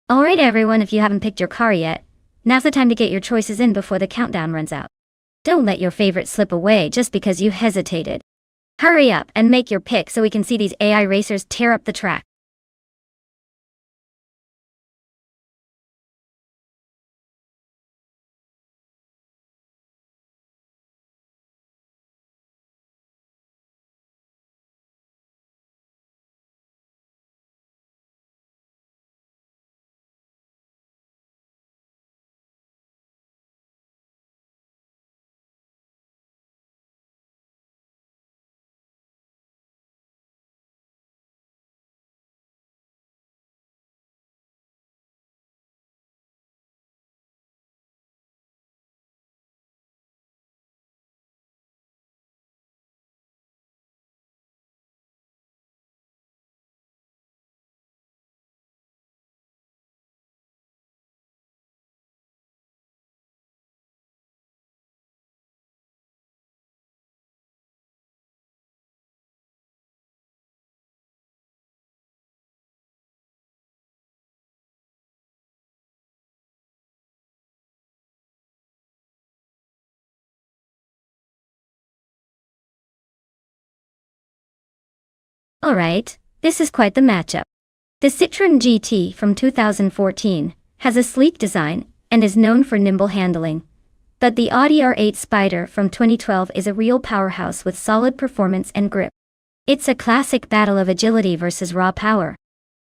Alright everyone, if you haven't picked your car yet, now's the time to get your choices in before the countdown runs out. Don't let your favorite slip away just because you hesitated. Hurry up and make your pick so we can see these AI racers tear up the track. Alright, this is quite the matchup. The Citroën GT from 2014 has a sleek design and is known for nimble handling. But the Audi R8 Spider from 2012 is a real powerhouse with solid performance and grip. It's a classic battle of agility versus raw power.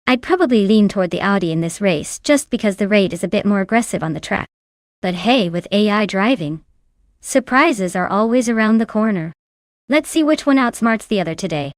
I'd probably lean toward the Audi in this race just because the R8 is a bit more aggressive on the track. But hey, with AI driving, surprises are always around the corner. Let's see which one outsmarts the other today.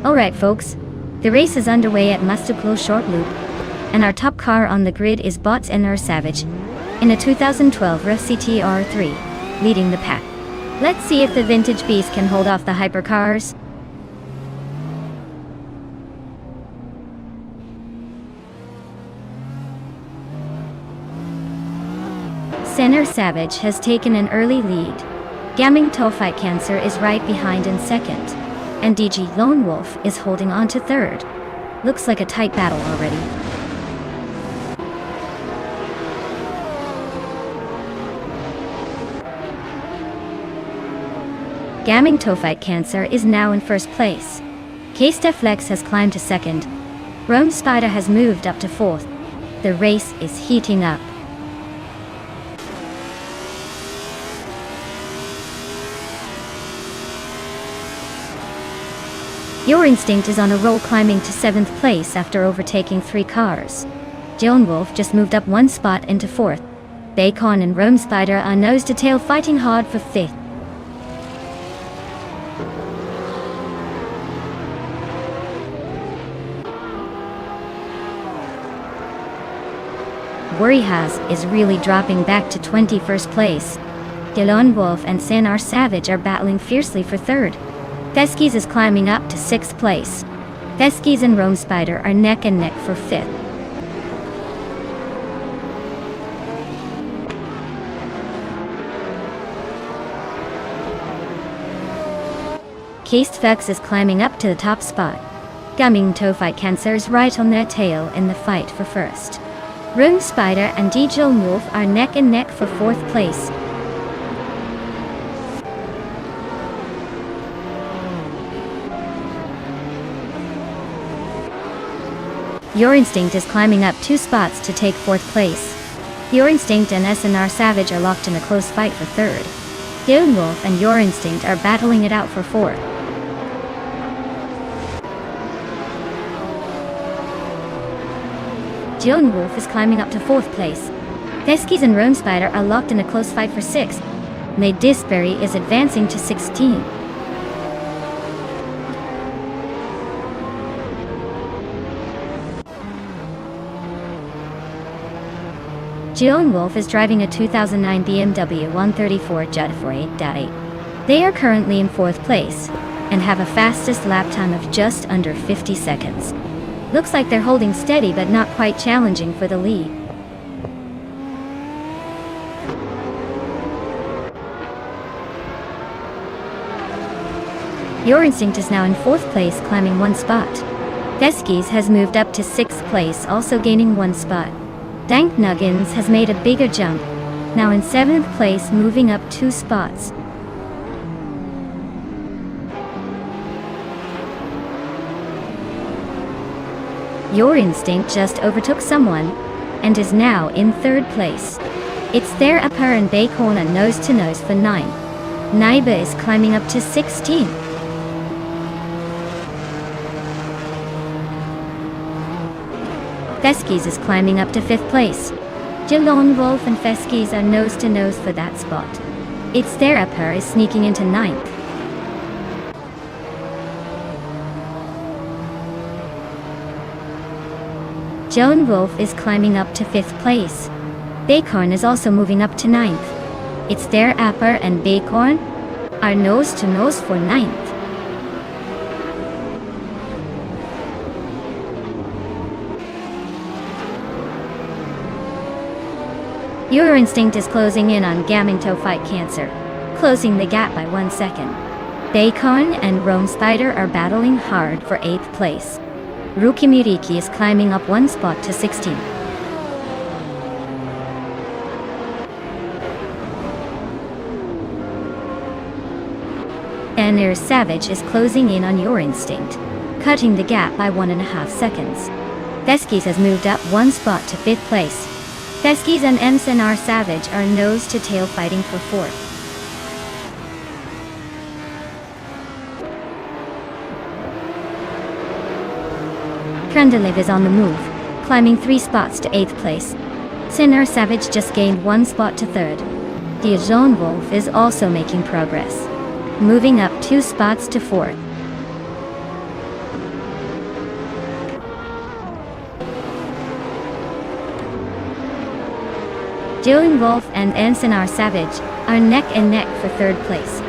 Alright folks, the race is underway at Mustaclo Short Loop, and our top car on the grid is Bots NR Savage, in a 2012 REF CTR3, leading the pack. Let's see if the vintage beast can hold off the hypercars. NR Savage has taken an early lead. Gaming Fight Cancer is right behind in second, and DG Lone Wolf is holding on to third. Looks like a tight battle already. Gaming Fight Cancer is now in first place. K-Steflex has climbed to second. Rome Spider has moved up to fourth. The race is heating up. Your Instinct is on a roll, climbing to 7th place after overtaking 3 cars. Lone Wolf just moved up 1 spot into 4th. Bacon and Rome Spider are nose to tail, fighting hard for 5th. Worry Has is really dropping back to 21st place. Lone Wolf and NR Savage are battling fiercely for 3rd. Theskis is climbing up to 6th place. Theskis and Rome Spider are neck and neck for 5th. K-Steflex is climbing up to the top spot. Gaming Fight Cancer is right on their tail in the fight for 1st. Rome Spider and DJ Lone Wolf are neck and neck for 4th place. Your Instinct is climbing up 2 spots to take 4th place. Your Instinct and NR Savage are locked in a close fight for 3rd. Lone Wolf and Your Instinct are battling it out for 4th. Lone Wolf is climbing up to 4th place. Theskis and Rome Spider are locked in a close fight for 6th. May Disberry is advancing to 16. Lone Wolf is driving a 2009 BMW 134 Jet 48.8. They are currently in 4th place, and have a fastest lap time of just under 50 seconds. Looks like they're holding steady but not quite challenging for the lead. Your Instinct is now in 4th place, climbing 1 spot. Theskis has moved up to 6th place, also gaining 1 spot. Dank Nuggins has made a bigger jump, now in 7th place, moving up 2 spots. Your Instinct just overtook someone, and is now in 3rd place. It's their upper and Bacon are nose to nose for 9. Naiba is climbing up to 16. Theskis is climbing up to 5th place. Lone Wolf and Theskis are nose to nose for that spot. It's their upper is sneaking into 9th. Lone Wolf is climbing up to 5th place. Bacon is also moving up to 9th. It's their upper and Bacon are nose to nose for 9th. Your Instinct is closing in on Gaming Fight Cancer, closing the gap by 1 second. Bacon and Rome Spider are battling hard for 8th place. Rukimiriki is climbing up 1 spot to 16. NR Savage is closing in on Your Instinct, cutting the gap by 1.5 seconds. Theskis has moved up 1 spot to 5th place. Theskis and NR Savage are nose to tail, fighting for 4th. Krendelev is on the move, climbing 3 spots to 8th place. NR Savage just gained 1 spot to 3rd. Lone Wolf is also making progress, moving up 2 spots to 4th. Dylan Wolf and Ensinar Savage are neck and neck for third place.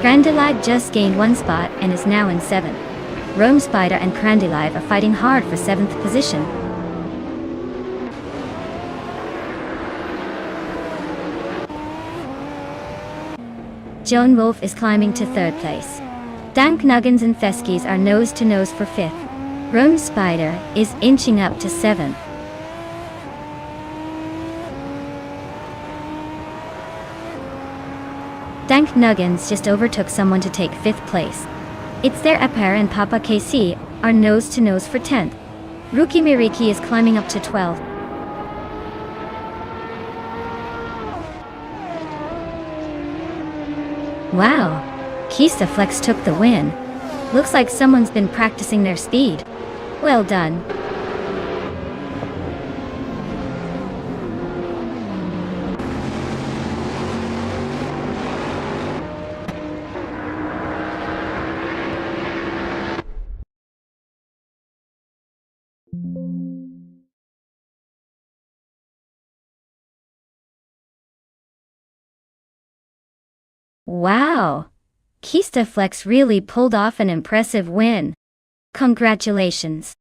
Crandalive just gained one spot and is now in 7th. Rome Spider and Crandalive are fighting hard for 7th position. Joan Wolf is climbing to 3rd place. Dank Nuggins and Theskis are nose to nose for 5th. Rome Spider is inching up to 7th. Dank Nuggins just overtook someone to take 5th place. It's their Apar and Papa KC are nose to nose for 10th. Ruki Miriki is climbing up to 12th. Wow, Kista Flex took the win. Looks like someone's been practicing their speed. Well done. Wow! Kista Flex really pulled off an impressive win. Congratulations.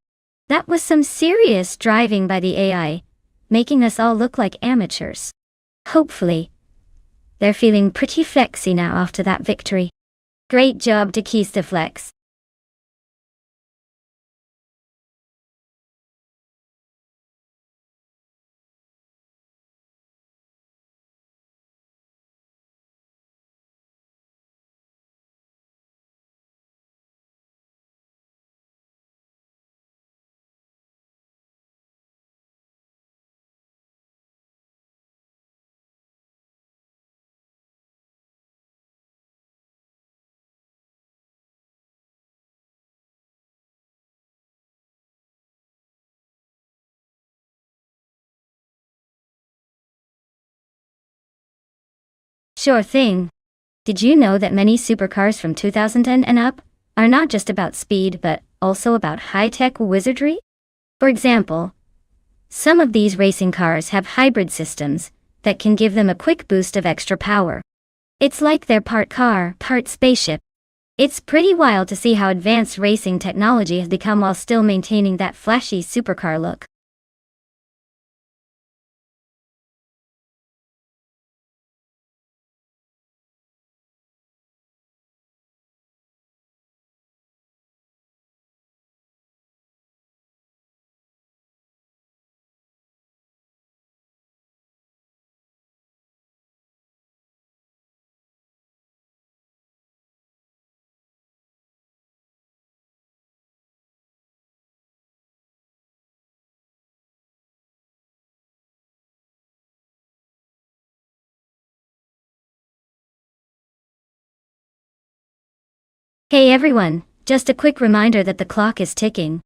That was some serious driving by the AI, making us all look like amateurs. Hopefully, they're feeling pretty flexy now after that victory. Great job to Kista Flex. Sure thing. Did you know that many supercars from 2010 and up are not just about speed but also about high-tech wizardry? For example, some of these racing cars have hybrid systems that can give them a quick boost of extra power. It's like they're part car, part spaceship. It's pretty wild to see how advanced racing technology has become while still maintaining that flashy supercar look. Hey everyone, just a quick reminder that the clock is ticking.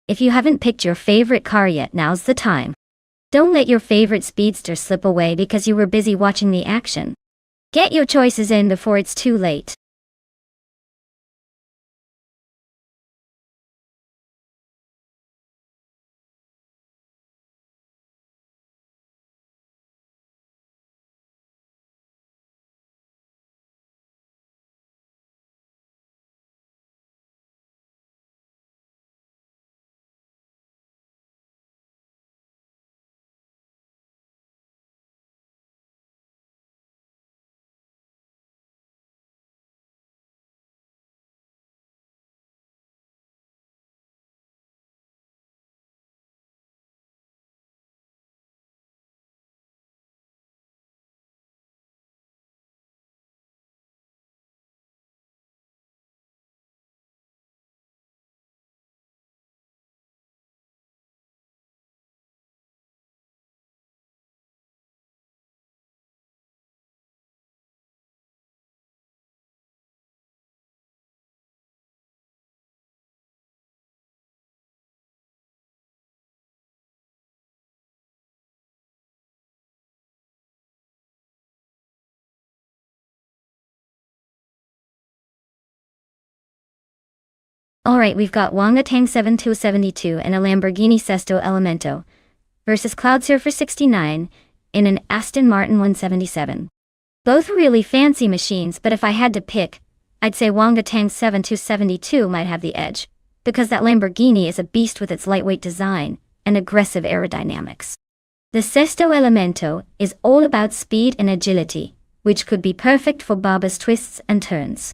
If you haven't picked your favorite car yet, now's the time. Don't let your favorite speedster slip away because you were busy watching the action. Get your choices in before it's too late. Alright, we've got Wangatang 7272 and a Lamborghini Sesto Elemento versus Cloudsurfer 69 in an Aston Martin 177. Both really fancy machines, but if I had to pick, I'd say Wangatang 7272 might have the edge, because that Lamborghini is a beast with its lightweight design and aggressive aerodynamics. The Sesto Elemento is all about speed and agility, which could be perfect for Baba's twists and turns.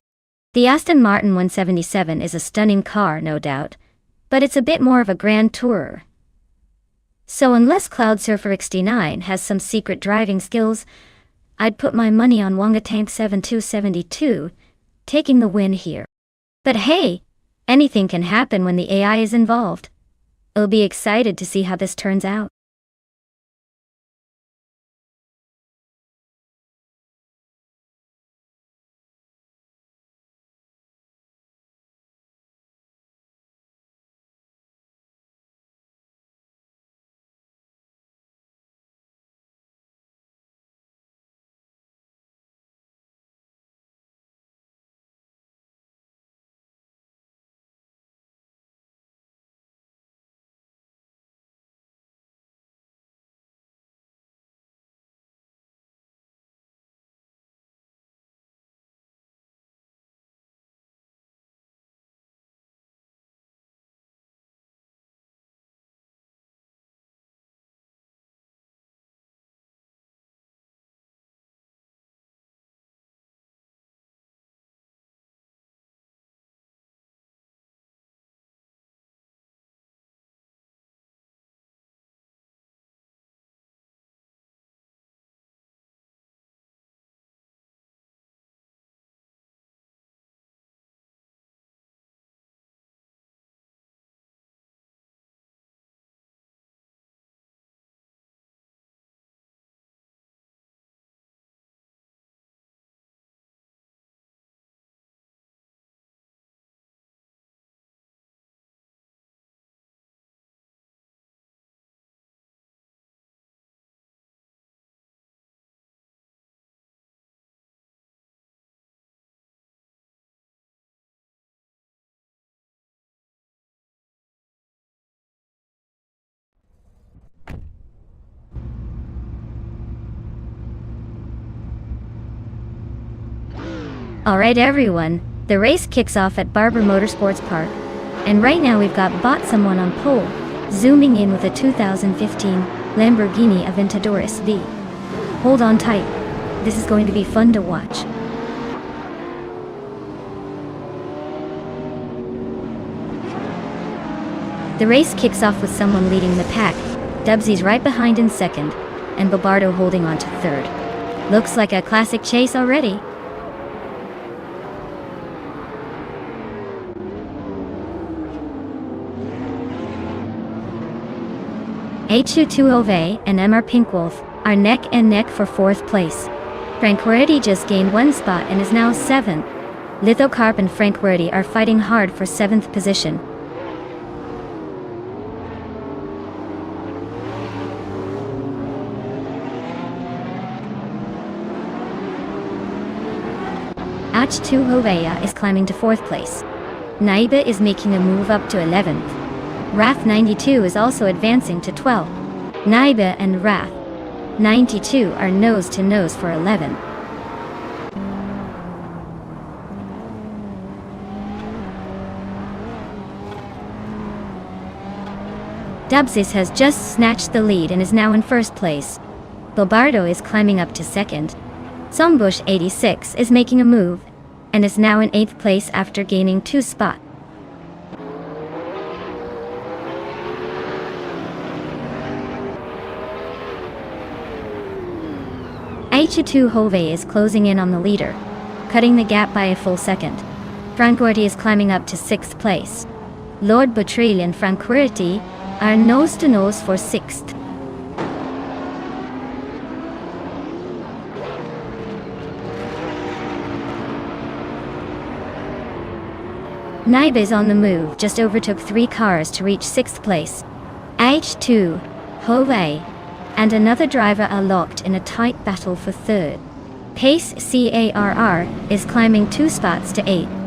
The Aston Martin 177 is a stunning car, no doubt, but it's a bit more of a grand tourer. So unless Cloud Surfer XT9 has some secret driving skills, I'd put my money on Wangatang 7272, taking the win here. But hey, anything can happen when the AI is involved. I'll be excited to see how this turns out. Alright everyone, the race kicks off at Barber Motorsports Park, and right now we've got Bot Someone on pole, zooming in with a 2015 Lamborghini Aventador SV. Hold on tight, this is going to be fun to watch. The race kicks off with someone leading the pack, Dubsy's right behind in second, and Bobardo holding on to third. Looks like a classic chase already. H22 and MR Pinkwolf are neck and neck for fourth place. Frank Werdy just gained one spot and is now 7th. Lithocarp and Frank Werdy are fighting hard for 7th position. H2 Hovea is climbing to 4th place. Naiba is making a move up to 11th. Wrath 92 is also advancing to 12th. Naiba and Wrath 92 are nose to nose for 11th. Dubsys has just snatched the lead and is now in 1st place. Bobardo is climbing up to 2nd. Sombush 86 is making a move and is now in 8th place after gaining 2 spots. H2 Hove is closing in on the leader, cutting the gap by a full second. Franquerity is climbing up to 6th place. Lord Botril and Franquerity are nose to nose for 6th. Naiba is on the move, just overtook 3 cars to reach 6th place. H2 Hove and another driver are locked in a tight battle for 3rd. Pace CARR is climbing 2 spots to 8th.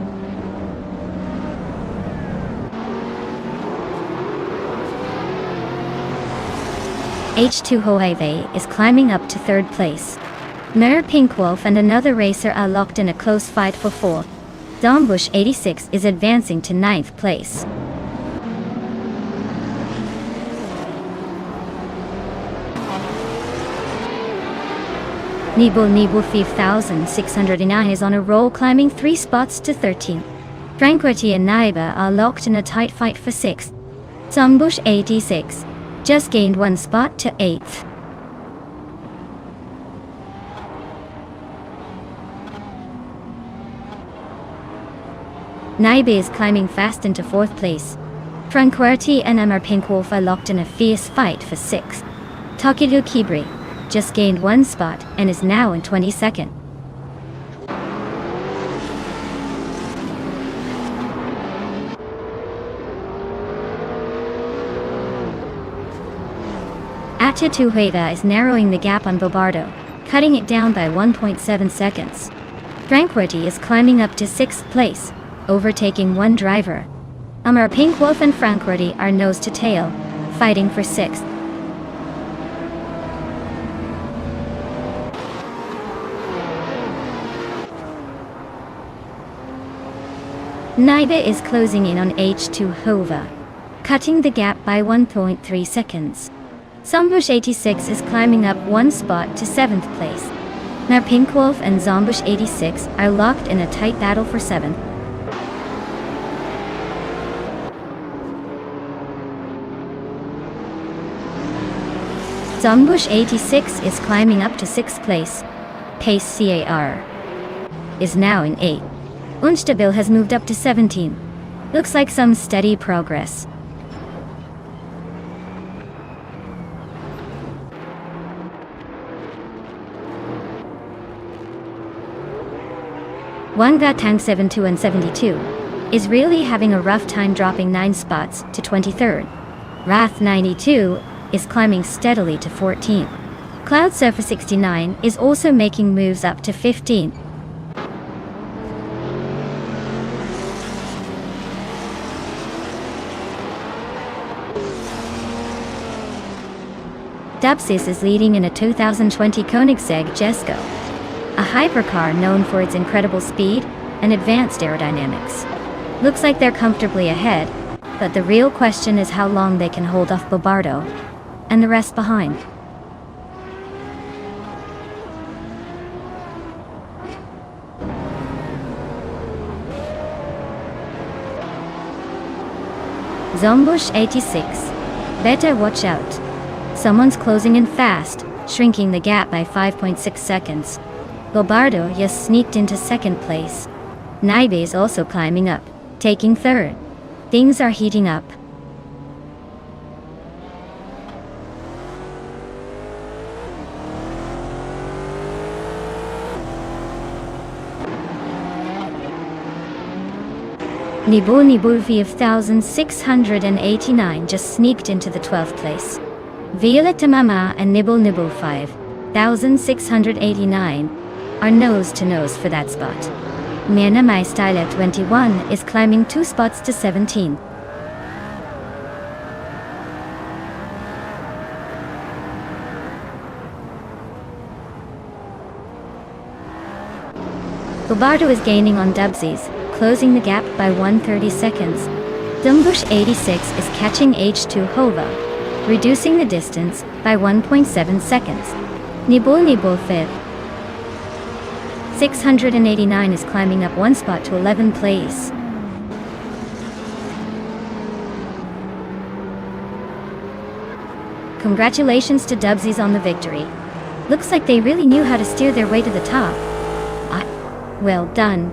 H2 Hoeve is climbing up to third place. Mir Pink Wolf and another racer are locked in a close fight for fourth. Dombush 86 is advancing to ninth place. Nibul 5609 is on a roll, climbing 3 spots to 13th. Tranquility and Naiba are locked in a tight fight for 6th. Dombush 86 just gained 1 spot to 8th. Naibe is climbing fast into 4th place. Tranquility and Amar Pink Wolf are locked in a fierce fight for 6th. Takiru Kibri just gained 1 spot and is now in 22nd. Atitu Hueda is narrowing the gap on Bobardo, cutting it down by 1.7 seconds. Tranquility is climbing up to 6th place, overtaking 1 driver. Amar Pink Wolf and Tranquility are nose to tail, fighting for 6th. Naibe is closing in on H2 Hova, cutting the gap by 1.3 seconds. Zombush 86 is climbing up 1 spot to 7th place. Now Pink Wolf and Zombush 86 are locked in a tight battle for 7th. Zombush 86 is climbing up to 6th place. Pace CAR is now in 8th. Unstabil has moved up to 17. Looks like some steady progress. Wanga Tang 72 and 72 is really having a rough time, dropping 9 spots to 23rd. Wrath 92 is climbing steadily to 14th. Cloud Surfer 69 is also making moves up to 15th. Dubsys is leading in a 2020 Koenigsegg Jesko, a hypercar known for its incredible speed and advanced aerodynamics. Looks like they're comfortably ahead, but the real question is how long they can hold off Bobardo and the rest behind. Zombush 86. Better watch out. Someone's closing in fast, shrinking the gap by 5.6 seconds. Bobardo just sneaked into 2nd place. Naibe is also climbing up, taking 3rd. Things are heating up. Nibul 5689 just sneaked into the 12th place. Violetta Mama and Nibble 5689 are nose to nose for that spot. Mena My Style at 21 is climbing 2 spots to 17. Bobardo is gaining on Dubsies, closing the gap by 130 seconds. Dumbush 86 is catching H2 Hova, reducing the distance by 1.7 seconds. Nibul 689 is climbing up 1 spot to 11th place. Congratulations to Dubsies on the victory. Looks like they really knew how to steer their way to the top. Well done.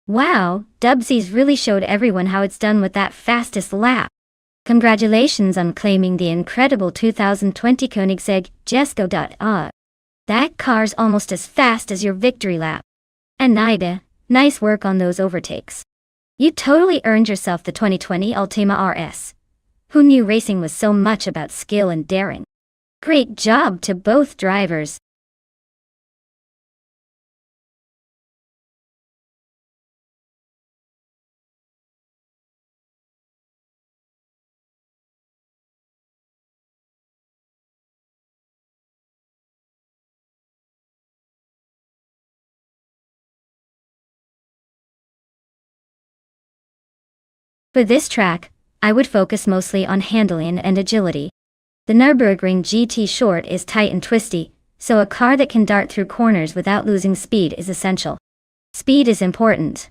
Wow, Dubsies really showed everyone how it's done with that fastest lap. Congratulations on claiming the incredible 2020 Koenigsegg Jesko. That car's almost as fast as your victory lap. And Naida, nice work on those overtakes. You totally earned yourself the 2020 Ultima RS. Who knew racing was so much about skill and daring? Great job to both drivers. For this track, I would focus mostly on handling and agility. The Nürburgring GT Short is tight and twisty, so a car that can dart through corners without losing speed is essential. Speed is important,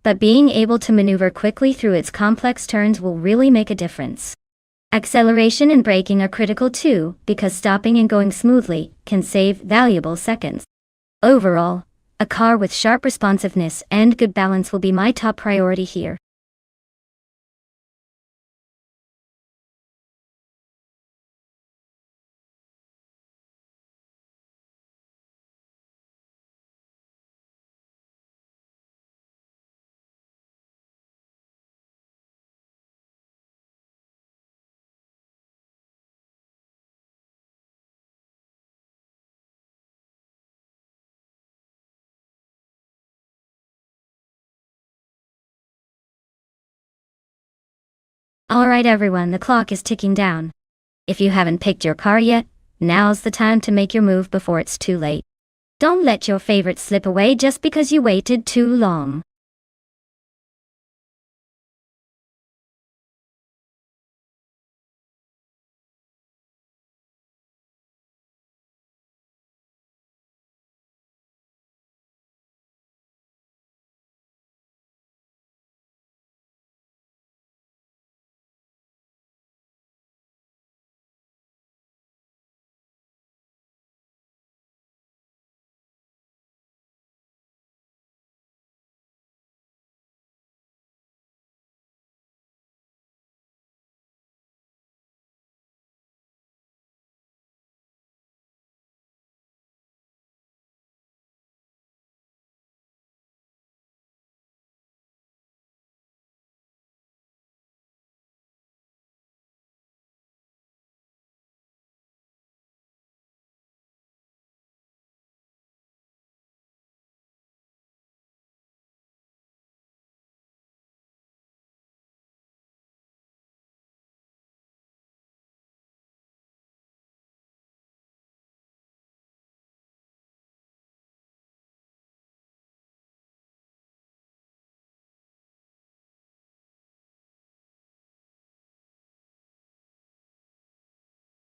but being able to maneuver quickly through its complex turns will really make a difference. Acceleration and braking are critical too, because stopping and going smoothly can save valuable seconds. Overall, a car with sharp responsiveness and good balance will be my top priority here. Alright everyone, the clock is ticking down. If you haven't picked your car yet, now's the time to make your move before it's too late. Don't let your favorite slip away just because you waited too long.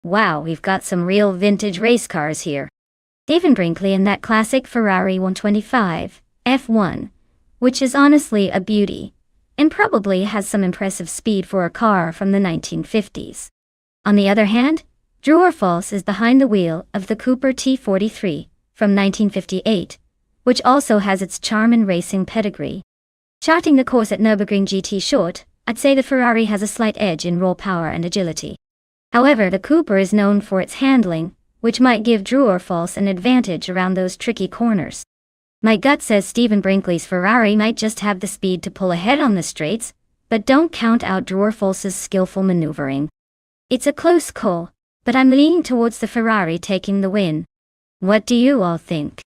Wow, we've got some real vintage race cars here. Stephen Brinkley in that classic Ferrari 125 F1, which is honestly a beauty, and probably has some impressive speed for a car from the 1950s. On the other hand, True or False is behind the wheel of the Cooper T43 from 1958, which also has its charm and racing pedigree. Charting the course at Nürburgring GT Short, I'd say the Ferrari has a slight edge in raw power and agility. However, the Cooper is known for its handling, which might give True or False an advantage around those tricky corners. My gut says Stephen Brinkley's Ferrari might just have the speed to pull ahead on the straights, but don't count out True or False's skillful maneuvering. It's a close call, but I'm leaning towards the Ferrari taking the win. What do you all think?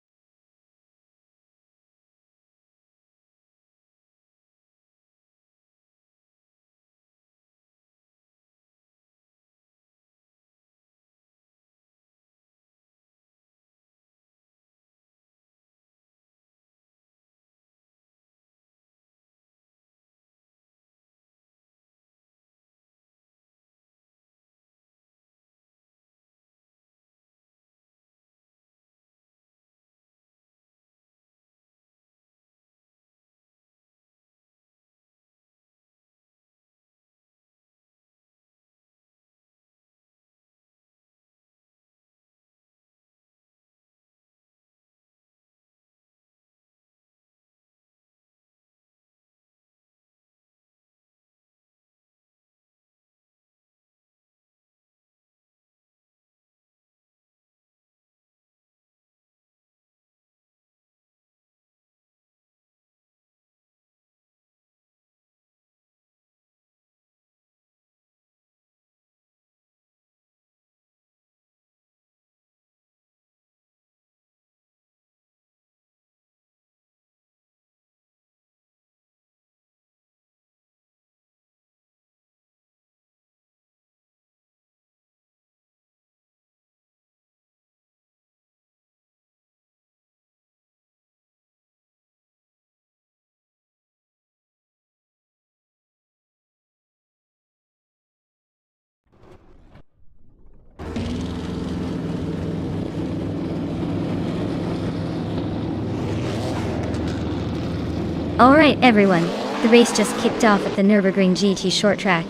Alright everyone, the race just kicked off at the Nürburgring GT short track.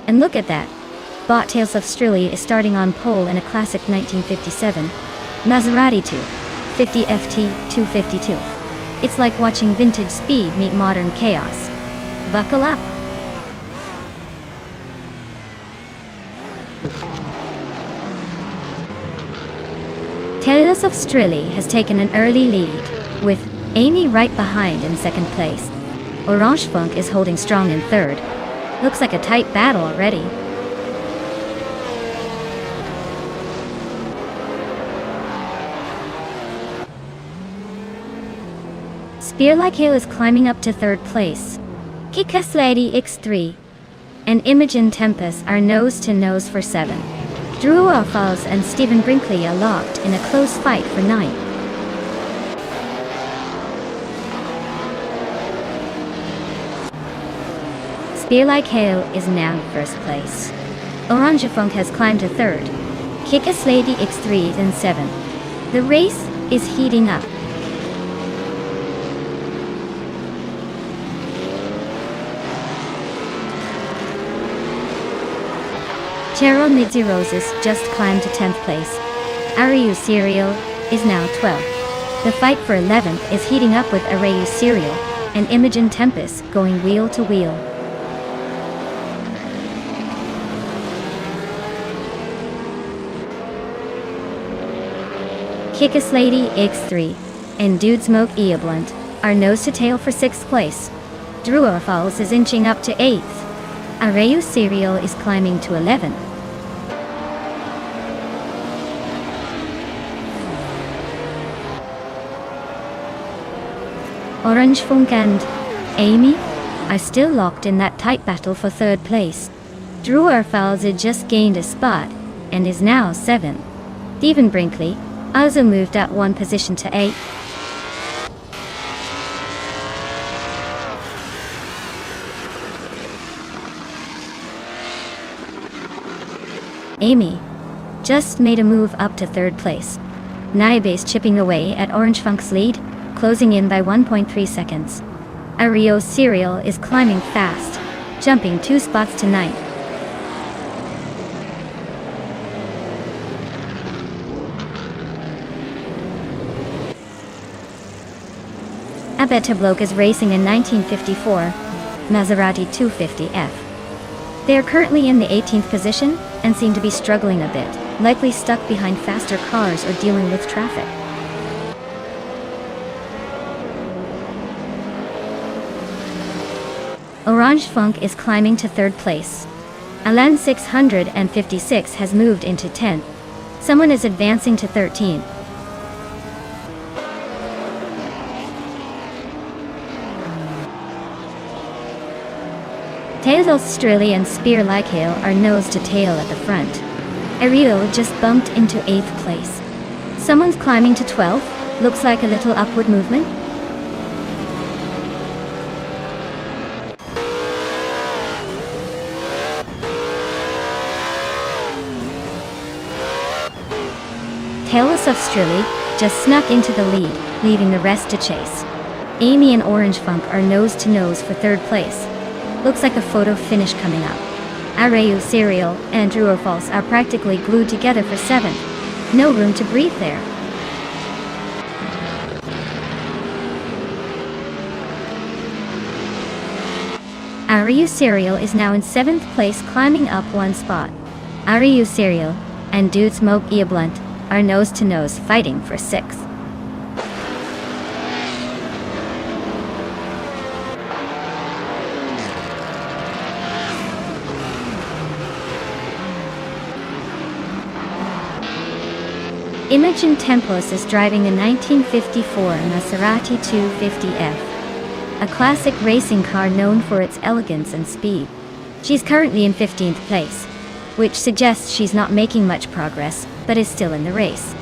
And look at that. Bottas of Strilli is starting on pole in a classic 1957 Maserati 250 FT 252. It's like watching vintage speed meet modern chaos. Buckle up. Teles of Strilli has taken an early lead, with Amy right behind in second place. Orange Funk is holding strong in third. Looks like a tight battle already. Spear Like Hail is climbing up to third place. Kikas Lady X3 and Imogen Tempest are nose to nose for 7. Drew Orfals and Stephen Brinkley are locked in a close fight for 9. Spear Like Hail is now in first place. Orange Funk has climbed to third. Kikas Lady X3 is in 7. The race is heating up. Cheryl Midzi Roses just climbed to 10th place. Arayu Serial is now 12th. The fight for 11th is heating up with Arayu Serial and Imogen Tempest going wheel to wheel. Kikas Lady X3 and Dude Smoke Eoblunt are nose to tail for 6th place. Drew Orfals is inching up to 8th. Arayu Serial is climbing to 11th. Orange Funk and Amy are still locked in that tight battle for third place. Drew Orfals had just gained a spot and is now 7th. Stephen Brinkley also moved up 1 position to 8th. Amy just made a move up to third place. Naibe's chipping away at Orange Funk's lead, closing in by 1.3 seconds. Arayu Serial is climbing fast, jumping 2 spots to 9th. Abeta Bloke is racing a 1954 Maserati 250F. They are currently in the 18th position and seem to be struggling a bit, likely stuck behind faster cars or dealing with traffic. Orange Funk is climbing to third place. Alan 656 has moved into 10th. Someone is advancing to 13th. Tales of Strilli and Spear Like Hail are nose to tail at the front. Ariel just bumped into 8th place. Someone's climbing to 12th. Looks like a little upward movement. Tales of Strilli just snuck into the lead, leaving the rest to chase. Amy and Orange Funk are nose to nose for third place. Looks like a photo finish coming up. Arayu Serial and Drew Orfals are practically glued together for 7th. No room to breathe there. Arayu Serial is now in 7th place, climbing up 1 spot. Arayu Serial and Dude Smoke Eoblunt are nose to nose, fighting for 6th. Imogen Tempest is driving a 1954 Maserati 250F, a classic racing car known for its elegance and speed. She's currently in 15th place, which suggests she's not making much progress, but is still in the race.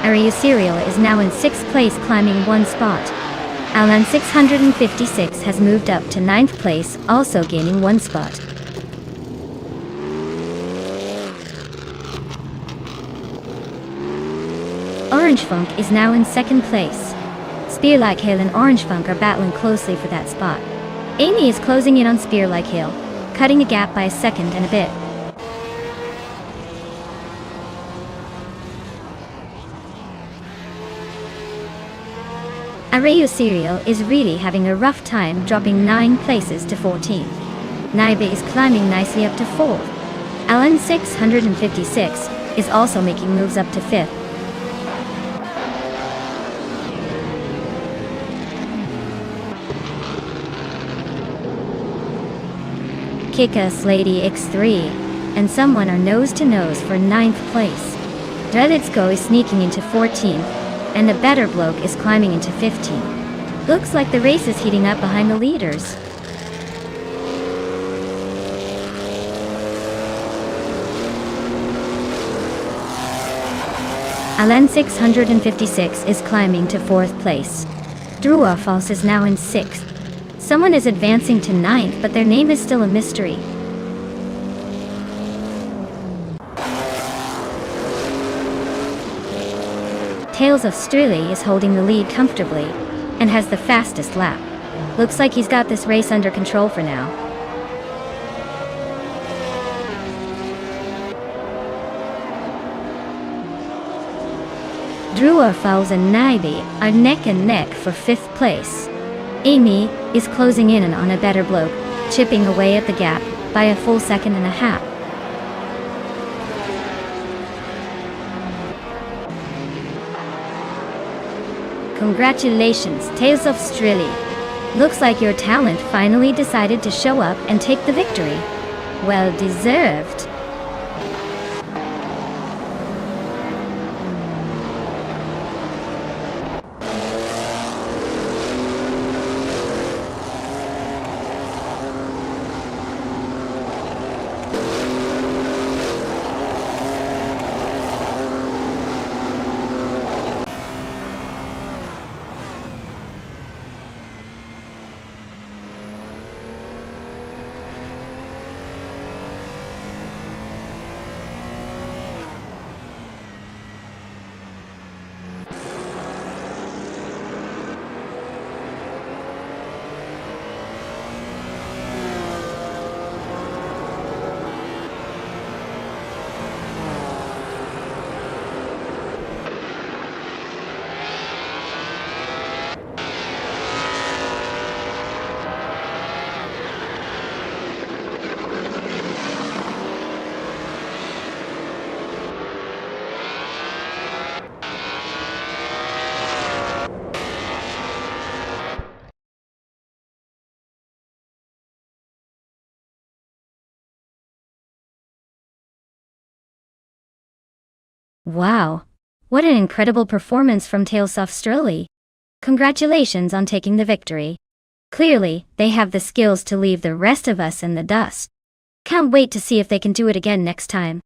Arayu Serial is now in 6th place, climbing 1 spot. Alan 656 has moved up to 9th place, also gaining 1 spot. Orange Funk is now in second place. Spear Like Hail and Orange Funk are battling closely for that spot. Amy is closing in on Spear Like Hail, cutting the gap by a second and a bit. Arayu Serial is really having a rough time, dropping 9 places to 14th. Naibe is climbing nicely up to 4th. Alan 656 is also making moves up to 5th. Kick-Ass Lady X3 and someone are nose to nose for 9th place. Dreaditsko is sneaking into 14th, and the Better Bloke is climbing into 15th. Looks like the race is heating up behind the leaders. Alan 656 is climbing to 4th place. Drua Falls is now in 6th. Someone is advancing to 9th, but their name is still a mystery. Tales of Strili is holding the lead comfortably, and has the fastest lap. Looks like he's got this race under control for now. Drua Falls and Naibe are neck and neck for 5th place. Amy is closing in on a Better Bloke, chipping away at the gap by a full second and a half. Congratulations, Tales of Strili. Looks like your talent finally decided to show up and take the victory. Well deserved. Wow, what an incredible performance from Tales of Strili. Congratulations on taking the victory. Clearly, they have the skills to leave the rest of us in the dust. Can't wait to see if they can do it again next time.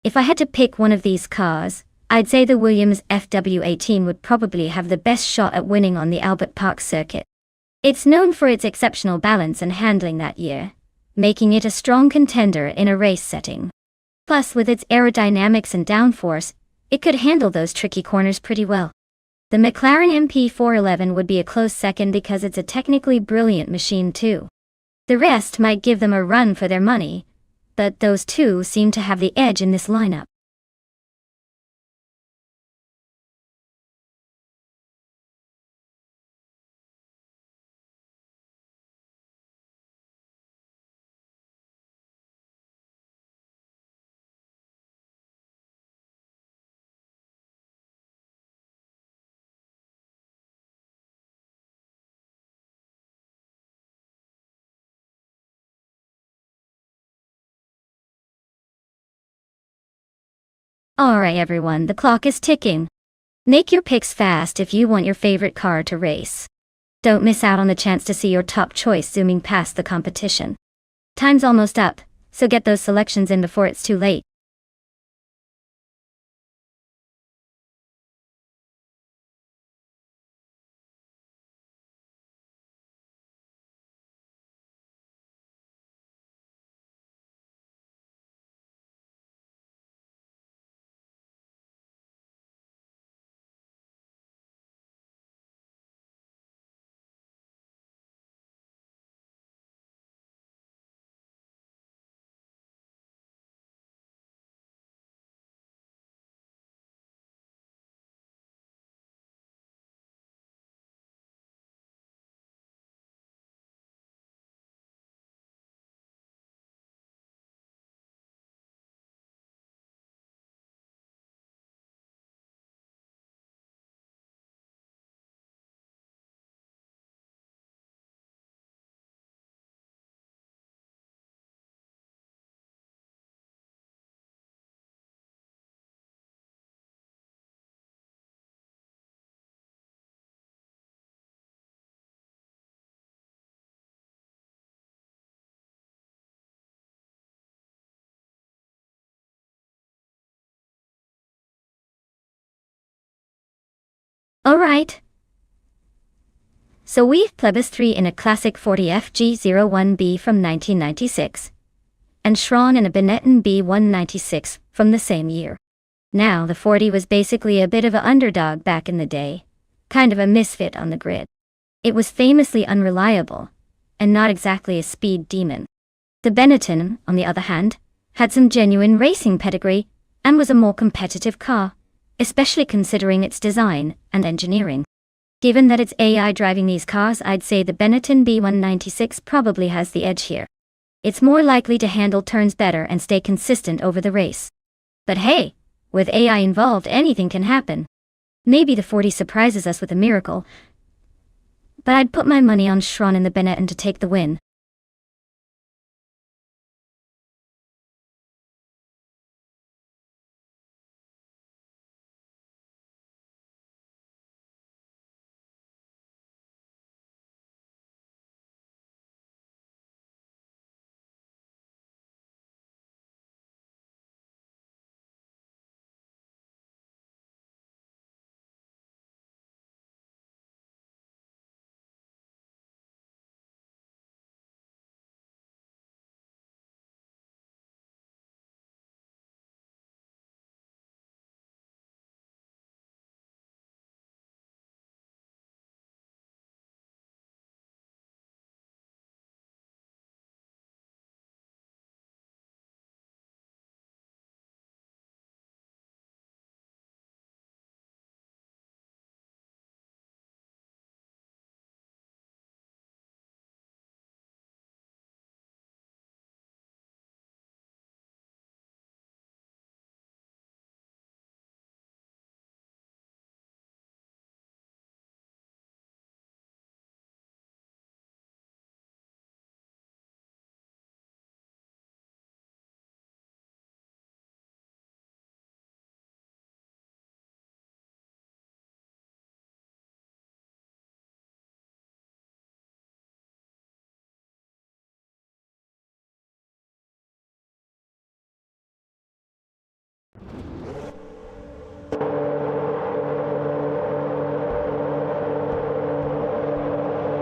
If I had to pick one of these cars, I'd say the Williams FW18 would probably have the best shot at winning on the Albert Park circuit. It's known for its exceptional balance and handling that year, making it a strong contender in a race setting. Plus, with its aerodynamics and downforce, it could handle those tricky corners pretty well. The McLaren MP411 would be a close second because it's a technically brilliant machine too. The rest might give them a run for their money, but those two seem to have the edge in this lineup. Alright everyone, the clock is ticking. Make your picks fast if you want your favorite car to race. Don't miss out on the chance to see your top choice zooming past the competition. Time's almost up, so get those selections in before it's too late. Alright. So we've Plebis 3 in a classic 40 FG01B from 1996. And Schron in a Benetton B196 from the same year. Now the 40 was basically a bit of an underdog back in the day. Kind of a misfit on the grid. It was famously unreliable, and not exactly a speed demon. The Benetton, on the other hand, had some genuine racing pedigree, and was a more competitive car, especially considering its design and engineering. Given that it's AI driving these cars, I'd say the Benetton B196 probably has the edge here. It's more likely to handle turns better and stay consistent over the race. But hey, with AI involved, anything can happen. Maybe the 40 surprises us with a miracle, but I'd put my money on Schron in the Benetton to take the win.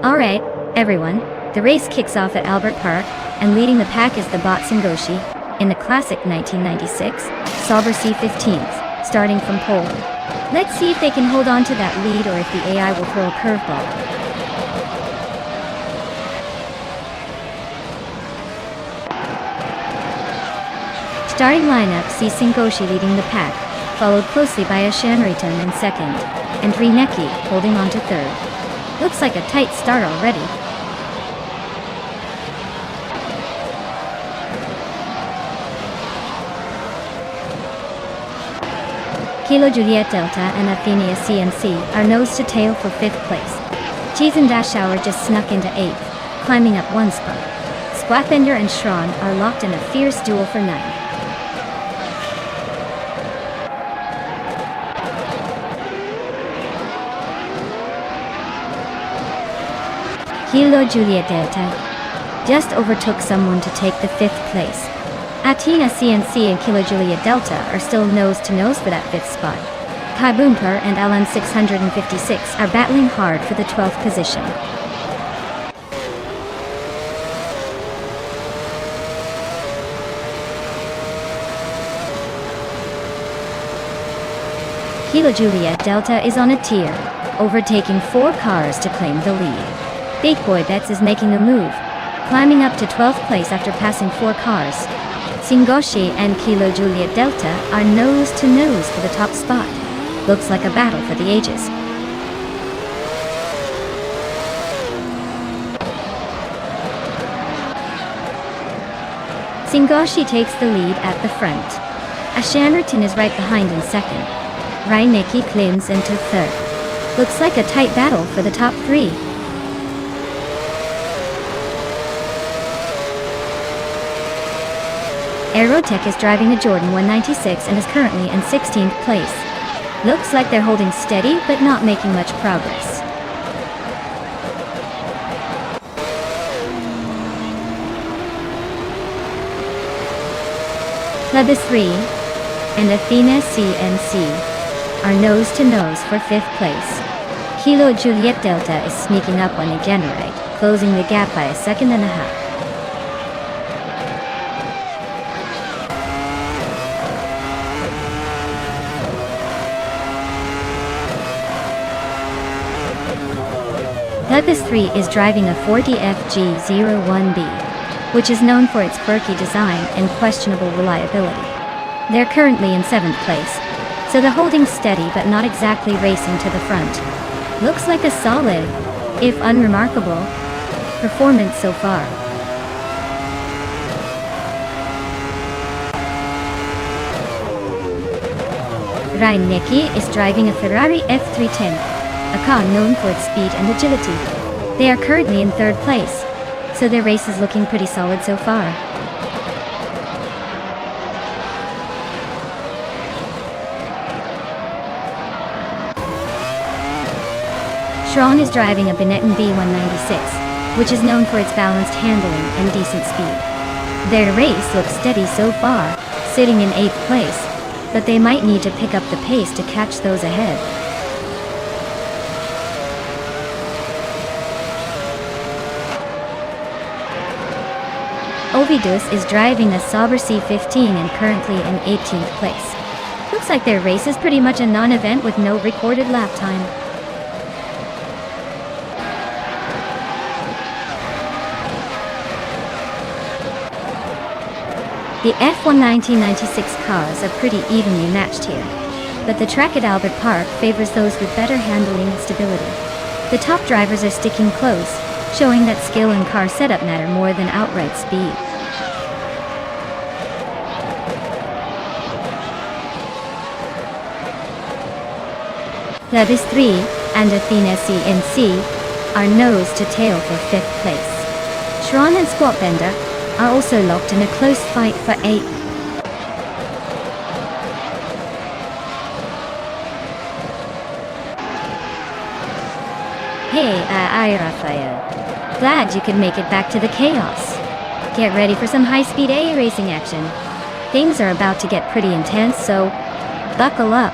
Alright, everyone, the race kicks off at Albert Park, and leading the pack is the bot Singoshi, in the classic 1996 Sauber C15s, starting from pole. Let's see if they can hold on to that lead or if the AI will throw a curveball. Starting lineup sees Singoshi leading the pack, followed closely by Ashanriton in second, and Rineki holding on to third. Looks like a tight start already. Kilo Juliet Delta and Athenia CNC are nose to tail for 5th place. Cheese and Dashauer just snuck into 8th, climbing up 1 spot. Squatbender and Schron are locked in a fierce duel for 9th. Kilo Juliet Delta just overtook someone to take the 5th place. Athena CNC and Kilo Juliet Delta are still nose-to-nose for that 5th spot. Kai Boomper and Alan 656 are battling hard for the 12th position. Kilo Juliet Delta is on a tier, overtaking 4 cars to claim the lead. Big Boy Bets is making a move, climbing up to 12th place after passing 4 cars. Singoshi and Kilo Juliet Delta are nose-to-nose for the top spot. Looks like a battle for the ages. Singoshi takes the lead at the front. Ashanderton is right behind in 2nd. Reinecke climbs into 3rd. Looks like a tight battle for the top 3. Aerotech is driving a Jordan 196 and is currently in 16th place. Looks like they're holding steady but not making much progress. Club is 3 and Athena CNC are nose-to-nose for 5th place. Kilo Juliet Delta is sneaking up on Egenerite, closing the gap by a 1.5 seconds. Douglas 3 is driving a 40FG01B, which is known for its quirky design and questionable reliability. They're currently in 7th place, so they're holding steady but not exactly racing to the front. Looks like a solid, if unremarkable, performance so far. Reinecke is driving a Ferrari F310, a car known for its speed and agility. They are currently in 3rd place, so their race is looking pretty solid so far. Schrawn is driving a Benetton B196, which is known for its balanced handling and decent speed. Their race looks steady so far, sitting in 8th place, but they might need to pick up the pace to catch those ahead. Ovidus is driving a Sauber C15 and currently in 18th place. Looks like their race is pretty much a non-event with no recorded lap time. The F1 1996 cars are pretty evenly matched here, but the track at Albert Park favors those with better handling and stability. The top drivers are sticking close, showing that skill and car setup matter more than outright speed. Levis 3 and Athena CNC are nose to tail for 5th place. Schrawn and Squatbender are also locked in a close fight for 8th. Hey, Raphael. Glad you could make it back to the chaos. Get ready for some high-speed A racing action. Things are about to get pretty intense, so buckle up.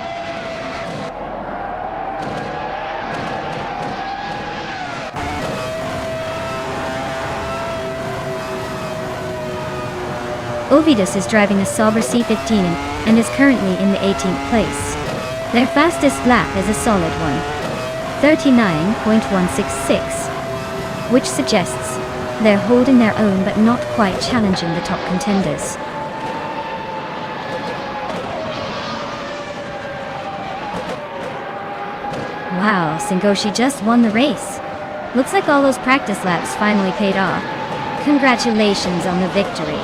Ovidus is driving a Sauber C15 and is currently in the 18th place. Their fastest lap is a solid one, 39.166, which suggests they're holding their own but not quite challenging the top contenders. Wow, Singoshi just won the race. Looks like all those practice laps finally paid off. Congratulations on the victory.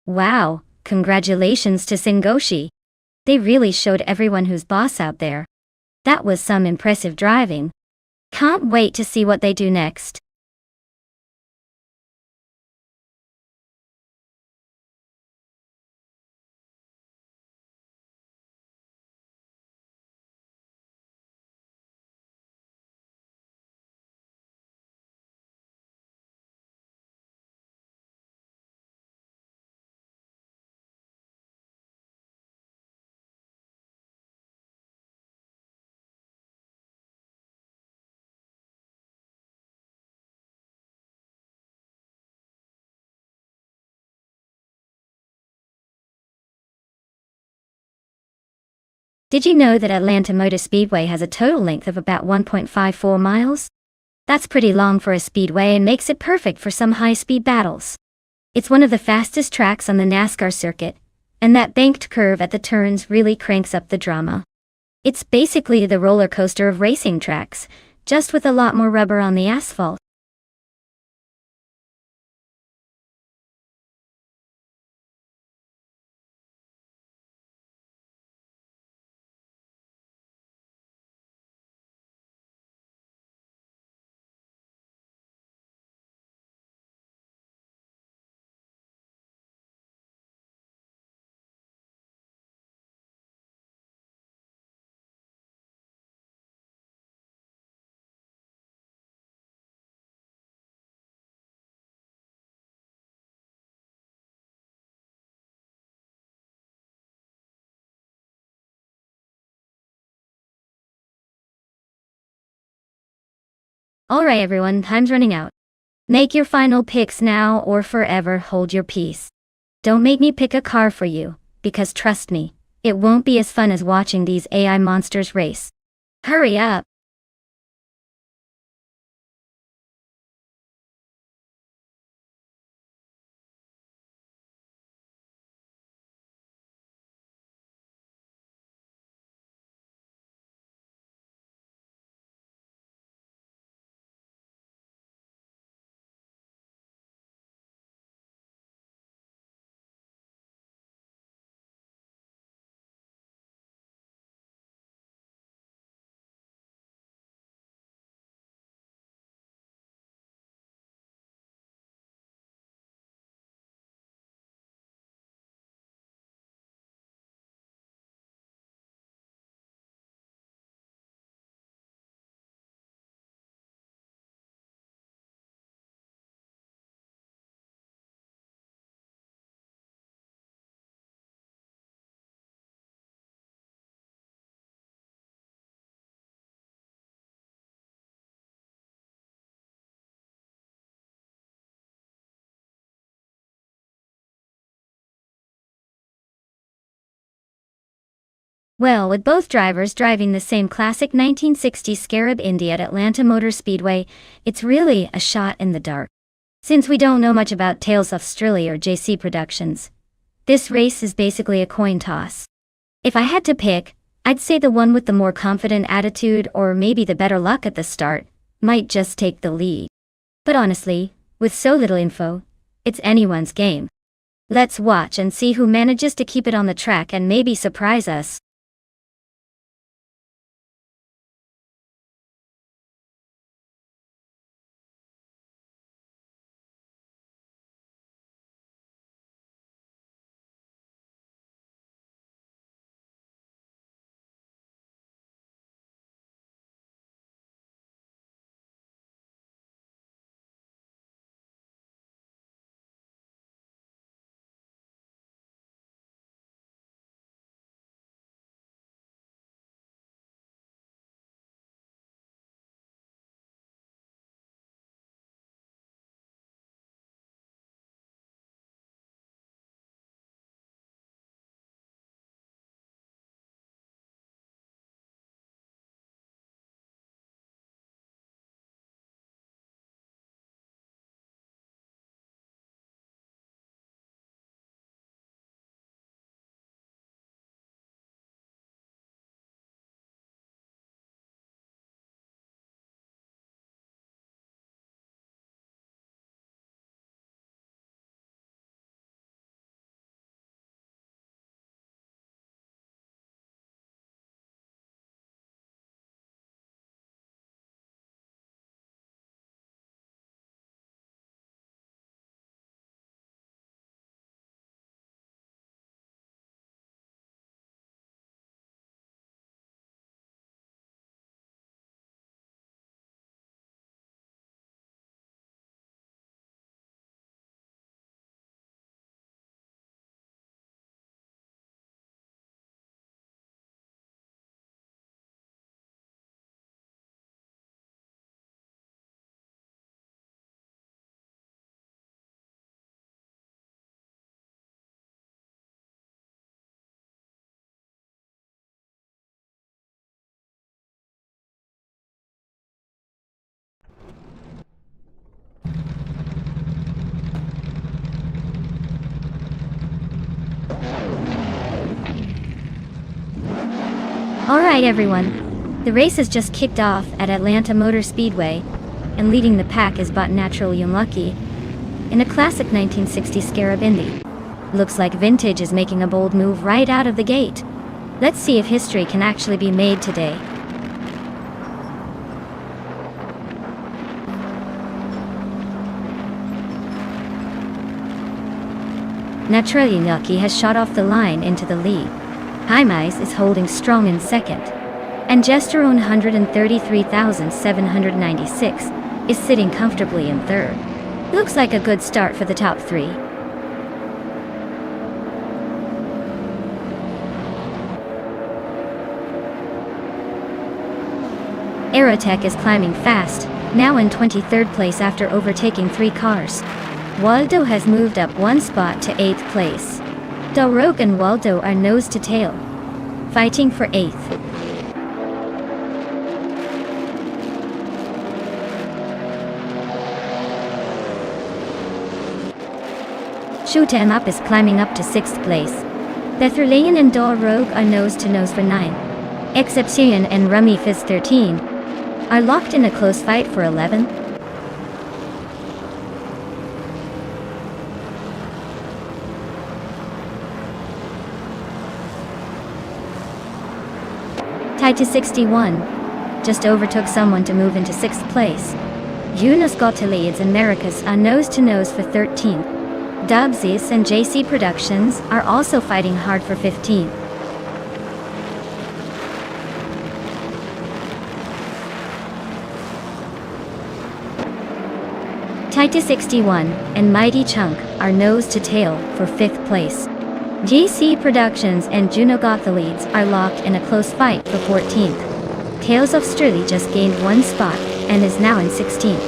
Wow, congratulations to Sengoshi. They really showed everyone who's boss out there. That was some impressive driving. Can't wait to see what they do next. Did you know that Atlanta Motor Speedway has a total length of about 1.54 miles? That's pretty long for a speedway and makes it perfect for some high-speed battles. It's one of the fastest tracks on the NASCAR circuit, and that banked curve at the turns really cranks up the drama. It's basically the roller coaster of racing tracks, just with a lot more rubber on the asphalt. Alright everyone, time's running out. Make your final picks now or forever hold your peace. Don't make me pick a car for you, because trust me, it won't be as fun as watching these AI monsters race. Hurry up! Well, with both drivers driving the same classic 1960s Scarab Indy at Atlanta Motor Speedway, it's really a shot in the dark. Since we don't know much about Tales of Strilly or JC Productions, this race is basically a coin toss. If I had to pick, I'd say the one with the more confident attitude or maybe the better luck at the start might just take the lead. But honestly, with so little info, it's anyone's game. Let's watch and see who manages to keep it on the track and maybe surprise us. Alright everyone, the race has just kicked off at Atlanta Motor Speedway, and leading the pack is But Naturally Unlucky in a classic 1960 Scarab Indy. Looks like Vintage is making a bold move right out of the gate. Let's see if history can actually be made today. Naturally Unlucky has shot off the line into the lead. Hymice is holding strong in second, and Gesterone 133,796 is sitting comfortably in third. Looks like a good start for the top three. Aerotech is climbing fast, now in 23rd place after overtaking 3 cars. Waldo has moved up 1 spot to 8th place. Rogue and Waldo are nose to tail, fighting for 8th. Shoot 'em Up is climbing up to 6th place. Betherlian and Rogue are nose to nose for 9. Exception and Rummy Fizz 13 are locked in a close fight for 11th. Tied to 61, just overtook someone to move into 6th place. Eunice Gottlieb's and Americas are nose to nose for 13th. Dubsies and JC Productions are also fighting hard for 15th. Tied to 61 and Mighty Chunk are nose to tail for 5th place. JC Productions and Juno Gottlieb's are locked in a close fight for 14th. Tales of Sturley just gained 1 spot and is now in 16th.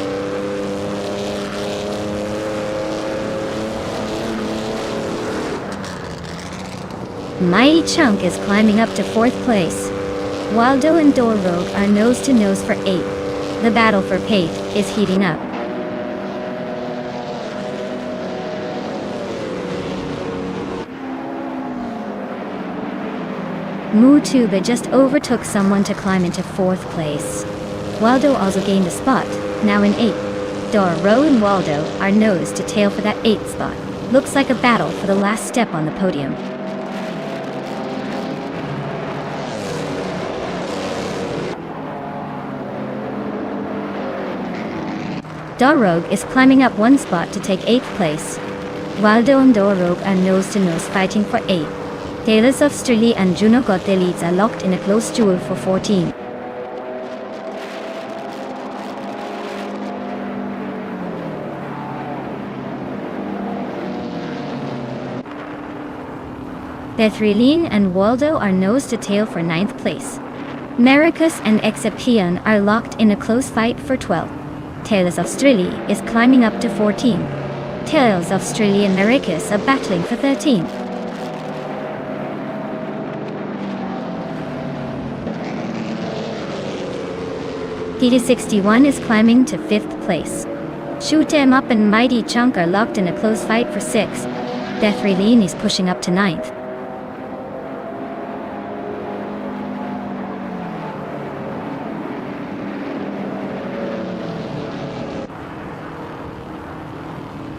Mighty Chunk is climbing up to 4th place. Waldo and Rogue are nose to nose for 8th. The battle for Pate is heating up. Tuba just overtook someone to climb into 4th place. Waldo also gained a spot, now in 8th. Rogue and Waldo are nose to tail for that 8th spot. Looks like a battle for the last step on the podium. Rogue is climbing up 1 spot to take 8th place. Waldo and Rogue are nose to nose fighting for 8th. Tales of Sturley and Juno Gottlieb's are locked in a close duel for 14. Betherlian and Waldo are nose to tail for 9th place. Maricus and Exception are locked in a close fight for 12th. Tales of Sturley is climbing up to 14. Tales of Sturley and Maricus are battling for 13. TD61 is climbing to 5th place. Shoot 'em Up and Mighty Chunk are locked in a close fight for 6th. Betherlian is pushing up to 9th.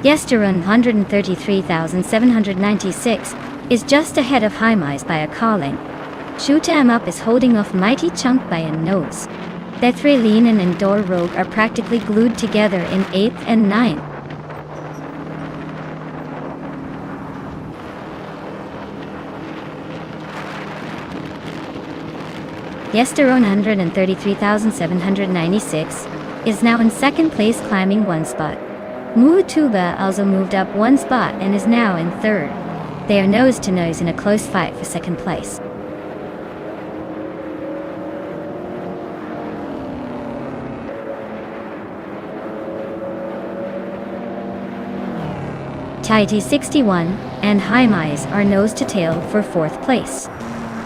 Yesterun 133,796 is just ahead of Hymice by a car length. Shoot 'em Up is holding off Mighty Chunk by a nose. Betherlian and Rogue are practically glued together in 8th and 9th. Yesterone 133,796 is now in 2nd place, climbing 1 spot. Tuba also moved up 1 spot and is now in 3rd. They are nose to nose in a close fight for 2nd place. TD61 and Hymice are nose to tail for 4th place.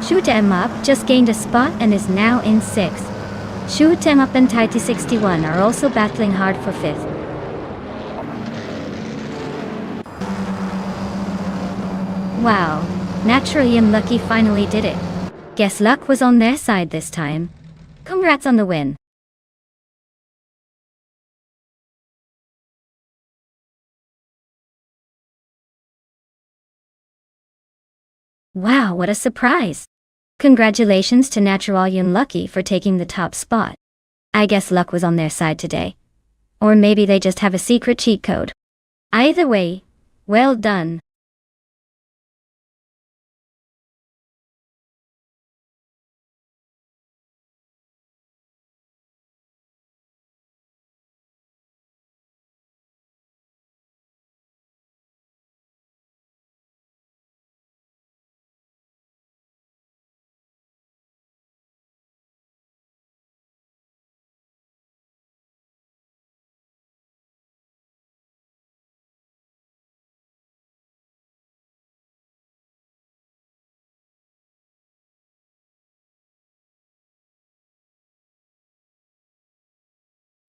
Shoot 'em Up just gained a spot and is now in 6th. Shoot 'em Up and TD61 are also battling hard for 5th. Wow, Naturally Unlucky finally did it. Guess luck was on their side this time. Congrats on the win. Wow, what a surprise! Congratulations to Naturalian Lucky for taking the top spot. I guess luck was on their side today. Or maybe they just have a secret cheat code. Either way, well done.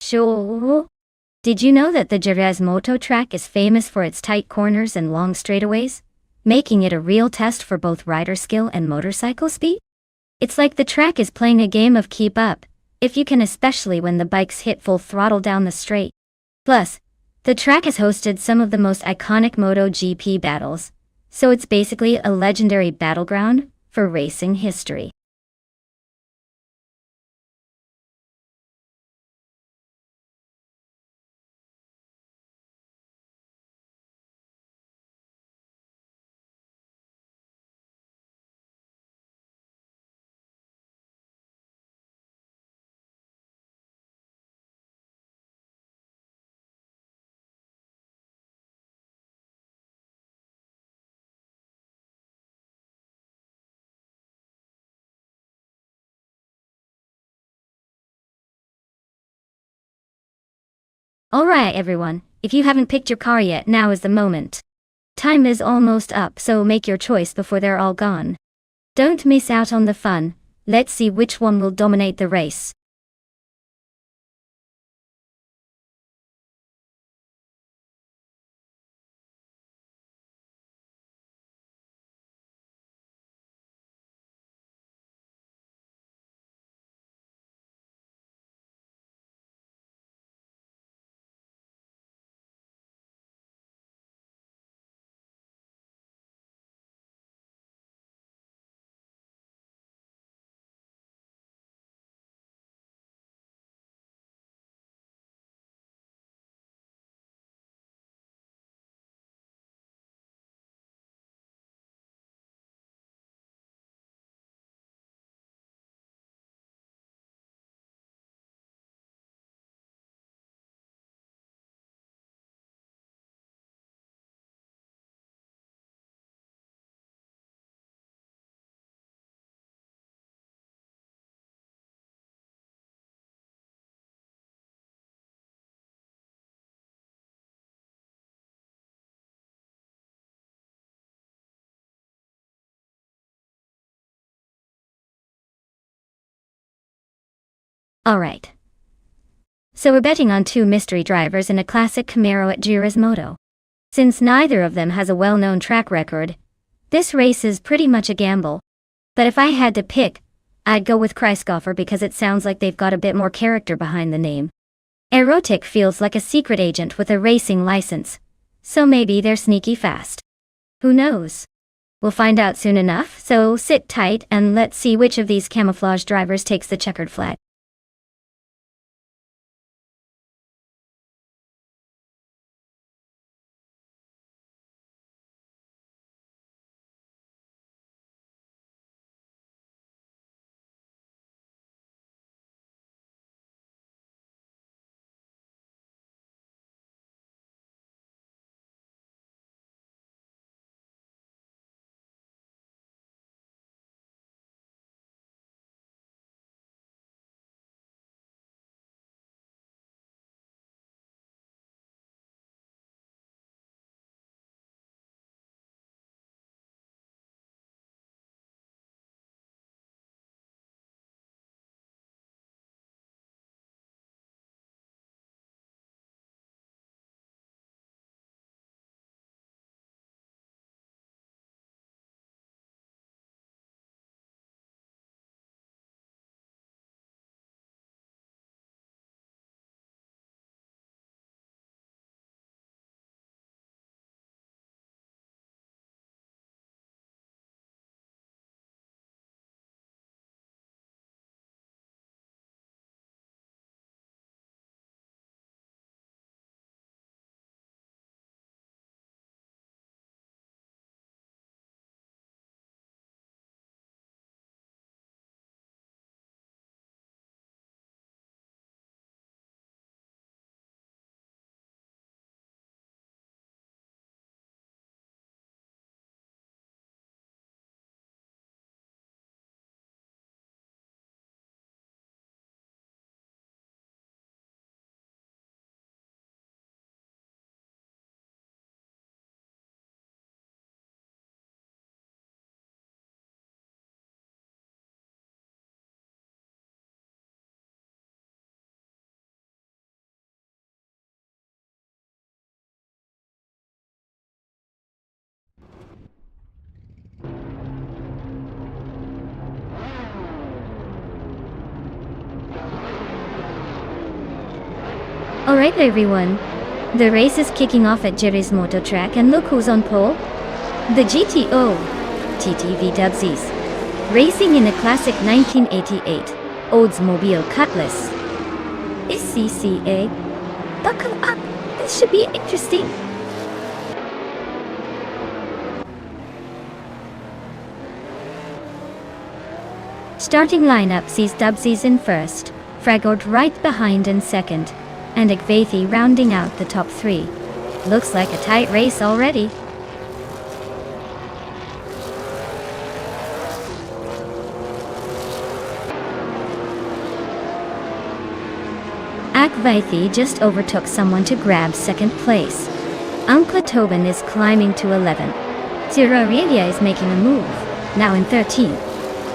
Sure. Did you know that the Jerez Moto track is famous for its tight corners and long straightaways, making it a real test for both rider skill and motorcycle speed? It's like the track is playing a game of keep up, if you can, especially when the bikes hit full throttle down the straight. Plus, the track has hosted some of the most iconic MotoGP battles, so it's basically a legendary battleground for racing history. Alright everyone, if you haven't picked your car yet, now is the moment. Time is almost up, so make your choice before they're all gone. Don't miss out on the fun. Let's see which one will dominate the race. Alright. So we're betting on two mystery drivers and a classic Camaro at Gira's. Since neither of them has a well-known track record, this race is pretty much a gamble. But if I had to pick, I'd go with Kreisgoffer because it sounds like they've got a bit more character behind the name. Erotic feels like a secret agent with a racing license, so maybe they're sneaky fast. Who knows? We'll find out soon enough, so sit tight and let's see which of these camouflage drivers takes the checkered flag. Alright everyone, the race is kicking off at Jerry's Moto Track and look who's on pole. The GTO TTV Dubsies, racing in a classic 1988 Oldsmobile Cutlass. Is CCA? Buckle up, this should be interesting. Starting lineup sees Dubsies in first, Fragort right behind in second, and Agvathi rounding out the top three. Looks like a tight race already. Agvathi just overtook someone to grab second place. Unkla Tobin is climbing to 11. Zero Aurelia is making a move, now in 13.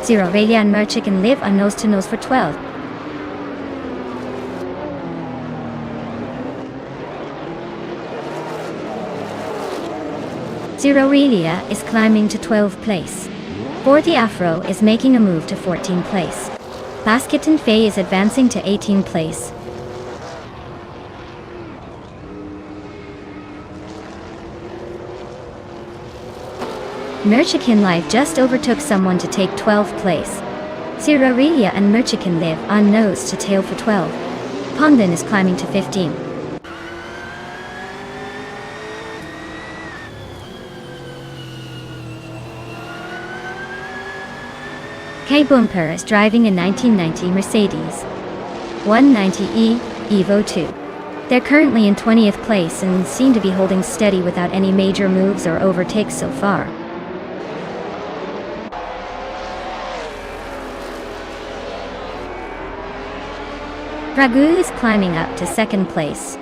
Zero Aurelia and Merchik and Liv are nose to nose for 12. Zero Aurelia is climbing to 12th place. 40 Afro is making a move to 14th place. Basket and Faye is advancing to 18th place. Merchikin Live just overtook someone to take 12th place. Zero Aurelia and Merchikin Live on nose to tail for 12. Pondon is climbing to 15. K Bumper is driving a 1990 Mercedes 190E Evo 2. They're currently in 20th place and seem to be holding steady without any major moves or overtakes so far. Ragu is climbing up to second place.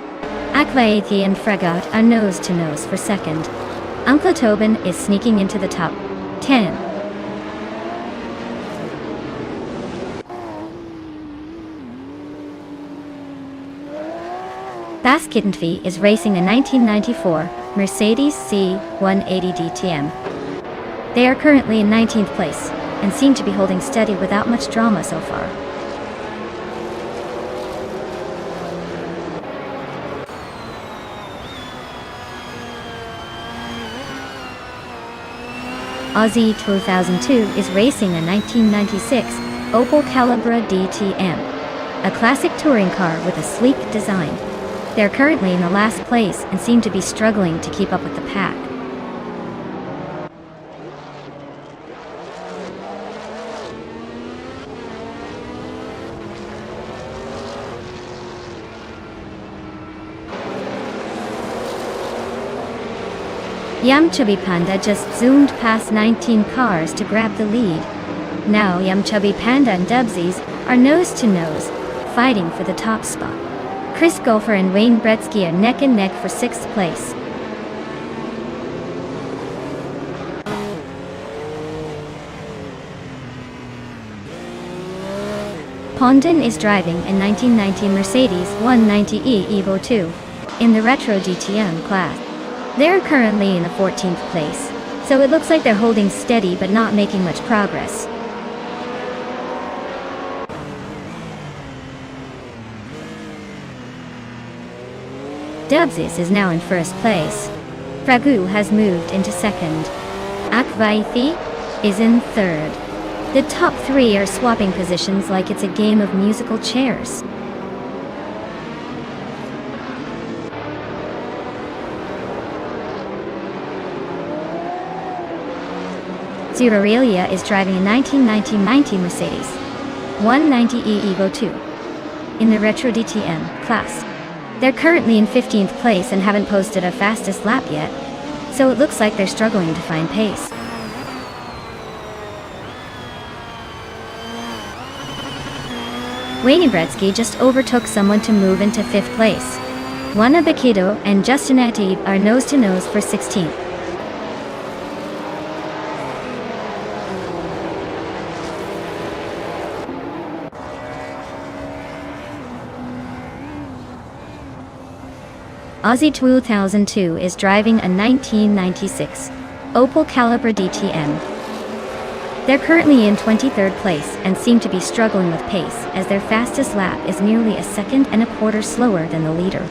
Akvaethi and Fragot are nose to nose for second. Unkla Tobin is sneaking into the top 10. Basketnfi is racing a 1994 Mercedes C180 DTM. They are currently in 19th place and seem to be holding steady without much drama so far. Aussie 2002 is racing a 1996 Opel Calibra DTM, a classic touring car with a sleek design. They're currently in the last place and seem to be struggling to keep up with the pack. Yam Chubby Panda just zoomed past 19 cars to grab the lead. Now Yam Chubby Panda and Dubsies are nose to nose, fighting for the top spot. Chris Gopher and Wayne Bretsky are neck and neck for 6th place. Pondon is driving a 1990 Mercedes 190E Evo 2 in the Retro GTM class. They're currently in the 14th place, so it looks like they're holding steady but not making much progress. Dubsies is now in first place. Fragu has moved into second. Akvaithi is in third. The top three are swapping positions like it's a game of musical chairs. Zero Aurelia is driving a 1990 Mercedes 190E Evo 2 in the Retro DTM class. They're currently in 15th place and haven't posted a fastest lap yet, so it looks like they're struggling to find pace. Wayne Bretsky just overtook someone to move into 5th place. Juana Bakido and Justin Atib are nose to nose for 16th. Aussie 2002 is driving a 1996 Opel Calibra DTM. They're currently in 23rd place and seem to be struggling with pace, as their fastest lap is nearly a second and a quarter slower than the leader.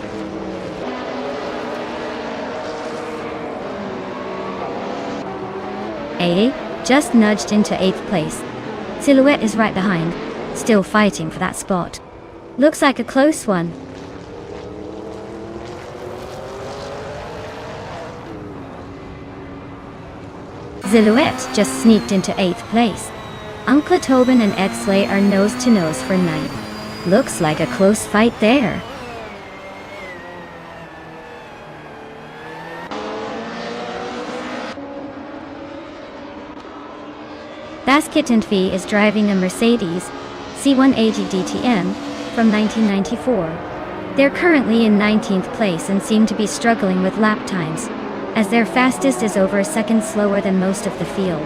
A just nudged into 8th place. Silhouette is right behind, still fighting for that spot. Looks like a close one. Silhouette just sneaked into 8th place. Uncle Tobin and Exley are nose to nose for 9th. Looks like a close fight there. Basket and Fee is driving a Mercedes C180 DTM from 1994. They're currently in 19th place and seem to be struggling with lap times, as their fastest is over a second slower than most of the field.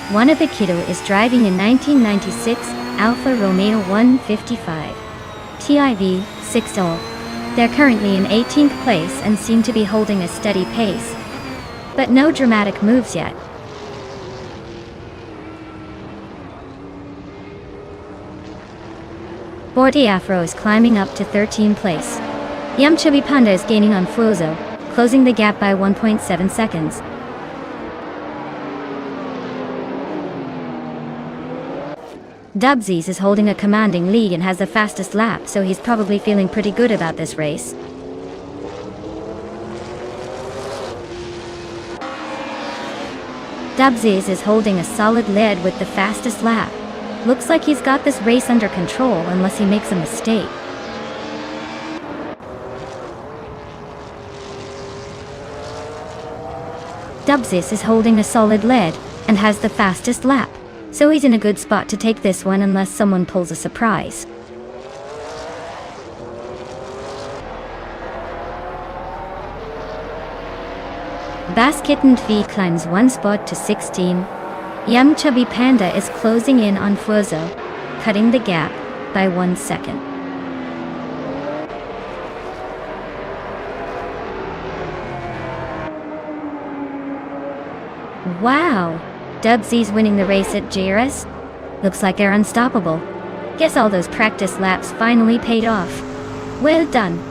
Wannabe Kiddo is driving a 1996 Alfa Romeo 155 TIV 6L. They're currently in 18th place and seem to be holding a steady pace, but no dramatic moves yet. Bordy Afro is climbing up to 13th place. Yum Chubby Panda is gaining on Fuozo, closing the gap by 1.7 seconds. Dubsies is holding a commanding lead and has the fastest lap, so he's probably feeling pretty good about this race. Dubsies is holding a solid lead with the fastest lap. Looks like he's got this race under control unless he makes a mistake. Dubsies is holding a solid lead and has the fastest lap, so he's in a good spot to take this one unless someone pulls a surprise. Basket and Fee climbs one spot to 16. Yum Chubby Panda is closing in on Fuozo, cutting the gap by 1 second. Wow! Dubsy's winning the race at JRS? Looks like they're unstoppable. Guess all those practice laps finally paid off. Well done.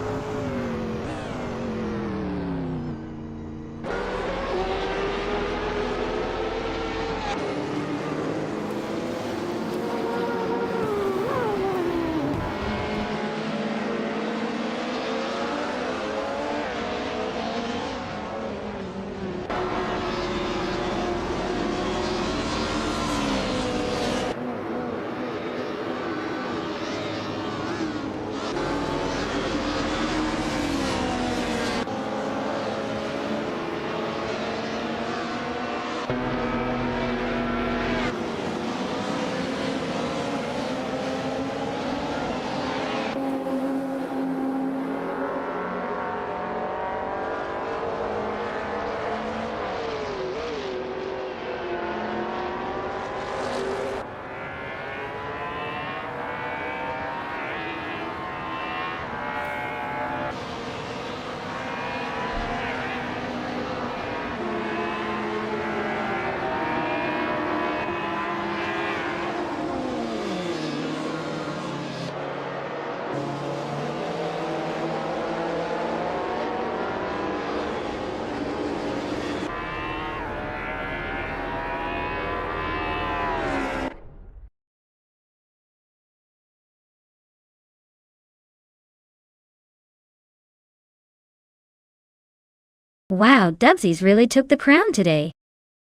Wow, Dubsies really took the crown today.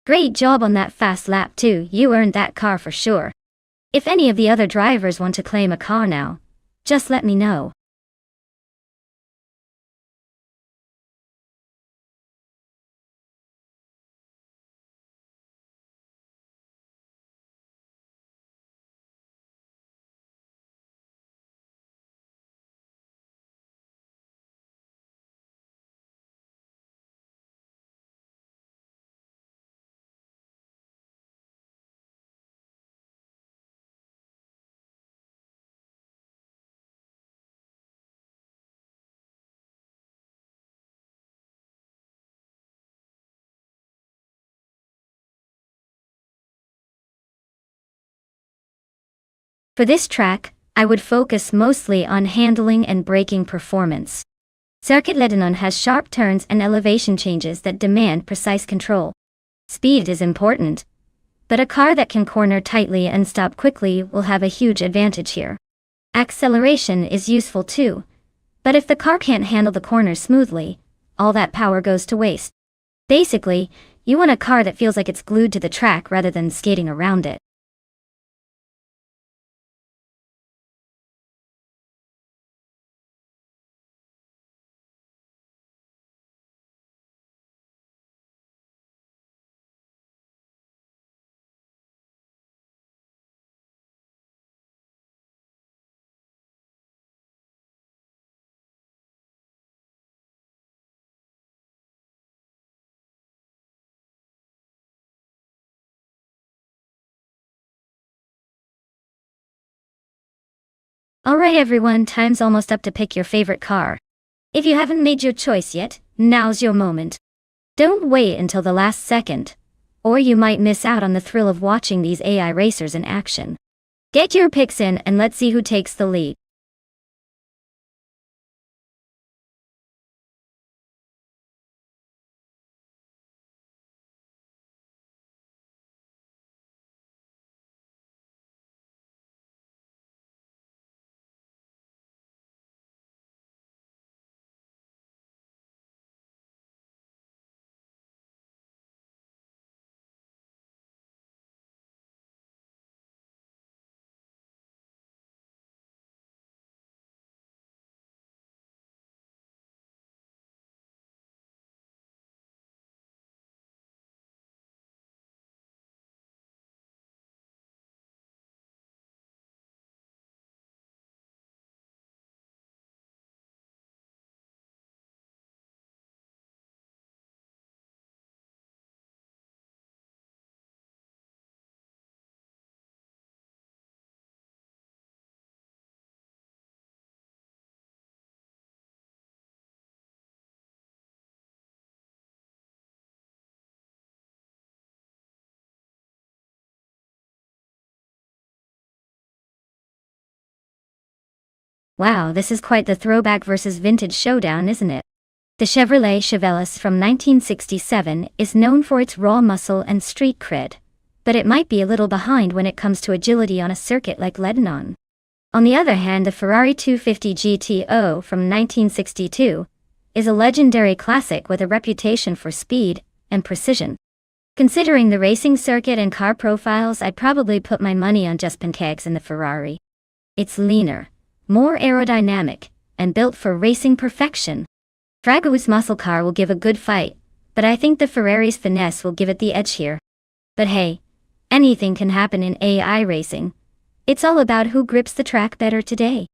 Great job on that fast lap too, you earned that car for sure. If any of the other drivers want to claim a car now, just let me know. For this track, I would focus mostly on handling and braking performance. Circuit Lebanon has sharp turns and elevation changes that demand precise control. Speed is important, but a car that can corner tightly and stop quickly will have a huge advantage here. Acceleration is useful too, but if the car can't handle the corners smoothly, all that power goes to waste. Basically, you want a car that feels like it's glued to the track rather than skating around it. Alright everyone, time's almost up to pick your favorite car. If you haven't made your choice yet, now's your moment. Don't wait until the last second, or you might miss out on the thrill of watching these AI racers in action. Get your picks in and let's see who takes the lead. Wow, this is quite the throwback versus vintage showdown, isn't it? The Chevrolet Chevelle from 1967 is known for its raw muscle and street cred, but it might be a little behind when it comes to agility on a circuit like Lebanon. On the other hand, the Ferrari 250 GTO from 1962 is a legendary classic with a reputation for speed and precision. Considering the racing circuit and car profiles, I'd probably put my money on just pancakes in the Ferrari. It's leaner, more aerodynamic, and built for racing perfection. Frago's muscle car will give a good fight, but I think the Ferrari's finesse will give it the edge here. But hey, anything can happen in AI racing. It's all about who grips the track better today.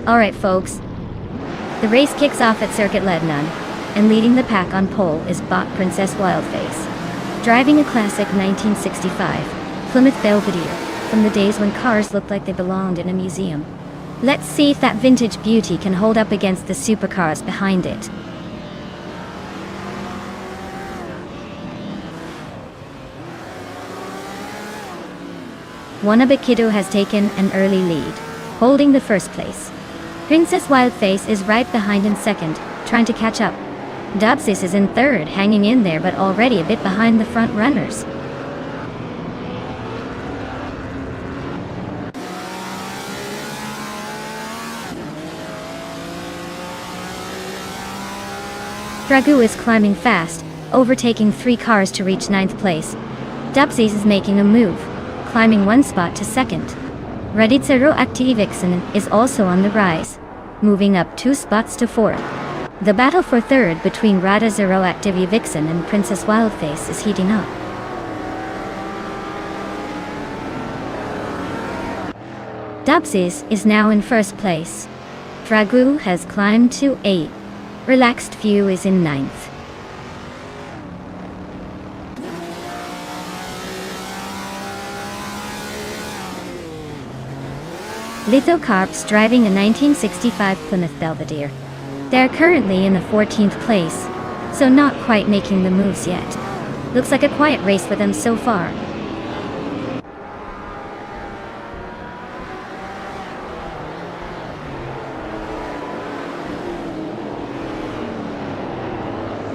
Alright folks, the race kicks off at Circuit Lebanon, and leading the pack on pole is Bot Princess Wildface, driving a classic 1965 Plymouth Belvedere from the days when cars looked like they belonged in a museum. Let's see if that vintage beauty can hold up against the supercars behind it. Wanabakido has taken an early lead, holding the first place. Princess Wildface is right behind in second, trying to catch up. Dubsis is in third, hanging in there but already a bit behind the front runners. Dragoo is climbing fast, overtaking 3 cars to reach 9th place. Dubsis is making a move, climbing 1 spot to second. Radizero Activixen is also on the rise, moving up 2 spots to 4th. The battle for third between Radizero Activixen and Princess Wildface is heating up. Dubsis is now in first place. Dragoo has climbed to 8th. Relaxed View is in 9th. Lithocarp's driving a 1965 Plymouth Belvedere. They're currently in the 14th place, so not quite making the moves yet. Looks like a quiet race for them so far.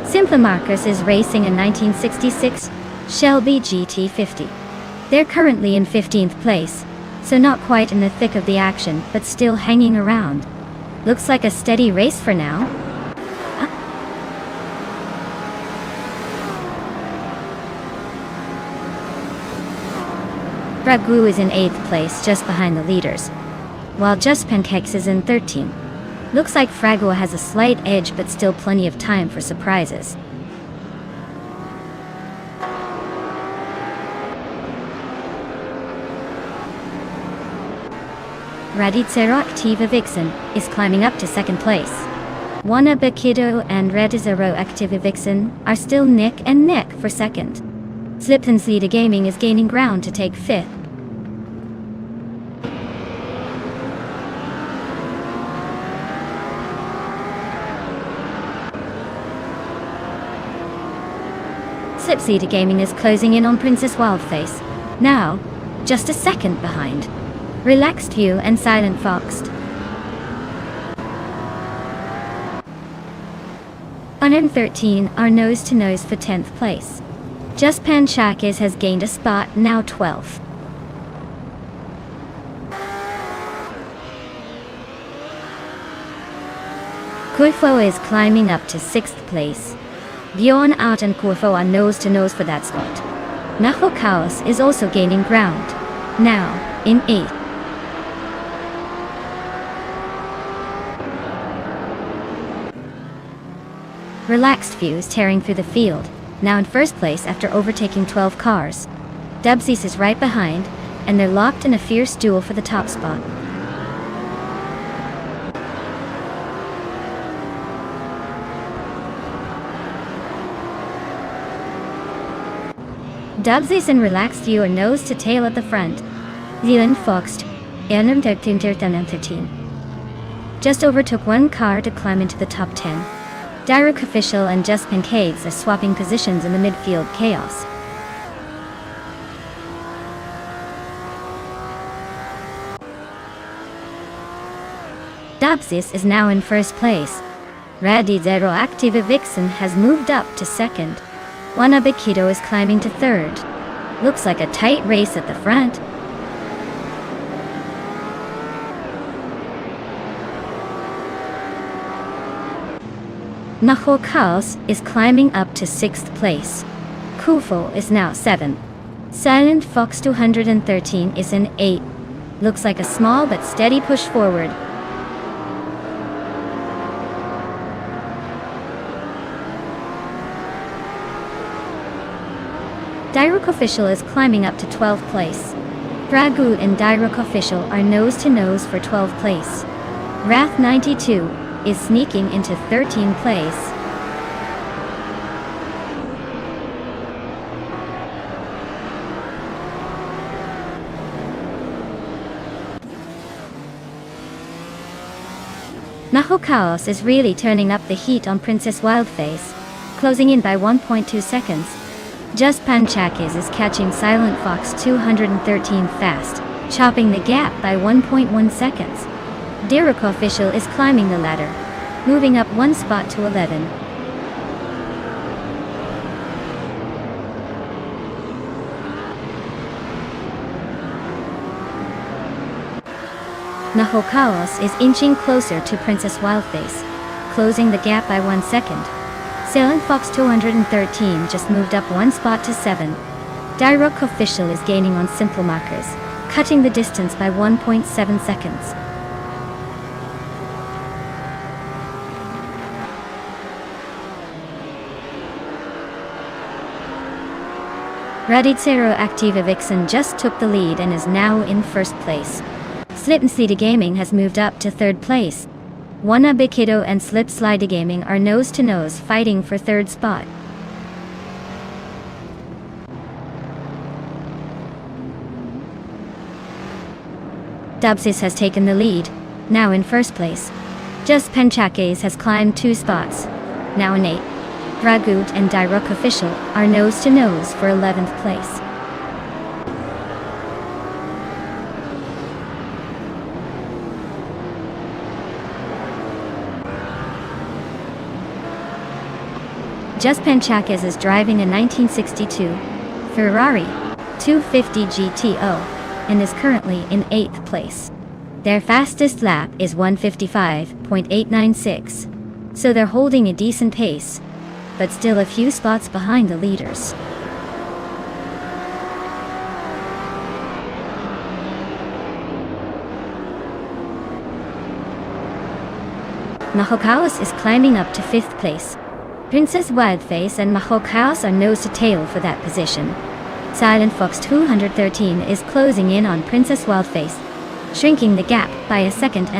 Simplimarcus is racing a 1966 Shelby GT50. They're currently in 15th place, so not quite in the thick of the action, but still hanging around. Looks like a steady race for now. Dragoo is in 8th place, just behind the leaders, while Just Pancakes is in 13th. Looks like Fragua has a slight edge, but still plenty of time for surprises. Radizero Activa Vixen is climbing up to 2nd place. Wanabakido and Radizero Activa Vixen are still neck and neck for 2nd. Slipton's Leader Gaming is gaining ground to take 5th. Slipseater Gaming is closing in on Princess Wildface, now just a second behind. Relaxed View and Silent Foxed. 113 are nose to nose for 10th place. Just Panchakis has gained a spot, now 12th. Kuifo is climbing up to 6th place. Bjorn Out and Kuifo are nose to nose for that spot. Naho Chaos is also gaining ground, now in 8th. Relaxed View is tearing through the field, now in first place after overtaking 12 cars. Dubsis is right behind, and they're locked in a fierce duel for the top spot. Dubsis and Relaxed View are nose to tail at the front. Zealand Foxed, 13. Just overtook 1 car to climb into the top 10. Direct Official and Just Pancakes are swapping positions in the midfield chaos. Dubsis is now in first place. Radizero Activa Vixen has moved up to 2nd. Wanabakido is climbing to 3rd. Looks like a tight race at the front. Naho Chaos is climbing up to 6th place. Kufo is now 7th. Silent Fox 213 is in 8th. Looks like a small but steady push forward. Direct Official is climbing up to 12th place. Dragoo and Direct Official are nose to nose for 12th place. Wrath 92 is sneaking into 13th place. Naho Chaos is really turning up the heat on Princess Wildface, closing in by 1.2 seconds. Just Panchakis is catching Silent Fox 213 fast, chopping the gap by 1.1 seconds. Derek Official is climbing the ladder, moving up one spot to 11. Naho Chaos is inching closer to Princess Wildface, closing the gap by 1 second. Silent Fox 213 just moved up one spot to 7. Dirok Official is gaining on Simple Markers, cutting the distance by 1.7 seconds. Radicero Activa Vixen just took the lead and is now in first place. Slip and Slida Gaming has moved up to third place. Wana Bikido and Slip Slida Gaming are nose-to-nose fighting for third spot. Dubsis has taken the lead, now in first place. Just Penchakes has climbed 2 spots, now in 8. Dragut and Dirok Official are nose-to-nose for 11th place. Just Penchakes is driving a 1962 Ferrari 250 GTO and is currently in 8th place. Their fastest lap is 1:55.896, so they're holding a decent pace, but still a few spots behind the leaders. Naho Chaos is climbing up to 5th place. Princess Wildface and Naho Chaos are nose-to-tail for that position. Silent Fox 213 is closing in on Princess Wildface, shrinking the gap by 1.5 seconds.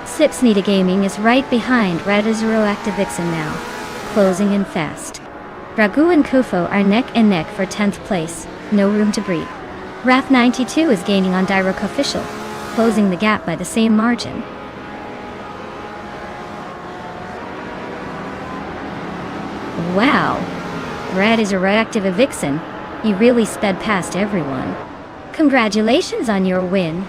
Slip Slida Gaming is right behind Radicero Activa Vixen now, closing in fast. Ragu and Kufo are neck and neck for 10th place, no room to breathe. Wrath 92 is gaining on Dirok Official, closing the gap by the same margin. Wow! Radicero Activa Vixen, you really sped past everyone. Congratulations on your win.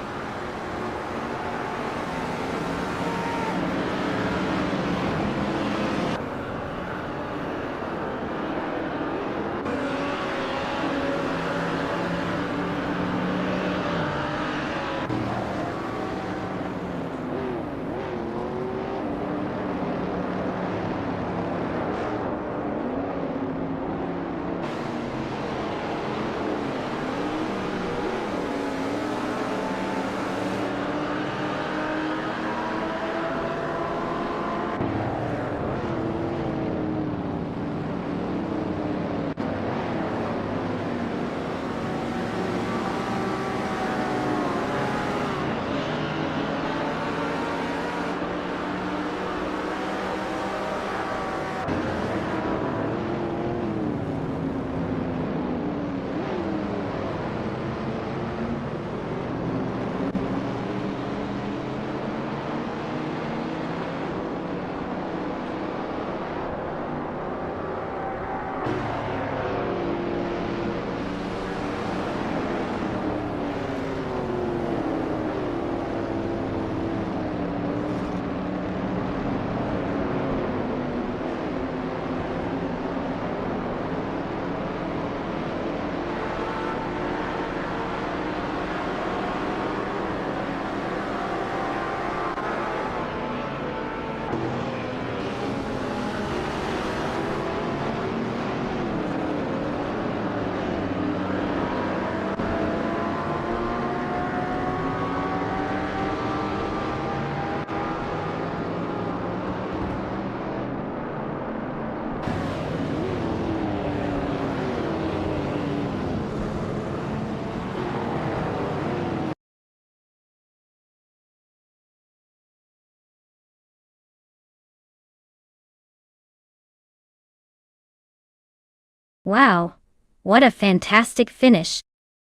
Wow, what a fantastic finish.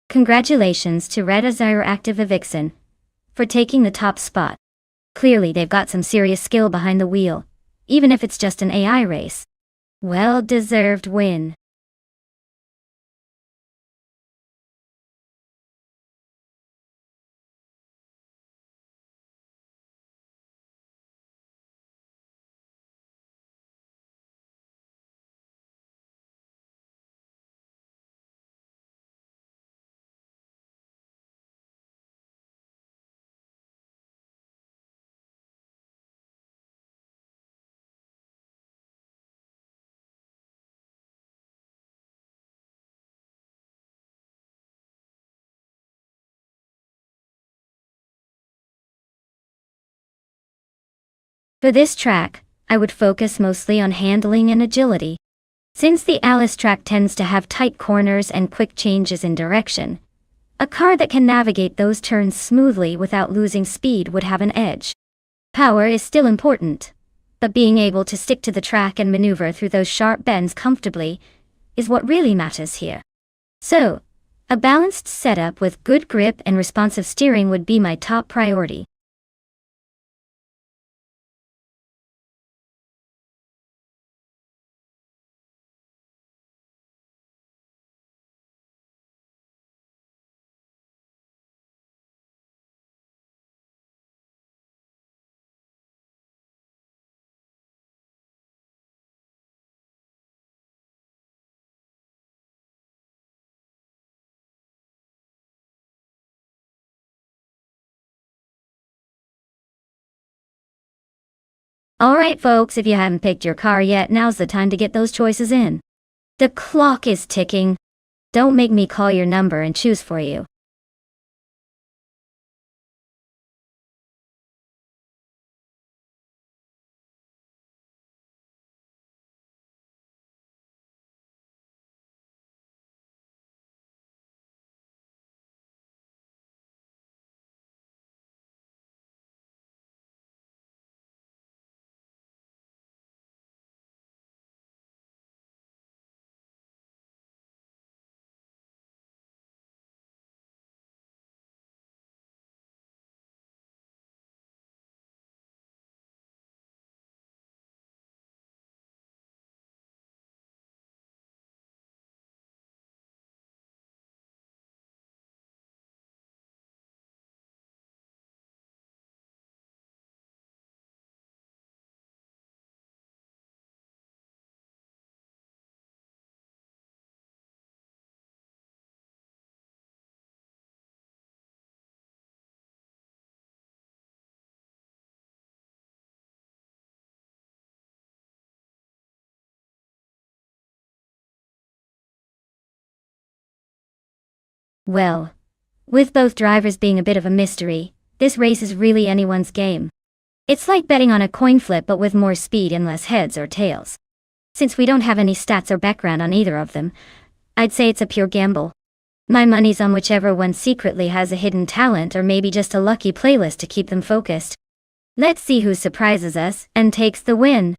Congratulations to Red Azire Active Vixen for taking the top spot. Clearly they've got some serious skill behind the wheel, even if it's just an AI race. Well-deserved win. For this track, I would focus mostly on handling and agility. Since the Alice track tends to have tight corners and quick changes in direction, a car that can navigate those turns smoothly without losing speed would have an edge. Power is still important, but being able to stick to the track and maneuver through those sharp bends comfortably is what really matters here. So, a balanced setup with good grip and responsive steering would be my top priority. Alright folks, if you haven't picked your car yet, now's the time to get those choices in. The clock is ticking. Don't make me call your number and choose for you. Well, with both drivers being a bit of a mystery, this race is really anyone's game. It's like betting on a coin flip but with more speed and less heads or tails. Since we don't have any stats or background on either of them, I'd say it's a pure gamble. My money's on whichever one secretly has a hidden talent or maybe just a lucky playlist to keep them focused. Let's see who surprises us and takes the win.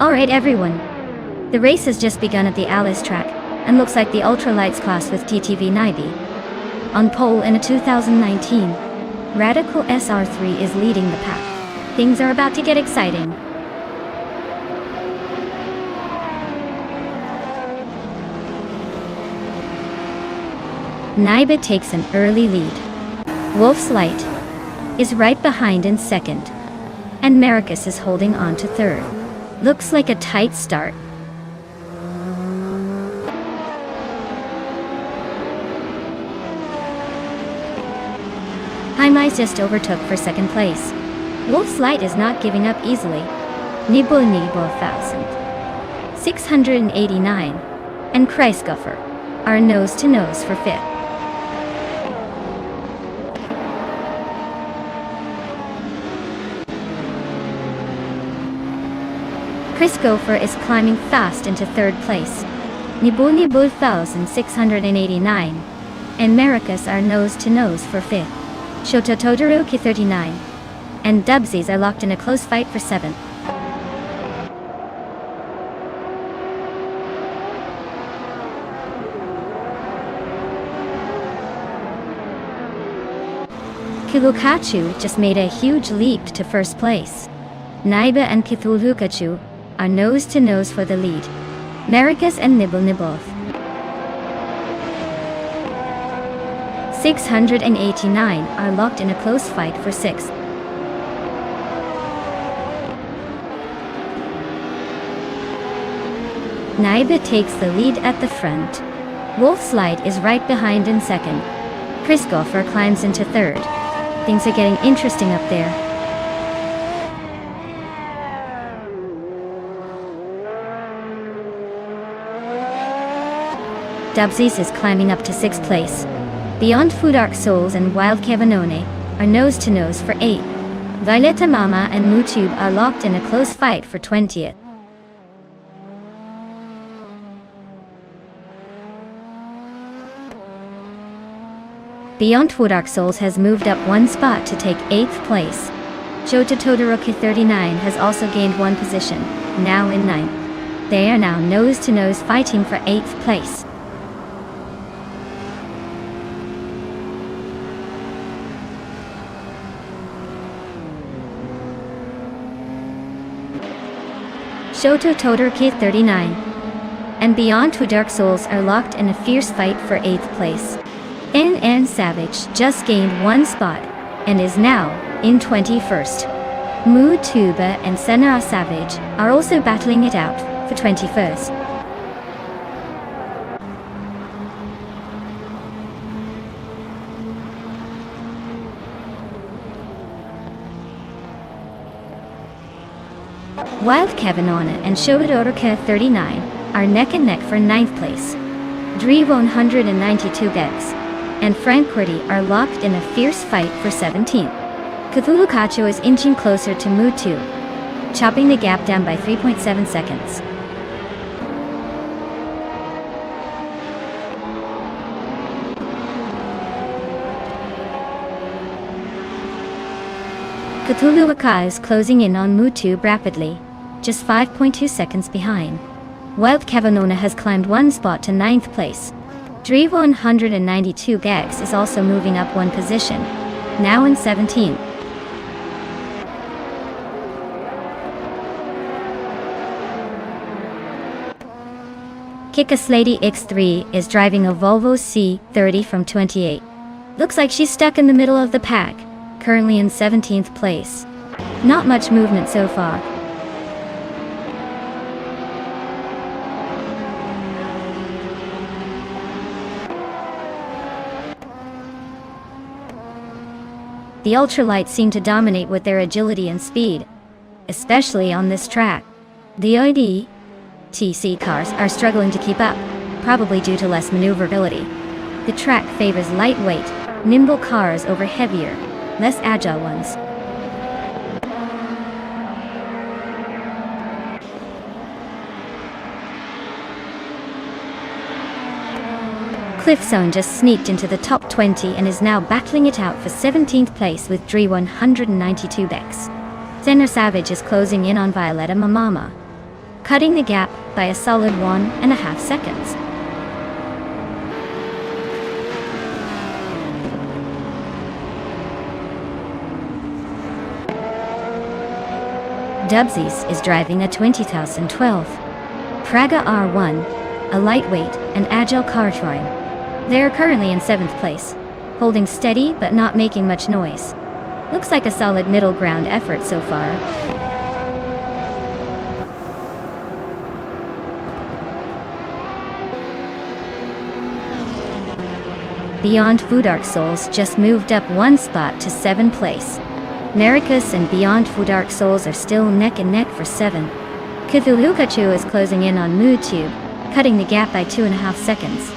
Alright everyone, the race has just begun at the Alice track, and looks like the ultralights class with TTV Naibi on pole in a 2019. Radical SR3 is leading the pack. Things are about to get exciting. Naiba takes an early lead. Wolf's Light is right behind in second, and Maracus is holding on to third. Looks like a tight start. Haimais just overtook for second place. Wolf's Light is not giving up easily. Nibo 689, and Kreisgoffer are nose to nose for fifth. Chris Gopher is climbing fast into third place. Nibo 689 and Maracus are nose to nose for fifth. Shoto Todoroki 39 and Dubsies are locked in a close fight for seventh. Kilukachu just made a huge leap to first place. Naiba and Kithulhukachu are nose to nose for the lead. Maracus and Nibble 689 are locked in a close fight for sixth. Naiba takes the lead at the front. Wolf's Light is right behind in second. Chris Gopher climbs into third. Things are getting interesting up there. Dubsies is climbing up to sixth place. Beyond Food Arc Souls and Wild Kevanone are nose to nose for 8th. Violeta Mama and Mutube are locked in a close fight for 20th. Beyond Food Arc Souls has moved up one spot to take 8th place. Jota Todoroki 39 has also gained one position, now in 9th. They are now nose to nose fighting for 8th place. Shoto Todoroki 39 and Beyond Two Dark Souls are locked in a fierce fight for 8th place. NN Savage just gained one spot and is now in 21st. Mu Tuba and Senra Savage are also battling it out for 21st. Wild Kevanona and Shobodoroka 39 are neck and neck for 9th place. Dre 192 Gex and Frank Qwerty are locked in a fierce fight for 17th. Cthulhukacho is inching closer to Mutu, chopping the gap down by 3.7 seconds. Cthulhuaka is closing in on Mutu rapidly, just 5.2 seconds behind. Wild Kevanona has climbed one spot to 9th place. Dre 192 Gex is also moving up one position, now in 17th. Kikaslady X3 is driving a Volvo C30 from 28. Looks like she's stuck in the middle of the pack, currently in 17th place. Not much movement so far. The ultralights seem to dominate with their agility and speed, especially on this track. The IDTC cars are struggling to keep up, probably due to less maneuverability. The track favors lightweight, nimble cars over heavier, less agile ones. Cliffzone just sneaked into the top 20 and is now battling it out for 17th place with Dre 192 Bex. Zenner Savage is closing in on Violeta Mamama. cutting the gap by a solid 1.5 seconds. Dubsies is driving a 2012 Praga R1, a lightweight and agile car trying. They are currently in 7th place, holding steady but not making much noise. Looks like a solid middle ground effort so far. Beyond Food Dark Souls just moved up one spot to 7th place. Maracas and Beyond Food Dark Souls are still neck and neck for 7. Cthulhu Kachu is closing in on MooTube, cutting the gap by 2.5 seconds.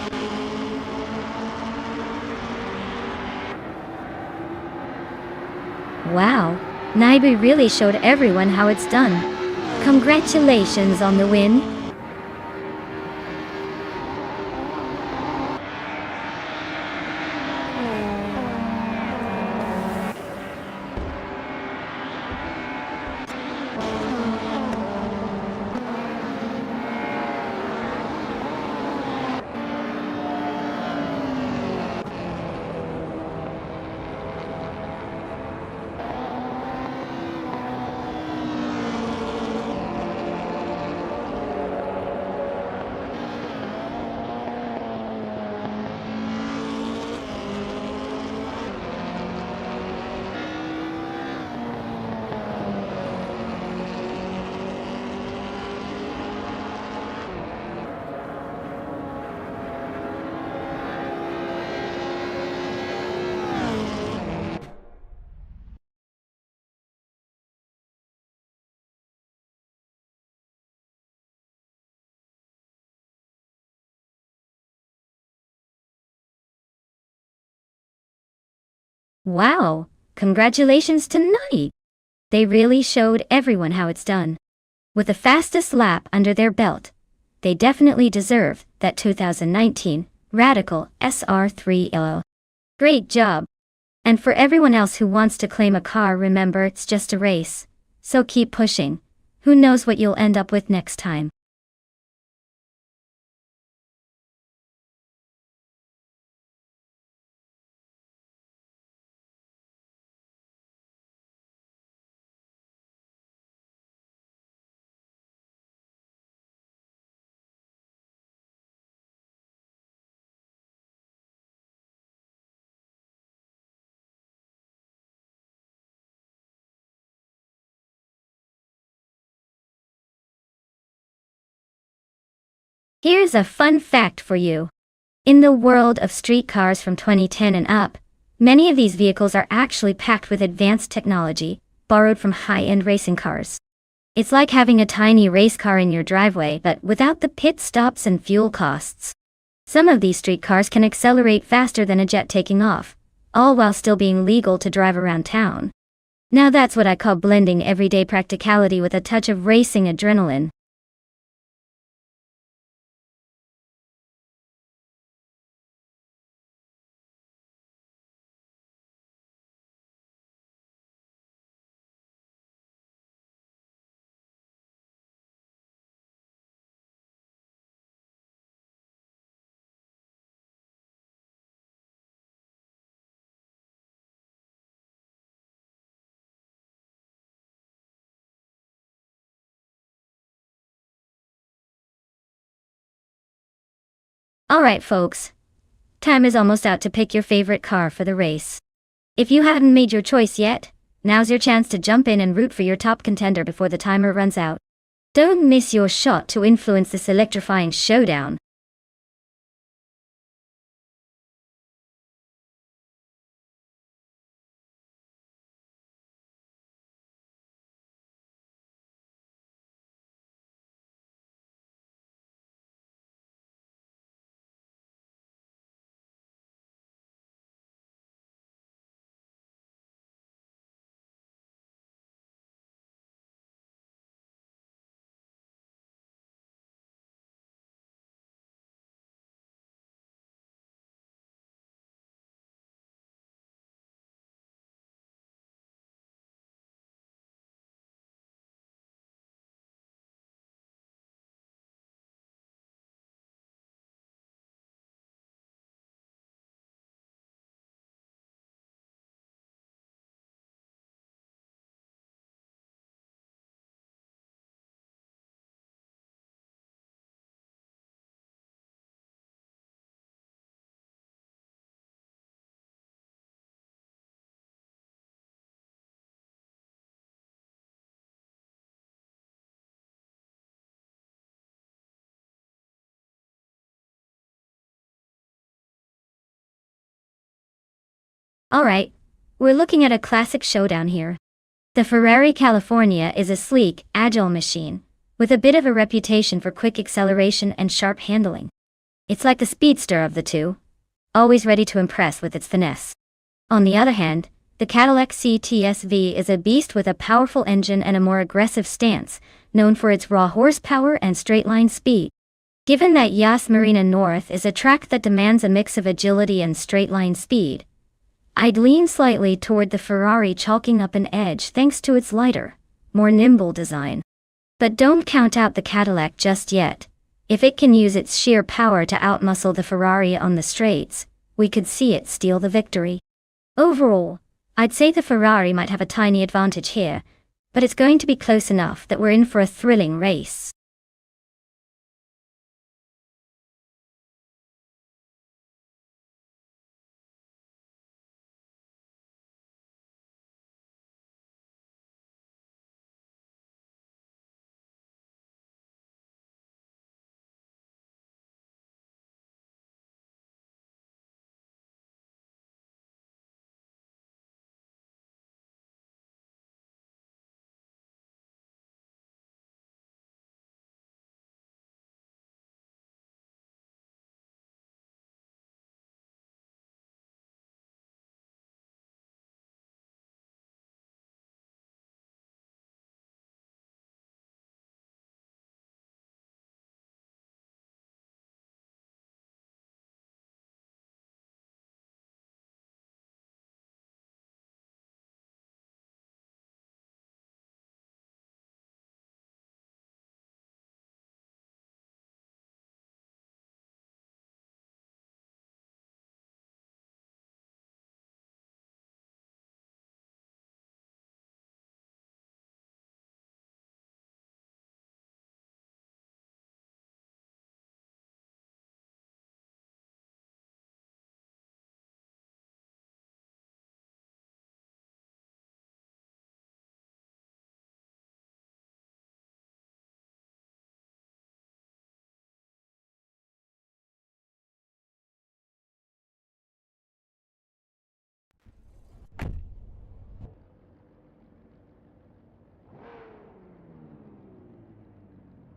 Wow, Naibu really showed everyone how it's done. Congratulations on the win. Wow, congratulations to Nai! They really showed everyone how it's done. With the fastest lap under their belt, they definitely deserve that 2019 Radical SR3 Great job! And for everyone else who wants to claim a car, remember it's just a race. So keep pushing. Who knows what you'll end up with next time. Here's a fun fact for you. In the world of street cars from 2010 and up, many of these vehicles are actually packed with advanced technology, borrowed from high-end racing cars. It's like having a tiny race car in your driveway, but without the pit stops and fuel costs. Some of these street cars can accelerate faster than a jet taking off, all while still being legal to drive around town. Now that's what I call blending everyday practicality with a touch of racing adrenaline. Alright folks, time is almost out to pick your favorite car for the race. If you haven't made your choice yet, now's your chance to jump in and root for your top contender before the timer runs out. Don't miss your shot to influence this electrifying showdown. Alright, we're looking at a classic showdown here. The Ferrari California is a sleek, agile machine, with a bit of a reputation for quick acceleration and sharp handling. It's like the speedster of the two, always ready to impress with its finesse. On the other hand, the Cadillac CTS-V is a beast with a powerful engine and a more aggressive stance, known for its raw horsepower and straight-line speed. Given that Yas Marina North is a track that demands a mix of agility and straight-line speed, I'd lean slightly toward the Ferrari, chalking up an edge thanks to its lighter, more nimble design. But don't count out the Cadillac just yet. If it can use its sheer power to outmuscle the Ferrari on the straights, we could see it steal the victory. Overall, I'd say the Ferrari might have a tiny advantage here, but it's going to be close enough that we're in for a thrilling race.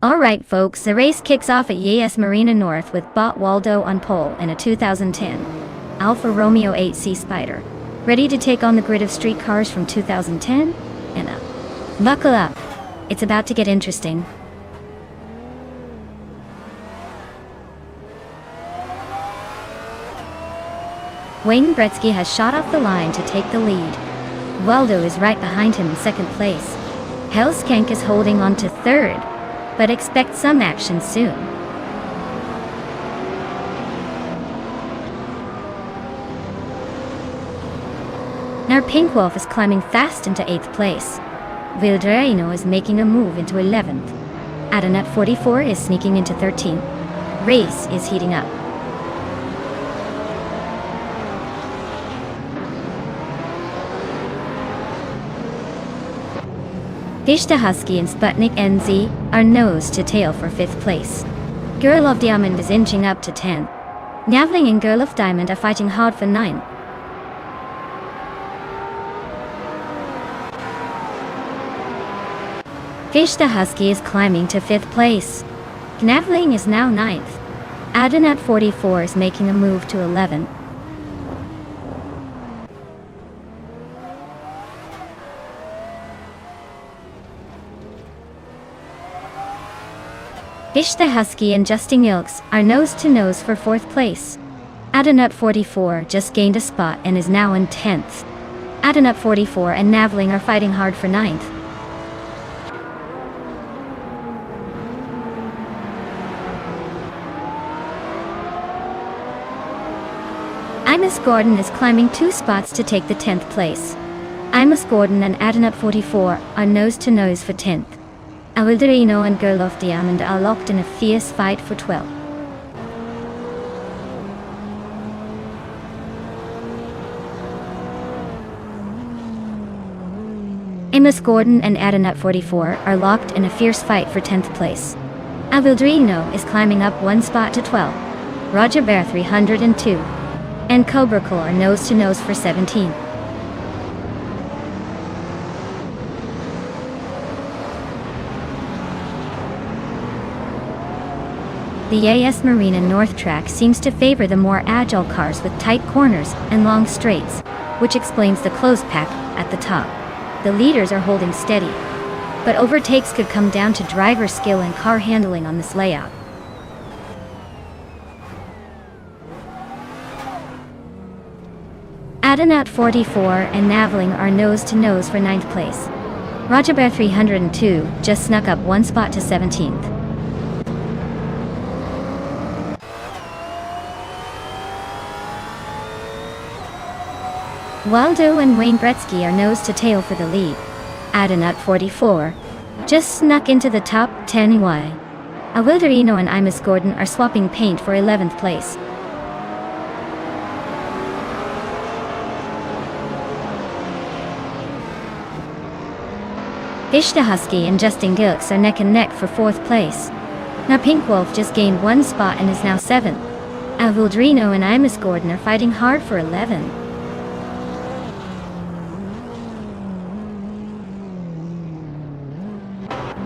Alright folks, the race kicks off at Yas Marina North with Bot Waldo on pole in a 2010 Alfa Romeo 8C Spider, ready to take on the grid of street cars from 2010, and buckle up, it's about to get interesting. Wayne Gretzky has shot off the line to take the lead. Waldo is right behind him in second place. Hellskank is holding on to third, but expect some action soon. Now Pink Wolf is climbing fast into 8th place. Vildraino is making a move into 11th. Adanut 44 is sneaking into 13th. Race is heating up. Vishta Husky and Sputnik NZ are nose to tail for 5th place. Girl of Diamond is inching up to 10th. Navling and Girl of Diamond are fighting hard for 9th. Vishta Husky is climbing to 5th place. Navling is now 9th. Adanut 44 is making a move to 11th. Vishta Husky and Justin Ilks are nose-to-nose for 4th place. Adanut 44 just gained a spot and is now in 10th. Adanut 44 and Navling are fighting hard for 9th. Imus Gordon is climbing 2 spots to take the 10th place. Imus Gordon and Adanut 44 are nose-to-nose for 10th. Avildrino and Girl of Diamond are locked in a fierce fight for 12th. Imus Gordon and Adanut 44 are locked in a fierce fight for 10th place. Avildrino is climbing up 1 spot to 12th. Roger Bear 302 and Cobracle are nose-to-nose for 17th. The AS Marina North track seems to favor the more agile cars with tight corners and long straights, which explains the close pack at the top. The leaders are holding steady, but overtakes could come down to driver skill and car handling on this layout. Adenat 44 and Naveling are nose-to-nose for 9th place. Rojabear 302 just snuck up one spot to 17th. Waldo and Wayne Gretzky are nose-to-tail for the lead. Adenat 44 just snuck into the top 10 Y. Awilderino and Imus Gordon are swapping paint for 11th place. Ishta Husky and Justin Gilks are neck and neck for 4th place. Now Pink Wolf just gained one spot and is now 7th. Awilderino and Imus Gordon are fighting hard for 11th.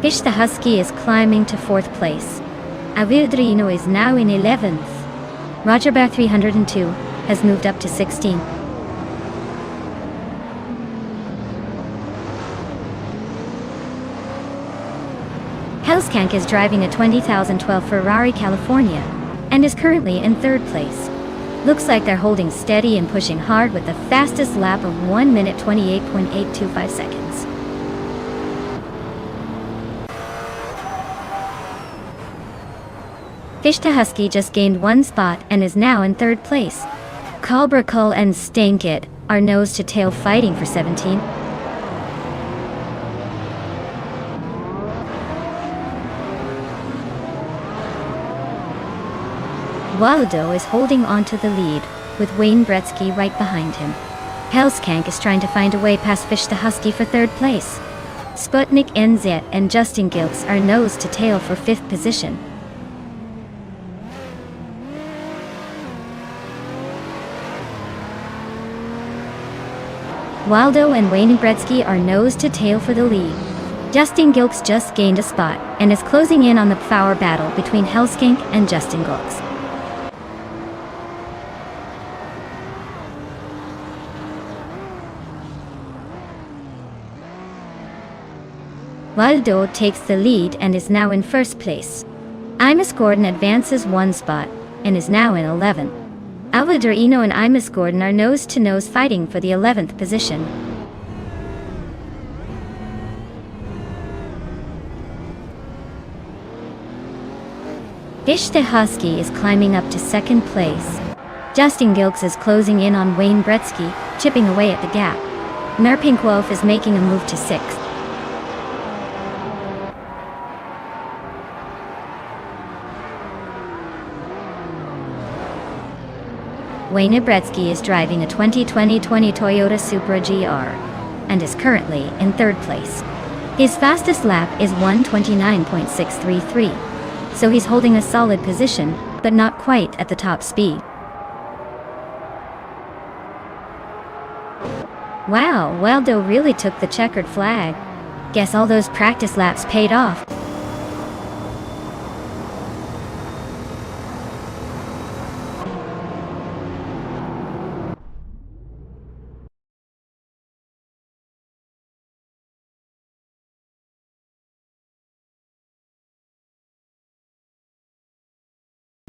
Fish the Husky is climbing to 4th place. Awilderino is now in 11th. Rojabear 302 has moved up to 16th. Hellskank is driving a 2012 Ferrari California and is currently in 3rd place. Looks like they're holding steady and pushing hard with the fastest lap of 1 minute 28.825 seconds. Fishta Husky just gained one spot and is now in 3rd place. Cobracle and Stankit are nose-to-tail fighting for 17th. Waldo is holding on to the lead, with Wayne Gretzky right behind him. Hellskank is trying to find a way past Fish the Husky for 3rd place. Sputnik NZ and Justin Gilks are nose-to-tail for 5th position. Waldo and Wayne Gretzky are nose-to-tail for the lead. Justin Gilks just gained a spot and is closing in on the power battle between Hellskank and Justin Gilks. Waldo takes the lead and is now in 1st place. Imus Gordon advances one spot and is now in 11th. Awilderino and Imus Gordon are nose-to-nose fighting for the 11th position. Fish the Husky is climbing up to 2nd place. Justin Gilks is closing in on Wayne Gretzky, chipping away at the gap. Pink Wolf is making a move to 6th. Wayne Gretzky is driving a 2020 Toyota Supra GR and is currently in 3rd place. His fastest lap is 1:29.633, so he's holding a solid position, but not quite at the top speed. Wow, Waldo really took the checkered flag. Guess all those practice laps paid off.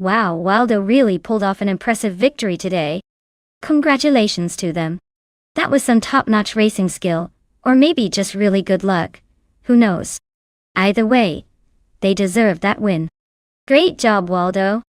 Wow, Waldo really pulled off an impressive victory today. Congratulations to them. That was some top-notch racing skill, or maybe just really good luck. Who knows? Either way, they deserved that win. Great job, Waldo.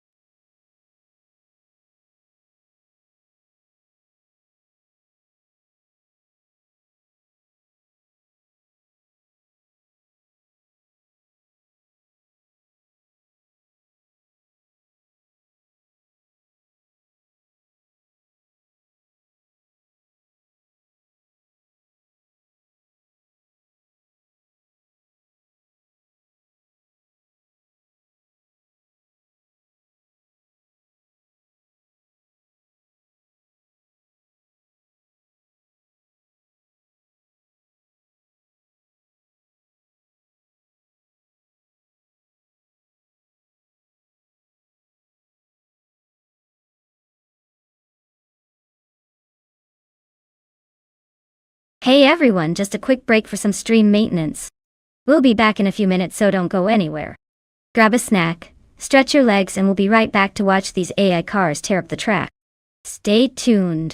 Hey everyone, just a quick break for some stream maintenance. We'll be back in a few minutes, so don't go anywhere. Grab a snack, stretch your legs, and we'll be right back to watch these AI cars tear up the track. Stay tuned.